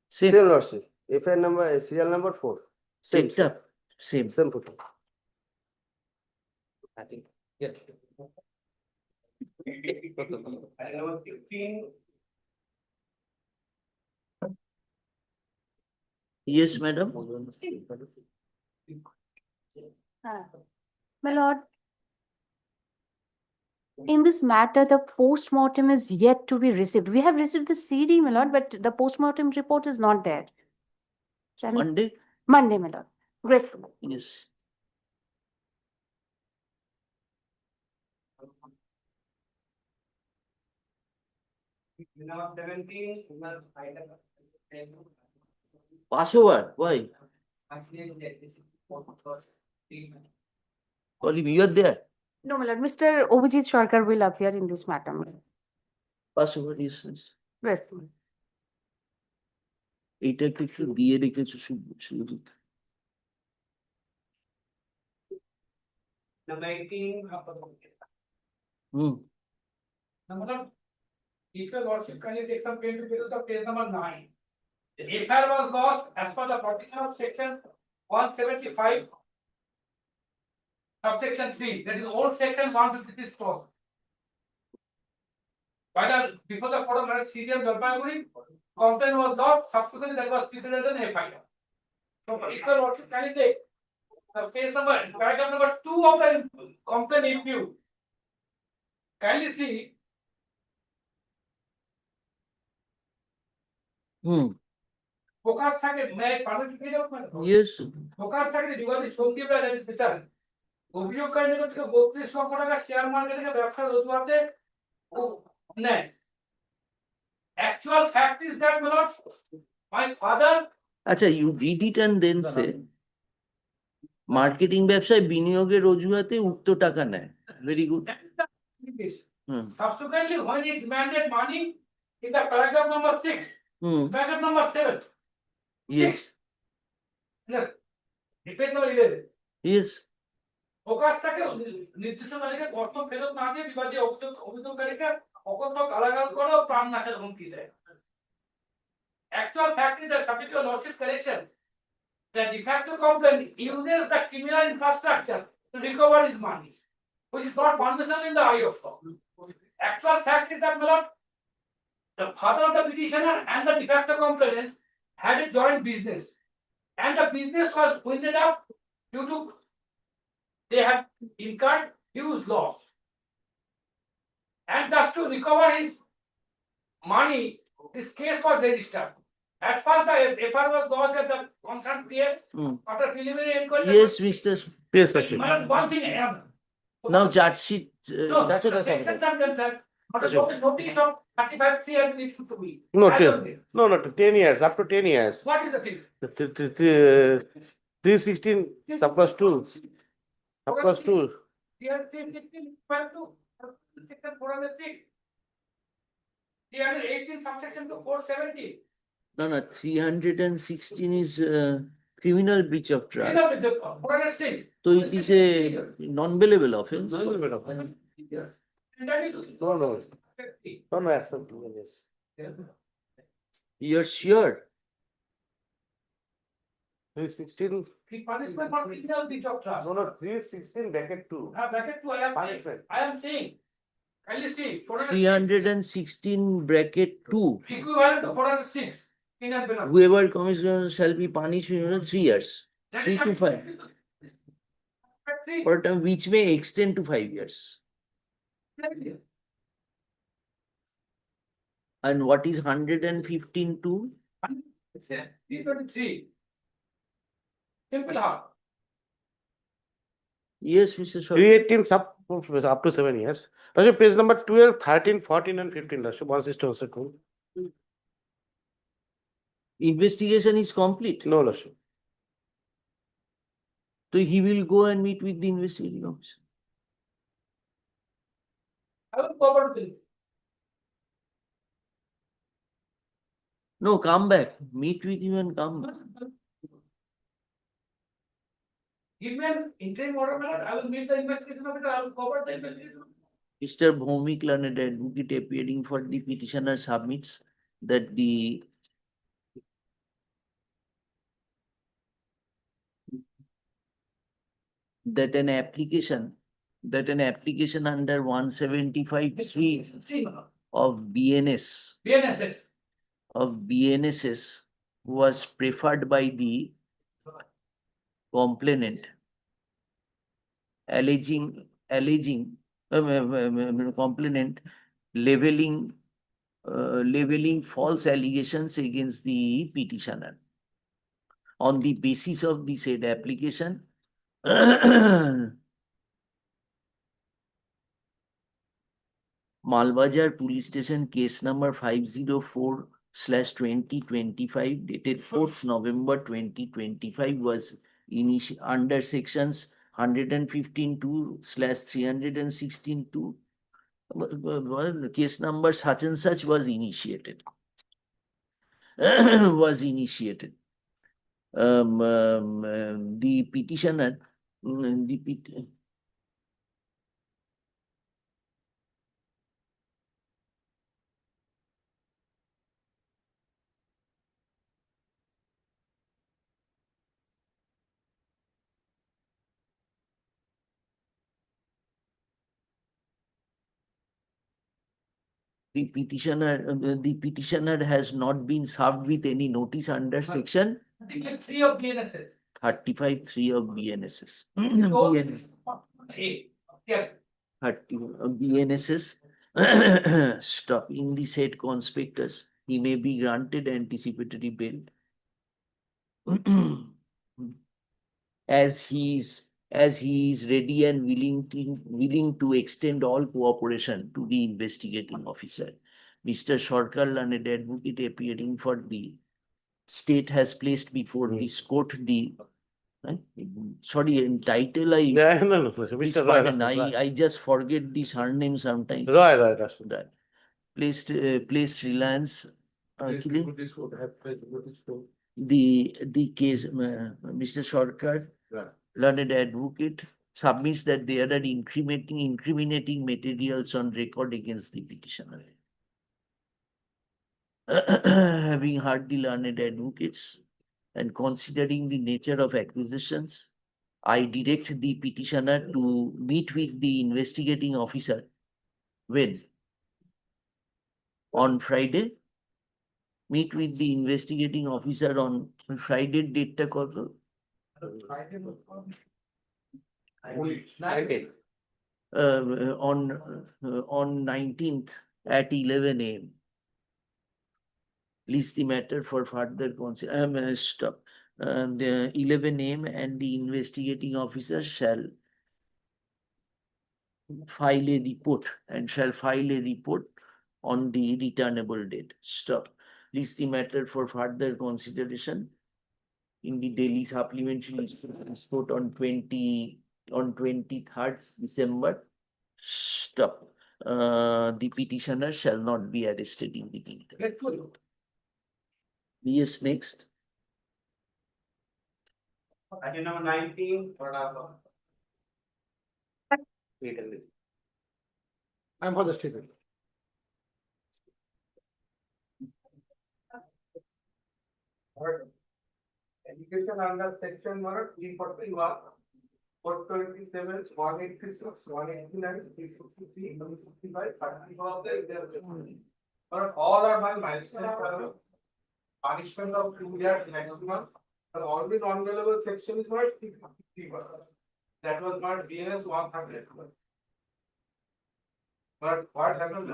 Same. Same lordship. FIR number, serial number 4. Same. Same. Same. Same photo. I think. Yeah. Yes, madam. My lord, in this matter, the post-mortem is yet to be received. We have received the CD, my lord, but the post-mortem report is not there. Shall we- Monday. Monday, my lord. Grateful. Yes. Now 17. Passover. Why? Colleague, you are there. No, my lord. Mr. Obijit Sarkar will appear in this matter, my lord. Passover, yes. Grateful. এইটা একটু দিয়ে রেখেছো শুধু। Number 18. Number of, if your lordship kindly take some pain to get to page number 9. The FIR was lost as per the provision of section 175. Subsection 3, that is old section 156 clause. By the, before the court of marriage, CDM Jalpaiguri, complaint was lost, subsequently that was treated as an FIR. So if your lordship kindly take the page number, paragraph number 2 of the complaint if you kindly see. Focus থাকে may I permit to read out my Yes. Focus থাকে বিবাদী সন্দীপ রায় special অভিযোগকারী নিকট থেকে 32 লক্ষ টাকা share মার্কেটে ব্যবসার অজুহাতে নেয় actual fact is that my lord, my father আচ্ছা, you read it and then say marketing ব্যবসায় বিনিয়োগের অজুহাতে উক্ত টাকা নেয়। Very good. subsequently when he demanded money in the paragraph number 6, paragraph number 7. Yes. No, debate number 11. Yes. ফোকাসটাকে নির্দিষ্ট তারিখে অর্থ ফেরত না দিয়ে বিবাদী অভিযোগকারীকে অকথ্য গালাগাল করে ও প্রাণ নাশের হুমকি দেয়। Actual fact is that subject to lordship correction, the de facto complaint uses the criminal infrastructure to recover his money, which is not permission in the eye of law. Actual fact is that, my lord, the father of the petitioner and the de facto complainant had a joint business, and the business was winded up due to they have incurred huge loss. And just to recover his money, this case was registered. At first, the FIR was lodged at the concerned place after preliminary inquiry. Yes, Mr. Yes, sir. One thing. Now charge sheet. No, the sections are concerned. But the notice of 35 has been issued to me. No, 10 years, up to 10 years. What is the thing? 316 subclause 2. Subclause 2. Here 316 equal to section 406. 318 subsection to 470. No, 316 is criminal breach of trust. 406. So it is a non-bailable offense. Yes. No, absolutely, yes. You're sure? 316 He punishment for criminal breach of trust. No, 316 bracket 2. Bracket two, Punishment. I am saying. Kindly see. 316 bracket 2. Equivalent to 406. Indian penal. Whoever commits violence shall be punished in 3 years, 3 to 5, for a term which may extend to 5 years. And what is 115 to? 323. Simple hard. Yes, Mr. Shaw. 318 up to 7 years. Lordship, page number 12, 13, 14 and 15. Lordship, 1602. Investigation is complete. No, Lordship. So he will go and meet with the investigating officer. I will cover this. No, come back. Meet with him and come back. Give me an interim order, my lord. I will meet the investigation officer. I will cover the investigation. Mr. Bhomik Learned Advocate appearing for the petitioner submits that an application under 175(3) of BNSS was preferred by the complainant, alleging complainant leveling false allegations against the petitioner. On the basis of the said application, Malbajar Police Station case number 504/2025 dated 4th November 2025 was under sections 115(2)/316(2). Case number such and such was initiated. The petitioner, the petitioner has not been served with any notice under section 3 of BNSS. 35(3) of BNSS. Yeah. BNSS stop in the said conspectus, he may be granted anticipatory bail as he is ready and willing to extend all cooperation to the investigating officer. Mr. Sarkar Learned Advocate appearing for the state has placed before this court the sorry, in title please pardon, I just forget the surname sometimes. Right. Placed reliance actually the case. Mr. Sarkar Learned Advocate submits that there are incriminating materials on record against the petitioner. Having heard the learned advocates and considering the nature of acquisitions, I direct the petitioner to meet with the investigating officer when? On Friday. Meet with the investigating officer on Friday, date ta koto? On 19th at 11 AM. List the matter for further stop. The 11 AM and the investigating officer shall file a report on the returnable date. Stop. List the matter for further consideration in the daily supplementary report on 23rd December. Stop. The petitioner shall not be arrested in the meantime. Yes, next. Item number 19. I'm for the statement. application under section 341, 427, 186, 189, 363, 165, 34. But all are my milestone punishment of 2 years maximum. The only non-available section is not 3%. That was not BNS 100. But what happened?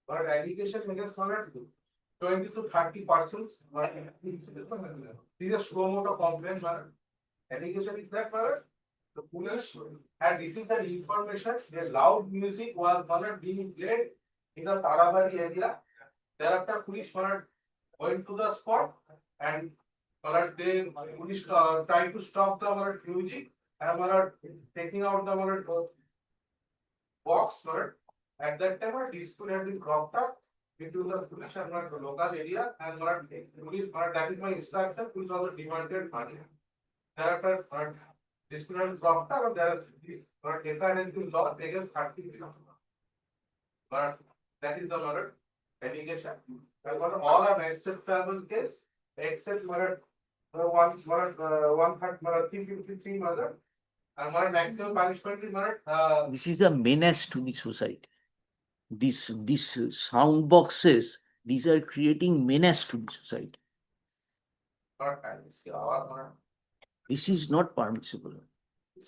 But allegations against 20 to 30%. These are slow motor complaint. Allegation is that the police had received the information that loud music was being played in the Tarabari area. Thereafter, police went to the spot and they police tried to stop the music and taking out the box. At that time, a dispute had been cropped up between the police and the local area, and police, that is my instruction, police also demanded money. Thereafter, dispute had been cropped up, and there data has been lost against 30 million. But that is the murder allegation. All are registered travel case except murder 353 murder. And maximum punishment is murder. This is a menace to the society. These sound boxes, these are creating menace to the society. This is not permissible.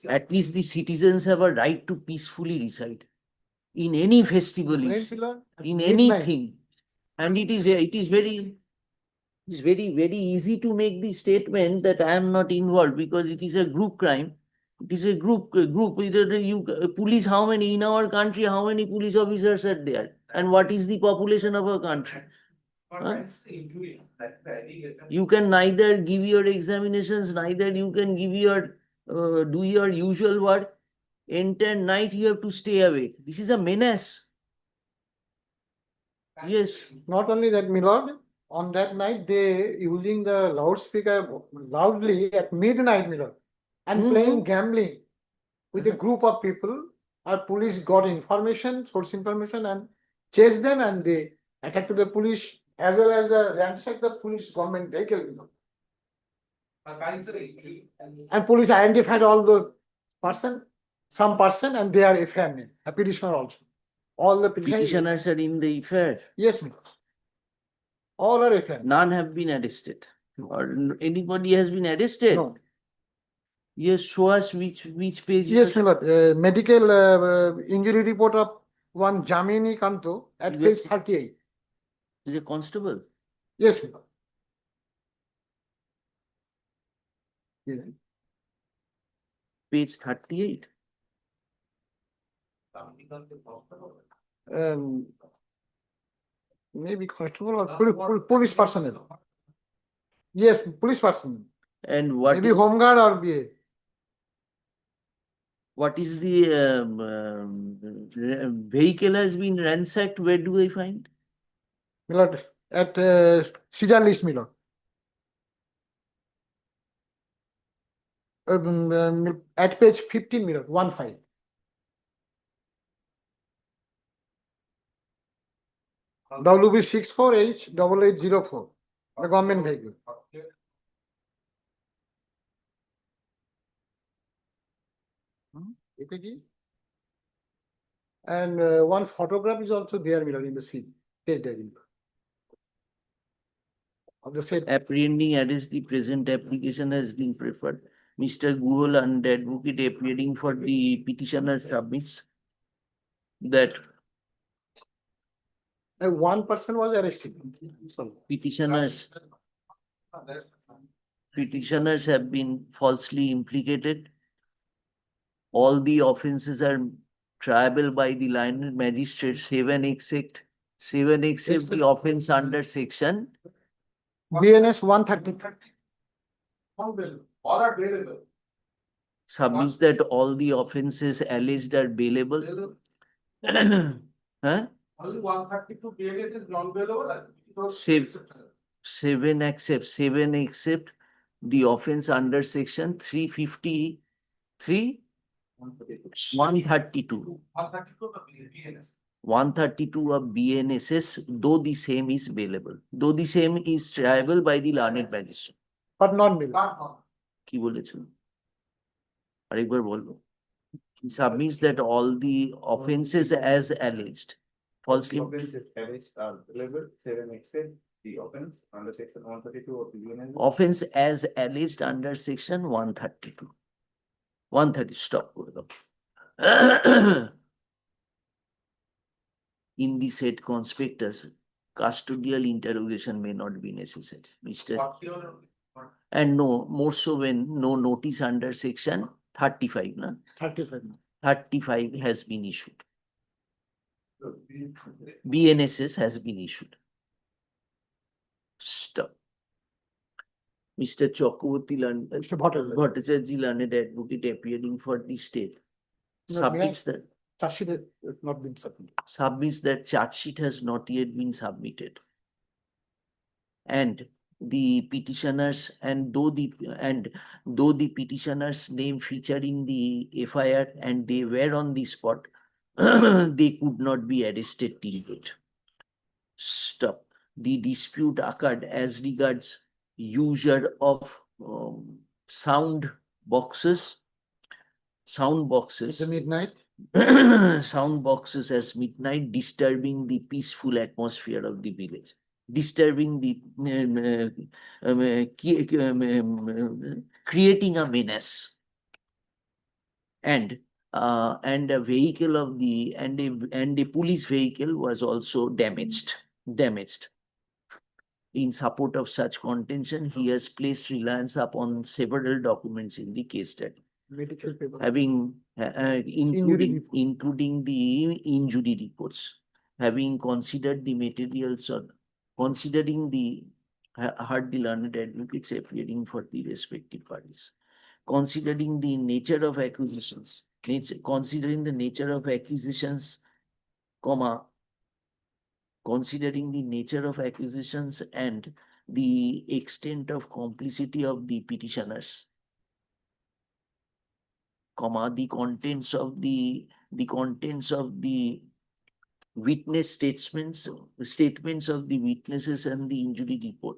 At least the citizens have a right to peacefully reside in any festival, in anything. And it is very easy to make the statement that I am not involved because it is a group crime. It is a group. Police, how many in our country? How many police officers are there? And what is the population of our country? Huh? You can neither give your examinations, neither you can give your do your usual work. Entire night you have to stay awake. This is a menace. Yes. Not only that, my lord, on that night they using the loudspeaker loudly at midnight, my lord, and playing gambling with a group of people. Our police got information, source information, and chased them, and they attacked the police as well as ransacked the police government vehicle. You know. And police identified all the some person, and they are FIR, a petitioner also. All the Petitioners are in the affair. Yes, ma'am. All are FIR. None have been arrested. Or anybody has been arrested? No. Yes, show us which page. Yes, my lord. Medical injury report of one Jamini Kanto at page 38. Is a constable? Yes, my lord. Yeah. Page 38. Maybe constable or police personnel. Yes, police personnel. And what? Maybe home guard or BA. What is the vehicle has been ransacked? Where do I find? My lord, at Cedar list, my lord. At page 15, my lord, 15. WB64H8804, the government vehicle. And one photograph is also there in the scene. Of the said apprehending arrest, the present application has been preferred. Mr. Guhol and advocate appearing for the petitioner submits that one person was arrested. Petitioners have been falsely implicated. All the offences are triable by the line magistrate 7 except the offence under section BNS 130. All are bailable. submits that all the offences alleged are bailable. Huh? Only 132 BNS is non-bailable. 7 accept the offence under section 353 132. 132 BNS. 132 of BNSS, though the same is bailable, though the same is triable by the learned magistrate. But not bailable. কি বলেছো? আরেকবার বলবো। He submits that all the offences as alleged, falsely. Offence as alleged under section 132. 130, stop. In the said conspectus, custodial interrogation may not be necessary, Mr. And no, more so when no notice under section 35, na? 35. 35 has been issued. BNSS has been issued. Stop. Mr. Chakraborty Mr. Bhattacharya learned advocate appearing for the state submits that Charge sheet has not been submitted. submits that charge sheet has not yet been submitted. And the petitioners, and though the petitioners' name featured in the FIR and they were on the spot, they could not be arrested till date. Stop. The dispute occurred as regards user of sound boxes. It's midnight. Sound boxes as midnight, disturbing the peaceful atmosphere of the village, disturbing the creating a menace, and a vehicle of the and a police vehicle was also damaged. In support of such contention, he has placed reliance upon several documents in the case study, Medical paper. having including the injury reports, having considered the materials or considering the heard the learned advocates appearing for the respective parties, considering the nature of acquisitions, considering the nature of acquisitions, comma, considering the nature of acquisitions and the extent of complicity of the petitioners, comma, the contents of the witness statements of the witnesses and the injury report.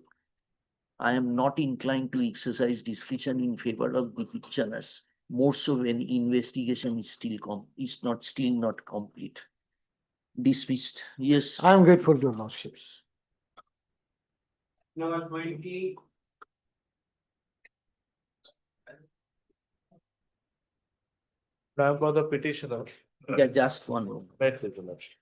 I am not inclined to exercise discretion in favor of the petitioners, more so when investigation is still not complete. Dismissed. Yes. I am grateful to your lordships. Number 20. Now for the petitioner. Yeah, just one moment. Wait, wait, wait.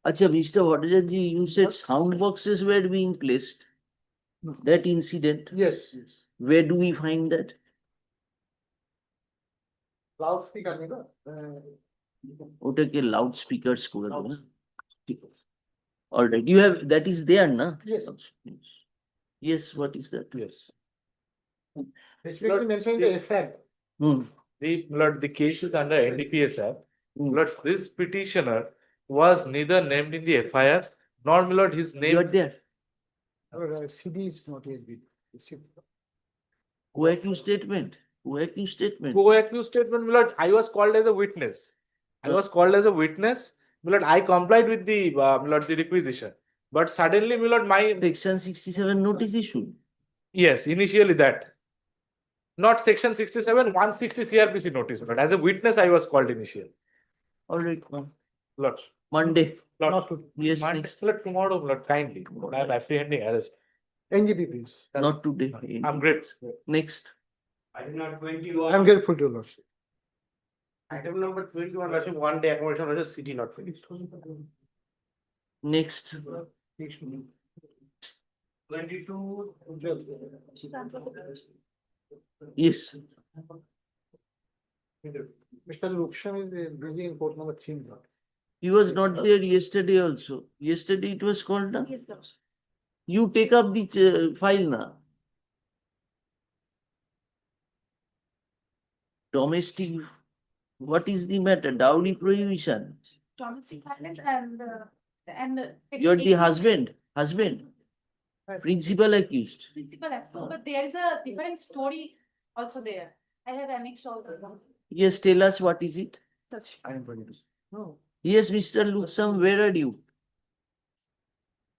Acha, Mr. Bhattacharya, you said sound boxes were being placed. That incident. Yes. Where do we find that? Loudspeaker. ওটাকে loud speakers করে দেবো না? ঠিক আছে। All right, you have, that is there, na? Yes. Yes, what is that? Yes. Especially mentioning the effect. The case is under NDPS Act. Lord, this petitioner was neither named in the FIR nor Lord his name. You are there. Our CD is not yet been received. Co-accused statement. Co-accused statement. Co-accused statement, my lord, I was called as a witness. I was called as a witness. My lord, I complied with the my lord, the requisition. But suddenly, my lord, my Section 67 notice issued. yes, initially that. Not section 67, 160 CRPC notice, but as a witness, I was called initially. All right, Lord. Monday. Lord. Not today. Yes, Monday, next. Lord, tomorrow, Lord, kindly. I am apprehending arrest. NGP, please. Not today. I'm great. Next. Item number 21. I am grateful to your lordship. Item number 21, Lordship, 1 day accommodation, Lordship, CD not finished. Next. 22. Yes. Mr. Lukshan is busy in court number 3. He was not there yesterday also. Yesterday it was called now. Yes, sir. You take up the file now. Domestic, what is the matter? Dowry prohibition. Domestic violence and. You're the husband. Principal accused. Principal accused, but there is a different story also there. I have annexed all the. Yes, tell us what is it? That's. I am going to. No. Yes, Mr. Luksam, where are you?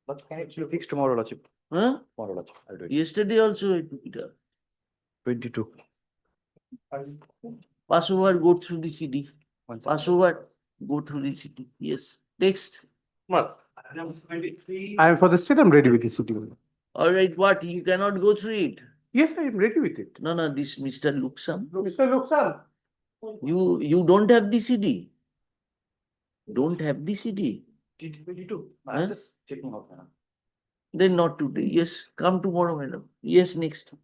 But can it be fixed tomorrow, Lordship? Huh? Tomorrow, Lordship. I'll do it. Yesterday also I took it up. 22. Pass over, go through the CD. One second. Pass over, go through the CD. Yes. Next. Well, I am for the state, I'm ready with the city. All right, what? You cannot go through it. Yes, I am ready with it. No, no, this Mr. Luksam. Mr. Luxan. You don't have the CD. Don't have the CD. 22. Huh? I'm just checking out now. Then not today. Yes, come tomorrow, madam. Yes, next.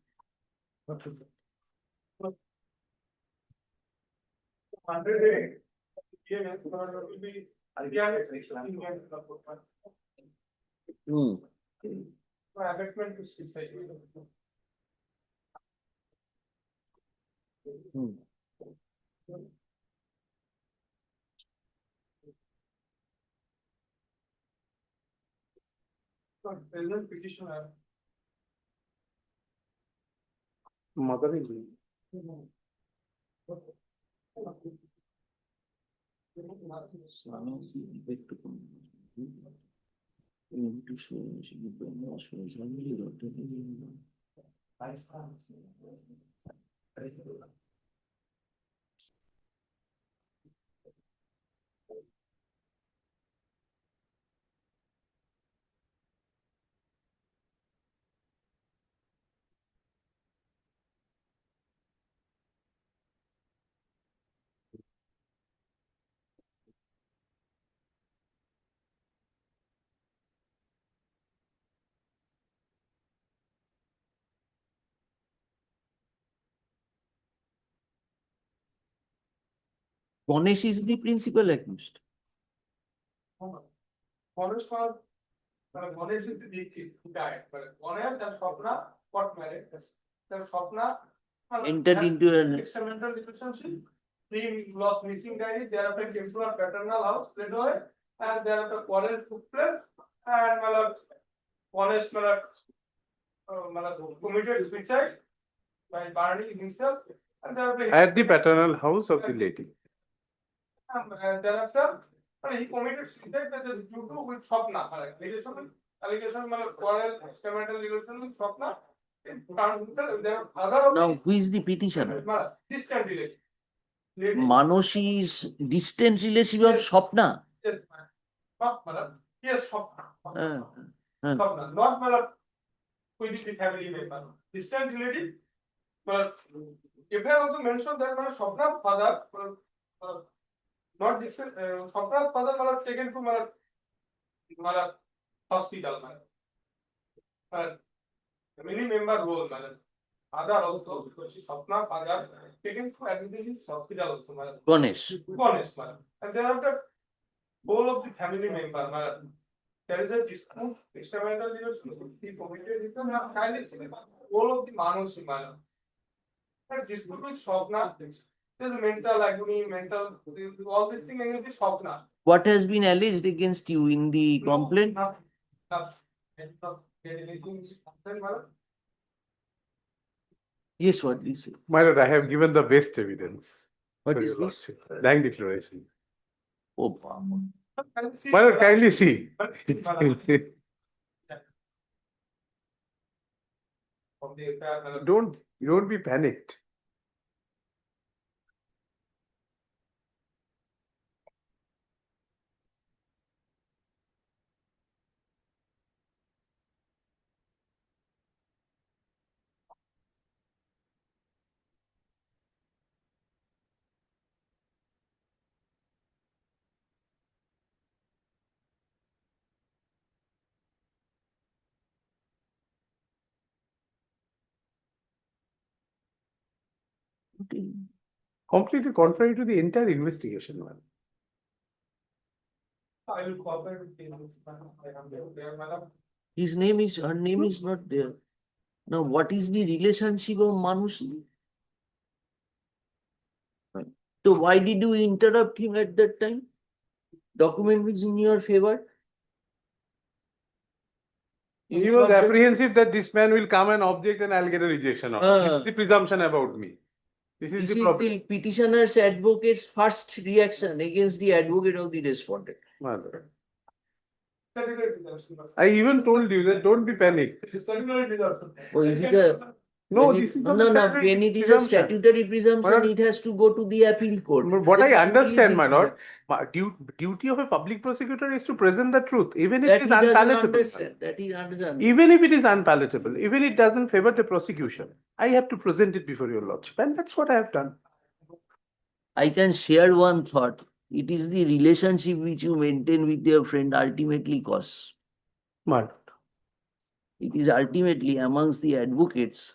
Hmm. Abatement to suicide. Hmm. Present petitioner. Mother is. Ganesh is the principal accused. Ganesh was, Ganesh is the kid who died, but Ganesh and Swapna got married. Then Swapna Entered into an extramarital relationship. He lost missing diary, thereafter came to a paternal house straight away, and thereafter quarrel took place, and Ganesh committed suicide by burning himself, and thereafter At the paternal house of the lady. and thereafter he committed suicide due to with Swapna. Allegation quarrel, extramarital relation with Swapna. now who is the petitioner? Distant relation. Manoshi is distant relative of Swapna. Yes, madam. Yes, Swapna. Uh, Swapna, not madam with the family member. Distant relative. But if I also mentioned that madam Swapna's father, not distant, Swapna's father was taken to madam hospital. Madam, family member role, madam. Father also, because Swapna father taken to admitted in hospital also, madam. Ganesh. Ganesh, madam. And thereafter, whole of the family member, madam. There is a dispute, extramarital relationship, he committed it, and kindly say, whole of the Manoshi, madam. And dispute with Swapna, there's mental agony, mental, all these things against the Swapna. What has been alleged against you in the complaint? Yes, what do you say? My lord, I have given the best evidence. What for is your this? lordship. Blank declaration. Oh, My lord, kindly see. Don't be panicked. Completely contrary to the entire investigation, man. I will cooperate with the madam. His name is, her name is not there. Now, what is the relationship of Manushi? So, why did you interrupt him at that time? Document was in your favor. He was apprehensive that this man will come and object and I'll get a rejection. This is the presumption about me. This This is is the problem. the petitioner's advocate's first reaction against the advocate of the respondent. My lord. I even told you that don't be panicked. Oh, is it a, No, when this it, is no, not a no, statutory when it is a presumption. statutory presumption, lord, it has to go to the appeal court. What Then I appeal is understand, my lord, required. duty of a public prosecutor is to present the truth, even if That it is he doesn't unpalatable. understand, that he understands. Even if it is unpalatable, even it doesn't favor the prosecution, I have to present it before your lordship, and that's what I have done. I can share one thought. It is the relationship which you maintain with your friend ultimately costs. My lord. It is ultimately amongst the advocates.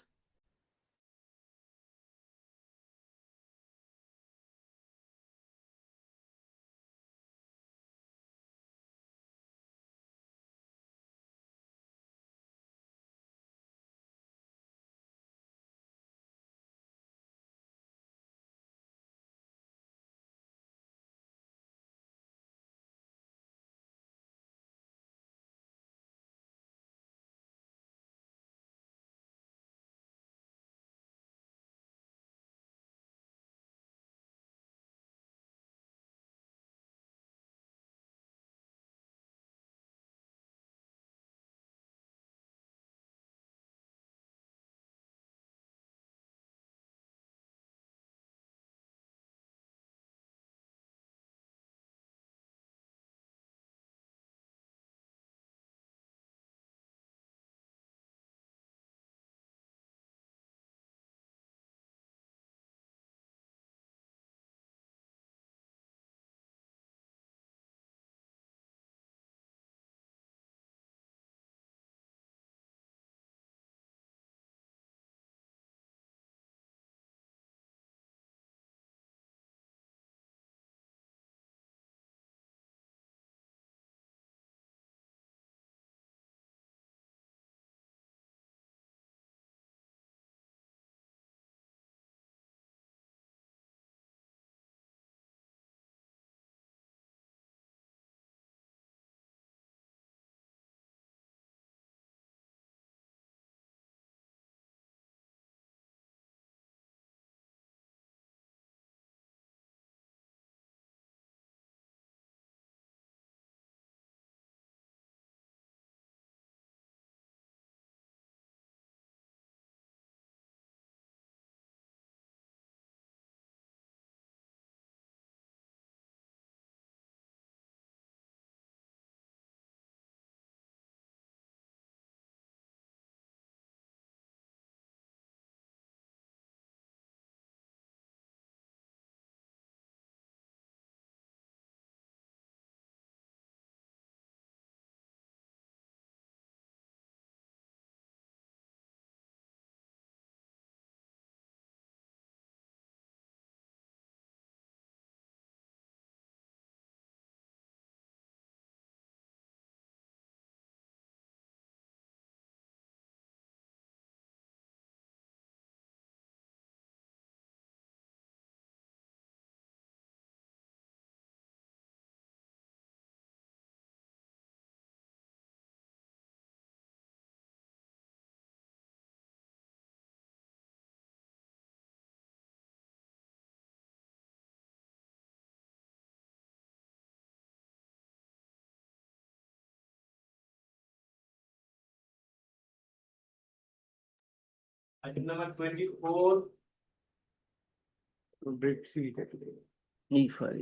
Item number 24.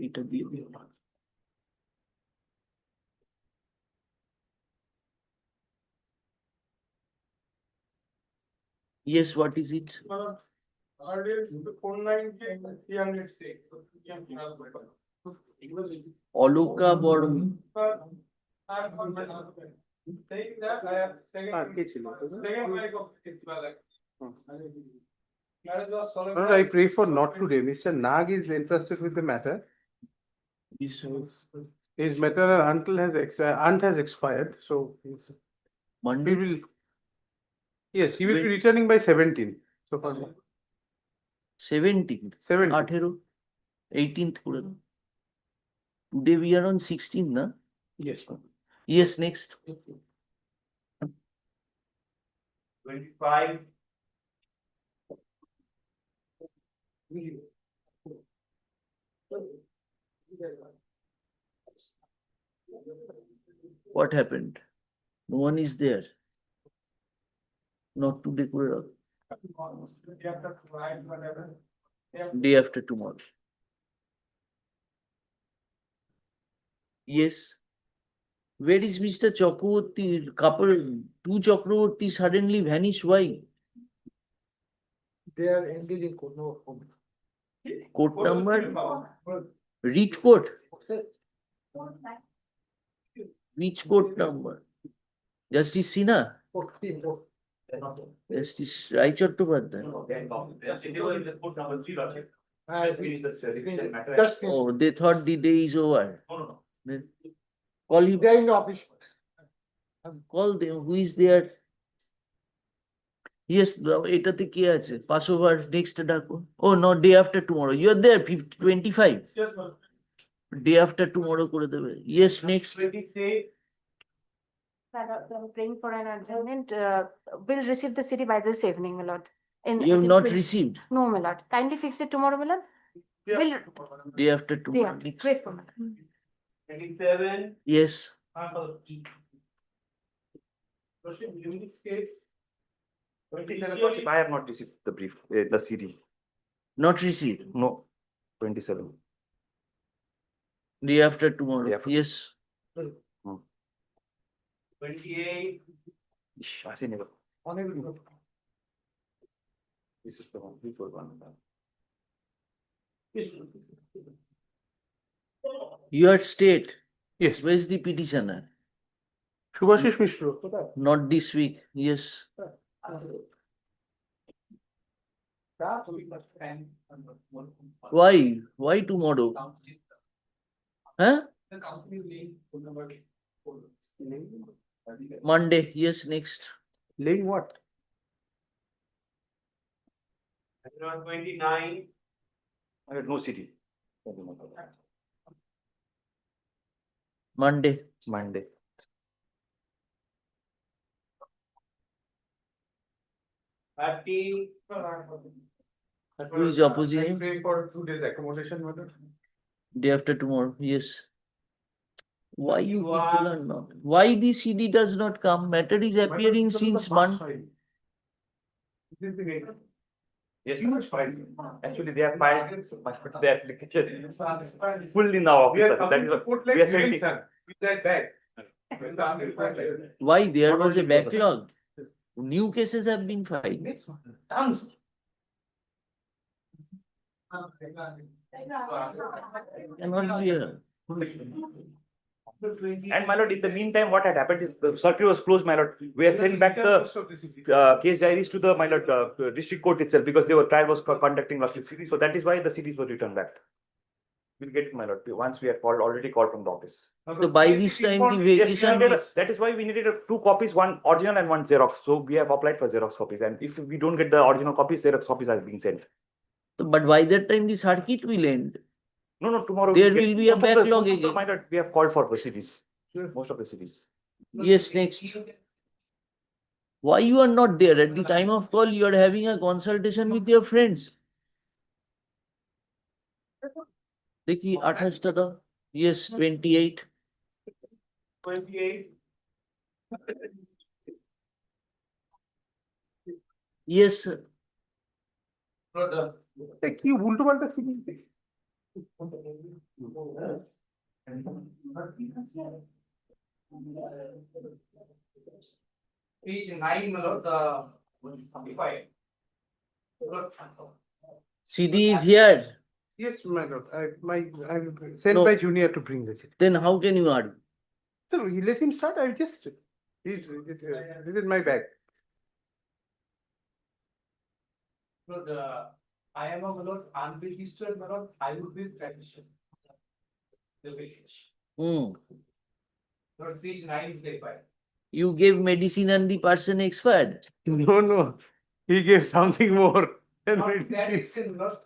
এটা দিয়ে দিও। Yes, what is it? Oloka Bormi. Saying that I have second leg of its ballot. Marriage was solemn. Lord, I pray for not today. Mr. Nag is interested with the matter. His maternal aunt has expired, so Monday. we will. Yes, he will be returning by 17th. So far. 17th. 17th. 18th করে দাও। Today we are on 16th, na? Yes. Yes, next. 25. What happened? No one is there. Not today. Day after tomorrow. Yes. Where is Mr. Chakraborty? Two Chakraborty suddenly vanish. Why? They are engaged in court, no. Court number? Reach court? Which court number? Justice Sinha? Justice Rai Chattopadhyay? Oh, they thought the day is over. Then call him. They are in the office. Call them. Who is there? Yes, এটাতে কি আছে? Passover next ডাকো. Oh no, day after tomorrow. You are there, 25. Day after tomorrow করে দেবে. Yes, next. Praying for an adjournment, will receive the city by this evening, my lord. You have not received. No, my lord. Kindly fix it tomorrow, my lord. Will Day after tomorrow. yeah, Next. wait for my lord. 27. Yes. In this case. 27, I have not received the brief, the CD. Not received. No, 27. Day after tomorrow. Day after. Yes. 28. I see never. This is the one, before one. Your state. Yes. Where is the petitioner? Subhashish Mishra. Not this week. Yes. Why? Why tomorrow? Huh? Monday. Yes, next. Laying what? 29. I had no CD. Monday. Monday. Who is opposing him? Pray for 2 days accommodation, madam. Day after tomorrow. Yes. Why you people are not? Why the CD does not come? Matter is appearing since Monday. Yes, actually they have filed the application fully now. We are That coming is to what court we like are sending. sir. With that bag. Why? There was a backlog. New cases have been filed. Cannot be a- And my lord, in the meantime, what had happened is the circuit was closed, my lord. We had sent back the case diaries to the, my lord, district court itself because they were trial was conducting last week. So that is why the CDs were returned back. We'll get it, my lord, once we have already called from the office. So by this time the Yes, vacation. that is why we needed two copies, one original and one Xerox. So we have applied for Xerox copies, and if we don't get the original copies, Xerox copies are being sent. But by that time the circuit will end. No, tomorrow. There we will be a most of the- backlog most of the, again. my lord, we have called for the CDs. Most of the CDs. Yes, next. Why you are not there? At the time of call, you are having a consultation with your friends. দেখি 28টা দাও। Yes, 28. 28. Yes, sir. কি উল্টো পাল্টা signal Page 9, my lord, the 55. CD is here. Yes, my lord. I sent No. my junior to bring this. Then how can you argue? So he let him start. I just. This is my bag. Lord, I am a my lord unregistered, my lord. I would be practitioner. The patients. Lord, page 9 is verified. You gave medicine and the person expired. No. He gave something more than Not that medicine. extent, my lord.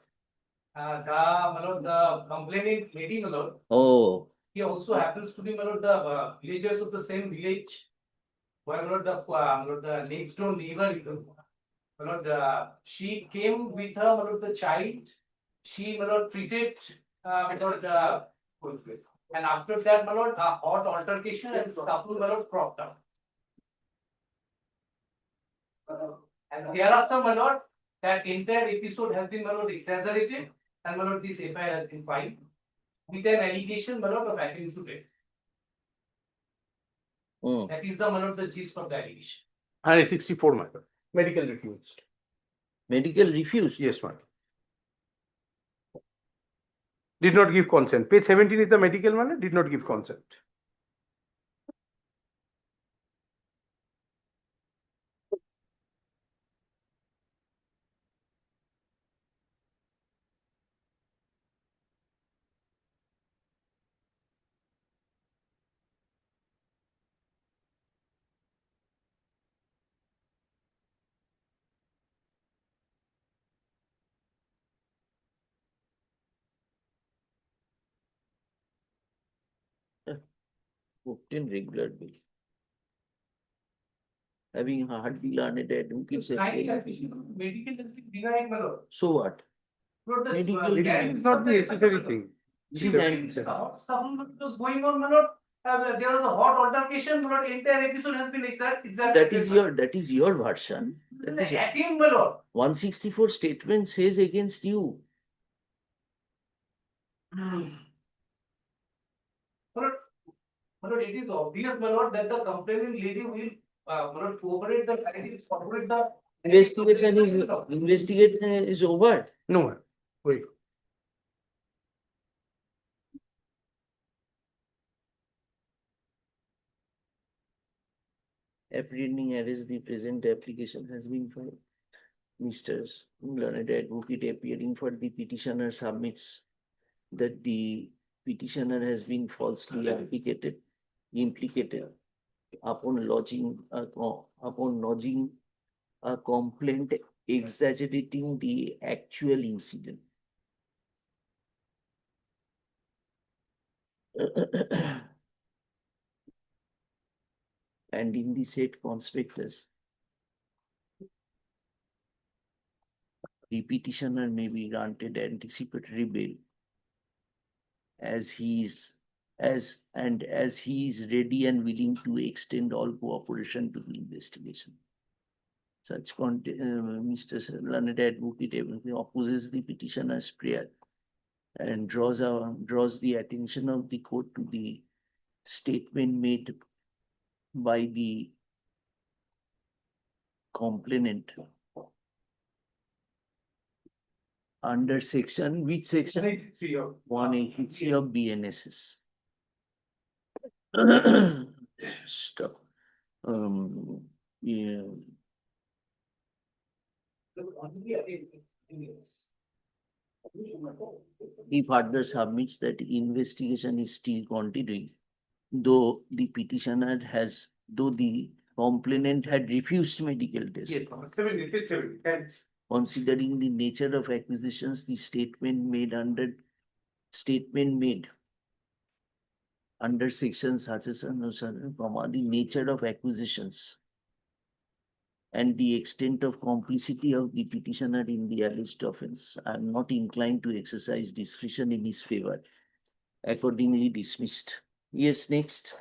My lord, the complaining lady, my lord. Oh, He also happens to be, my lord, the villagers of the same village. Where, my lord, the next door neighbor, my lord, she came with her, my lord, the child she, my lord, treated, my lord, and after that, my lord, a hot altercation and scuffle, my lord, cropped up. And thereafter, my lord, that entire episode has been, my lord, exaggerated, and my lord, this FIR has been filed with an allegation, my lord, of accused to death. That is the, my lord, the gist of the allegation. 164, madam. Medical refused. Medical refused? Yes, madam. Did not give consent. Page 17 is the medical one, did not give consent. Obtain regular bill. Having hardly learned advocates. Medical has been denied, my lord. So what? Medical is not the necessary thing. This is was going on, my lord. There was a hot altercation, my lord. Entire episode has been exactly. That is your version. That is your, my lord. 164 statement says against you. My lord, it is obvious, my lord, that the complaining lady will, my lord, cooperate the investigation is over. No, madam. Wait. Apprehending arrest the present application has been filed. Mr. Learned Advocate appearing for the petitioner submits that the petitioner has been falsely implicated upon lodging a complaint exaggerating the actual incident. And in the said conspectus, the petitioner may be granted anticipatory bail as he is ready and willing to extend all cooperation to the investigation. Such Mr. Learned Advocate opposes the petitioner's prayer and draws the attention of the court to the statement made by the complainant under section, which section? 183 of BNSS. Stop. Yeah. He further submits that the investigation is still continuing, though the complainant had refused medical test. Yes, Considering the nature of acquisitions, the statement made under section such as the nature of acquisitions and the extent of complicity of the petitioner in the alleged offence, I am not inclined to exercise discretion in his favor. Accordingly dismissed. Yes, next.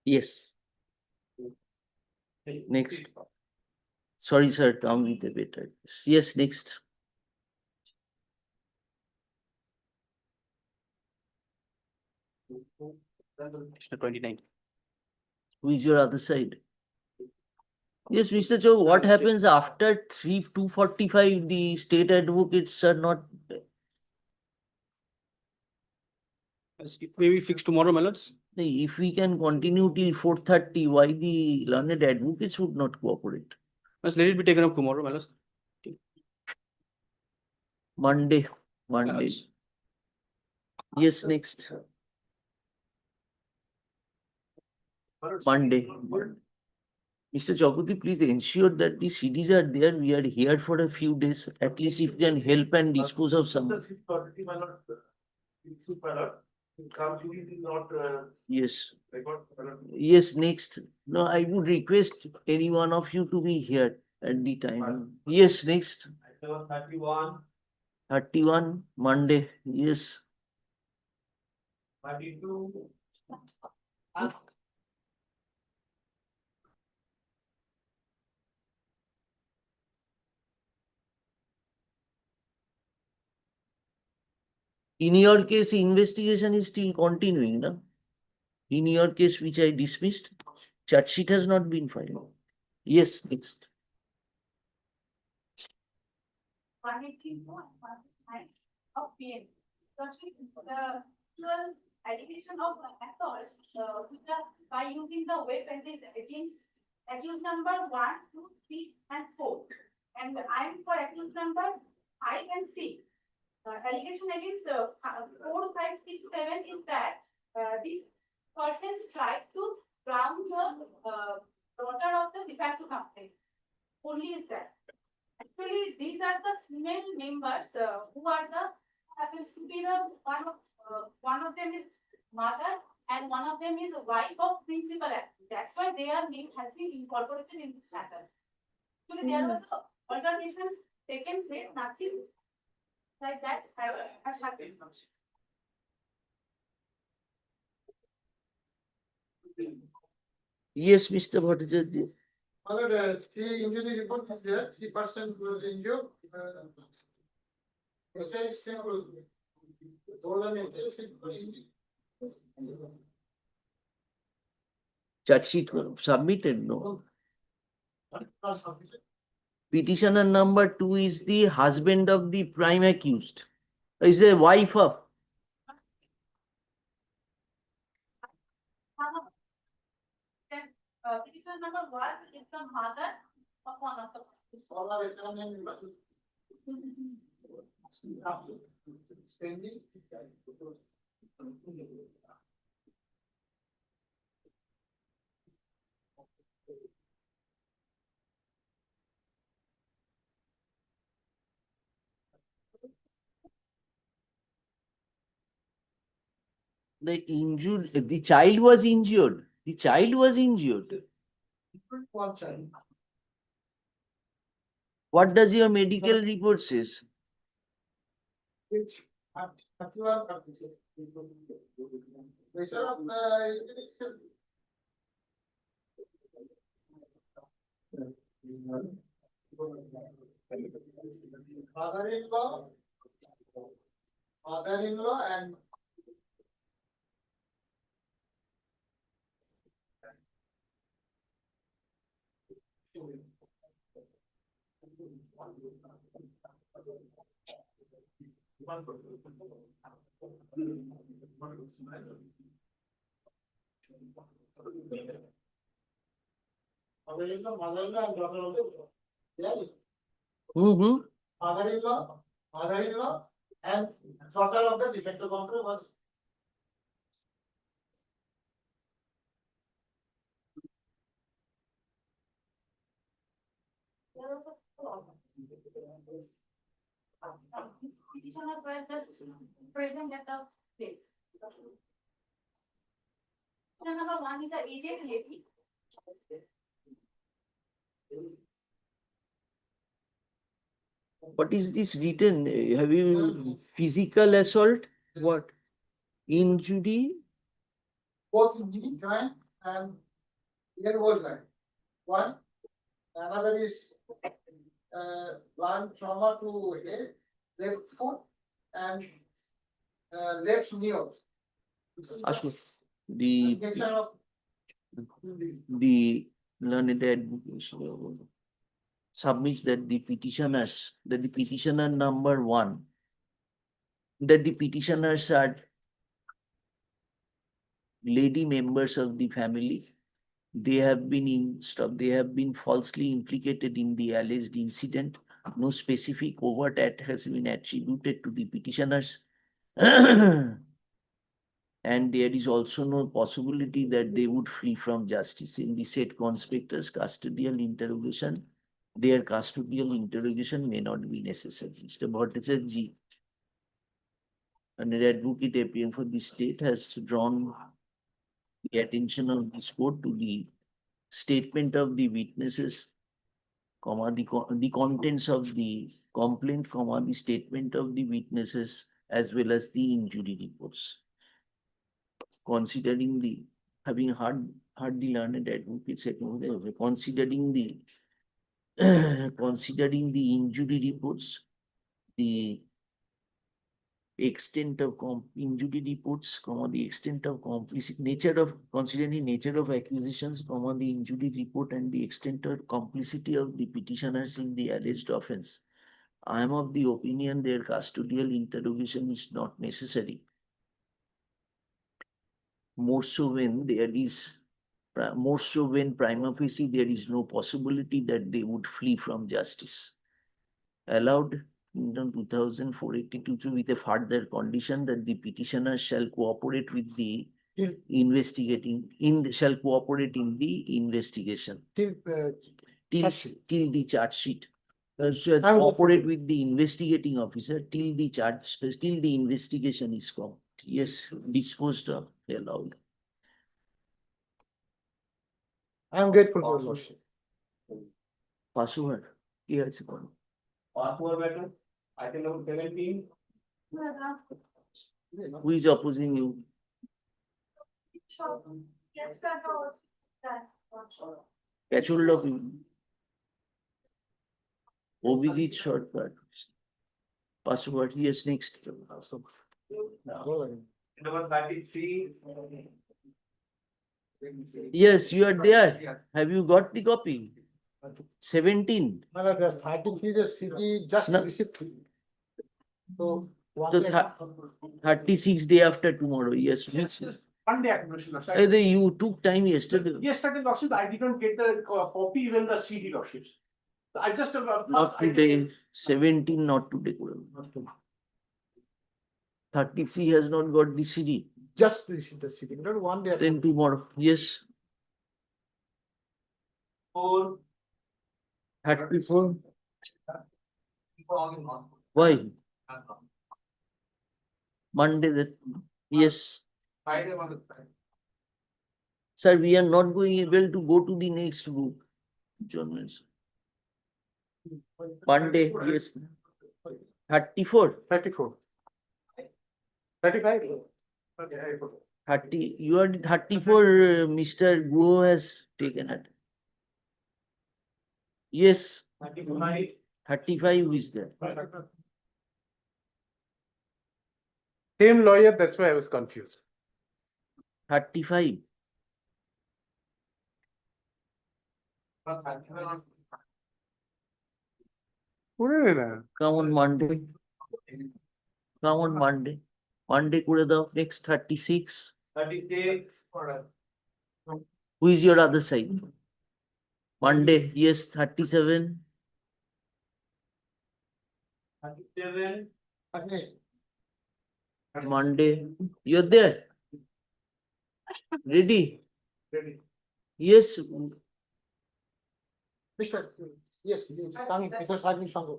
Yes. Next. Sorry, sir, come with a better. Yes, next. Mr. 29. Who is your other side? Yes, Mr. Chau, what happens after 245? The state advocates are not. It may be fixed tomorrow, my lords. If we can continue till 4:30, why the learned advocates would not cooperate? Let it be taken up tomorrow, my lords. Monday. Yes, next. Monday. Mr. Chaudhary, please ensure that the CDs are there. We are here for a few days. At least if you can help and dispose of some. Yes. Yes, next. No, I would request any one of you to be here at the time. Yes, next. 31, Monday. Yes. 32. In your case, investigation is still continuing, no? In your case, which I dismissed, charge sheet has not been filed. Yes, next. 181 of PM. The actual allegation of assault by using the weapons is against accused number 1, 2, 3, and 4. And I am for accused number 5 and 6. Allegation against 4, 5, 6, 7 is that these persons tried to drown the daughter of the de facto complaint. Only is that. Actually, these are the female members who are the happens to be the one of them is mother and one of them is a wife of principal. That's why their name has been incorporated in this matter. Actually, there was an altercation taken place, nothing like that has happened. Yes, Mr. Bhattacharya. Three injury report is there, 3% was injured. It is simple. Charge sheet submitted, no? Petitioner number 2 is the husband of the prime accused. Is a wife of. Petition number 1 is the mother of one of the. The child was injured. The child was injured. What does your medical report says? Father-in-law and mother-in-law and daughter-in-law. Mother-in-law and daughter of the de facto complaint was. Petitioners were just present at the place. Petition number 1 is the aged lady. What is this written? Have you physical assault? What? Injury? Both injury, joint and ear was right. One, another is lung trauma to head, left foot, and left knee also. Ashu, the learned advocate submits that the petitioner number 1, that the petitioners are lady members of the family. They have been falsely implicated in the alleged incident No specific overt act has been attributed to the petitioners. And there is also no possibility that they would flee from justice. In the said conspector's custodial interrogation, their custodial interrogation may not be necessary. Mr. Bhattacharya, an advocate appearing for the state, has drawn the attention of this court to the statement of the witnesses, the contents of the complaint, the statement of the witnesses, as well as the injury reports. Considering the, having heard the learned advocate say, considering the considering the injury reports, the extent of injury reports, the extent of nature of considering nature of acquisitions, the injury report and the extent of complicity of the petitioners in the alleged offense, I am of the opinion their custodial interrogation is not necessary. More so when prima facie there is no possibility that they would flee from justice. Allowed in 2004-82 with a further condition that the petitioner shall cooperate with the shall cooperate in the investigation till the charge sheet. Shall cooperate with the investigating officer till the investigation is complete. Yes, disposed of, allowed. I am grateful for your worship. Password. Yes, Password matter. Item number 17. who is opposing you? Catchhold of you. Obidit shortcut. Password. Yes, next. Number 33. Yes, you are there. Have you got the copy? 17. No, there's 33, the city just No. received. So, So 36 day after tomorrow. Yes. One day accumulation. You took time yesterday. Yesterday, Lordship, I didn't get the copy, even the CD, Lordships. I just. Not today. 17, not today. 33 has not got the CD. just received the city, not one day. Then tomorrow. Yes. 4. 34. Why? Monday that. Yes. Friday. Sir, we are not going able to go to the next group. Journals. Monday, yes. 34. 34. 35. 30. You are 34, Mr. Guo has taken it. Yes. 35 is there. Same lawyer, that's why I was confused. 35. Come on Monday. Come on Monday. Monday করে দাও. Next 36. 36. Who is your other side? Monday. Yes, 37. 37. Monday. You're there. Ready? Ready. Yes. Mr. Yes, Mr. Sajin Sangho.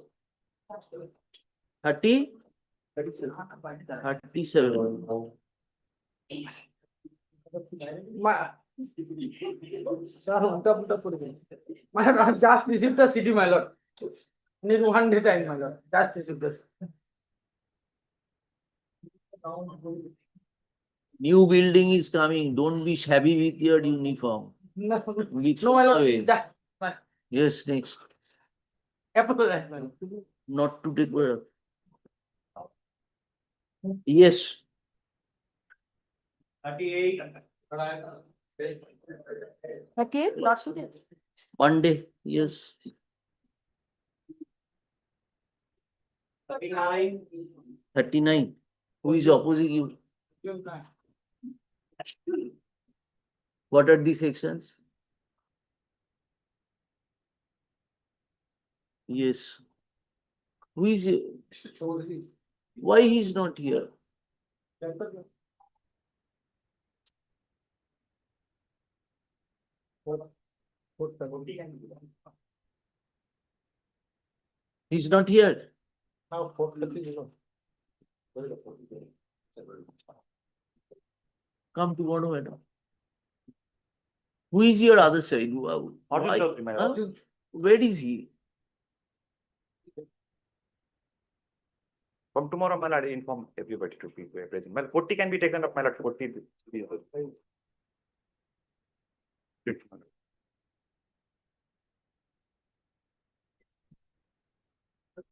30? 37. My lord, I just received the CD, my lord. Need one day time, my lord. Just received this. New building is coming. Don't be shabby with your uniform. No, We no, my lord. away. That, Yes, next. apple, my lord. Not to take care. Yes. 38. 38, Lordship. Monday. Yes. 39. 39. Who is opposing you? What are the sections? Yes. Who is, why he is not here? He's not here. Come tomorrow, madam. Who is your other side? Why? Huh? Where is he? From tomorrow, my lord, inform everybody to be present. My 40 can be taken up, my lord, 40.